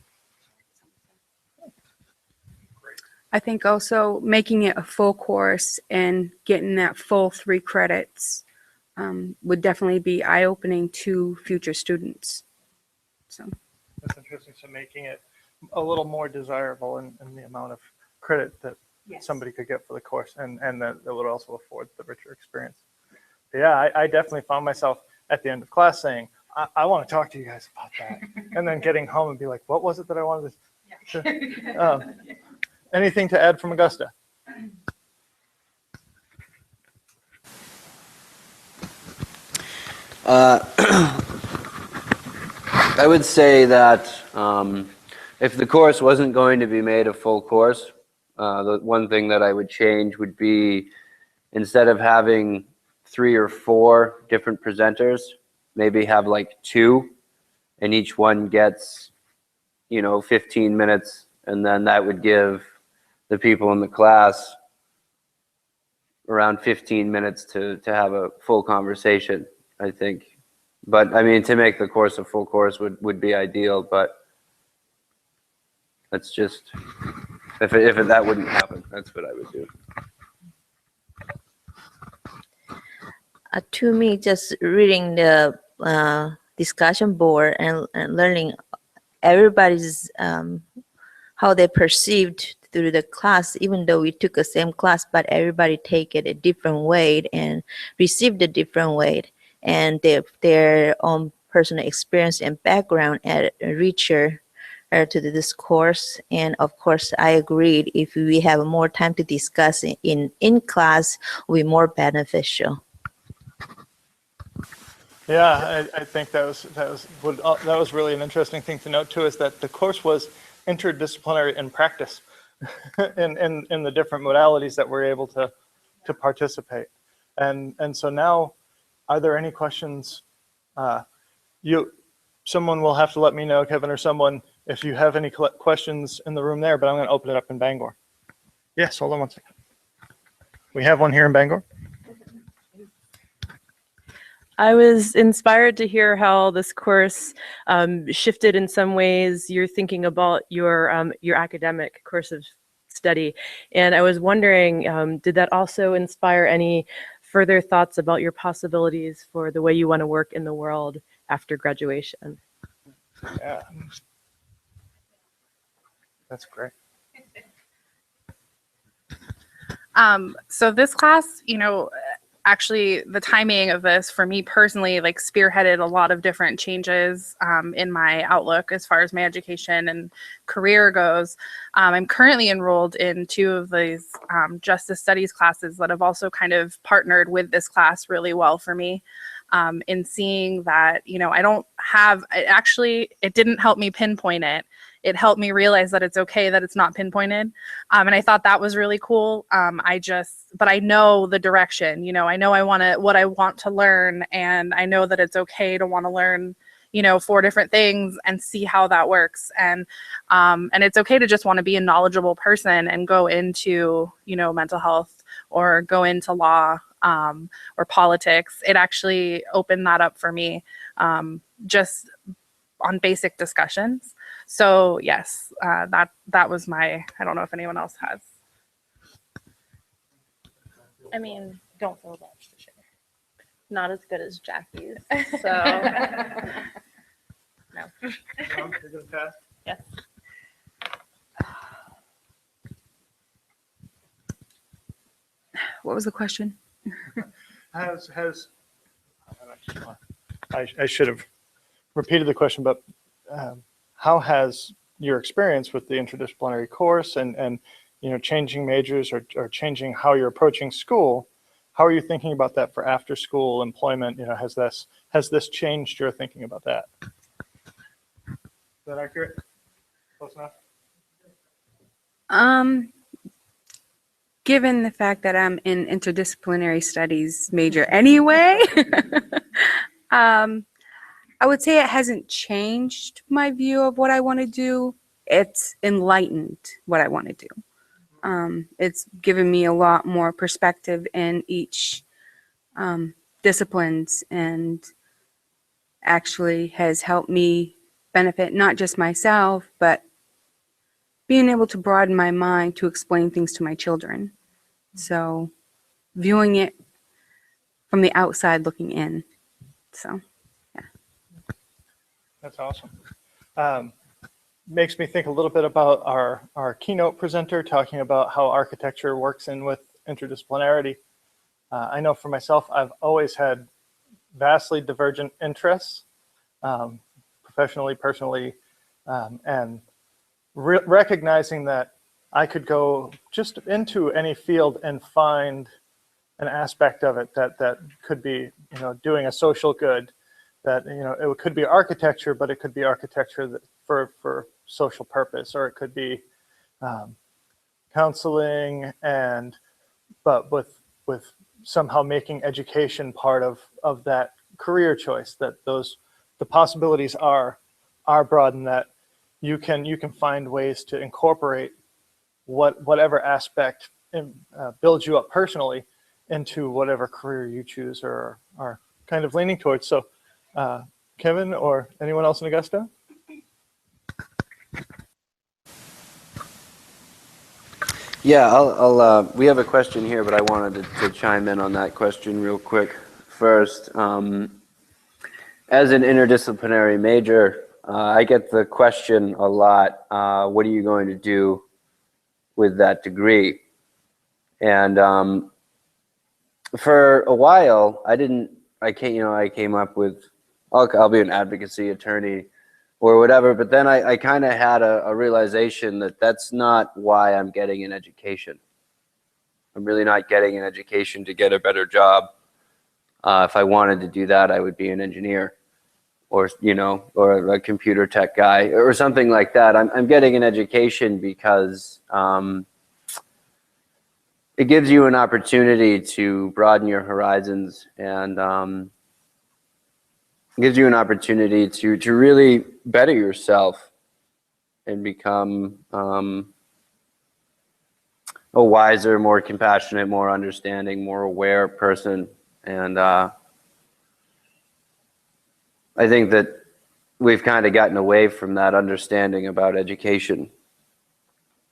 I think also making it a full course and getting that full 3 credits would definitely be eye-opening to future students. So That's interesting. So making it a little more desirable in the amount of credit that somebody could get for the course, and that would also afford the richer experience. But yeah, I definitely found myself at the end of class saying, I want to talk to you guys about that. And then getting home and be like, what was it that I wanted to anything to add from Augusta? I would say that if the course wasn't going to be made a full course, the one thing that I would change would be, instead of having 3 or 4 different presenters, maybe have like 2, and each one gets, 15 minutes, and then that would give the people in the class around 15 minutes to have a full conversation, I think. But I mean, to make the course a full course would be ideal, but that's just, if that wouldn't happen, that's what I would do. To me, just reading the discussion board and learning everybody's how they perceived through the class, even though we took the same class, but everybody take it a different way and received a different way, and their own personal experience and background add richer to this course. And of course, I agreed, if we have more time to discuss in class, will be more beneficial. Yeah, I think that was really an interesting thing to note too, is that the course was interdisciplinary in practice in the different modalities that we're able to participate. And so now, are there any questions? Someone will have to let me know, Kevin or someone, if you have any questions in the room there, but I'm going to open it up in Bangor. Yes, hold on one second. We have one here in Bangor. I was inspired to hear how this course shifted in some ways your thinking about your academic course of study. And I was wondering, did that also inspire any further thoughts about your possibilities for the way you want to work in the world after graduation? Yeah. That's great. So this class, actually the timing of this for me personally, like spearheaded a lot of different changes in my outlook as far as my education and career goes. I'm currently enrolled in 2 of these justice studies classes that have also kind of partnered with this class really well for me. In seeing that, I don't have, it didn't help me pinpoint it. It helped me realize that it's okay that it's not pinpointed. And I thought that was really cool. But I know the direction, I know what I want to learn, and I know that it's okay to want to learn, 4 different things and see how that works. And it's okay to just want to be a knowledgeable person and go into, mental health or go into law or politics. It actually opened that up for me, just on basic discussions. So yes, that was I don't know if anyone else has. I mean, don't feel bad to share. Not as good as Jackie's, so no. Yes. what was the question? I should have repeated the question, but how has your experience with the interdisciplinary course and changing majors or changing how you're approaching school, how are you thinking about that for after school employment? Has this changed your thinking about that? Is that accurate? Close enough? Given the fact that I'm in interdisciplinary studies major anyway, I would say it hasn't changed my view of what I want to do. It's enlightened what I want to do. It's given me a lot more perspective in each disciplines, and actually has helped me benefit not just myself, but being able to broaden my mind to explain things to my children. So viewing it from the outside looking in. So, yeah. That's awesome. Makes me think a little bit about our keynote presenter talking about how architecture works in with interdisciplinarity. I know for myself, I've always had vastly divergent interests, professionally, personally, and recognizing that I could go just into any field and find an aspect of it that could be, doing a social good. That it could be architecture, but it could be architecture that for social purpose, or it could be counseling, but with somehow making education part of that career choice. That the possibilities are broad, and that you can find ways to incorporate whatever aspect builds you up personally into whatever career you choose or are kind of leaning towards. So Kevin or anyone else in Augusta? Yeah, I'll we have a question here, but I wanted to chime in on that question real quick first. As an interdisciplinary major, I get the question a lot, what are you going to do with that degree? And for a while, I came up with, I'll be an advocacy attorney or whatever, but then I kind of had a realization that that's not why I'm getting an education. I'm really not getting an education to get a better job. If I wanted to do that, I would be an engineer or a computer tech guy or something like that. I'm getting an education because it gives you an opportunity to broaden your horizons, and gives you an opportunity to really better yourself and become a wiser, more compassionate, more understanding, more aware person. And I think that we've kind of gotten away from that understanding about education.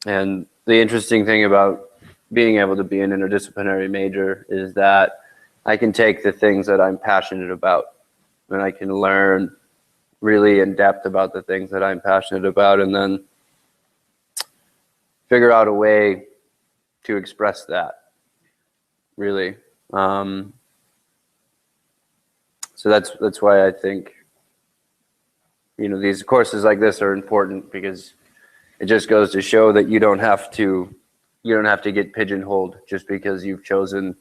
And the interesting thing about being able to be an interdisciplinary major is that I can take the things that I'm passionate about, and I can learn really in depth about the things that I'm passionate about, and then figure out a way to express that, really. So that's why I think, these courses like this are important, because it just goes to show that you don't have to get pigeonholed just because you've chosen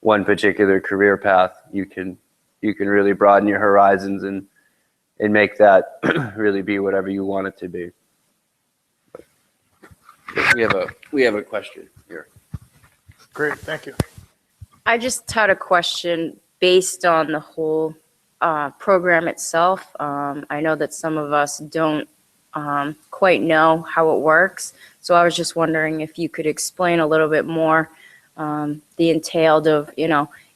one particular career path. You can really broaden your horizons and make that really be whatever you want it to be. We have a question here. Great, thank you. I just had a question based on the whole program itself. I know that some of us don't quite know how it works, so I was just wondering if you could explain a little bit more the entailed of,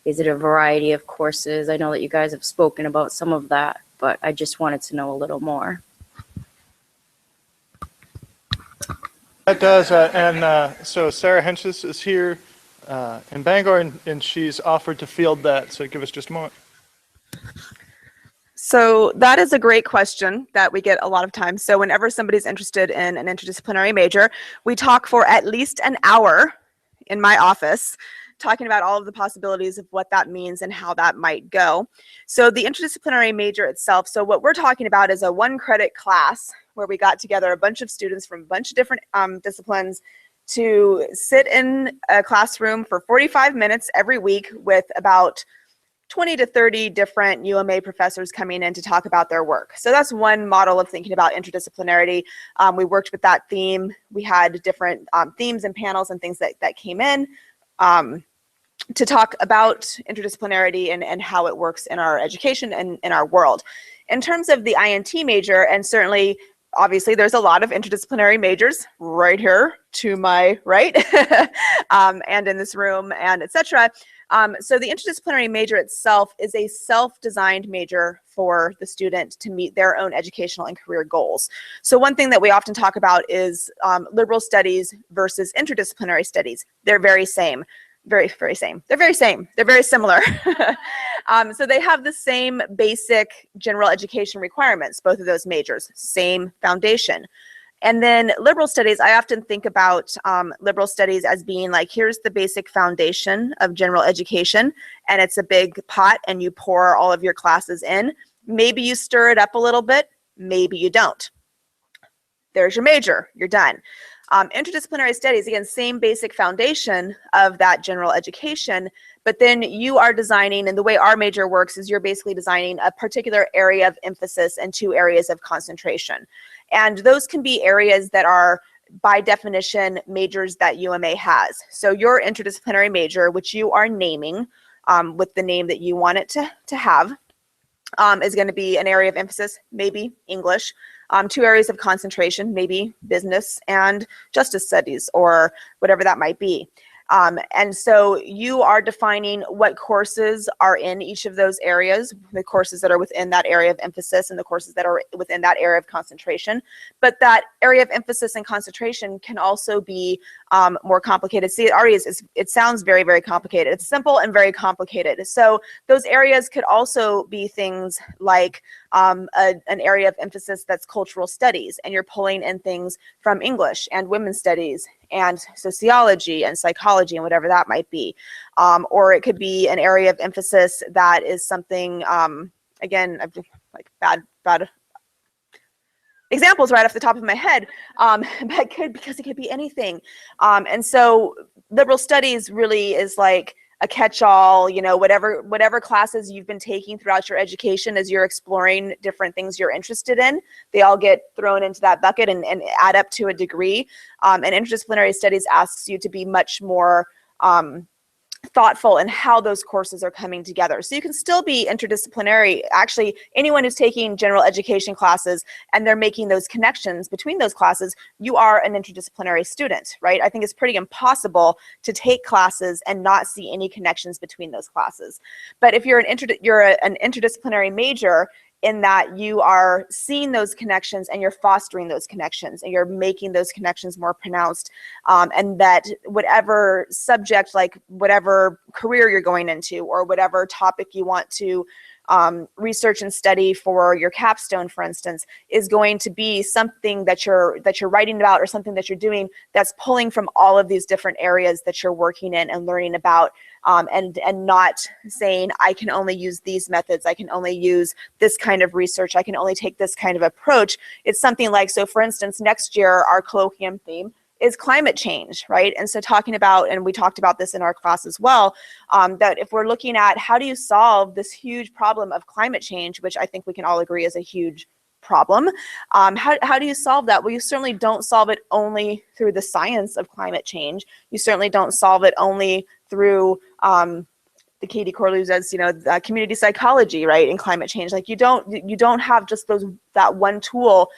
is it a variety of courses? I know that you guys have spoken about some of that, but I just wanted to know a little more. That does, so Sarah Henches is here in Bangor, and she's offered to field that, so give us just a moment. So that is a great question that we get a lot of times. So whenever somebody's interested in an interdisciplinary major, we talk for at least an hour in my office, talking about all of the possibilities of what that means and how that might go. So the interdisciplinary major itself, so what we're talking about is a 1-credit class where we got together a bunch of students from a bunch of different disciplines to sit in a classroom for 45 minutes every week with about 20 to 30 different UMA professors coming in to talk about their work. So that's one model of thinking about interdisciplinarity. We worked with that theme. We had different themes and panels and things that came in to talk about interdisciplinarity and how it works in our education and in our world. In terms of the INT major, and certainly, obviously, there's a lot of interdisciplinary majors right here to my right, and in this room, and etc. So the interdisciplinary major itself is a self-designed major for the student to meet their own educational and career goals. So one thing that we often talk about is liberal studies versus interdisciplinary studies. They're very same. Very same. They're very same. They're very similar. So they have the same basic general education requirements, both of those majors, same foundation. And then liberal studies, I often think about liberal studies as being like, here's the basic foundation of general education, and it's a big pot, and you pour all of your classes in. Maybe you stir it up a little bit, maybe you don't. There's your major, you're done. Interdisciplinary studies, again, same basic foundation of that general education, but then you are designing, and the way our major works is you're basically designing a particular area of emphasis and 2 areas of concentration. And those can be areas that are, by definition, majors that UMA has. So your interdisciplinary major, which you are naming with the name that you want it to have, is going to be an area of emphasis, maybe English. 2 areas of concentration, maybe business and justice studies, or whatever that might be. And so you are defining what courses are in each of those areas, the courses that are within that area of emphasis and the courses that are within that area of concentration. But that area of emphasis and concentration can also be more complicated. See, it already is, it sounds very, very complicated. It's simple and very complicated. So those areas could also be things like an area of emphasis that's cultural studies, and you're pulling in things from English and women's studies and sociology and psychology and whatever that might be. Or it could be an area of emphasis that is something, again, like bad examples right off the top of my head, but because it could be anything. And so liberal studies really is like a catch-all, you know, whatever classes you've been taking throughout your education as you're exploring different things you're interested in, they all get thrown into that bucket and add up to a degree. And interdisciplinary studies asks you to be much more thoughtful in how those courses are coming together. So you can still be interdisciplinary. Actually, anyone who's taking general education classes and they're making those connections between those classes, you are an interdisciplinary student, right? I think it's pretty impossible to take classes and not see any connections between those classes. But if you're an interdisciplinary major, in that you are seeing those connections and you're fostering those connections and you're making those connections more pronounced, and that whatever subject, like whatever career you're going into or whatever topic you want to research and study for your capstone, for instance, is going to be something that you're writing about or something that you're doing that's pulling from all of these different areas that you're working in and learning about, and not saying, I can only use these methods, I can only use this kind of research, I can only take this kind of approach. It's something like, so for instance, next year, our colloquium theme is climate change, right? And so talking about, and we talked about this in our class as well, that if we're looking at how do you solve this huge problem of climate change, which I think we can all agree is a huge problem, how do you solve that? Well, you certainly don't solve it only through the science of climate change. You certainly don't solve it only through the Katie Corlew says, you know, community psychology, right, in climate change. Like you don't have just that one tool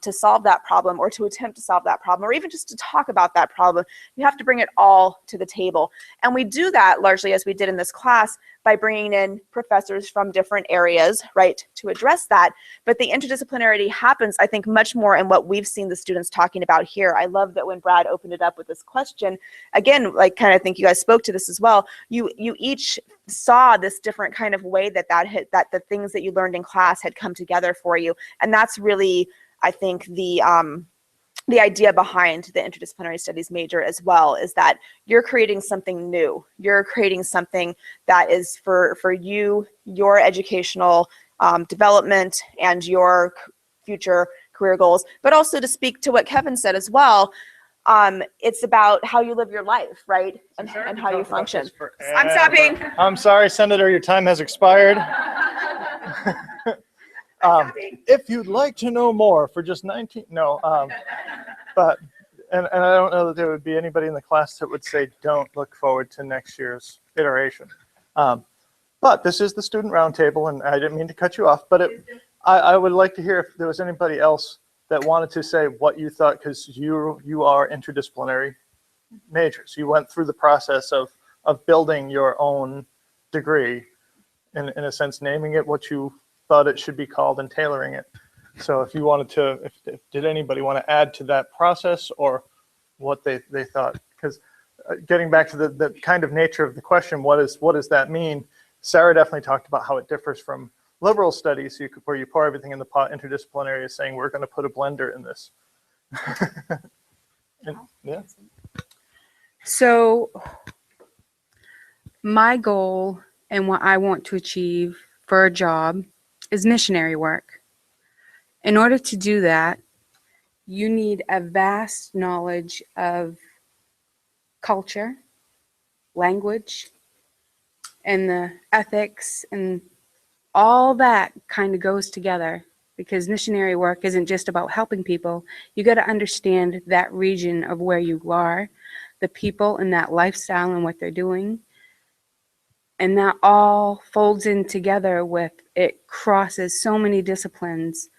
to solve that problem or to attempt to solve that problem or even just to talk about that problem. You have to bring it all to the table. And we do that largely, as we did in this class, by bringing in professors from different areas, right, to address that. But the interdisciplinarity happens, I think, much more in what we've seen the students talking about here. I love that when Brad opened it up with this question, again, like kind of think you guys spoke to this as well, you each saw this different kind of way that the things that you learned in class had come together for you. And that's really, I think, the idea behind the interdisciplinary studies major as well, is that you're creating something new. You're creating something that is for you, your educational development and your future career goals. But also, to speak to what Kevin said as well, It's about how you live your life, right? And how you function. I'm stopping. I'm sorry, Senator, your time has expired. If you'd like to know more for just 19, no, but, and I don't know that there would be anybody in the class that would say, don't look forward to next year's iteration. But this is the student roundtable, and I didn't mean to cut you off, but I would like to hear if there was anybody else that wanted to say what you thought, because you are interdisciplinary majors. You went through the process of building your own degree, in a sense, naming it what you thought it should be called and tailoring it. So if you wanted to, did anybody want to add to that process or what they thought? Because getting back to the kind of nature of the question, what does that mean? Sarah definitely talked about how it differs from liberal studies, where you pour everything in the pot. Interdisciplinary is saying we're going to put a blender in this. Yeah. So my goal and what I want to achieve for a job is missionary work. In order to do that, you need a vast knowledge of culture, language, and the ethics, and all that kind of goes together, because missionary work isn't just about helping people. You got to understand that region of where you are, the people and that lifestyle and what they're doing. And that all folds in together with, it crosses so many disciplines.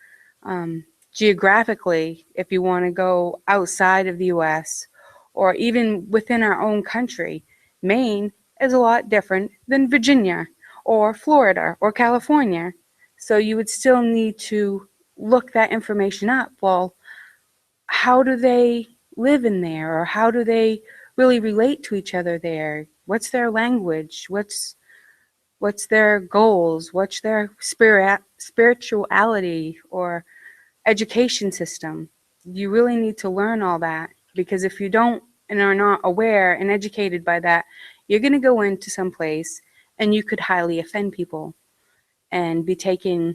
Geographically, if you want to go outside of the US or even within our own country, Maine is a lot different than Virginia or Florida or California. So you would still need to look that information up. Well, how do they live in there, or how do they really relate to each other there? What's their language? What's their goals? What's their spirituality or education system? You really need to learn all that, because if you don't and are not aware and educated by that, you're going to go into some place and you could highly offend people and be taken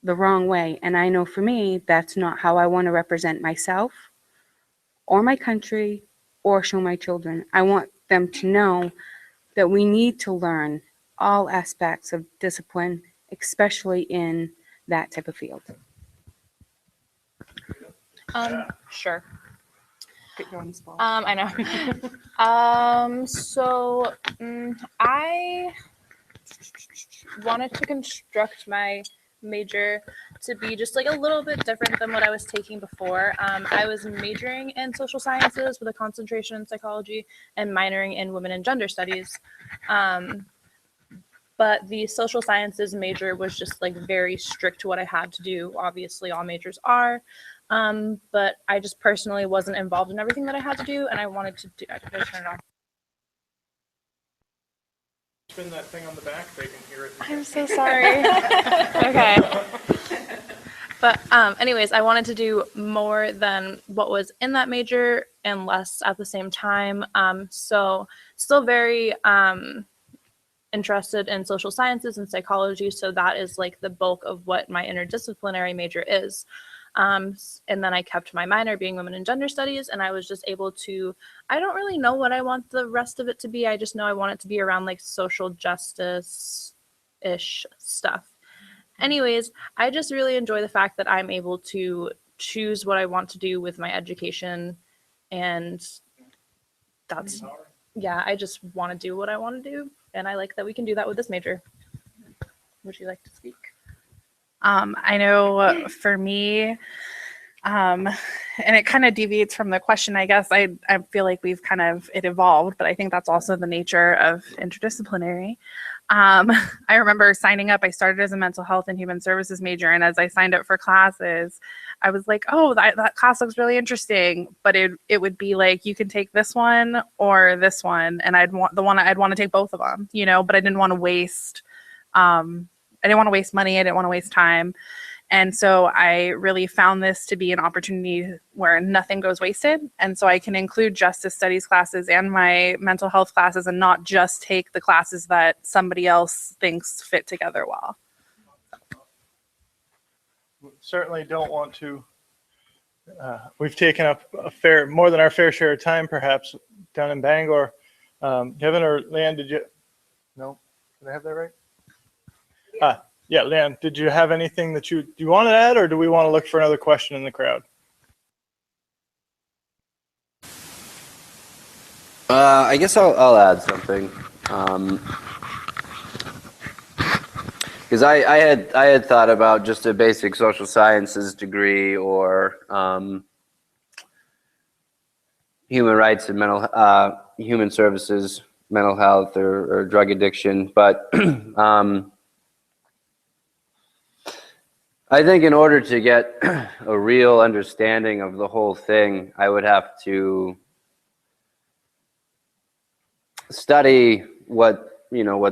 the wrong way. And I know for me, that's not how I want to represent myself or my country or show my children. I want them to know that we need to learn all aspects of discipline, especially in that type of field. Sure. Put you on the spot. I know. I wanted to construct my major to be just like a little bit different than what I was taking before. I was majoring in social sciences with a concentration in psychology and minoring in women and gender studies. But the social sciences major was just like very strict to what I had to do. Obviously, all majors are. But I just personally wasn't involved in everything that I had to do, and I wanted to do. I can turn it off. Spin that thing on the back, they can hear it. I'm so sorry. Okay. But anyways, I wanted to do more than what was in that major and less at the same time. So still very interested in social sciences and psychology. So that is like the bulk of what my interdisciplinary major is. And then I kept my minor being women and gender studies, and I was just able to, I don't really know what I want the rest of it to be. I just know I want it to be around like social justice-ish stuff. Anyways, I just really enjoy the fact that I'm able to choose what I want to do with my education, and that's, yeah, I just want to do what I want to do, and I like that we can do that with this major. Would you like to speak? I know for me, and it kind of deviates from the question, I guess. I feel like we've kind of, it evolved, but I think that's also the nature of interdisciplinary. I remember signing up, I started as a mental health and human services major, and as I signed up for classes, I was like, oh, that class looks really interesting, but it would be like, you can take this one or this one, and I'd want to take both of them, you know, but I didn't want to waste, I didn't want to waste money. I didn't want to waste time. And so I really found this to be an opportunity where nothing goes wasted. And so I can include justice studies classes and my mental health classes and not just take the classes that somebody else thinks fit together well. Certainly don't want to we've taken up more than our fair share of time, perhaps, down in Bangor. Kevin or Leanne, did you? No, did I have that right? Yeah, Leanne, did you have anything that do you want to add, or do we want to look for another question in the crowd? I guess I'll add something. Because I had thought about just a basic social sciences degree or human rights and human services, mental health or drug addiction, but I think in order to get a real understanding of the whole thing, I would have to study what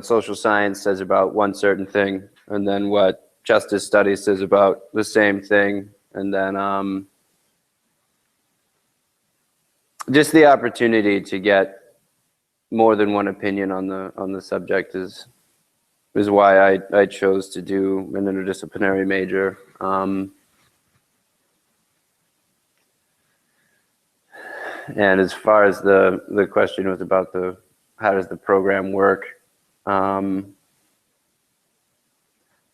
social science says about one certain thing, and then what justice studies says about the same thing, and then just the opportunity to get more than one opinion on the subject is why I chose to do an interdisciplinary major. And as far as the question was about how does the program work, not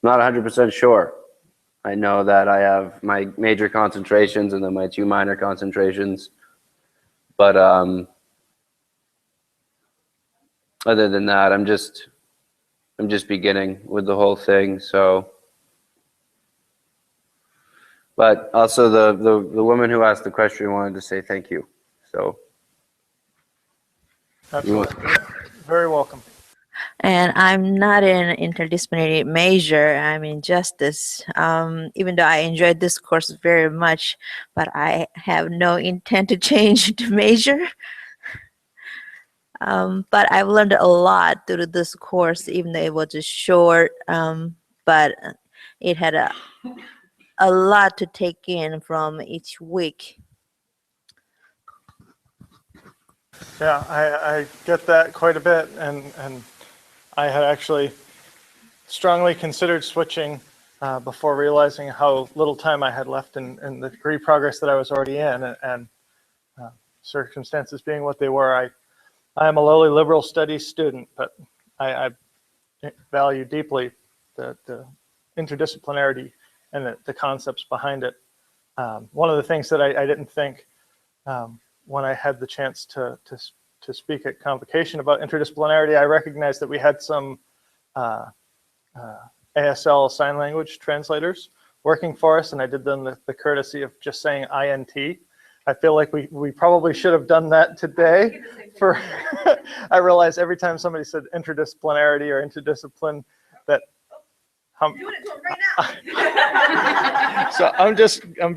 100% sure. I know that I have my major concentrations and then my 2 minor concentrations, but other than that, I'm just beginning with the whole thing. So, but also the woman who asked the question wanted to say thank you. So, absolutely, very welcome. And I'm not in an interdisciplinary major. I'm in justice. Even though I enjoyed this course very much, but I have no intent to change the major. But I've learned a lot through this course, even though it was just short. But it had a lot to take in from each week. Yeah, I get that quite a bit, and I had actually strongly considered switching before realizing how little time I had left in the degree progress that I was already in, and circumstances being what they were, I am a lowly liberal studies student, but I value deeply the interdisciplinarity and the concepts behind it. One of the things that I didn't think when I had the chance to speak at convocation about interdisciplinarity, I recognized that we had some ASL sign language translators working for us, and I did them the courtesy of just saying INT. I feel like we probably should have done that today. I realize every time somebody said interdisciplinarity or interdiscipline that doing it to him right now. So I'm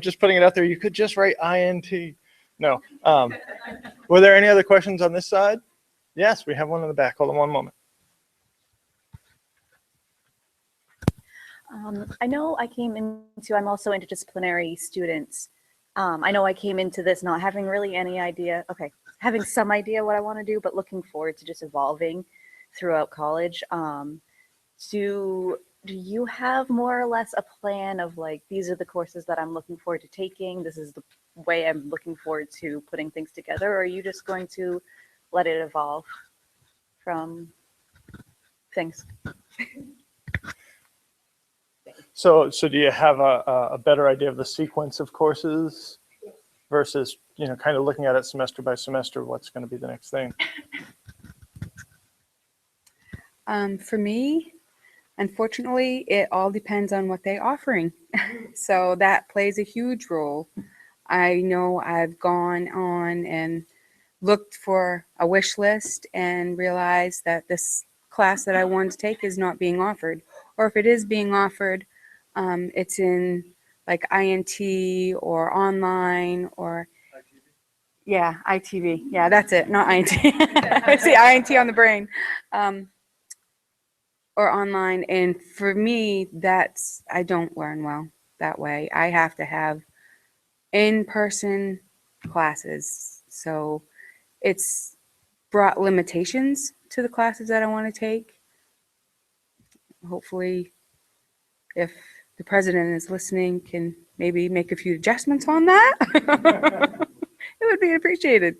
just putting it out there. You could just write INT. No. Were there any other questions on this side? Yes, we have one in the back. Hold on one moment. I know I'm also interdisciplinary students. I know I came into this not having really any idea, having some idea what I want to do, but looking forward to just evolving throughout college. Do you have more or less a plan of like, these are the courses that I'm looking forward to taking, this is the way I'm looking forward to putting things together, or are you just going to let it evolve from things? So do you have a better idea of the sequence of courses versus, kind of looking at it semester by semester, what's going to be the next thing? For me, unfortunately, it all depends on what they're offering. So that plays a huge role. I know I've gone on and looked for a wish list and realized that this class that I wanted to take is not being offered. Or if it is being offered, it's in like INT or online or yeah, ITV. Yeah, that's it, not INT. I see INT on the brain. Or online, and for me, I don't learn well that way. I have to have in-person classes, so it's brought limitations to the classes that I want to take. Hopefully, if the president is listening, can maybe make a few adjustments on that. It would be appreciated.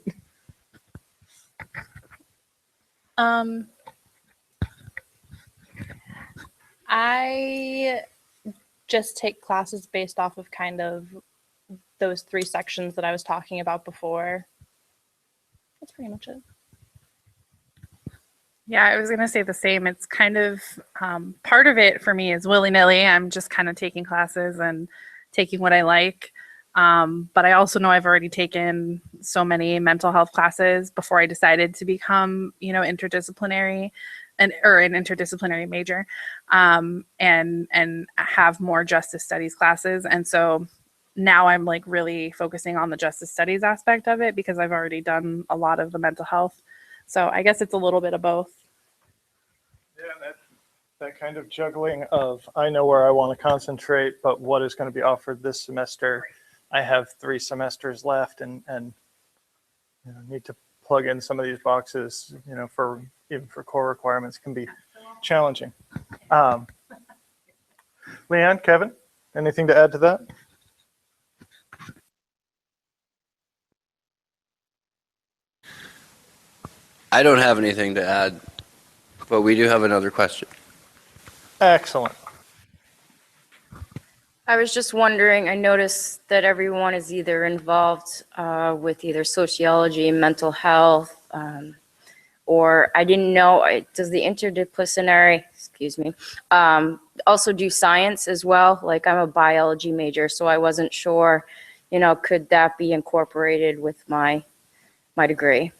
I just take classes based off of kind of those 3 sections that I was talking about before. That's pretty much it. Yeah, I was going to say the same. It's kind of part of it for me is willy-nilly. I'm just kind of taking classes and taking what I like. But I also know I've already taken so many mental health classes before I decided to become, interdisciplinary or an interdisciplinary major, and have more justice studies classes. And so now I'm like really focusing on the justice studies aspect of it because I've already done a lot of the mental health. So I guess it's a little bit of both. Yeah, that kind of juggling of, I know where I want to concentrate, but what is going to be offered this semester? I have 3 semesters left and need to plug in some of these boxes, for even for core requirements can be challenging. Leanne, Kevin, anything to add to that? I don't have anything to add, but we do have another question. Excellent. I was just wondering, I noticed that everyone is either involved with either sociology, mental health, or I didn't know, does the interdisciplinary, also do science as well? Like I'm a biology major, so I wasn't sure, could that be incorporated with my degree?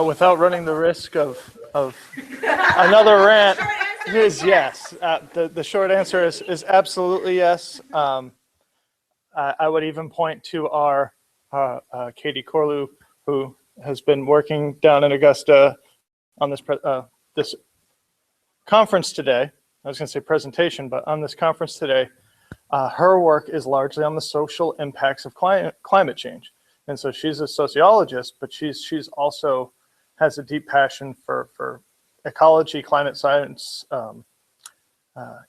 Without running the risk of another rant, is yes. The short answer is absolutely yes. I would even point to our Katie Corlew, who has been working down in Augusta on this conference today. I was going to say presentation, but on this conference today, her work is largely on the social impacts of climate change. And so she's a sociologist, but she's also has a deep passion for ecology, climate science,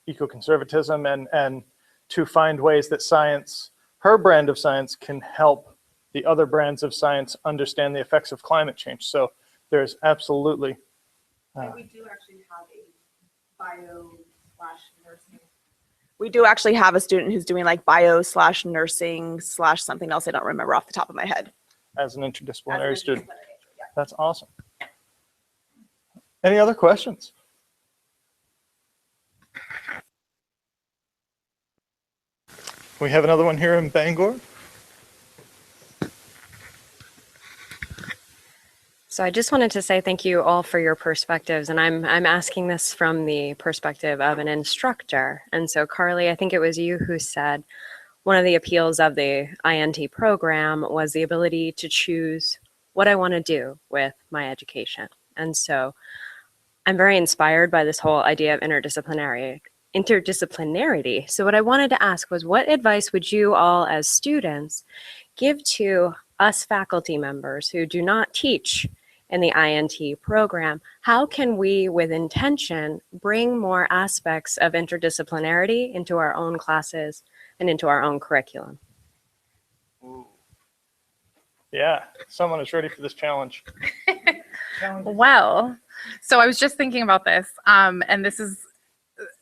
eco-conservatism, and to find ways that science, her brand of science, can help the other brands of science understand the effects of climate change. So there's absolutely. And we do actually have a bio/nursing. We do actually have a student who's doing like bio/nursing/something else I don't remember off the top of my head. As an interdisciplinary student. Yeah. That's awesome. Any other questions? We have another one here in Bangor. So I just wanted to say thank you all for your perspectives, and I'm asking this from the perspective of an instructor. And so Carly, I think it was you who said one of the appeals of the INT program was the ability to choose what I want to do with my education. And so I'm very inspired by this whole idea of interdisciplinarity. So what I wanted to ask was, what advice would you all as students give to us faculty members who do not teach in the INT program? How can we, with intention, bring more aspects of interdisciplinarity into our own classes and into our own curriculum? Ooh. Yeah, someone is ready for this challenge. Well, so I was just thinking about this, and this is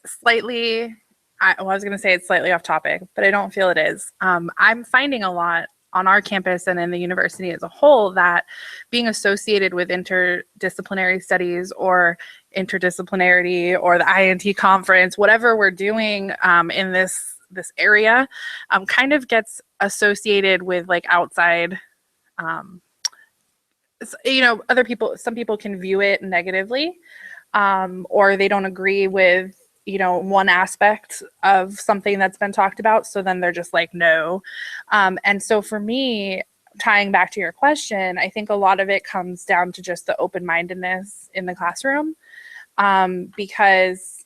slightly, I was going to say it's slightly off topic, but I don't feel it is. I'm finding a lot on our campus and in the university as a whole that being associated with interdisciplinary studies or interdisciplinarity or the INT conference, whatever we're doing in this area, kind of gets associated with like outside, other people. Some people can view it negatively, or they don't agree with one aspect of something that's been talked about. So then they're just like, no. And so for me, tying back to your question, I think a lot of it comes down to just the open-mindedness in the classroom, because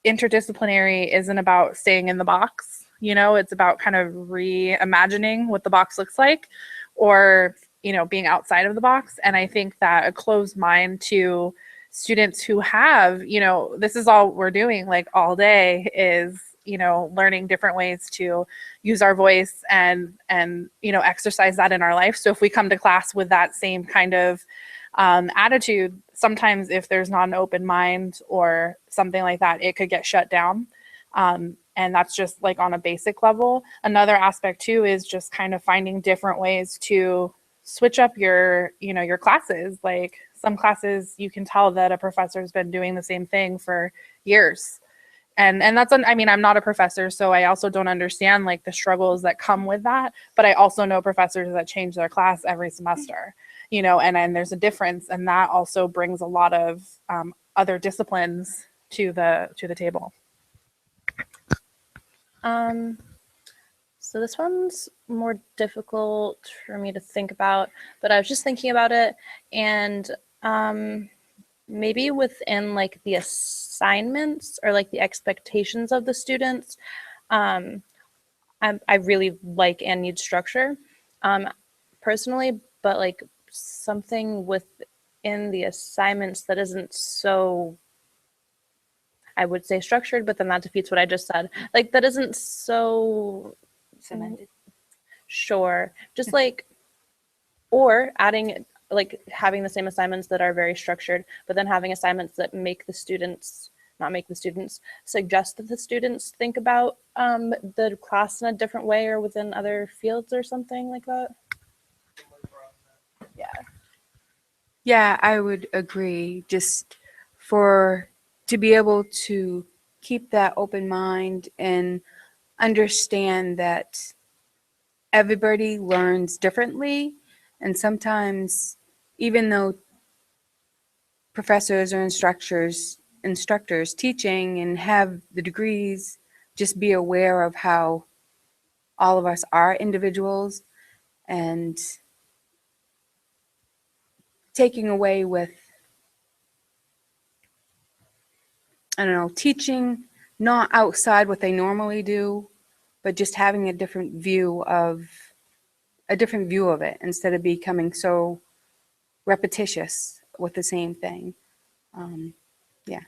interdisciplinary isn't about staying in the box. It's about kind of reimagining what the box looks like, or, being outside of the box. And I think that a closed mind to students who have, this is all we're doing like all day is learning different ways to use our voice and exercise that in our life. So if we come to class with that same kind of attitude, sometimes if there's not an open mind or something like that, it could get shut down. And that's just like on a basic level. Another aspect too is just kind of finding different ways to switch up your classes. Like some classes you can tell that a professor's been doing the same thing for years. And that's, I mean, I'm not a professor, so I also don't understand like the struggles that come with that. But I also know professors that change their class every semester, and there's a difference. And that also brings a lot of other disciplines to the table. So this one's more difficult for me to think about, but I was just thinking about it, and maybe within like the assignments or like the expectations of the students, I really like and need structure personally, but like something within the assignments that isn't so, I would say structured, but then that defeats what I just said. Like that isn't so cemented. Sure. Just like, or adding, like having the same assignments that are very structured, but then having assignments that make the students, not make the students, suggest that the students think about the class in a different way or within other fields or something like that. Yeah. Yeah, I would agree. Just to be able to keep that open mind and understand that everybody learns differently. And sometimes, even though professors or instructors teaching and have the degrees, just be aware of how all of us are individuals, and taking away with, I don't know, teaching not outside what they normally do, but just having a different view of it instead of becoming so repetitious with the same thing. Yeah.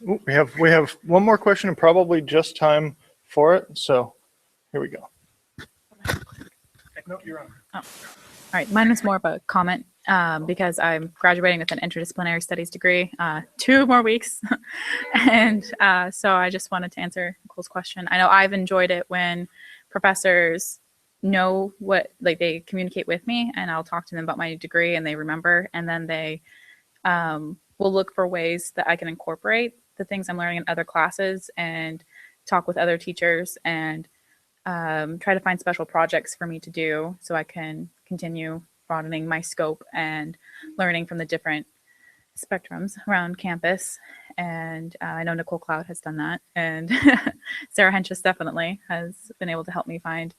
Ooh, we have one more question and probably just time for it. So here we go. No, you're on. Oh. All right, mine is more of a comment because I'm graduating with an interdisciplinary studies degree, 2 more weeks. And so I just wanted to answer Nicole's question. I know I've enjoyed it when professors know what, like they communicate with me and I'll talk to them about my degree and they remember, and then they will look for ways that I can incorporate the things I'm learning in other classes and talk with other teachers and try to find special projects for me to do so I can continue broadening my scope and learning from the different spectrums around campus. And I know Nicole Cloud has done that, and Sarah Henches definitely has been able to help me find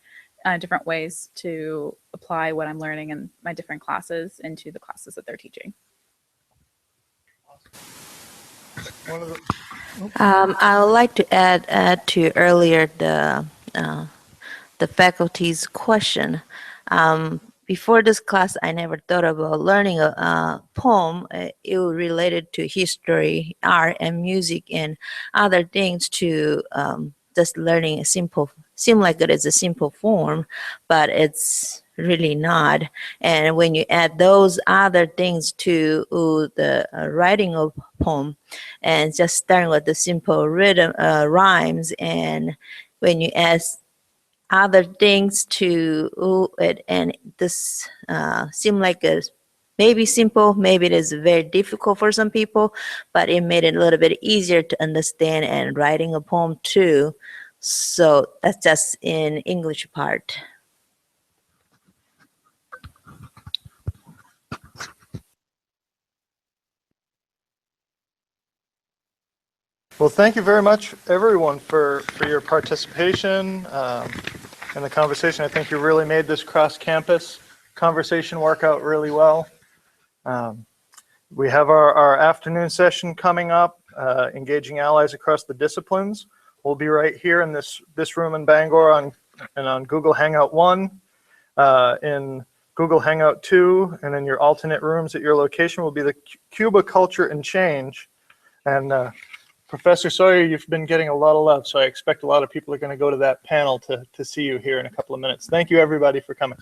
different ways to apply what I'm learning in my different classes into the classes that they're teaching. I would like to add to earlier the faculty's question. Before this class, I never thought about learning a poem. It was related to history, art, and music, and other things to just learning a simple, seem like it is a simple form, but it's really not. And when you add those other things to the writing of poem, and just starting with the simple rhythm, rhymes, and when you add other things to it, and this seemed like a maybe simple, maybe it is very difficult for some people, but it made it a little bit easier to understand and writing a poem too. So that's just in English part. Well, thank you very much, everyone, for your participation in the conversation. I think you really made this cross-campus conversation work out really well. We have our afternoon session coming up, engaging allies across the disciplines. We'll be right here in this room in Bangor on Google Hangout 1, in Google Hangout 2, and in your alternate rooms at your location will be the Cuba Culture and Change. And Professor Sawyer, you've been getting a lot of love, so I expect a lot of people are going to go to that panel to see you here in a couple of minutes. Thank you, everybody, for coming.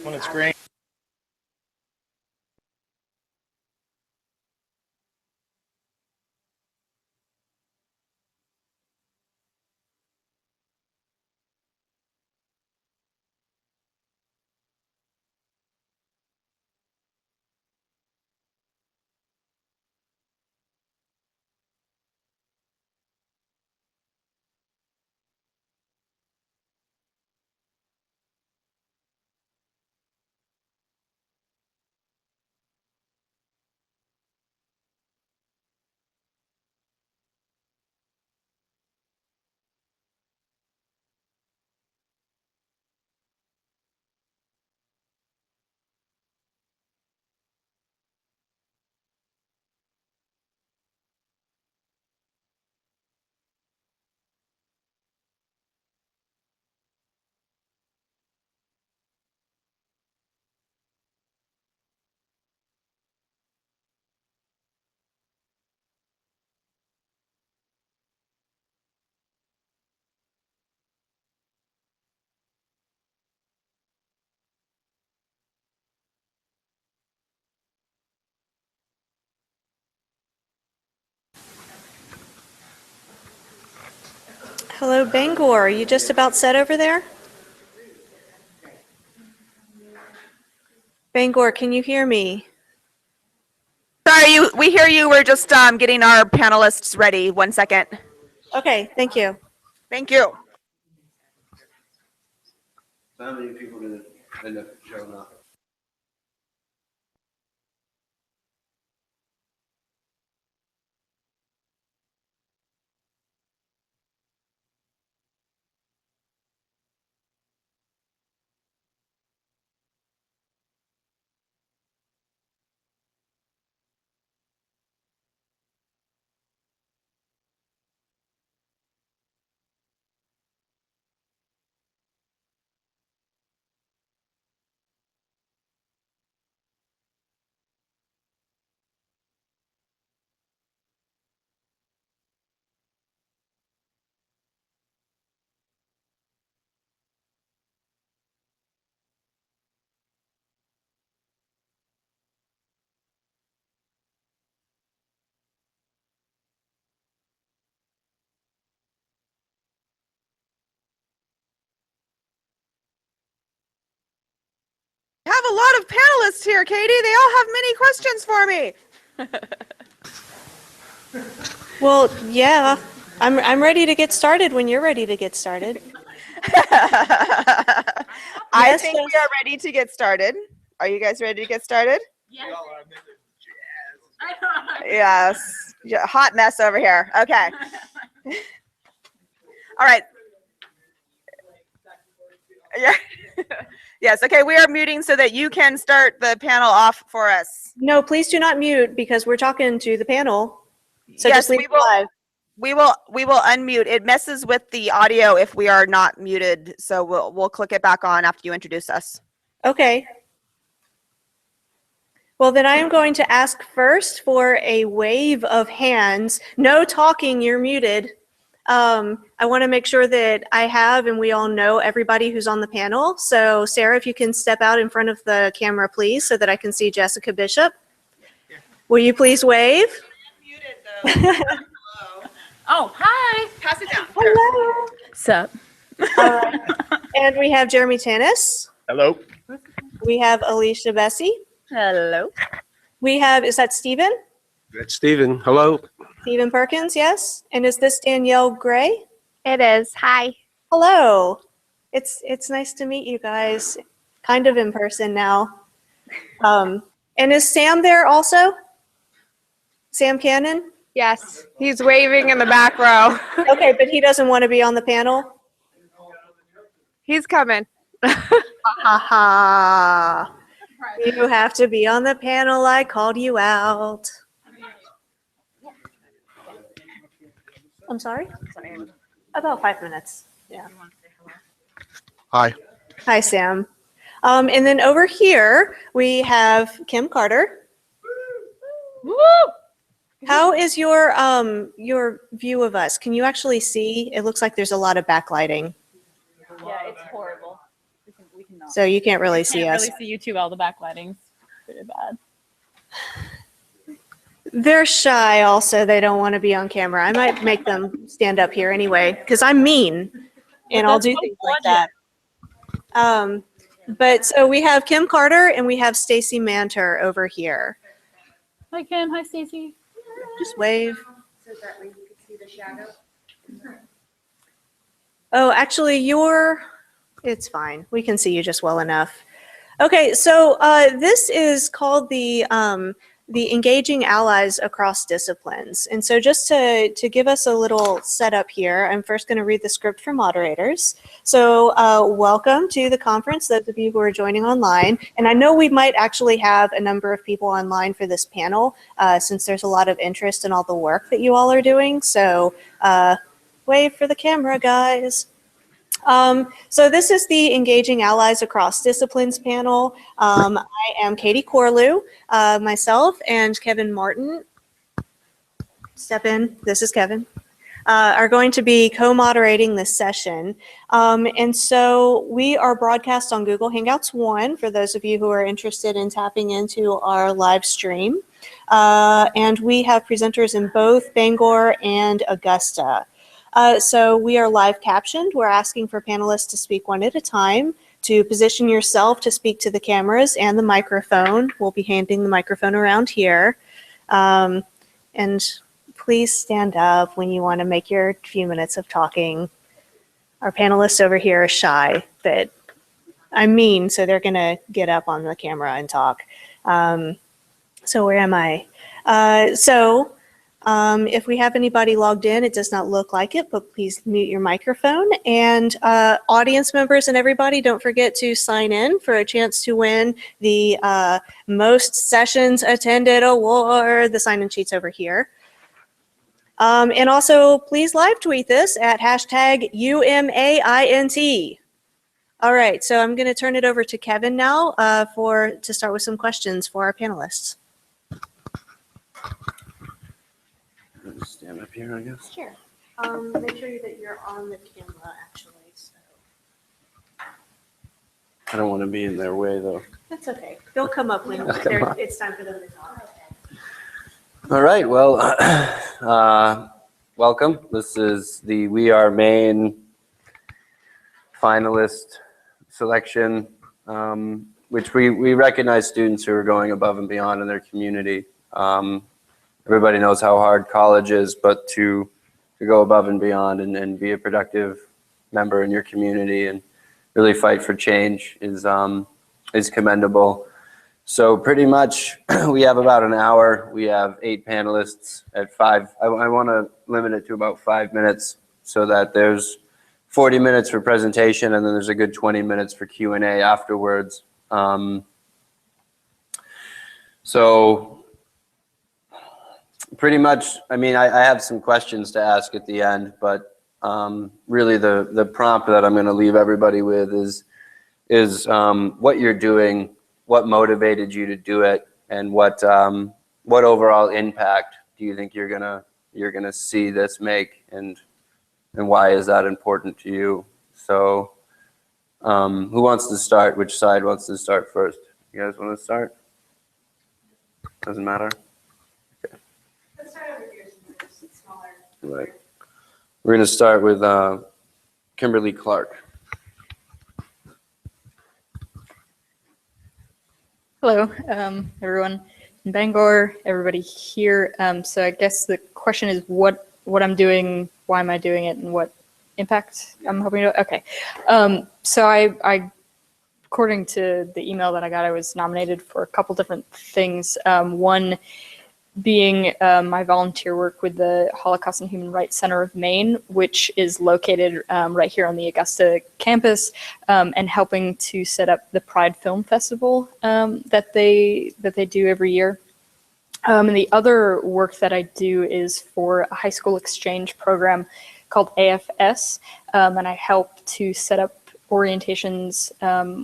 When it's green. Hello, Bangor. Are you just about set over there? Bangor, can you hear me? Sorry, we hear you. We're just getting our panelists ready. 1 second. Okay, thank you. Thank you. How many people are going to end up showing up? I have a lot of panelists here, Katie. They all have many questions for me. Well, yeah, I'm ready to get started when you're ready to get started. I think we are ready to get started. Are you guys ready to get started? Yes. Yes. Yeah, hot mess over here. Okay. All right. Yeah. Yes. Okay. We are muting so that you can start the panel off for us. No, please do not mute because we're talking to the panel. So Yes, just leave it live. We will unmute. It messes with the audio if we are not muted. So we'll click it back on after you introduce us. Okay. Well, then I am going to ask first for a wave of hands. No talking, you're muted. I want to make sure that I have and we all know everybody who's on the panel. So Sarah, if you can step out in front of the camera, please, so that I can see Jessica Bishop. Will you please wave? Oh, hi. Pass it down. Hello. Sup? All right. And we have Jeremy Tannis. Hello. We have Alicia Bessie. Hello. We have, is that Stephen? That's Stephen. Hello. Stephen Perkins, yes. And is this Danielle Gray? It is. Hi. Hello. It's nice to meet you guys, kind of in person now. And is Sam there also? Sam Cannon? Yes. He's waving in the back row. Okay, but he doesn't want to be on the panel? He's coming. Ha ha. You have to be on the panel. I called you out. I'm sorry? About 5 minutes. Yeah. Hi. Hi, Sam. And then over here, we have Kim Carter. Woo! How is your view of us? Can you actually see? It looks like there's a lot of backlighting. Yeah, it's horrible. We can not. So you can't really see Can't us. really see you too well. The backlighting's pretty bad. They're shy also. They don't want to be on camera. I might make them stand up here anyway, because I'm mean and I'll do things like that. But so we have Kim Carter and we have Stacy Manter over here. Hi, Kim. Hi, Stacy. Just wave. So that way you can see the shadow. Oh, actually, it's fine. We can see you just well enough. Okay, so this is called the Engaging Allies Across Disciplines. And so just to give us a little setup here, I'm first going to read the script for moderators. So welcome to the conference, those of you who are joining online. And I know we might actually have a number of people online for this panel since there's a lot of interest in all the work that you all are doing. So wave for the camera, guys. So this is the Engaging Allies Across Disciplines panel. I am Katie Corlew, myself and Kevin Martin. Step in, this is Kevin. Are going to be co-moderating this session. And so we are broadcast on Google Hangouts 1 for those of you who are interested in tapping into our live stream. And we have presenters in both Bangor and Augusta. So we are live captioned. We're asking for panelists to speak one at a time, to position yourself to speak to the cameras and the microphone. We'll be handing the microphone around here. And please stand up when you want to make your few minutes of talking. Our panelists over here are shy, but I'm mean, so they're going to get up on the camera and talk. So where am I? If we have anybody logged in, it does not look like it, but please mute your microphone. And audience members and everybody, don't forget to sign in for a chance to win the most sessions attended award. The sign-in sheet's over here. And also, please live tweet this at hashtag UMAINT. All right, so I'm going to turn it over to Kevin now to start with some questions for our panelists. Just stand up here, I guess. Sure. Make sure that you're on the camera, actually. So. I don't want to be in their way, though. That's okay. They'll come up when it's time for them to talk. All right, well, welcome. This is the We Are Maine finalist selection, which we recognize students who are going above and beyond in their community. Everybody knows how hard college is, but to go above and beyond and be a productive member in your community and really fight for change is commendable. So pretty much we have about an hour. We have 8 panelists at 5. I want to limit it to about 5 minutes so that there's 40 minutes for presentation and then there's a good 20 minutes for Q&A afterwards. So pretty much, I mean, I have some questions to ask at the end, but really the prompt that I'm going to leave everybody with is what you're doing, what motivated you to do it, and what overall impact do you think you're gonna see this make, and why is that important to you? So, who wants to start? Which side wants to start first? You guys want to start? Doesn't matter. Let's start over here since it's smaller. Right. We're going to start with Kimberly Clark. Hello, everyone in Bangor, everybody here. So I guess the question is what I'm doing, why am I doing it, and what impact I'm hoping to. Okay. So I according to the email that I got, I was nominated for a couple different things. One being my volunteer work with the Holocaust and Human Rights Center of Maine, which is located right here on the Augusta campus, and helping to set up the Pride Film Festival that they do every year. And the other work that I do is for a high school exchange program called AFS, and I help to set up orientations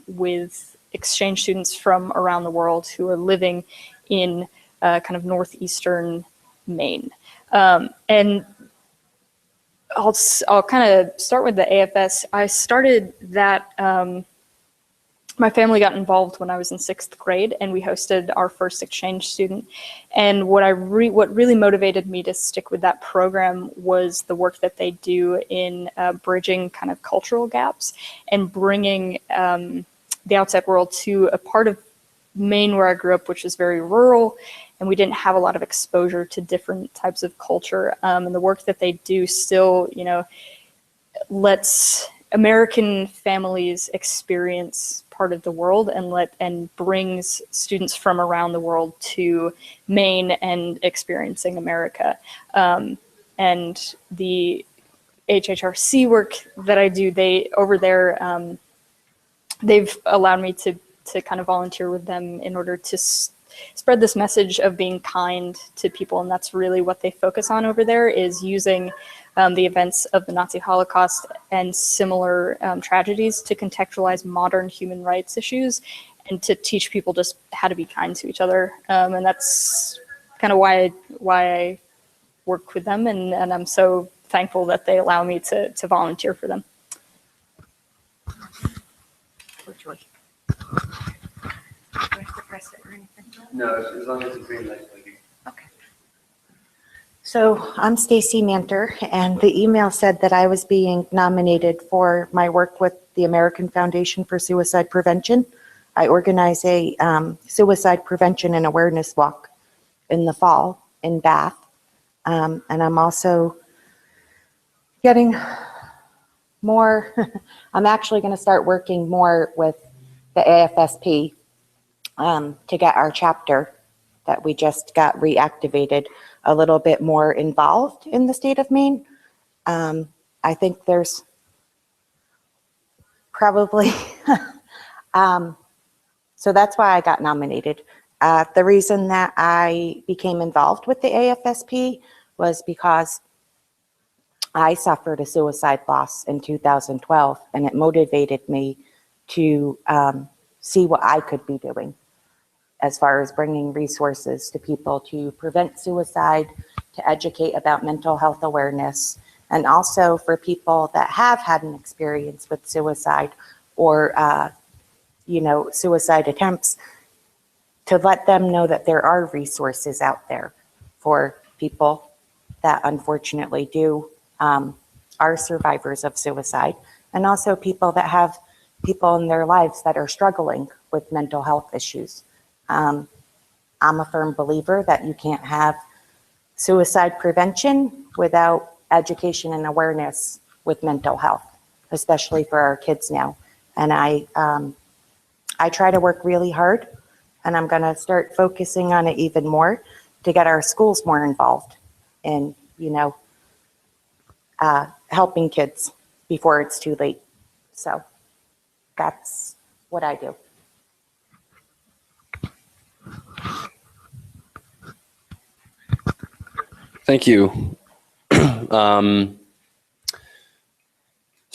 with exchange students from around the world who are living in kind of northeastern Maine. And I'll kind of start with the AFS. I started that my family got involved when I was in 6th grade, and we hosted our first exchange student. And what really motivated me to stick with that program was the work that they do in bridging kind of cultural gaps and bringing the outside world to a part of Maine where I grew up, which is very rural, and we didn't have a lot of exposure to different types of culture. And the work that they do still, you know, lets American families experience part of the world and brings students from around the world to Maine and experiencing America. And the HHRC work that I do, they've allowed me to kind of volunteer with them in order to spread this message of being kind to people. And that's really what they focus on over there, is using the events of the Nazi Holocaust and similar tragedies to contextualize modern human rights issues and to teach people just how to be kind to each other. And that's kind of why I work with them. And I'm so thankful that they allow me to volunteer for them. No, as long as it's green light. So I'm Stacy Manter, and the email said that I was being nominated for my work with the American Foundation for Suicide Prevention. I organize a suicide prevention and awareness walk in the fall in Bath. And I'm also getting more, I'm actually going to start working more with the AFSP to get our chapter that we just got reactivated a little bit more involved in the state of Maine. I think there's probably, so that's why I got nominated. The reason that I became involved with the AFSP was because I suffered a suicide loss in 2012, and it motivated me to see what I could be doing as far as bringing resources to people to prevent suicide, to educate about mental health awareness, and also for people that have had an experience with suicide or, suicide attempts, to let them know that there are resources out there for people that unfortunately are survivors of suicide, and also people that have people in their lives that are struggling with mental health issues. I'm a firm believer that you can't have suicide prevention without education and awareness with mental health, especially for our kids now. And I try to work really hard, and I'm going to start focusing on it even more to get our schools more involved in, helping kids before it's too late. So that's what I do. Thank you. So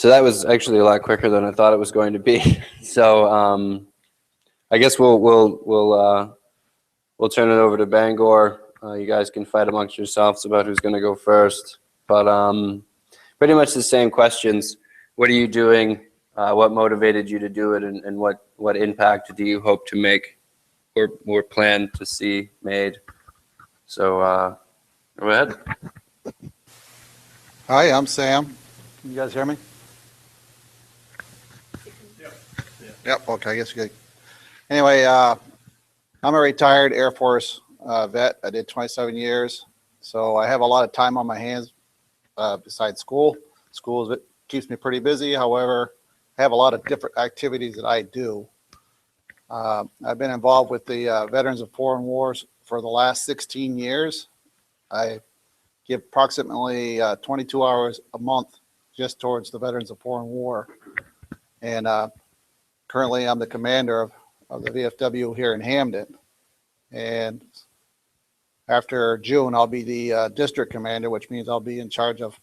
that was actually a lot quicker than I thought it was going to be. So I guess we'll turn it over to Bangor. You guys can fight amongst yourselves about who's going to go first. But pretty much the same questions. What are you doing? What motivated you to do it, and what impact do you hope to make or plan to see made? So go ahead. Hi, I'm Sam. Can you guys hear me? Yep, okay, I guess you could. Anyway, I'm a retired Air Force vet. I did 27 years, so I have a lot of time on my hands besides school. School keeps me pretty busy. However, I have a lot of different activities that I do. I've been involved with the Veterans of Foreign Wars for the last 16 years. I give approximately 22 hours a month just towards the Veterans of Foreign War. And currently I'm the commander of the VFW here in Hamden. And after June, I'll be the district commander, which means I'll be in charge of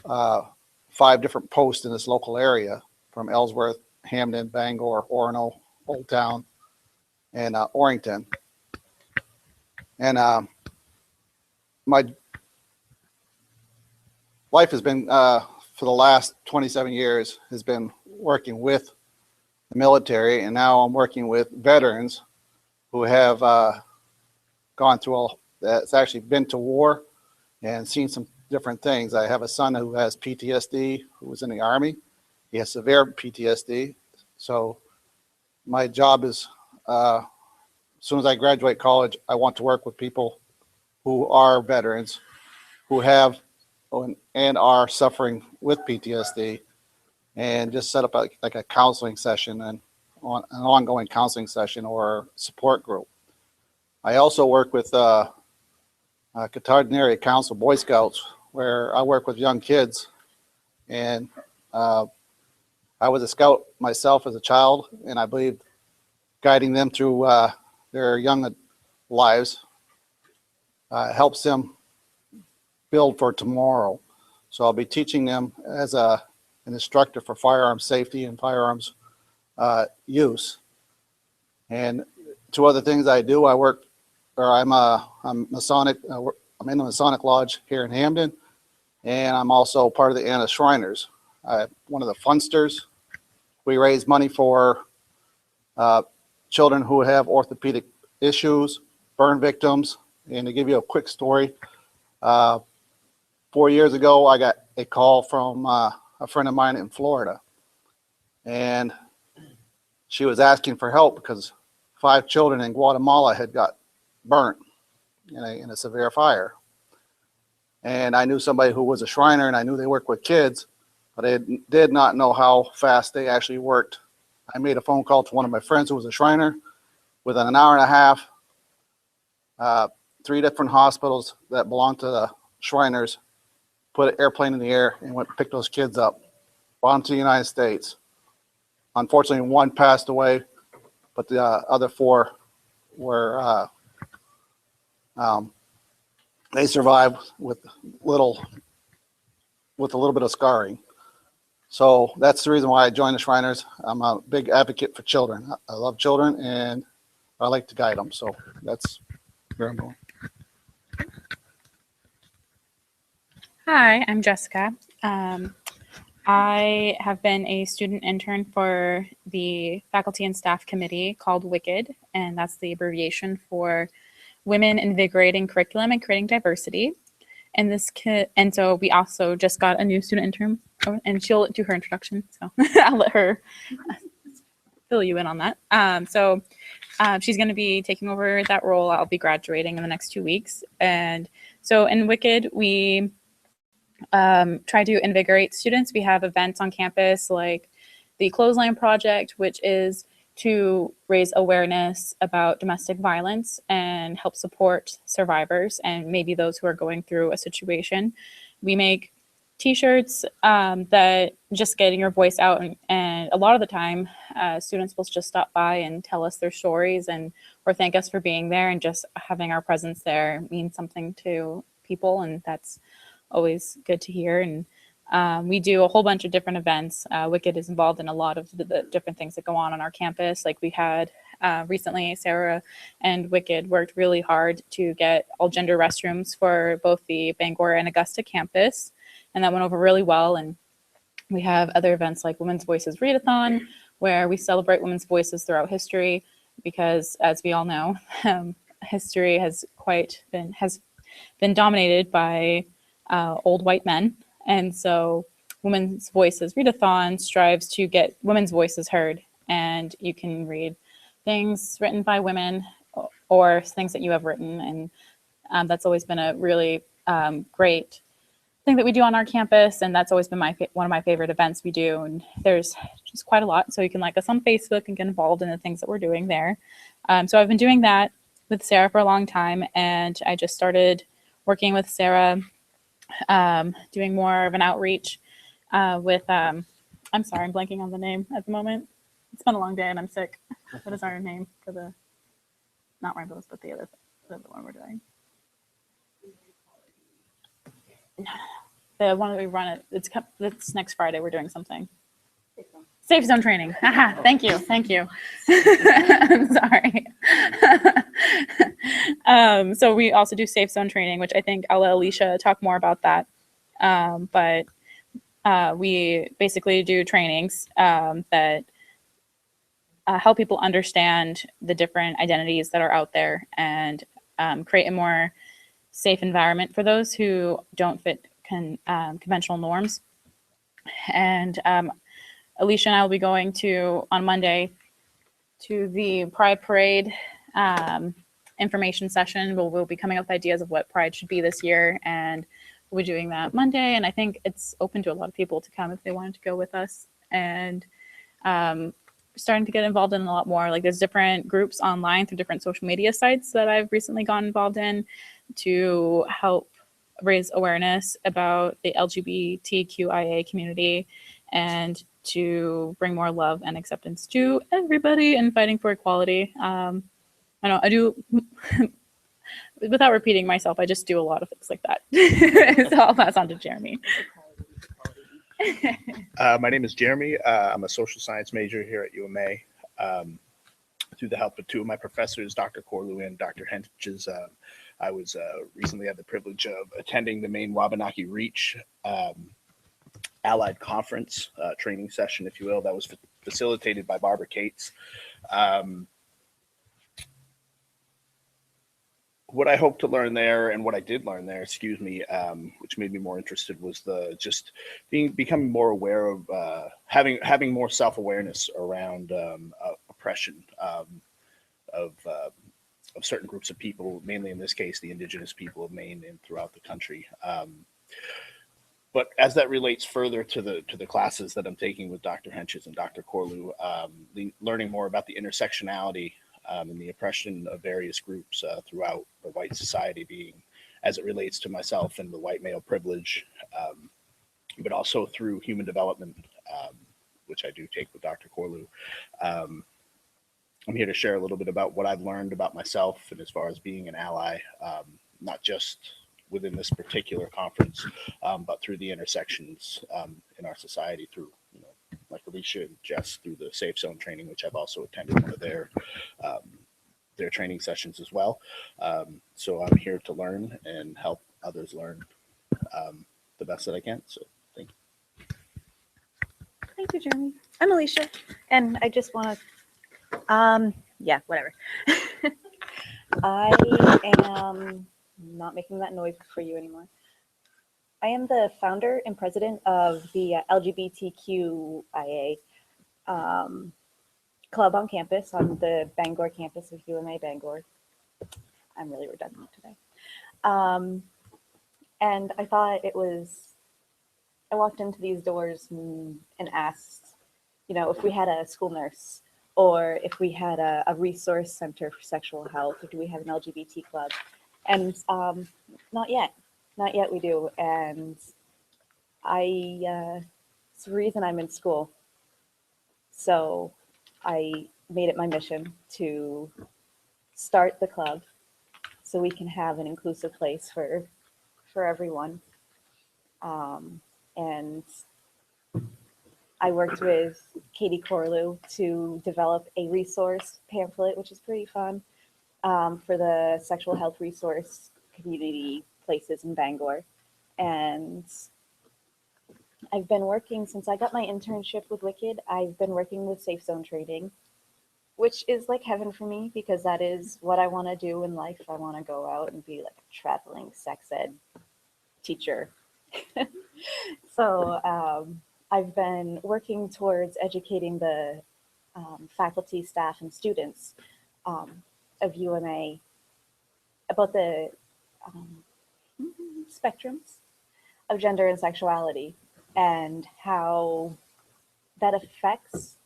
5 different posts in this local area, from Ellsworth, Hamden, Bangor, Orono, Old Town, and Orrington. And my life has been, for the last 27 years, has been working with the military, and now I'm working with veterans who have gone through that's actually been to war and seen some different things. I have a son who has PTSD, who was in the Army. He has severe PTSD. So my job is, as soon as I graduate college, I want to work with people who are veterans, who have and are suffering with PTSD, and just set up like a counseling session and on an ongoing counseling session or support group. I also work with Interdisciplinary Council Boy Scouts, where I work with young kids, and I was a scout myself as a child, and I believe guiding them through their young lives helps them build for tomorrow. So I'll be teaching them as an instructor for firearms safety and firearms use. And two other things I do, I'm Masonic. I'm in the Masonic Lodge here in Hamden, and I'm also part of the Anna Shriners. I'm one of the funsters. We raise money for children who have orthopedic issues, burn victims. And to give you a quick story, 4 years ago, I got a call from a friend of mine in Florida, and she was asking for help because 5 children in Guatemala had got burnt in a severe fire. And I knew somebody who was a Shriner, and I knew they worked with kids, but I did not know how fast they actually worked. I made a phone call to one of my friends who was a Shriner. Within an hour and a half, 3 different hospitals that belonged to the Shriners put an airplane in the air and went and picked those kids up, brought them to the United States. Unfortunately, 1 passed away, but the other 4 were they survived with a little bit of scarring. So that's the reason why I joined the Shriners. I'm a big advocate for children. I love children, and I like to guide them. So that's where I'm going. Hi, I'm Jessica. I have been a student intern for the faculty and staff committee called WICKED, and that's the abbreviation for Women Invigorating Curriculum and Creating Diversity. And so we also just got a new student intern, and she'll do her introduction, so I'll let her fill you in on that. She's going to be taking over that role. I'll be graduating in the next 2 weeks. And so in WICKED, we try to invigorate students. We have events on campus like the Clothesline Project, which is to raise awareness about domestic violence and help support survivors and maybe those who are going through a situation. We make t-shirts that just getting your voice out, and a lot of the time students will just stop by and tell us their stories or thank us for being there, and just having our presence there means something to people, and that's always good to hear. And we do a whole bunch of different events. WICKED is involved in a lot of the different things that go on our campus. Like we had recently, Sarah and WICKED worked really hard to get all gender restrooms for both the Bangor and Augusta campus, and that went over really well. And we have other events like Women's Voices Readathon, where we celebrate women's voices throughout history, because as we all know, history has been dominated by old white men. And so Women's Voices Readathon strives to get women's voices heard. And you can read things written by women or things that you have written. And that's always been a really great thing that we do on our campus. And that's always been one of my favorite events we do. And there's just quite a lot. So you can like us on Facebook and get involved in the things that we're doing there. So I've been doing that with Sarah for a long time. And I just started working with Sarah, doing more of an outreach with, I'm sorry, I'm blanking on the name at the moment. It's been a long day and I'm sick. What is our name for the, not Rainbows, but the other one we're doing? The one that we run, it's next Friday, we're doing something. Safe zone training. Thank you. I'm sorry. So we also do safe zone training, which I think I'll let Alicia talk more about that. But we basically do trainings that help people understand the different identities that are out there and create a more safe environment for those who don't fit conventional norms. And Alicia and I will be going on Monday to the Pride Parade information session. We'll be coming up with ideas of what Pride should be this year, and we'll be doing that Monday. And I think it's open to a lot of people to come if they wanted to go with us. And starting to get involved in a lot more. Like, there's different groups online through different social media sites that I've recently gotten involved in to help raise awareness about the LGBTQIA community and to bring more love and acceptance to everybody and fighting for equality. I know I do, without repeating myself, I just do a lot of things like that. So I'll pass on to Jeremy. My name is Jeremy. I'm a social science major here at UMA. Through the help of two of my professors, Dr. Corlew and Dr. Henches, I was recently had the privilege of attending the Maine Wabanaki Reach Allied Conference training session, if you will, that was facilitated by Barbara Cates. What I hope to learn there, and what I did learn there, excuse me, which made me more interested, was just becoming more aware of having more self-awareness around oppression of certain groups of people, mainly in this case the Indigenous people of Maine and throughout the country. But as that relates further to the classes that I'm taking with Dr. Henches and Dr. Corlew, learning more about the intersectionality and the oppression of various groups throughout the white society, being as it relates to myself and the white male privilege, but also through human development, which I do take with Dr. Corlew. I'm here to share a little bit about what I've learned about myself and as far as being an ally, not just within this particular conference, but through the intersections in our society, through, like Alicia and Jess, through the Safe Zone training, which I've also attended one of their training sessions as well. So I'm here to learn and help others learn the best that I can. So thank you. Thank you, Jeremy. I'm Alicia, and I just want to, yeah, whatever. I am not making that noise for you anymore. I am the founder and president of the LGBTQIA club on campus, on the Bangor campus of UMA Bangor. I'm really redundant today. And I thought I walked into these doors and asked, if we had a school nurse, or if we had a resource center for sexual health, or do we have an LGBT club? And not yet we do. And it's the reason I'm in school. So I made it my mission to start the club so we can have an inclusive place for everyone. And I worked with Katie Corlew to develop a resource pamphlet, which is pretty fun, for the sexual health resource community places in Bangor. And I've been working since I got my internship with Wicked. I've been working with Safe Zone training, which is like heaven for me because that is what I want to do in life. I want to go out and be like a traveling sex ed teacher. So I've been working towards educating the faculty, staff, and students of UMA about the spectrums of gender and sexuality and how that affects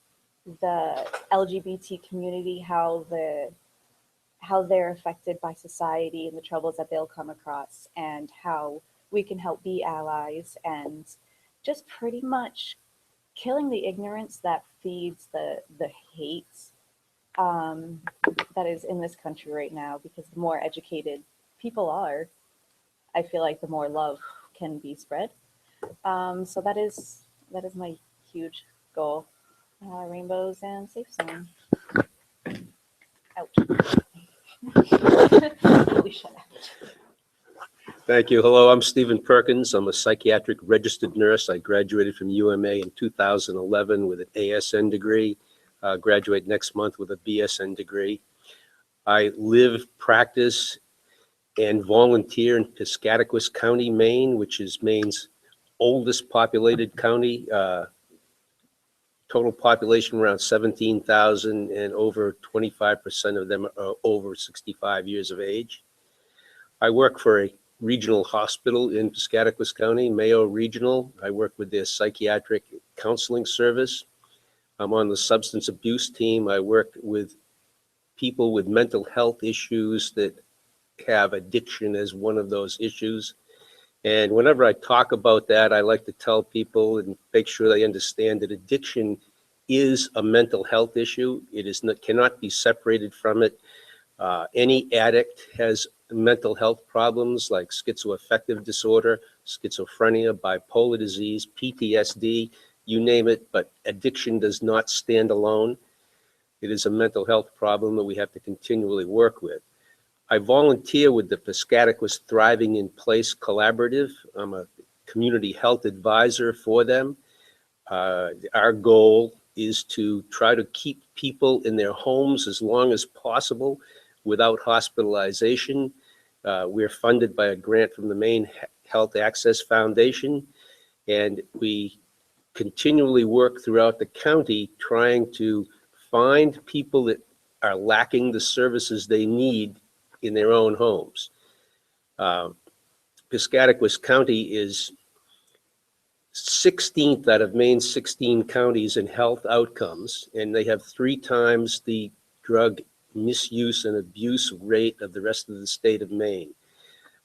the LGBT community, how they're affected by society and the troubles that they'll come across, and how we can help be allies and just pretty much killing the ignorance that feeds the hate that is in this country right now, because the more educated people are, I feel like the more love can be spread. So that is my huge goal. Rainbows and Safe Zone. Ouch. Thank you. Hello, I'm Stephen Perkins. I'm a psychiatric registered nurse. I graduated from UMA in 2011 with an ASN degree. graduate next month with a BSN degree. I live, practice, and volunteer in Piscataquis County, Maine, which is Maine's oldest populated county. Total population around 17,000, and over 25% of them are over 65 years of age. I work for a regional hospital in Piscataquis County, Mayo Regional. I work with their psychiatric counseling service. I'm on the substance abuse team. I work with people with mental health issues that have addiction as one of those issues. And whenever I talk about that, I like to tell people and make sure they understand that addiction is a mental health issue. It is not, cannot be separated from it. Any addict has mental health problems like schizoaffective disorder, schizophrenia, bipolar disease, PTSD, you name it, but addiction does not stand alone. It is a mental health problem that we have to continually work with. I volunteer with the Piscataquis Thriving in Place Collaborative. I'm a community health advisor for them. Our goal is to try to keep people in their homes as long as possible without hospitalization. We're funded by a grant from the Maine Health Access Foundation, and we continually work throughout the county trying to find people that are lacking the services they need in their own homes. Piscataquis County is 16th out of Maine's 16 counties in health outcomes, and they have 3 times the drug misuse and abuse rate of the rest of the state of Maine.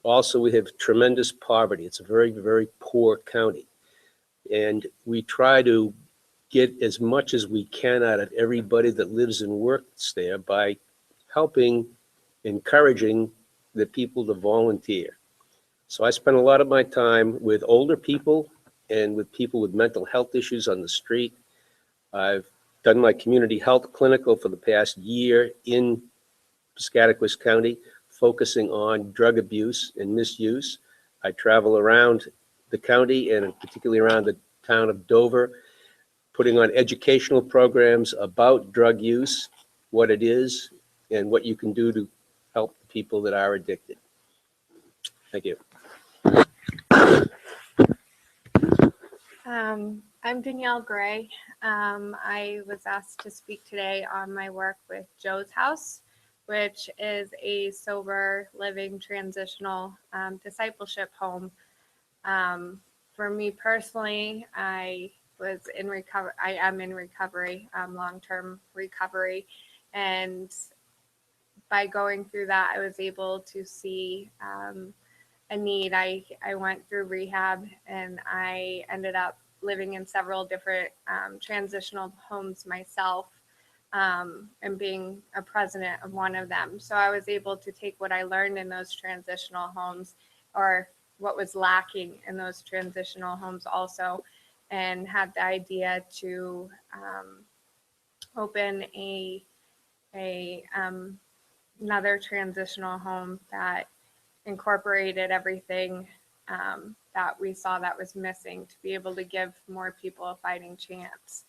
Also, we have tremendous poverty. It's a very, very poor county. And we try to get as much as we can out of everybody that lives and works there by helping, encouraging the people to volunteer. So I spend a lot of my time with older people and with people with mental health issues on the street. I've done my community health clinical for the past year in Piscataquis County, focusing on drug abuse and misuse. I travel around the county and particularly around the town of Dover, putting on educational programs about drug use, what it is, and what you can do to help the people that are addicted. Thank you. I'm Danielle Gray. I was asked to speak today on my work with Joe's House, which is a sober living transitional discipleship home. For me personally, I am in recovery, long-term recovery, and by going through that, I was able to see a need. I went through rehab, and I ended up living in several different transitional homes myself, and being a president of one of them. So I was able to take what I learned in those transitional homes, or what was lacking in those transitional homes also, and had the idea to open another transitional home that incorporated everything that we saw that was missing, to be able to give more people a fighting chance.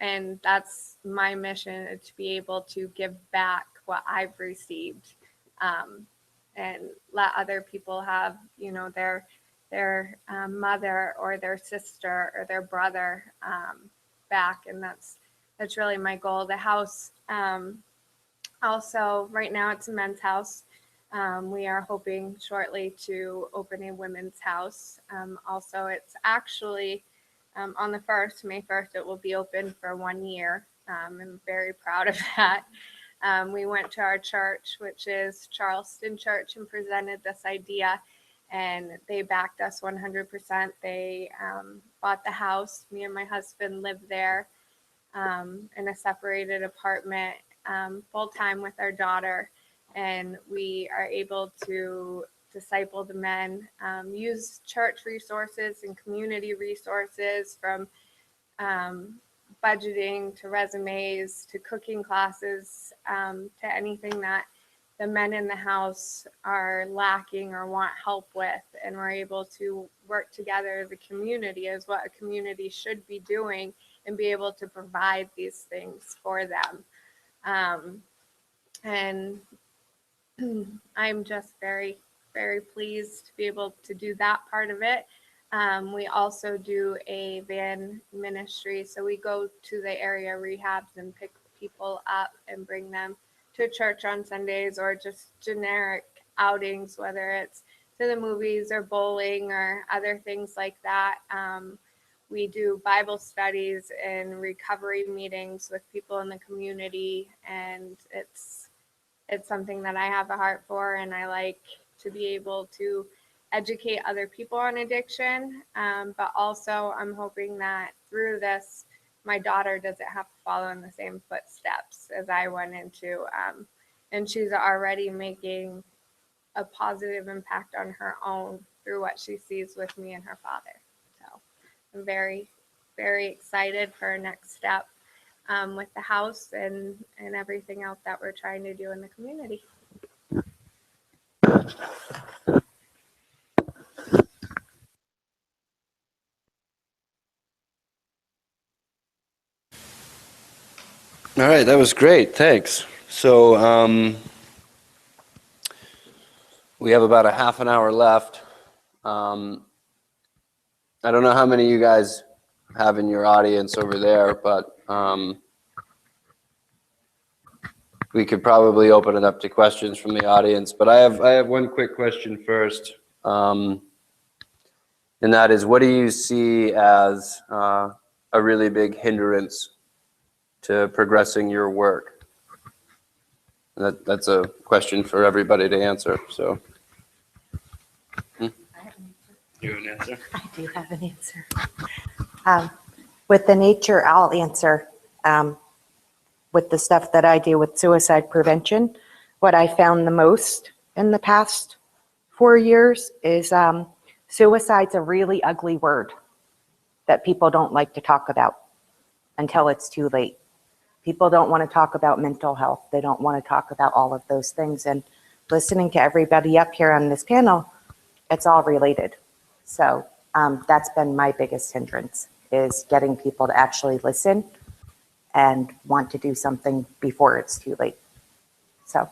And that's my mission, is to be able to give back what I've received, and let other people have, you know, their mother or their sister or their brother back. And that's really my goal. The house, also right now it's a men's house. We are hoping shortly to open a women's house. Also, it's actually on the 1st, May 1st, it will be open for 1 year. I'm very proud of that. We went to our church, which is Charleston Church, and presented this idea, and they backed us 100%. They bought the house. Me and my husband live there in a separated apartment, full-time with our daughter, and we are able to disciple the men, use church resources and community resources, from budgeting to resumes to cooking classes, to anything that the men in the house are lacking or want help with. And we're able to work together as a community, as what a community should be doing, and be able to provide these things for them. And I'm just very, very pleased to be able to do that part of it. We also do a van ministry. So we go to the area rehabs and pick people up and bring them to church on Sundays, or just generic outings, whether it's to the movies or bowling or other things like that. We do Bible studies and recovery meetings with people in the community, and it's something that I have a heart for, and I like to be able to educate other people on addiction. But also I'm hoping that through this, my daughter doesn't have to follow in the same footsteps as I went into, and she's already making a positive impact on her own through what she sees with me and her father. So I'm very, very excited for our next step with the house and everything else that we're trying to do in the community. All right, that was great. Thanks. So we have about a half an hour left. I don't know how many you guys have in your audience over there, but we could probably open it up to questions from the audience. But I have one quick question first, and that is, what do you see as a really big hindrance to progressing your work? That's a question for everybody to answer. So, you have an answer? I do have an answer. With the nature, I'll answer. With the stuff that I do with suicide prevention, what I found the most in the past 4 years is suicide's a really ugly word that people don't like to talk about until it's too late. People don't want to talk about mental health. They don't want to talk about all of those things. And listening to everybody up here on this panel, it's all related. So that's been my biggest hindrance, is getting people to actually listen and want to do something before it's too late. So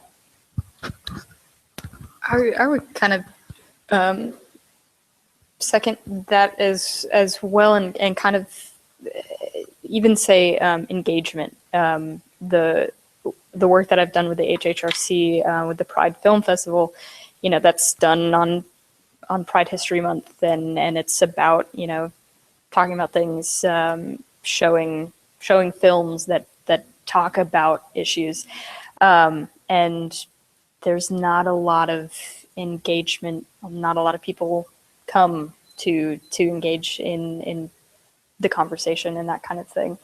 I would kind of second that as well, and kind of even say engagement. The work that I've done with the HHRC, with the Pride Film Festival, that's done on Pride History Month, and it's about, talking about things, showing films that talk about issues. And there's not a lot of engagement, not a lot of people come to engage in the conversation and that kind of thing.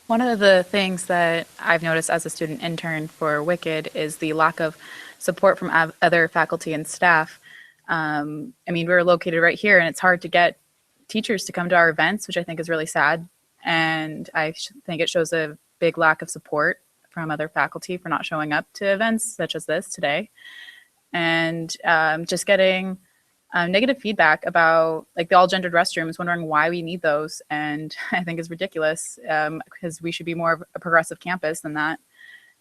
One of the things that I've noticed as a student intern for Wicked is the lack of support from other faculty and staff. We're located right here, and it's hard to get teachers to come to our events, which I think is really sad. And I think it shows a big lack of support from other faculty for not showing up to events such as this today. And just getting negative feedback about the all-gendered restrooms, wondering why we need those, and I think is ridiculous, because we should be more of a progressive campus than that.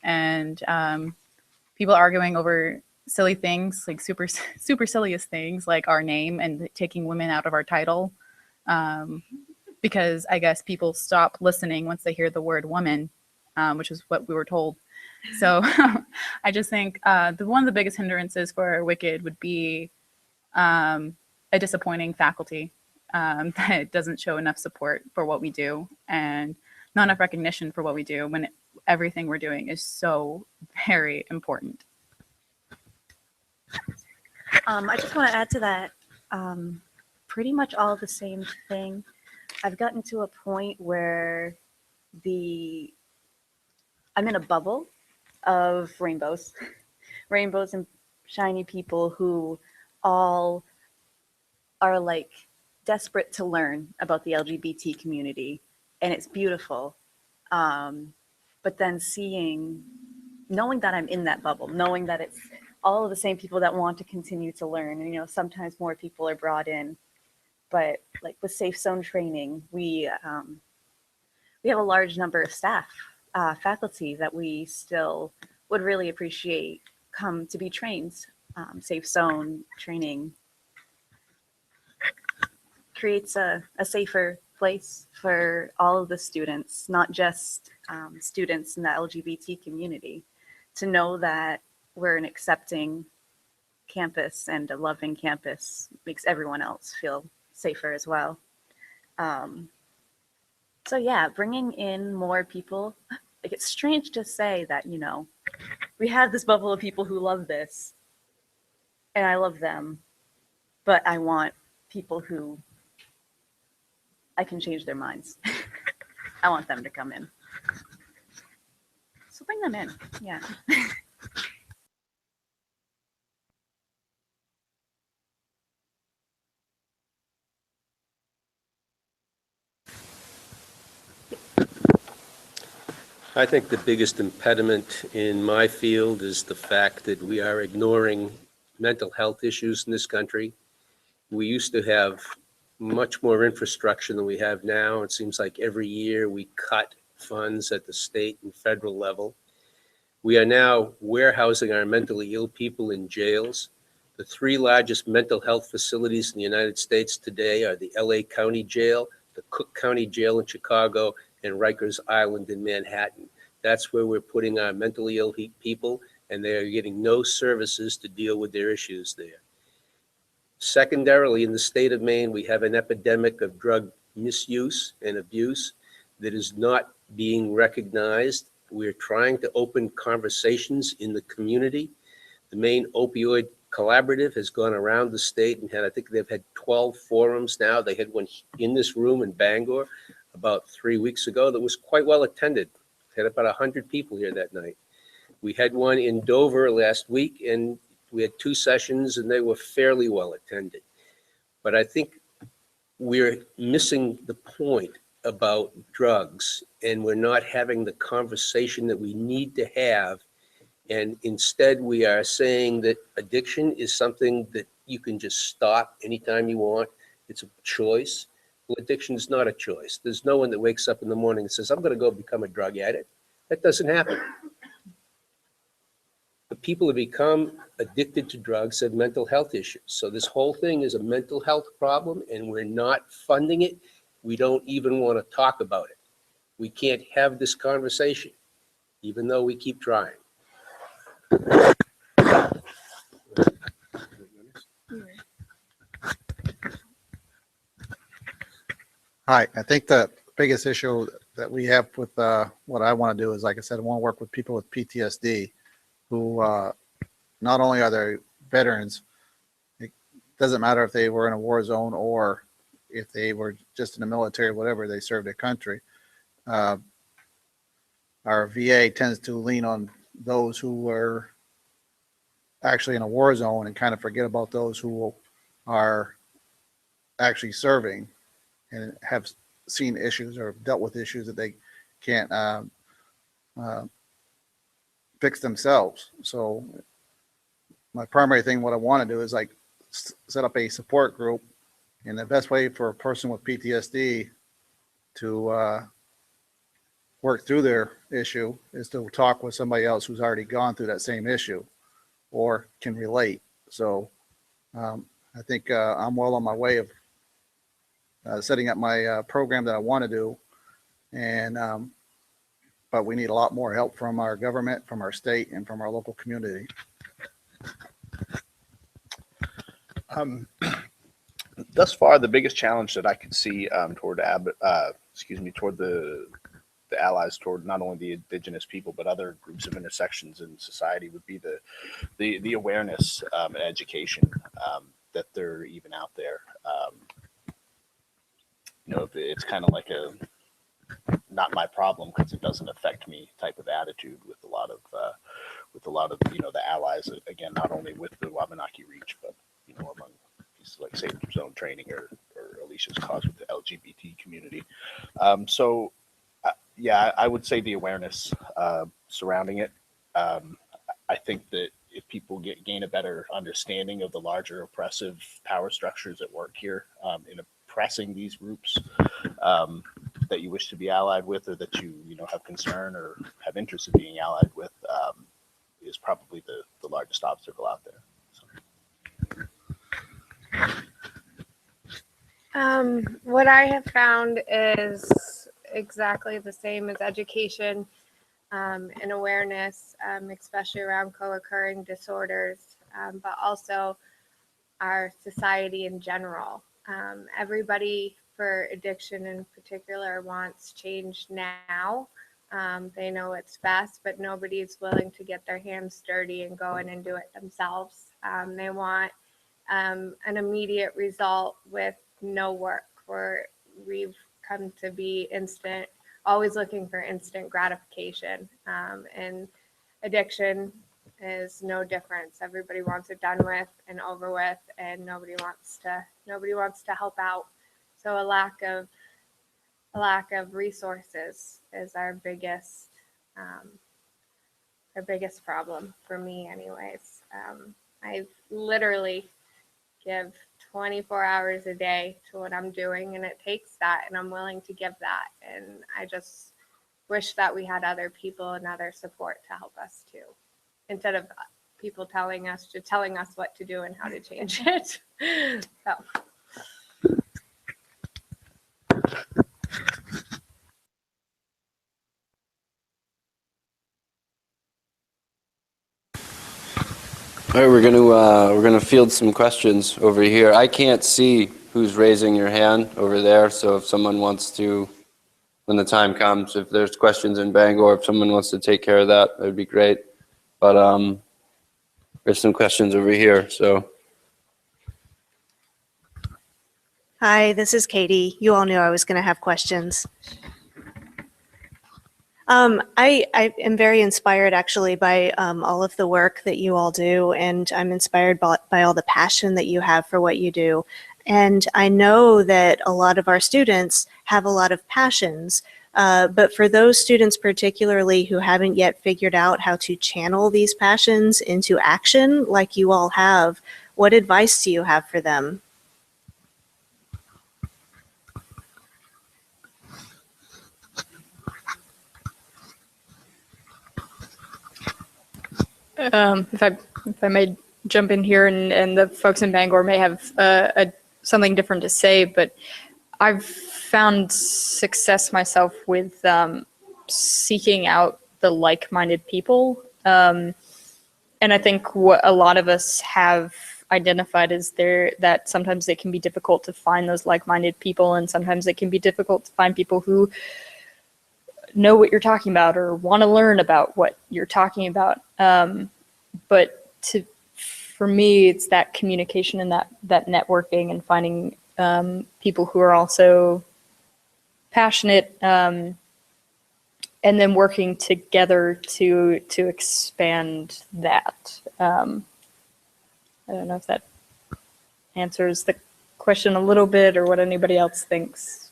And people arguing over silly things, like super silliest things, like our name and taking women out of our title, because I guess people stop listening once they hear the word woman, which is what we were told. So I just think one of the biggest hindrances for Wicked would be a disappointing faculty that doesn't show enough support for what we do, and not enough recognition for what we do when everything we're doing is so very important. I just want to add to that, pretty much all the same thing. I've gotten to a point where I'm in a bubble of rainbows and shiny people who all are desperate to learn about the LGBT community, and it's beautiful. But then knowing that I'm in that bubble, knowing that it's all of the same people that want to continue to learn. And, sometimes more people are brought in, but like with safe zone training, we have a large number of staff, faculty that we still would really appreciate come to be trained. Safe zone training creates a safer place for all of the students, not just students in the LGBT community, to know that we're an accepting campus and a loving campus makes everyone else feel safer as well. So yeah, bringing in more people, like it's strange to say that, we have this bubble of people who love this and I love them, but I want people who I can change their minds. I want them to come in. So bring them in, yeah. I think the biggest impediment in my field is the fact that we are ignoring mental health issues in this country. We used to have much more infrastructure than we have now. It seems like every year we cut funds at the state and federal level. We are now warehousing our mentally ill people in jails. The 3 largest mental health facilities in the United States today are the LA County Jail, the Cook County Jail in Chicago, and Rikers Island in Manhattan. That's where we're putting our mentally ill people, and they are getting no services to deal with their issues there. Secondarily, in the state of Maine, we have an epidemic of drug misuse and abuse that is not being recognized. We're trying to open conversations in the community. The Maine Opioid Collaborative has gone around the state and I think they've had 12 forums now. They had one in this room in Bangor about 3 weeks ago that was quite well attended. Had about 100 people here that night. We had one in Dover last week and we had 2 sessions and they were fairly well attended. But I think we're missing the point about drugs and we're not having the conversation that we need to have. And instead we are saying that addiction is something that you can just stop anytime you want. It's a choice. Well, addiction is not a choice. There's no one that wakes up in the morning and says, I'm going to go become a drug addict. That doesn't happen. The people who become addicted to drugs have mental health issues. So this whole thing is a mental health problem and we're not funding it. We don't even want to talk about it. We can't have this conversation, even though we keep trying. Hi, I think the biggest issue that we have with what I want to do is, like I said, I want to work with people with PTSD who not only are they veterans, it doesn't matter if they were in a war zone or if they were just in the military or whatever, they served their country. Our VA tends to lean on those who were actually in a war zone and kind of forget about those who are actually serving and have seen issues or dealt with issues that they can't fix themselves. So my primary thing, what I want to do is like set up a support group, and the best way for a person with PTSD to work through their issue is to talk with somebody else who's already gone through that same issue or can relate. So I think I'm well on my way of setting up my program that I want to do, and but we need a lot more help from our government, from our state, and from our local community. Thus far, the biggest challenge that I could see toward the allies, toward not only the indigenous people but other groups of intersections in society, would be the awareness and education that they're even out there. It's kind of like a not my problem because it doesn't affect me type of attitude with a lot of the allies, again, not only with the Wabanaki Reach, but among pieces like Safe Zone Training or Alicia's cause with the LGBT community. Yeah, I would say the awareness surrounding it. I think that if people gain a better understanding of the larger oppressive power structures at work here in oppressing these groups that you wish to be allied with, or that you know have concern or have interest in being allied with, is probably the largest obstacle out there. What I have found is exactly the same as education and awareness, especially around co-occurring disorders, but also our society in general. Everybody for addiction in particular wants change now. They know it's best, but nobody's willing to get their hands dirty and go in and do it themselves. They want an immediate result with no work, where we've come to be always looking for instant gratification. And addiction is no difference. Everybody wants it done with and over with, and nobody wants to help out. So a lack of resources is our biggest problem for me, anyways. I literally give 24 hours a day to what I'm doing, and it takes that, and I'm willing to give that. And I just wish that we had other people and other support to help us too, instead of people telling us what to do and how to change it. So. All right, we're gonna field some questions over here. I can't see who's raising your hand over there, so if someone wants to, when the time comes, if there's questions in Bangor, if someone wants to take care of that, that'd be great. But there's some questions over here, so. Hi, this is Katie. You all knew I was going to have questions. I am very inspired actually by all of the work that you all do, and I'm inspired by all the passion that you have for what you do. And I know that a lot of our students have a lot of passions, but for those students particularly who haven't yet figured out how to channel these passions into action like you all have, what advice do you have for them? If I may jump in here, and the folks in Bangor may have something different to say, but I've found success myself with seeking out the like-minded people. And I think what a lot of us have identified is that sometimes it can be difficult to find those like-minded people, and sometimes it can be difficult to find people who know what you're talking about or want to learn about what you're talking about. But for me, it's that communication and that networking and finding people who are also passionate, and then working together to expand that. I don't know if that answers the question a little bit, or what anybody else thinks.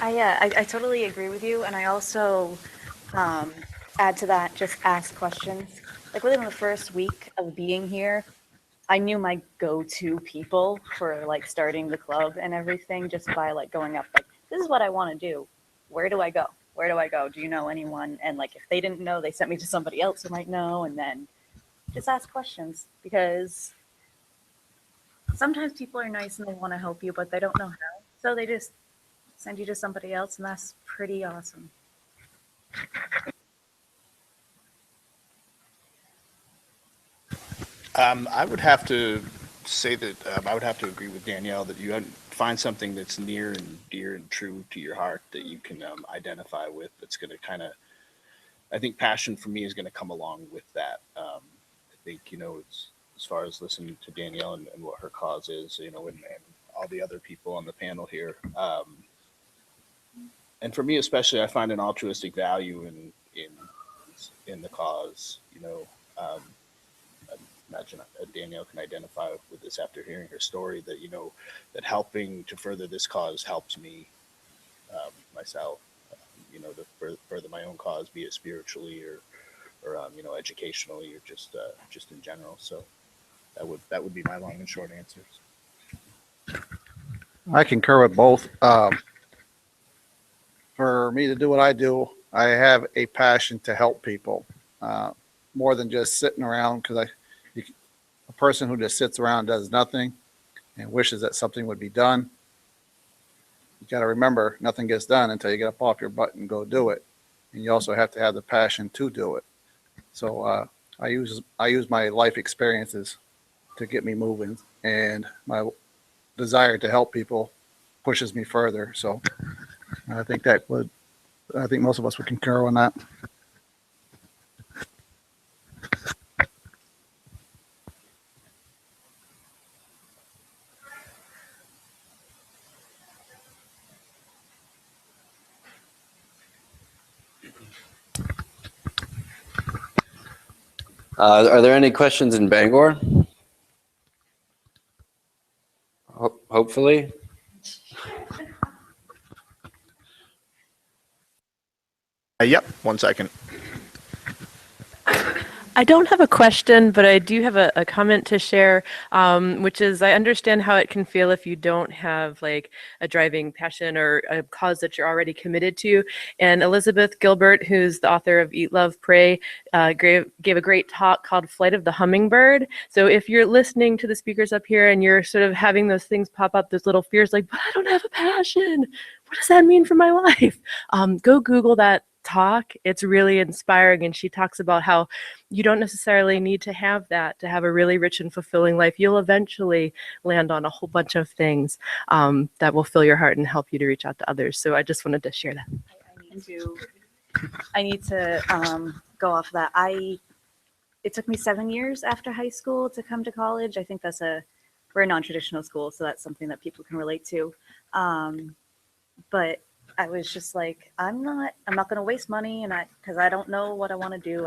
I totally agree with you, and I also add to that, just ask questions. Like within the first week of being here, I knew my go-to people for like starting the club and everything just by like going up like, this is what I want to do. Where do I go? Where do I go? Do you know anyone? And like if they didn't know, they sent me to somebody else who might know, and then just ask questions, because sometimes people are nice and they want to help you, but they don't know how. So they just send you to somebody else, and that's pretty awesome. I would have to say that I would have to agree with Danielle that you find something that's near and dear and true to your heart that you can identify with. That's going to kind of, I think passion for me is going to come along with that. I think, it's as far as listening to Danielle and what her cause is, and all the other people on the panel here. And for me, especially, I find an altruistic value in the cause. I imagine Danielle can identify with this after hearing her story. That that helping to further this cause helps me myself. To further my own cause, be it spiritually or educationally, or just in general. So that would be my long and short answers. I concur with both. For me to do what I do, I have a passion to help people, more than just sitting around, because a person who just sits around and does nothing and wishes that something would be done. You got to remember, nothing gets done until you get up off your butt and go do it. And you also have to have the passion to do it. So I use my life experiences to get me moving, and my desire to help people pushes me further. So I think most of us would concur on that. Are there any questions in Bangor? Hopefully. Yep, 1 second. I don't have a question, but I do have a comment to share, which is I understand how it can feel if you don't have like a driving passion or a cause that you're already committed to. And Elizabeth Gilbert, who's the author of Eat, Love, Pray, gave a great talk called Flight of the Hummingbird. So if you're listening to the speakers up here and you're sort of having those things pop up, those little fears like, but I don't have a passion. What does that mean for my life? Go Google that talk. It's really inspiring, and she talks about how you don't necessarily need to have that to have a really rich and fulfilling life. You'll eventually land on a whole bunch of things that will fill your heart and help you to reach out to others. So I just wanted to share that. I need to go off of that. It took me 7 years after high school to come to college. I think we're a non-traditional school, so that's something that people can relate to. But I was just like, I'm not going to waste money, because I don't know what I want to do.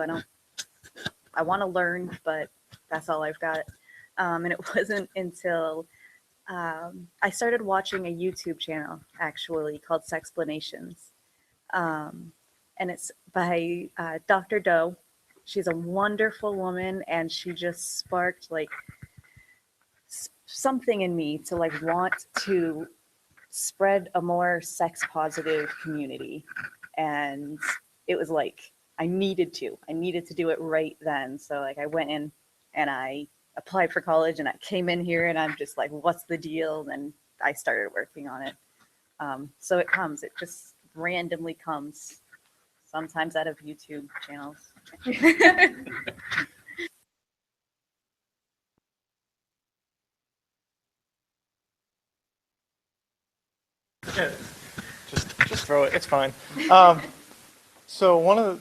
I want to learn, but that's all I've got. And it wasn't until I started watching a YouTube channel actually called Sexplanations. And it's by Dr. Doe. She's a wonderful woman, and she just sparked like something in me to like want to spread a more sex positive community. And it was like I needed to do it right then. So like I went in and I applied for college, and I came in here and I'm just like, what's the deal? And I started working on it. So it just randomly comes, sometimes out of YouTube channels. Yeah, just throw it. It's fine. So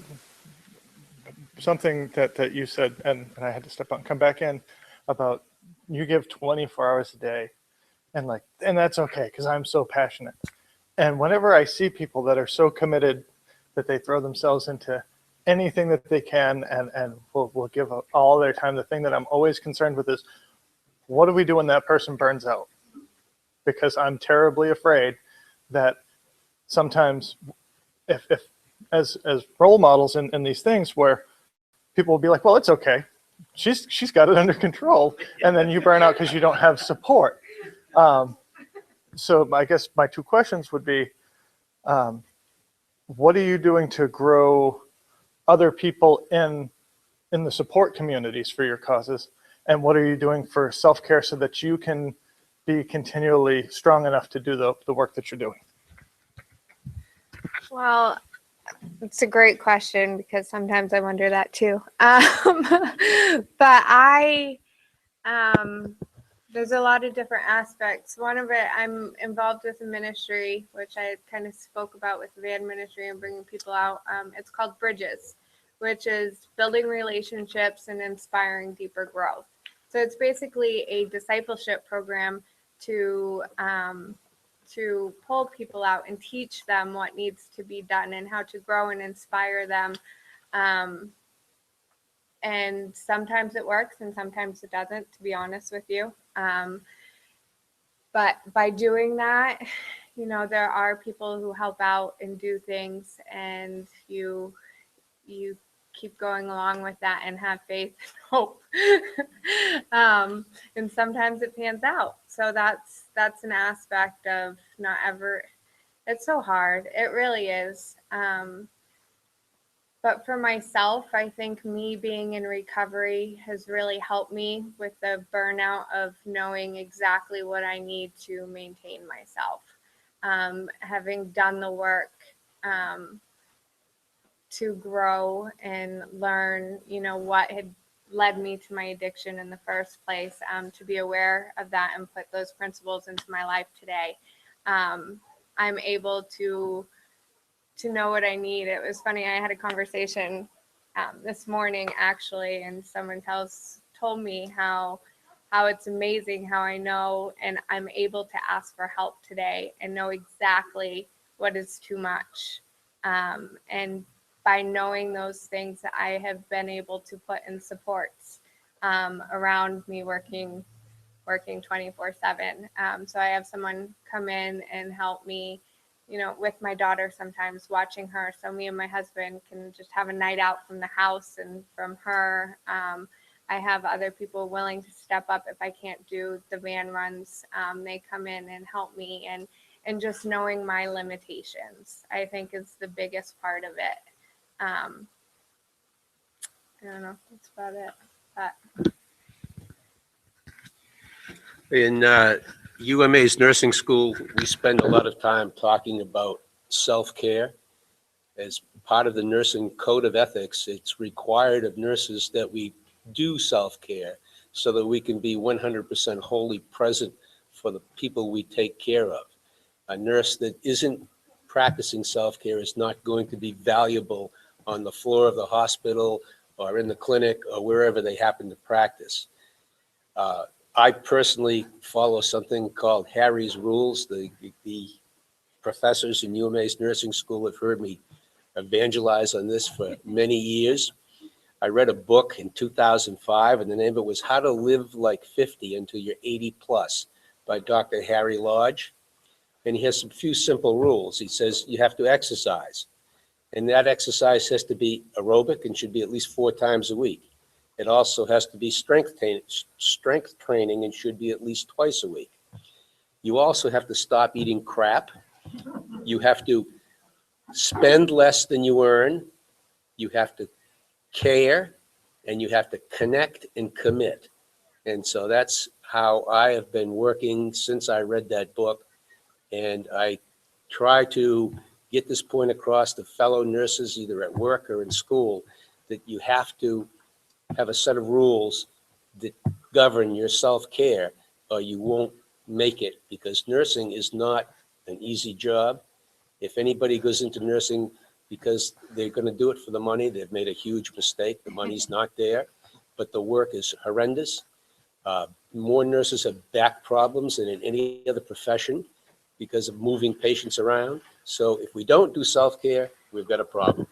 something that you said, and I had to step out and come back in, about you give 24 hours a day, and that's okay because I'm so passionate. And whenever I see people that are so committed that they throw themselves into anything that they can and will give all their time, the thing that I'm always concerned with is, what do we do when that person burns out? Because I'm terribly afraid that sometimes if as role models in these things where people will be like, well, it's okay, she's got it under control, and then you burn out because you don't have support. So I guess my two questions would be, what are you doing to grow other people in the support communities for your causes, and what are you doing for self-care so that you can be continually strong enough to do the work that you're doing? Well, it's a great question because sometimes I wonder that too. But there's a lot of different aspects. One of it, I'm involved with a ministry, which I kind of spoke about with the van ministry and bringing people out. It's called Bridges, which is building relationships and inspiring deeper growth. So it's basically a discipleship program to pull people out and teach them what needs to be done and how to grow and inspire them. And sometimes it works and sometimes it doesn't, to be honest with you. But by doing that, there are people who help out and do things, and you keep going along with that and have faith and hope. And sometimes it pans out. So that's an aspect of not ever, it's so hard. It really is. But for myself, I think me being in recovery has really helped me with the burnout of knowing exactly what I need to maintain myself. Having done the work to grow and learn, what had led me to my addiction in the first place, to be aware of that and put those principles into my life today. I'm able to know what I need. It was funny, I had a conversation this morning actually, and someone told me how it's amazing how I know and I'm able to ask for help today and know exactly what is too much. And by knowing those things, I have been able to put in supports around me working 24/7. So I have someone come in and help me, with my daughter sometimes, watching her. So me and my husband can just have a night out from the house and from her. I have other people willing to step up if I can't do the van runs. They come in and help me, and just knowing my limitations, I think, is the biggest part of it. I don't know, that's about it. But In UMA's nursing school, we spend a lot of time talking about self-care. As part of the nursing code of ethics, it's required of nurses that we do self-care so that we can be 100% wholly present for the people we take care of. A nurse that isn't practicing self-care is not going to be valuable on the floor of the hospital or in the clinic or wherever they happen to practice. I personally follow something called Harry's Rules. The professors in UMA's nursing school have heard me evangelize on this for many years. I read a book in 2005, and the name of it was How to Live Like 50 Until You're 80 Plus by Dr. Harry Lodge. And he has some few simple rules. He says you have to exercise, and that exercise has to be aerobic and should be at least 4 times a week. It also has to be strength training and should be at least twice a week. You also have to stop eating crap. You have to spend less than you earn. You have to care, and you have to connect and commit. And so that's how I have been working since I read that book. And I try to get this point across to fellow nurses, either at work or in school, that you have to have a set of rules that govern your self-care, or you won't make it, because nursing is not an easy job. If anybody goes into nursing because they're going to do it for the money, they've made a huge mistake. The money's not there, but the work is horrendous. More nurses have back problems than in any other profession because of moving patients around. So if we don't do self-care, we've got a problem.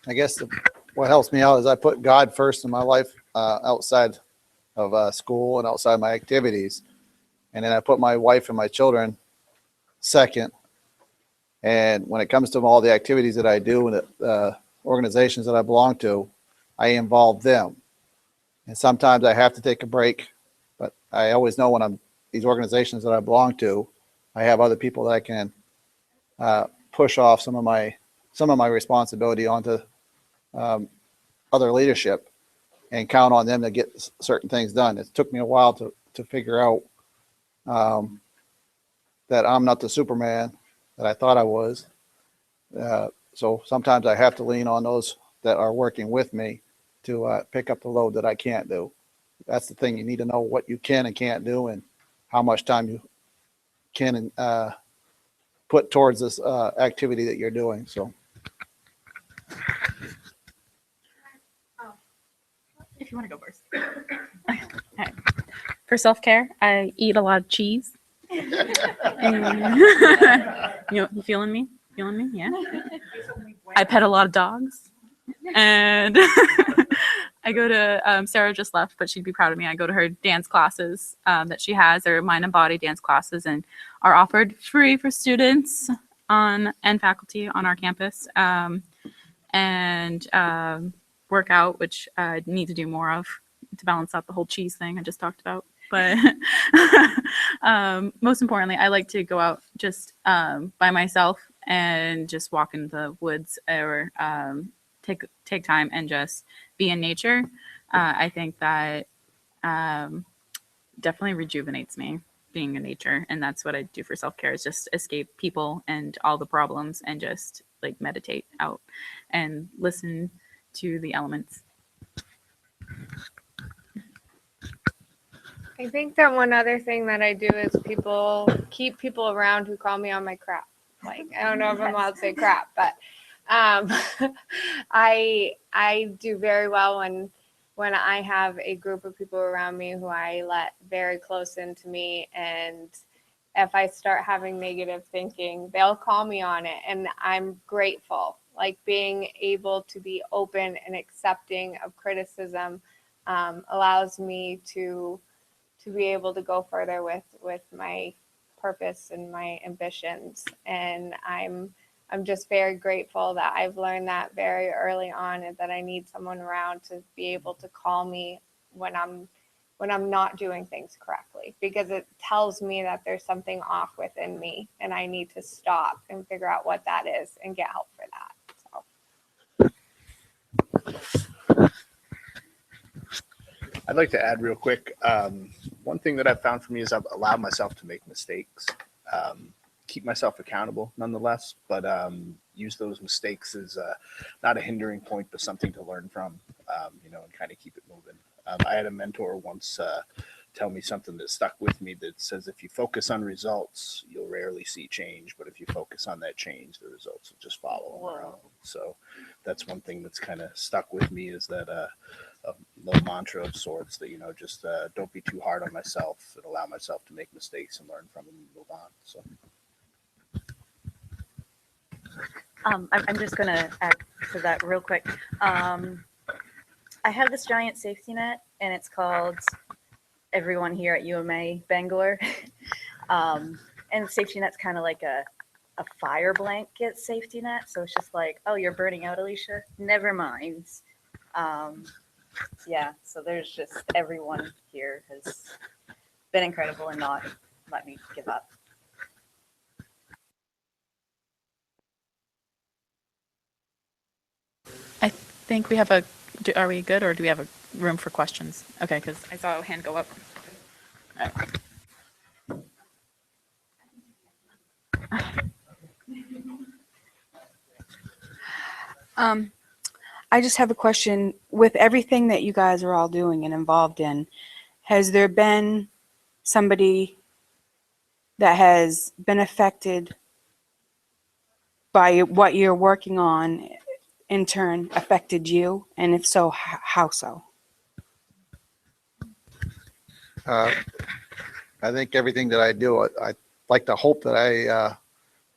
I guess what helps me out is I put God first in my life outside of school and outside my activities. And then I put my wife and my children second. And when it comes to all the activities that I do and the organizations that I belong to, I involve them. And sometimes I have to take a break, but I always know when these organizations that I belong to, I have other people that I can push off some of my responsibility onto other leadership and count on them to get certain things done. It took me a while to figure out that I'm not the Superman that I thought I was. So sometimes I have to lean on those that are working with me to pick up the load that I can't do. That's the thing. You need to know what you can and can't do and how much time you can put towards this activity that you're doing. So. If you want to go first. Okay. For self-care, I eat a lot of cheese. And, you feeling me? Feeling me? Yeah. I pet a lot of dogs. And I go to, Sarah just left, but she'd be proud of me. I go to her dance classes that she has. They're mind and body dance classes and are offered free for students. on and faculty on our campus, and work out, which I need to do more of to balance out the whole cheese thing I just talked about. But most importantly, I like to go out just by myself and just walk in the woods or take time and just be in nature. I think that definitely rejuvenates me being in nature, and that's what I do for self-care, is just escape people and all the problems and just like meditate out and listen to the elements. I think that one other thing that I do is keep people around who call me on my crap. Like, I don't know if I'm allowed to say crap, but I do very well when I have a group of people around me who I let very close into me, and if I start having negative thinking, they'll call me on it, and I'm grateful. Like, being able to be open and accepting of criticism allows me to be able to go further with my purpose and my ambitions. And I'm just very grateful that I've learned that very early on, and that I need someone around to be able to call me when I'm not doing things correctly, because it tells me that there's something off within me and I need to stop and figure out what that is and get help for that. I'd like to add real quick. One thing that I've found for me is I've allowed myself to make mistakes, keep myself accountable nonetheless, but use those mistakes as not a hindering point, but something to learn from, and kind of keep it moving. I had a mentor once tell me something that stuck with me that says, if you focus on results, you'll rarely see change, but if you focus on that change, the results will just follow on their own. So that's one thing that's kind of stuck with me, is that a little mantra of sorts that, just don't be too hard on myself and allow myself to make mistakes and learn from them and move on. So I'm just going to add to that real quick. I have this giant safety net, and it's called Everyone Here at UMA Bangor. And the safety net's kind of like a fire blanket safety net. So it's just like, oh, you're burning out, Alicia? Never mind. Yeah, so there's just, everyone here has been incredible and not let me give up. I think we have are we good, or do we have a room for questions? Okay, because I saw a hand go up. All right. I just have a question. With everything that you guys are all doing and involved in, has there been somebody that has been affected by what you're working on, in turn affected you? And if so, how so? I think everything that I do, I like to hope that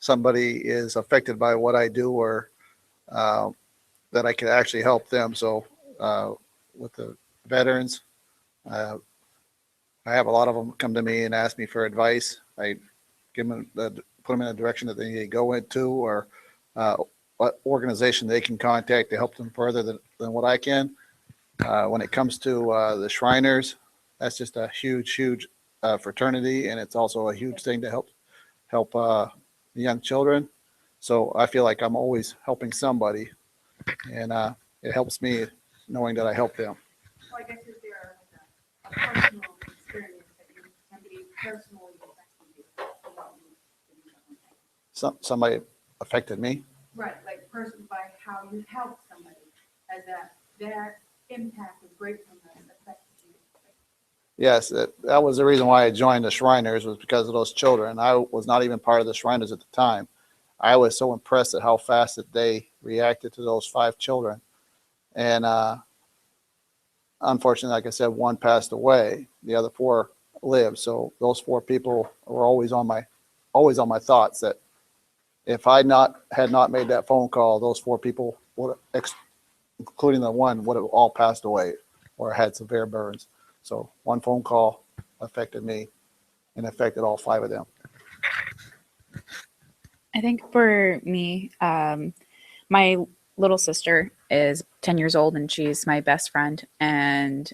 somebody is affected by what I do, or that I can actually help them. So with the veterans, I have a lot of them come to me and ask me for advice. I give them put them in a direction that they need to go into, or what organization they can contact to help them further than what I can. When it comes to the Shriners, that's just a huge fraternity, and it's also a huge thing to help the young children. So I feel like I'm always helping somebody, and it helps me knowing that I help them. So I guess is there a personal experience that somebody personally affected you about you? Somebody affected me. Right, like person by how you helped somebody, as that impact of gratefulness affected you. Yes, that was the reason why I joined the Shriners, was because of those children. I was not even part of the Shriners at the time. I was so impressed at how fast that they reacted to those 5 children. And unfortunately, like I said, 1 passed away. The other 4 lived. So those 4 people were always on my thoughts, that if I had not made that phone call, those 4 people would, including the 1, would have all passed away or had severe burns. So 1 phone call affected me and affected all 5 of them. I think for me, my little sister is 10 years old and she's my best friend. And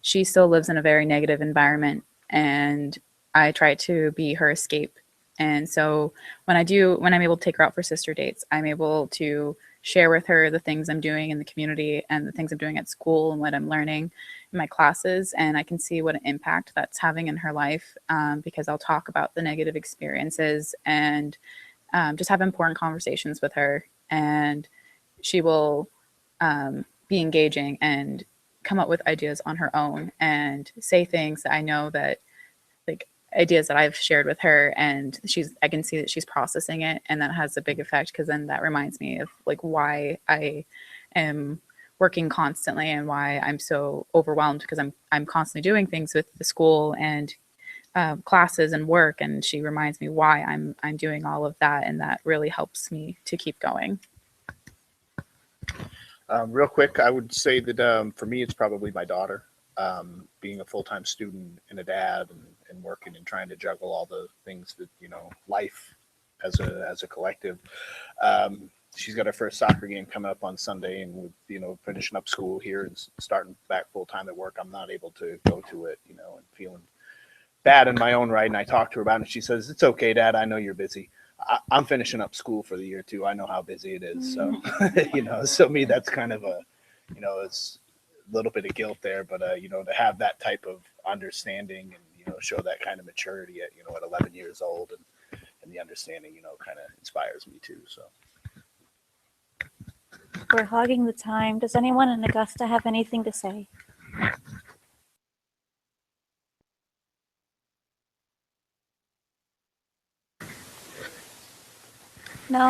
she still lives in a very negative environment. And I try to be her escape. And so when I'm able to take her out for sister dates, I'm able to share with her the things I'm doing in the community and the things I'm doing at school and what I'm learning in my classes. And I can see what an impact that's having in her life because I'll talk about the negative experiences and just have important conversations with her. And she will be engaging and come up with ideas on her own and say things that I know that like ideas that I've shared with her, and I can see that she's processing it, and that has a big effect because then that reminds me of like why I am working constantly and why I'm so overwhelmed because I'm constantly doing things with the school and classes and work, and she reminds me why I'm doing all of that, and that really helps me to keep going. Real quick, I would say that for me, it's probably my daughter. Being a full-time student and a dad and working and trying to juggle all the things that, life as a collective. She's got her first soccer game coming up on Sunday, and with, finishing up school here and starting back full-time at work, I'm not able to go to it, and feeling bad in my own right. And I talked to her about it, and she says, "It's okay, Dad. I know you're busy. I'm finishing up school for the year too. I know how busy it is." So, so me, that's kind of a, it's a little bit of guilt there, but to have that type of understanding and show that kind of maturity at at 11 years old and the understanding kind of inspires me too. So We're hogging the time. Does anyone in Augusta have anything to say? No?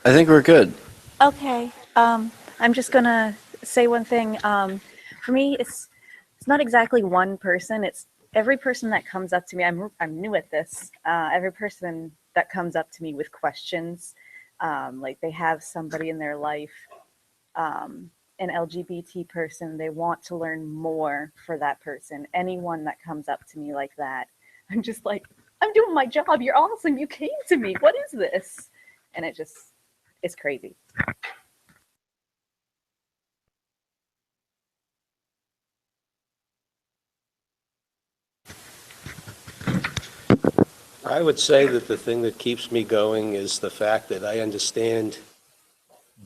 I think we're good. Okay. I'm just gonna say one thing. For me, it's not exactly one person. It's every person that comes up to me. I'm new at this. Every person that comes up to me with questions, like they have somebody in their life, an LGBT person. They want to learn more for that person. Anyone that comes up to me like that, I'm just like, I'm doing my job. You're awesome. You came to me. What is this? And it's crazy. I would say that the thing that keeps me going is the fact that I understand,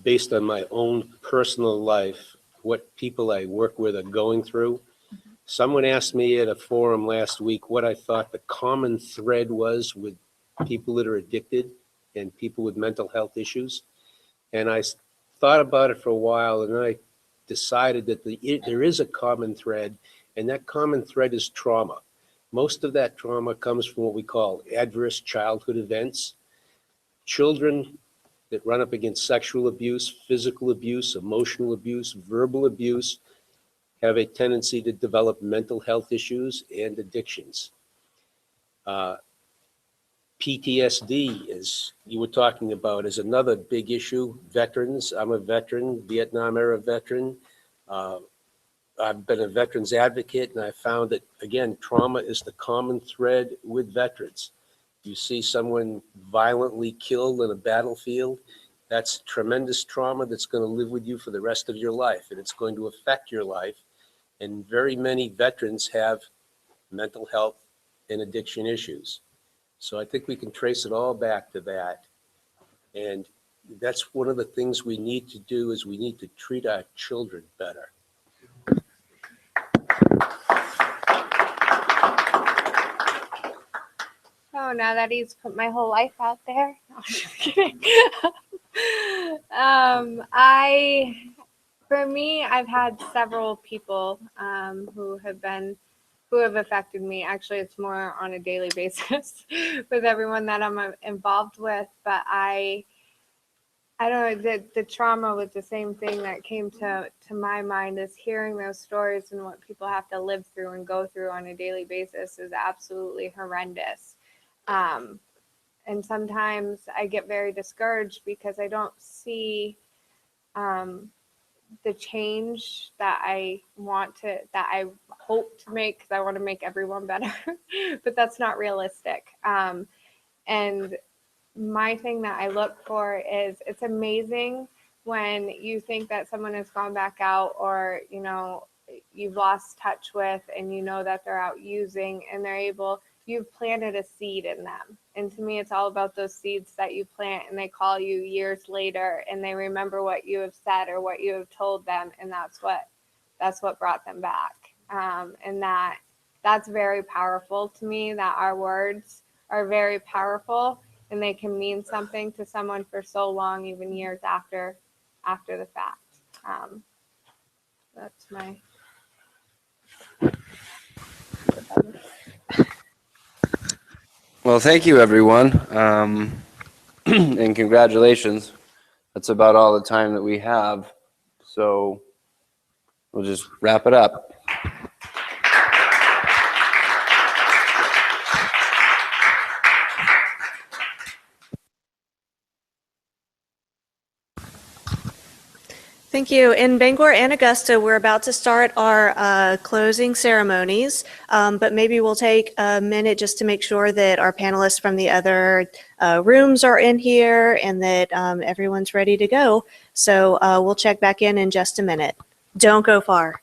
based on my own personal life, what people I work with are going through. Someone asked me at a forum last week what I thought the common thread was with people that are addicted and people with mental health issues. And I thought about it for a while, and then I decided that there is a common thread, and that common thread is trauma. Most of that trauma comes from what we call adverse childhood events. Children that run up against sexual abuse, physical abuse, emotional abuse, verbal abuse, have a tendency to develop mental health issues and addictions. PTSD, as you were talking about, is another big issue. Veterans, I'm a veteran, Vietnam era veteran. I've been a veterans advocate, and I found that, again, trauma is the common thread with veterans. You see someone violently killed in a battlefield, that's tremendous trauma that's going to live with you for the rest of your life, and it's going to affect your life. And very many veterans have mental health and addiction issues. So I think we can trace it all back to that. And that's one of the things we need to do, is we need to treat our children better. Oh, now that he's put my whole life out there. No, I'm just kidding. For me, I've had several people who have affected me. Actually, it's more on a daily basis with everyone that I'm involved with. But I don't know, the trauma was the same thing that came to my mind, is hearing those stories and what people have to live through and go through on a daily basis is absolutely horrendous. And sometimes I get very discouraged because I don't see the change that I hope to make, because I want to make everyone better, but that's not realistic. And my thing that I look for is it's amazing when you think that someone has gone back out or, you know, you've lost touch with and you know that they're out using and they're able, you've planted a seed in them. And to me, it's all about those seeds that you plant and they call you years later and they remember what you have said or what you have told them. And that's what brought them back. And that's very powerful to me, that our words are very powerful and they can mean something to someone for so long, even years after the fact. That's my. Well, thank you, everyone, and congratulations. That's about all the time that we have, so we'll just wrap it up. Thank you. In Bangor and Augusta, we're about to start our closing ceremonies, but maybe we'll take a minute just to make sure that our panelists from the other rooms are in here and that everyone's ready to go. So we'll check back in just a minute. Don't go far.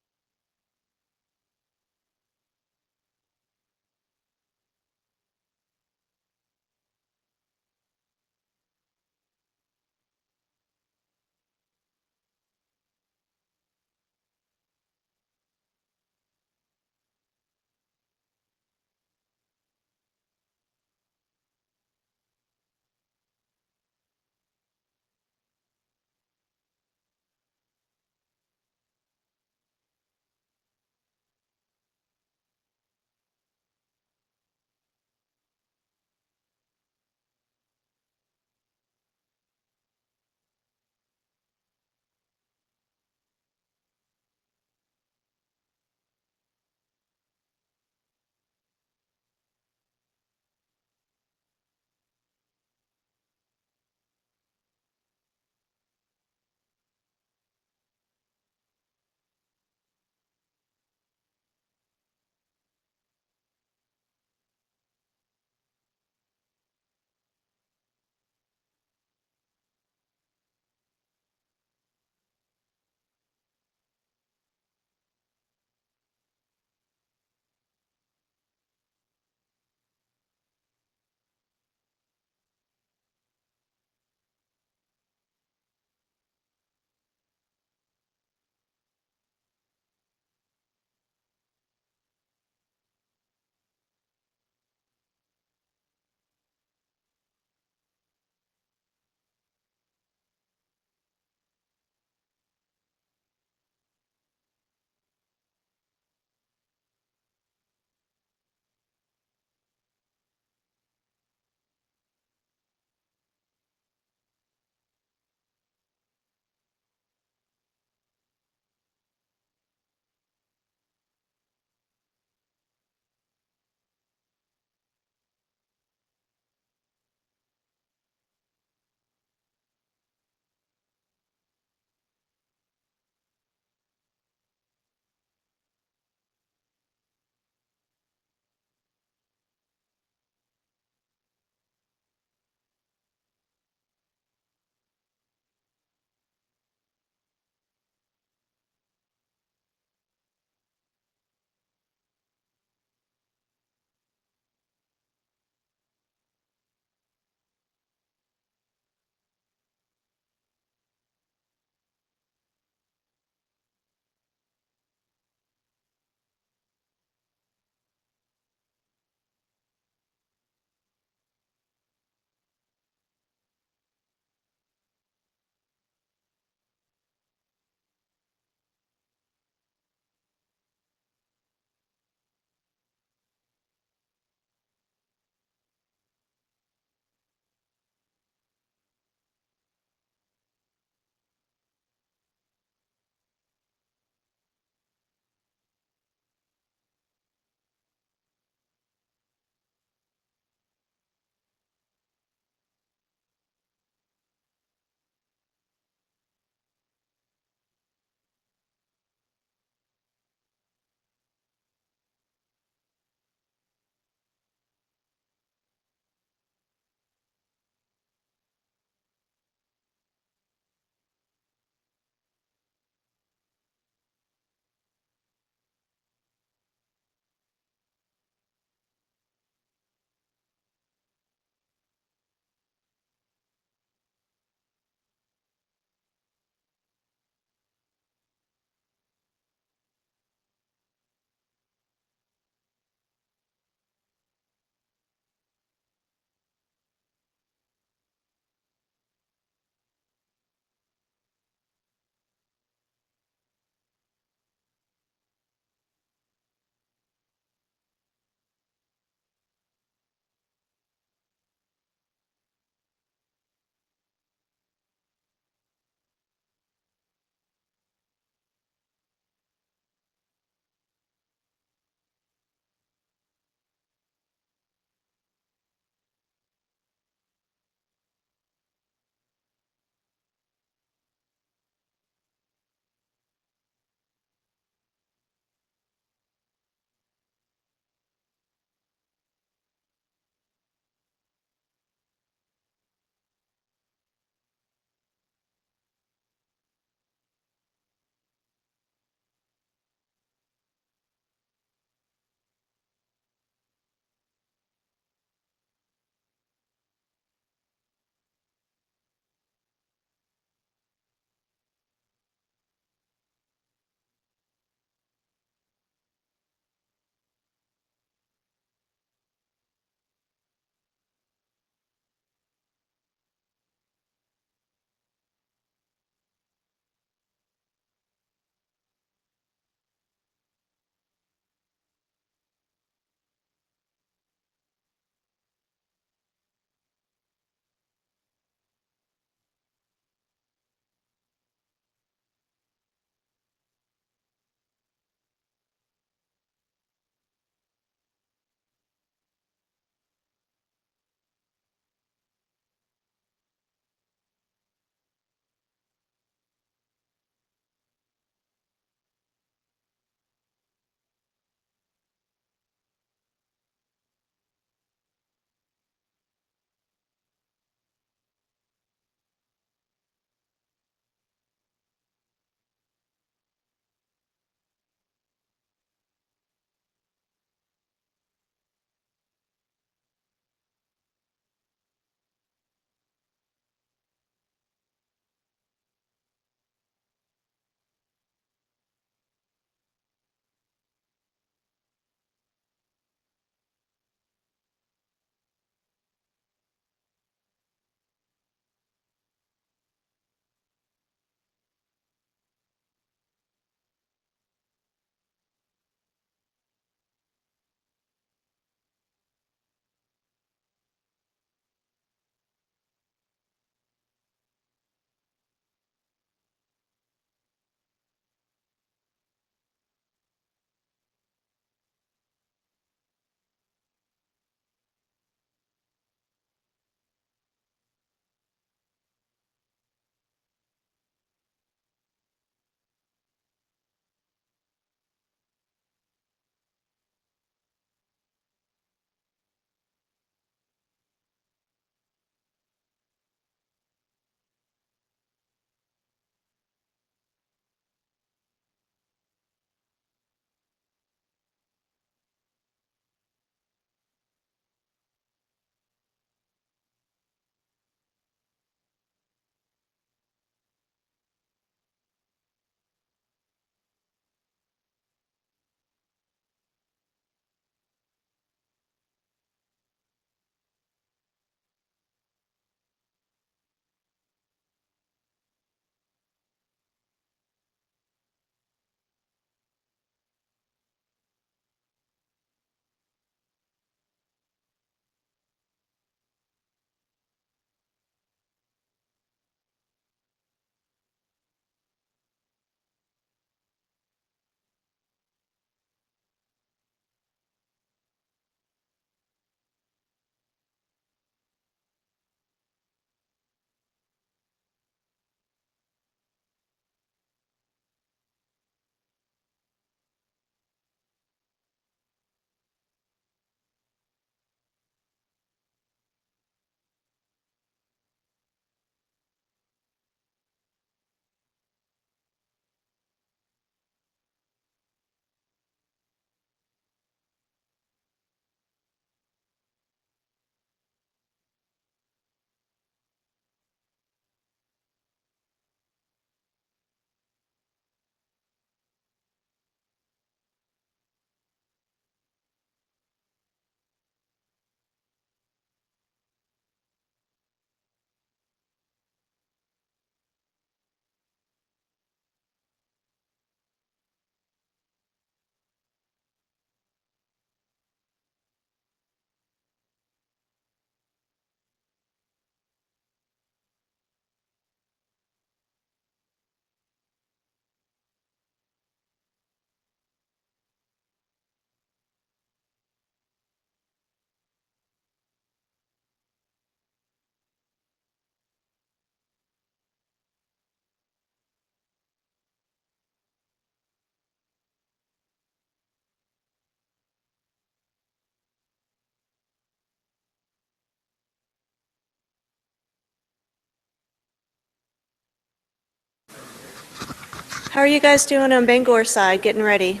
How are you guys doing on Bangor side, getting ready?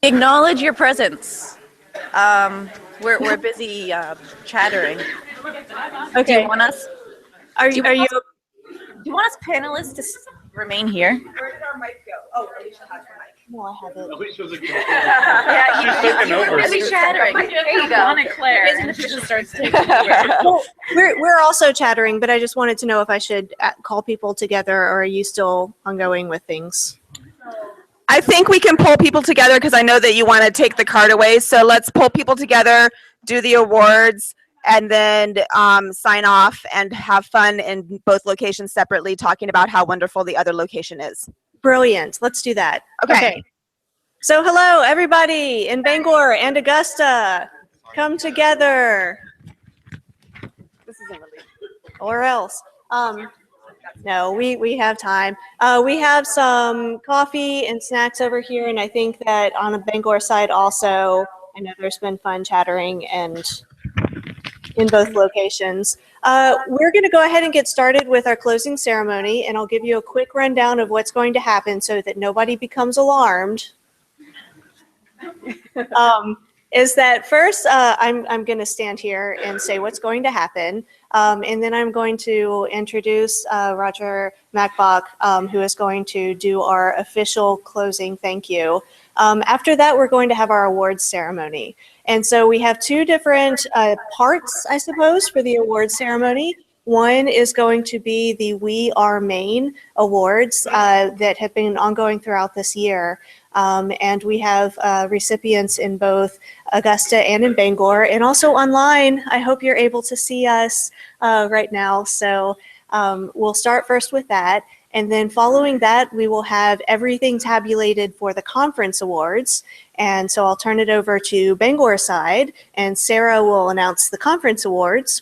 Acknowledge your presence. We're busy chattering. Okay. Do you want us? Are do you? Do you want us panelists to remain here? Where did our mic go? Oh, Alicia has her mic. No, I haven't. Yeah, you were busy chattering. There you go. Claire. In case the discussion starts taking Well, we're also chattering, but I just wanted to know if I should call people together, or are you still ongoing with things? I think we can pull people together because I know that you want to take the card away. So let's pull people together, do the awards, and then sign off and have fun in both locations separately, talking about how wonderful the other location is. Brilliant. Let's do that. Okay. So hello, everybody in Bangor and Augusta. Come together. This isn't really. Or else. No, we have time. We have some coffee and snacks over here, and I think that on the Bangor side also, I know there's been fun chattering and in both locations. We're going to go ahead and get started with our closing ceremony, and I'll give you a quick rundown of what's going to happen so that nobody becomes alarmed. Is that first, I'm going to stand here and say what's going to happen, and then I'm going to introduce Roger Macbach, who is going to do our official closing thank you. After that, we're going to have our awards ceremony. And so we have two different parts, I suppose, for the awards ceremony. One is going to be the We Are Maine Awards that have been ongoing throughout this year. And we have recipients in both Augusta and in Bangor, and also online. I hope you're able to see us right now. So we'll start first with that. And then following that, we will have everything tabulated for the conference awards. And so I'll turn it over to Bangor side, and Sarah will announce the conference awards.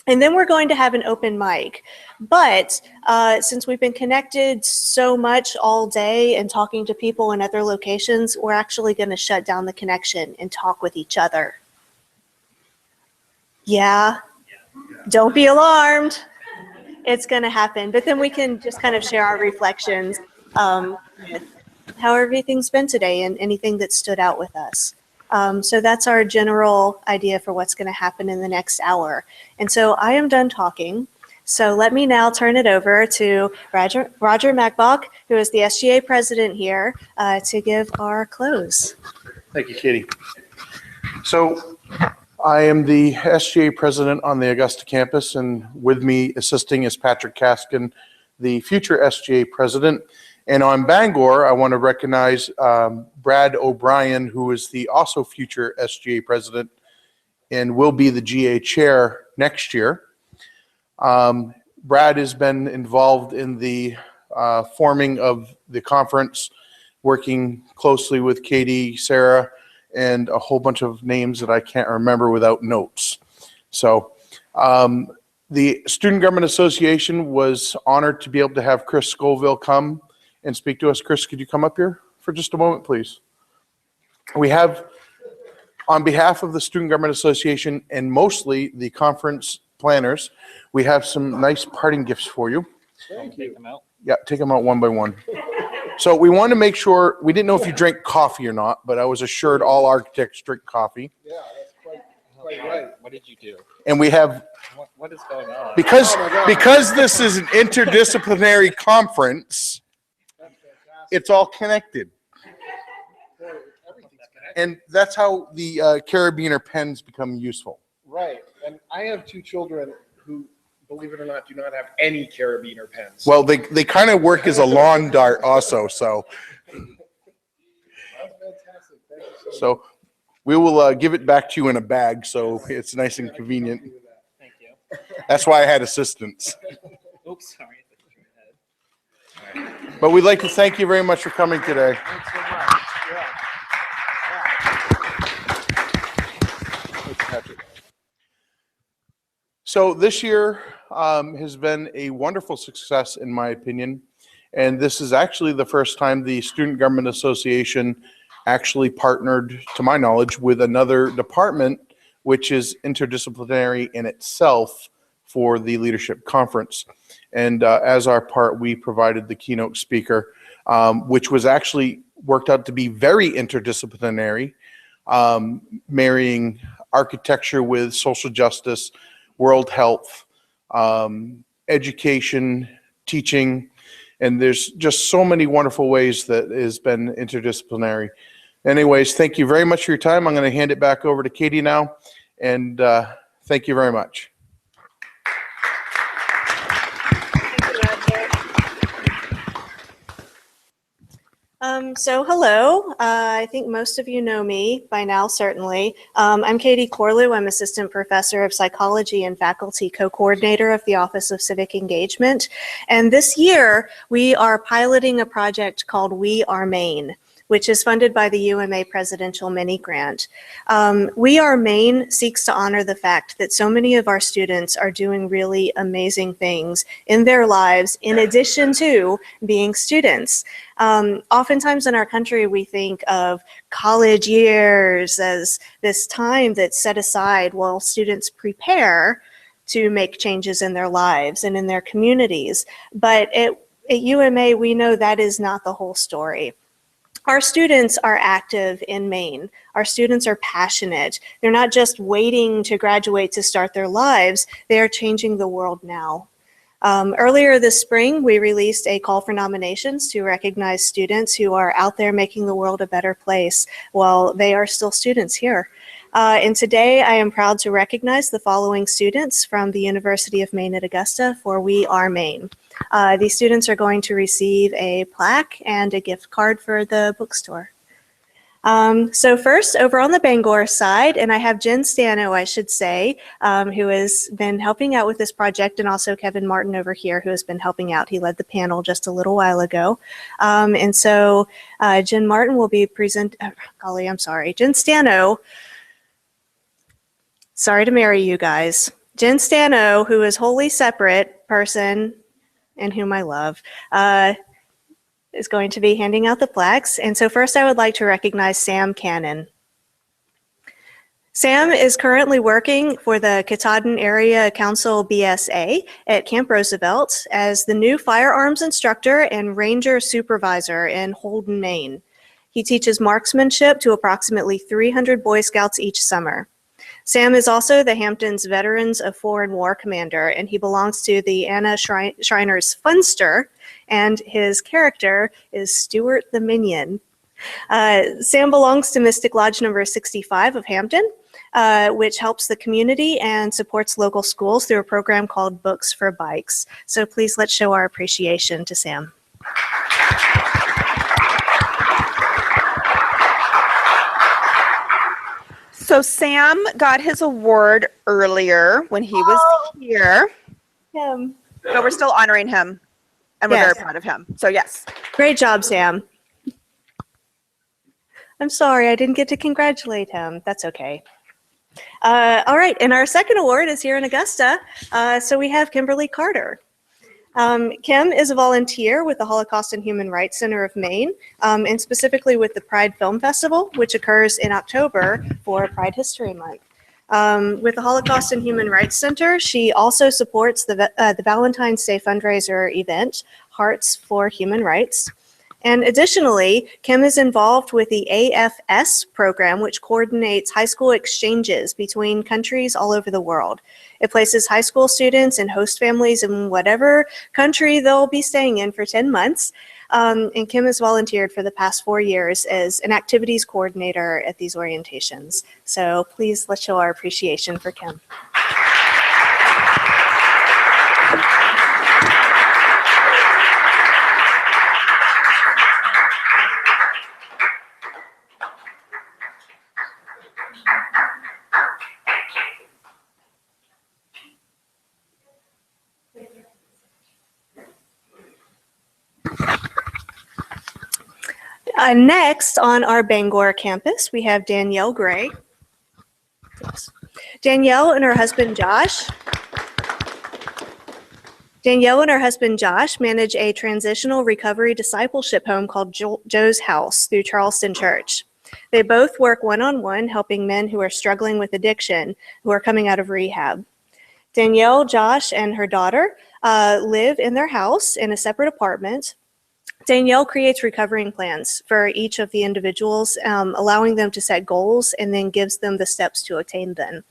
And then we're going to have an open mic. But since we've been connected so much all day and talking to people in other locations, we're actually going to shut down the connection and talk with each other. Yeah? Don't be alarmed. It's going to happen. But then we can just kind of share our reflections with how everything's been today and anything that stood out with us. So that's our general idea for what's going to happen in the next hour. And so I am done talking. So let me now turn it over to Roger Macbach, who is the SGA president here, to give our close. Thank you, Katie. So I am the SGA president on the Augusta campus, and with me assisting is Patrick Kaskin, the future SGA president. And on Bangor, I want to recognize Brad O'Brien, who is the also future SGA president and will be the GA chair next year. Brad has been involved in the forming of the conference, working closely with Katie, Sarah, and a whole bunch of names that I can't remember without notes. So the Student Government Association was honored to be able to have Chris Scoville come and speak to us. Chris, could you come up here for just a moment, please? We have, on behalf of the Student Government Association and mostly the conference planners, we have some nice parting gifts for you. Thank you. Take them out. Yeah, take them out one by one. So we want to make sure, we didn't know if you drank coffee or not, but I was assured all architects drink coffee. Yeah, that's quite right. What did you do? And we have, What is going on? because this is an interdisciplinary conference, it's all connected. And that's how the carabiner pens become useful. Right, and I have two children who, believe it or not, do not have any carabiner pens. Well, they kind of work as a lawn dart also, so. That's fantastic. Thank you so So we will give it back to you in a bag, so it's nice and convenient. Thank you. That's why I had assistants. Oops, sorry. But we'd like to thank you very much for coming today. Thanks so much. So this year has been a wonderful success, in my opinion. And this is actually the first time the Student Government Association actually partnered, to my knowledge, with another department which is interdisciplinary in itself for the leadership conference. And as our part, we provided the keynote speaker, which was actually worked out to be very interdisciplinary, marrying architecture with social justice, world health, education, teaching, and there's just so many wonderful ways that has been interdisciplinary. Anyways, thank you very much for your time. I'm going to hand it back over to Katie now, and thank you very much. So hello, I think most of you know me by now, certainly. I'm Katie Corlew. I'm Assistant Professor of Psychology and Faculty Co-Coordinator of the Office of Civic Engagement. And this year, we are piloting a project called We Are Maine, which is funded by the UMA Presidential Mini Grant. We Are Maine seeks to honor the fact that so many of our students are doing really amazing things in their lives in addition to being students. Oftentimes in our country, we think of college years as this time that's set aside while students prepare to make changes in their lives and in their communities. But at UMA, we know that is not the whole story. Our students are active in Maine. Our students are passionate. They're not just waiting to graduate to start their lives, they are changing the world now. Earlier this spring, we released a call for nominations to recognize students who are out there making the world a better place while they are still students here. And today I am proud to recognize the following students from the University of Maine at Augusta for We Are Maine. These students are going to receive a plaque and a gift card for the bookstore. So first, over on the Bangor side, and I have Jen Stano, I should say, who has been helping out with this project, and also Kevin Martin over here, who has been helping out. He led the panel just a little while ago. And so Jen Martin will be Jen Stano, sorry to marry you guys. Jen Stano, who is wholly separate person and whom I love, is going to be handing out the plaques. And so first I would like to recognize Sam Cannon. Sam is currently working for the Katahdin Area Council BSA at Camp Roosevelt as the new firearms instructor and ranger supervisor in Holden, Maine. He teaches marksmanship to approximately 300 Boy Scouts each summer. Sam is also the Hamptons Veterans of Foreign War Commander, and he belongs to the Anna Shriner's Funster, and his character is Stuart the Minion. Sam belongs to Mystic Lodge number 65 of Hampton, which helps the community and supports local schools through a program called Books for Bikes. So please let's show our appreciation to Sam. So Sam got his award earlier when he was here. But we're still honoring him, and we're Yes. very proud of him. So yes. Great job, Sam. I'm sorry, I didn't get to congratulate him. That's okay. All right, and our second award is here in Augusta. So we have Kimberly Carter. Kim is a volunteer with the Holocaust and Human Rights Center of Maine, and specifically with the Pride Film Festival, which occurs in October for Pride History Month. With the Holocaust and Human Rights Center, she also supports the Valentine's Day fundraiser event, Hearts for Human Rights. And additionally, Kim is involved with the AFS program, which coordinates high school exchanges between countries all over the world. It places high school students and host families in whatever country they'll be staying in for 10 months. And Kim has volunteered for the past 4 years as an activities coordinator at these orientations. So please let's show our appreciation for Kim. Next on our Bangor campus, we have Danielle Gray. Yes. Danielle and her husband Josh manage a transitional recovery discipleship home called Joe's House through Charleston Church. They both work one-on-one helping men who are struggling with addiction, who are coming out of rehab. Danielle, Josh, and her daughter live in their house in a separate apartment. Danielle creates recovering plans for each of the individuals, allowing them to set goals and then gives them the steps to attain them.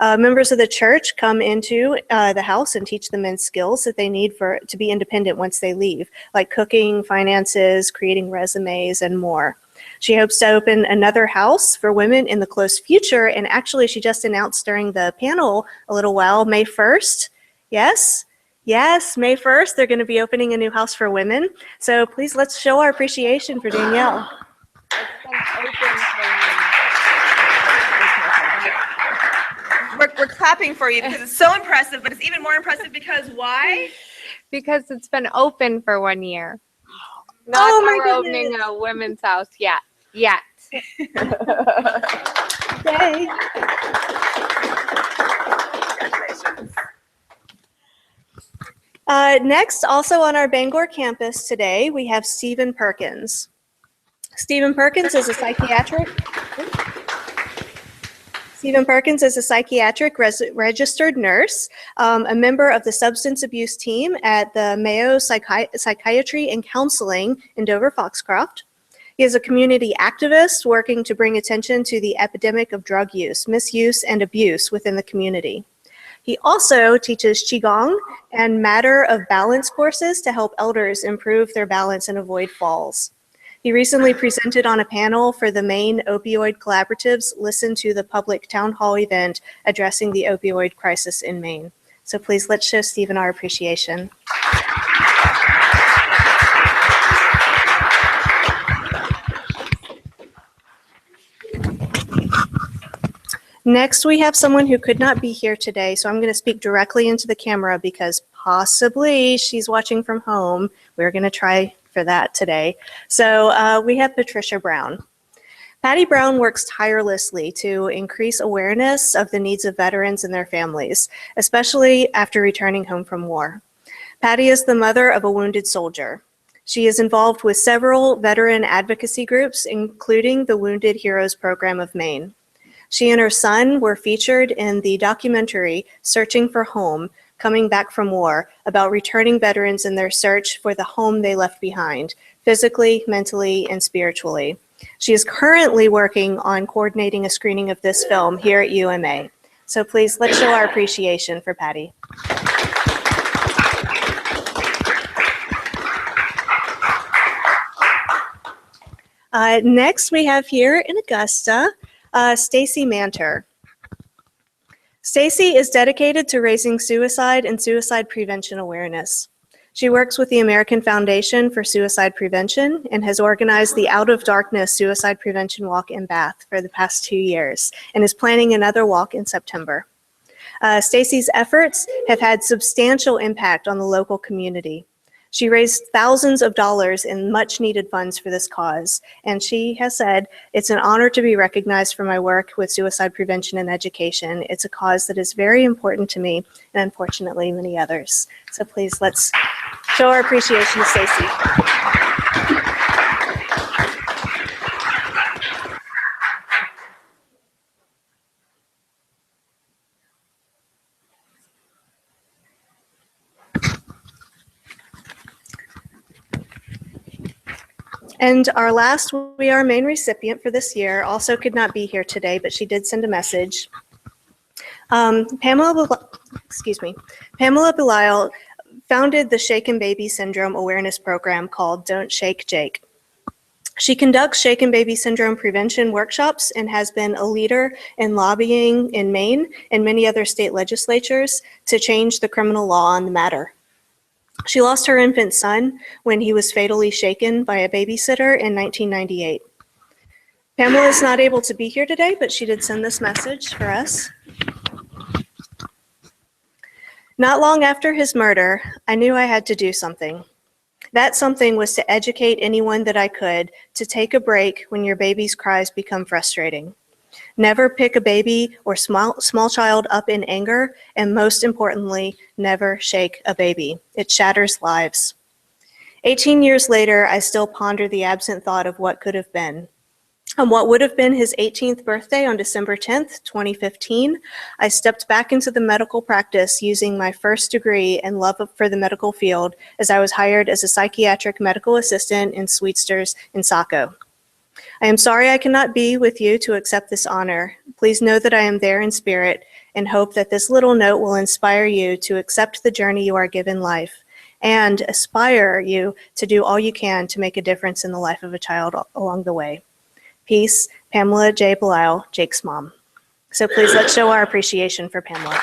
Members of the church come into the house and teach the men skills that they need to be independent once they leave, like cooking, finances, creating resumes, and more. She hopes to open another house for women in the close future, and actually she just announced during the panel a little while, May 1st. Yes, May 1st, they're going to be opening a new house for women. So please let's show our appreciation for Danielle. We're clapping for you because it's so impressive, but it's even more impressive because why? Because it's been open for 1 year. Not Oh that my we're opening a women's house yet. Yay. Next, also on our Bangor campus today, we have Stephen Perkins. Stephen Perkins is a psychiatric registered nurse, a member of the substance abuse team at the Mayo Psychiatry and Counseling in Dover-Foxcroft. He is a community activist working to bring attention to the epidemic of drug use, misuse, and abuse within the community. He also teaches Qigong and Matter of Balance courses to help elders improve their balance and avoid falls. He recently presented on a panel for the Maine Opioid Collaborative's Listen to the Public Town Hall event addressing the opioid crisis in Maine. So please let's show Stephen our appreciation. Next, we have someone who could not be here today, so I'm going to speak directly into the camera because possibly she's watching from home. We're going to try for that today. So we have Patricia Brown. Patty Brown works tirelessly to increase awareness of the needs of veterans and their families, especially after returning home from war. Patty is the mother of a wounded soldier. She is involved with several veteran advocacy groups, including the Wounded Heroes Program of Maine. She and her son were featured in the documentary Searching for Home, Coming Back from War, about returning veterans in their search for the home they left behind, physically, mentally, and spiritually. She is currently working on coordinating a screening of this film here at UMA. So please, let's show our appreciation for Patty. Next, we have here in Augusta, Stacy Manter. Stacy is dedicated to raising suicide and suicide prevention awareness. She works with the American Foundation for Suicide Prevention and has organized the Out of Darkness Suicide Prevention Walk in Bath for the past 2 years and is planning another walk in September. Stacy's efforts have had substantial impact on the local community. She raised thousands of dollars in much needed funds for this cause, and she has said, "It's an honor to be recognized for my work with suicide prevention and education. It's a cause that is very important to me and unfortunately many others." So please, let's show our appreciation to Stacy. And our last We Are Maine recipient for this year also could not be here today, but she did send a message. Pamela Belisle founded the Shaken Baby Syndrome awareness program called Don't Shake Jake. She conducts Shaken Baby Syndrome prevention workshops and has been a leader in lobbying in Maine and many other state legislatures to change the criminal law on the matter. She lost her infant son when he was fatally shaken by a babysitter in 1998. Pamela is not able to be here today, but she did send this message for us. Not long after his murder, I knew I had to do something. That something was to educate anyone that I could to take a break when your baby's cries become frustrating. Never pick a baby or small child up in anger, and most importantly, never shake a baby. It shatters lives. 18 years later, I still ponder the absent thought of what could have been. On what would have been his 18th birthday on December 10th, 2015, I stepped back into the medical practice using my first degree and love for the medical field as I was hired as a psychiatric medical assistant in Sweetsters in Saco. I am sorry I cannot be with you to accept this honor. Please know that I am there in spirit and hope that this little note will inspire you to accept the journey you are given life and aspire you to do all you can to make a difference in the life of a child along the way. Peace, Pamela J. Belisle, Jake's mom. So please let's show our appreciation for Pamela.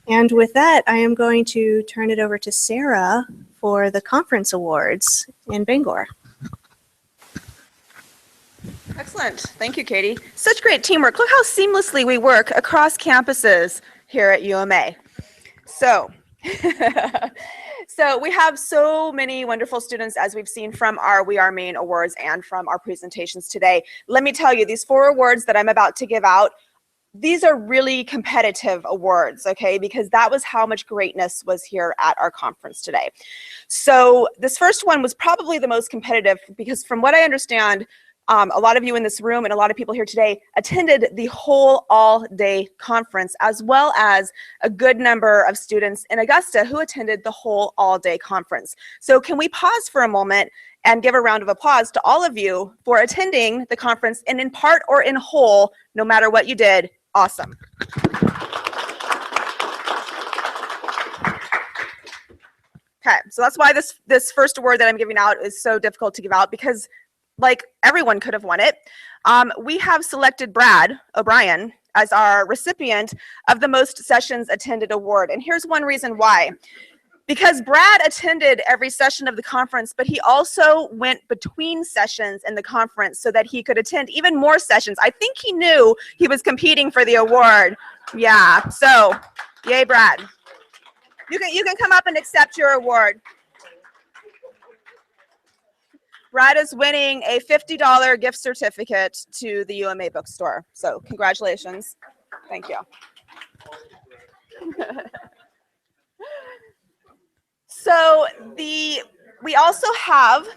And with that, I am going to turn it over to Sarah for the conference awards in Bangor. Excellent. Thank you, Katie. Such great teamwork. Look how seamlessly we work across campuses here at UMA. So, so we have so many wonderful students, as we've seen from our We Are Maine awards and from our presentations today. Let me tell you, these 4 awards that I'm about to give out, these are really competitive awards, okay, because that was how much greatness was here at our conference today. So this first one was probably the most competitive because from what I understand, a lot of you in this room and a lot of people here today attended the whole all-day conference, as well as a good number of students in Augusta who attended the whole all-day conference. So can we pause for a moment and give a round of applause to all of you for attending the conference, and in part or in whole, no matter what you did, awesome. Okay, so that's why this first award that I'm giving out is so difficult to give out, because like everyone could have won it. We have selected Brad O'Brien as our recipient of the most sessions attended award. And here's one reason why. Because Brad attended every session of the conference, but he also went between sessions in the conference so that he could attend even more sessions. I think he knew he was competing for the award. Yeah, so yay, Brad. You can come up and accept your award. Brad is winning a $50 gift certificate to the UMA bookstore. So congratulations. Thank you. So we also have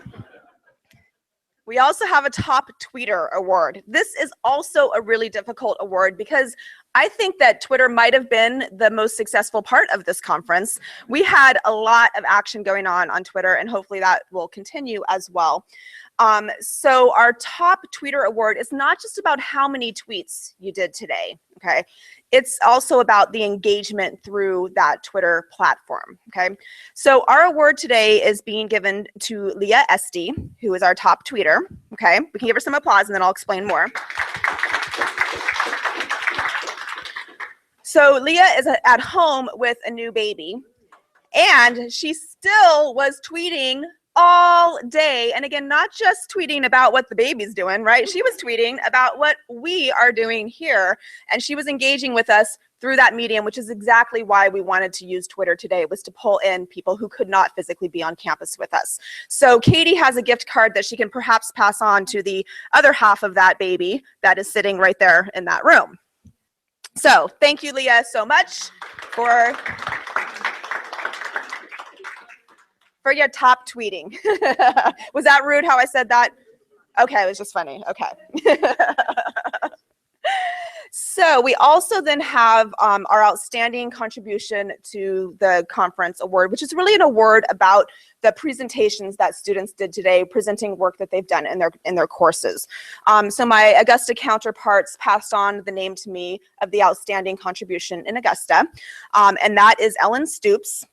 a top tweeter award. This is also a really difficult award because I think that Twitter might have been the most successful part of this conference. We had a lot of action going on Twitter, and hopefully that will continue as well. So our top tweeter award is not just about how many tweets you did today, okay? It's also about the engagement through that Twitter platform, okay? So our award today is being given to Leah Esty, who is our top tweeter, okay? We can give her some applause and then I'll explain more. So Leah is at home with a new baby, and she still was tweeting all day. And again, not just tweeting about what the baby's doing, right? She was tweeting about what we are doing here. And she was engaging with us through that medium, which is exactly why we wanted to use Twitter today, was to pull in people who could not physically be on campus with us. So Katie has a gift card that she can perhaps pass on to the other half of that baby that is sitting right there in that room. So thank you, Leah, so much for your top tweeting. Was that rude how I said that? Okay, it was just funny. Okay. So we also then have our outstanding contribution to the conference award, which is really an award about the presentations that students did today, presenting work that they've done in their courses. So my Augusta counterparts passed on the name to me of the outstanding contribution in Augusta, and that is Ellen Stoops,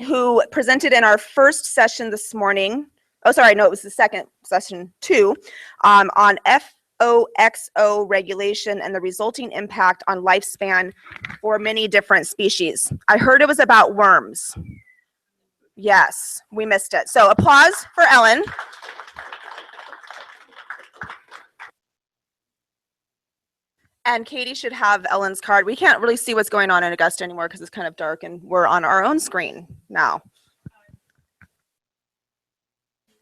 who presented in our first session this morning. Oh, sorry, no, it was the second session 2 on FOXO regulation and the resulting impact on lifespan for many different species. I heard it was about worms. Yes, we missed it. So applause for Ellen. And Katie should have Ellen's card. We can't really see what's going on in Augusta anymore because it's kind of dark and we're on our own screen now.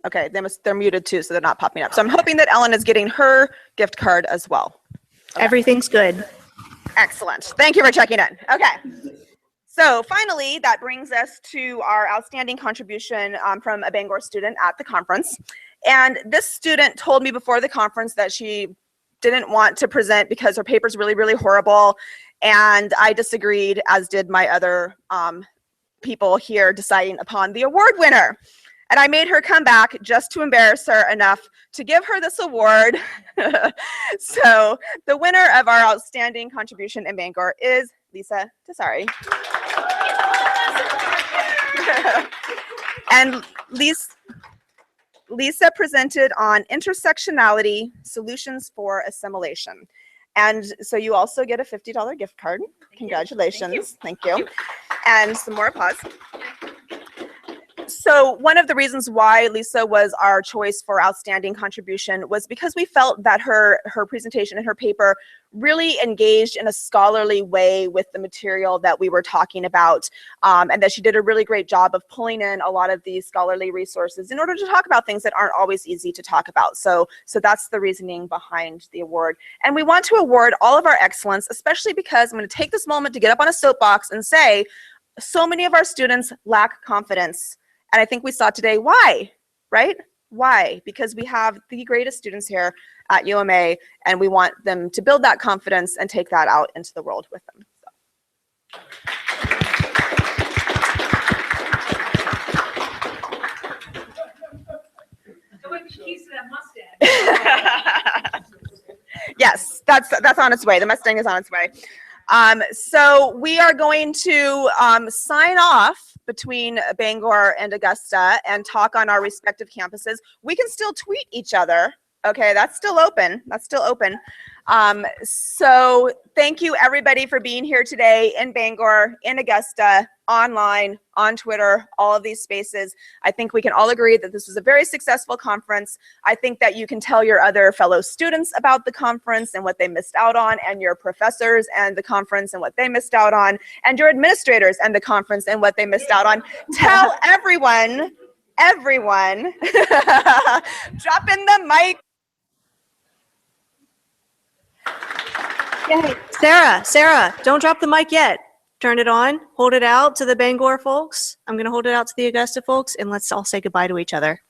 Okay, they're muted too, so they're not popping up. So I'm hoping that Ellen is getting her gift card as well. Okay. Everything's good. Excellent. Thank you for checking in. Okay. So finally, that brings us to our outstanding contribution from a Bangor student at the conference. And this student told me before the conference that she didn't want to present because her paper's really, really horrible. And I disagreed, as did my other people here deciding upon the award winner. And I made her come back just to embarrass her enough to give her this award. So the winner of our outstanding contribution in Bangor is Lisa Tessari. And Lisa presented on intersectionality, solutions for assimilation. And so you also get a $50 gift card. Congratulations. Thank you. And some more applause. So one of the reasons why Lisa was our choice for outstanding contribution was because we felt that her presentation and her paper really engaged in a scholarly way with the material that we were talking about, and that she did a really great job of pulling in a lot of these scholarly resources in order to talk about things that aren't always easy to talk about. So that's the reasoning behind the award. And we want to award all of our excellence, especially because I'm going to take this moment to get up on a soapbox and say, so many of our students lack confidence. And I think we saw today why, right? Why? Because we have the greatest students here at UMA, and we want them to build that confidence and take that out into the world with them. Yes, that's on its way. The Mustang is on its way. So we are going to sign off between Bangor and Augusta and talk on our respective campuses. We can still tweet each other. Okay, that's still open. That's still open. So thank you everybody for being here today in Bangor, in Augusta, online, on Twitter, all of these spaces. I think we can all agree that this was a very successful conference. I think that you can tell your other fellow students about the conference and what they missed out on, and your professors and the conference and what they missed out on, and your administrators and the conference and what they missed out on. Tell everyone, drop in the mic. Yay. Sarah, don't drop the mic yet. Turn it on, hold it out to the Bangor folks. I'm going to hold it out to the Augusta folks, and let's all say goodbye to each other.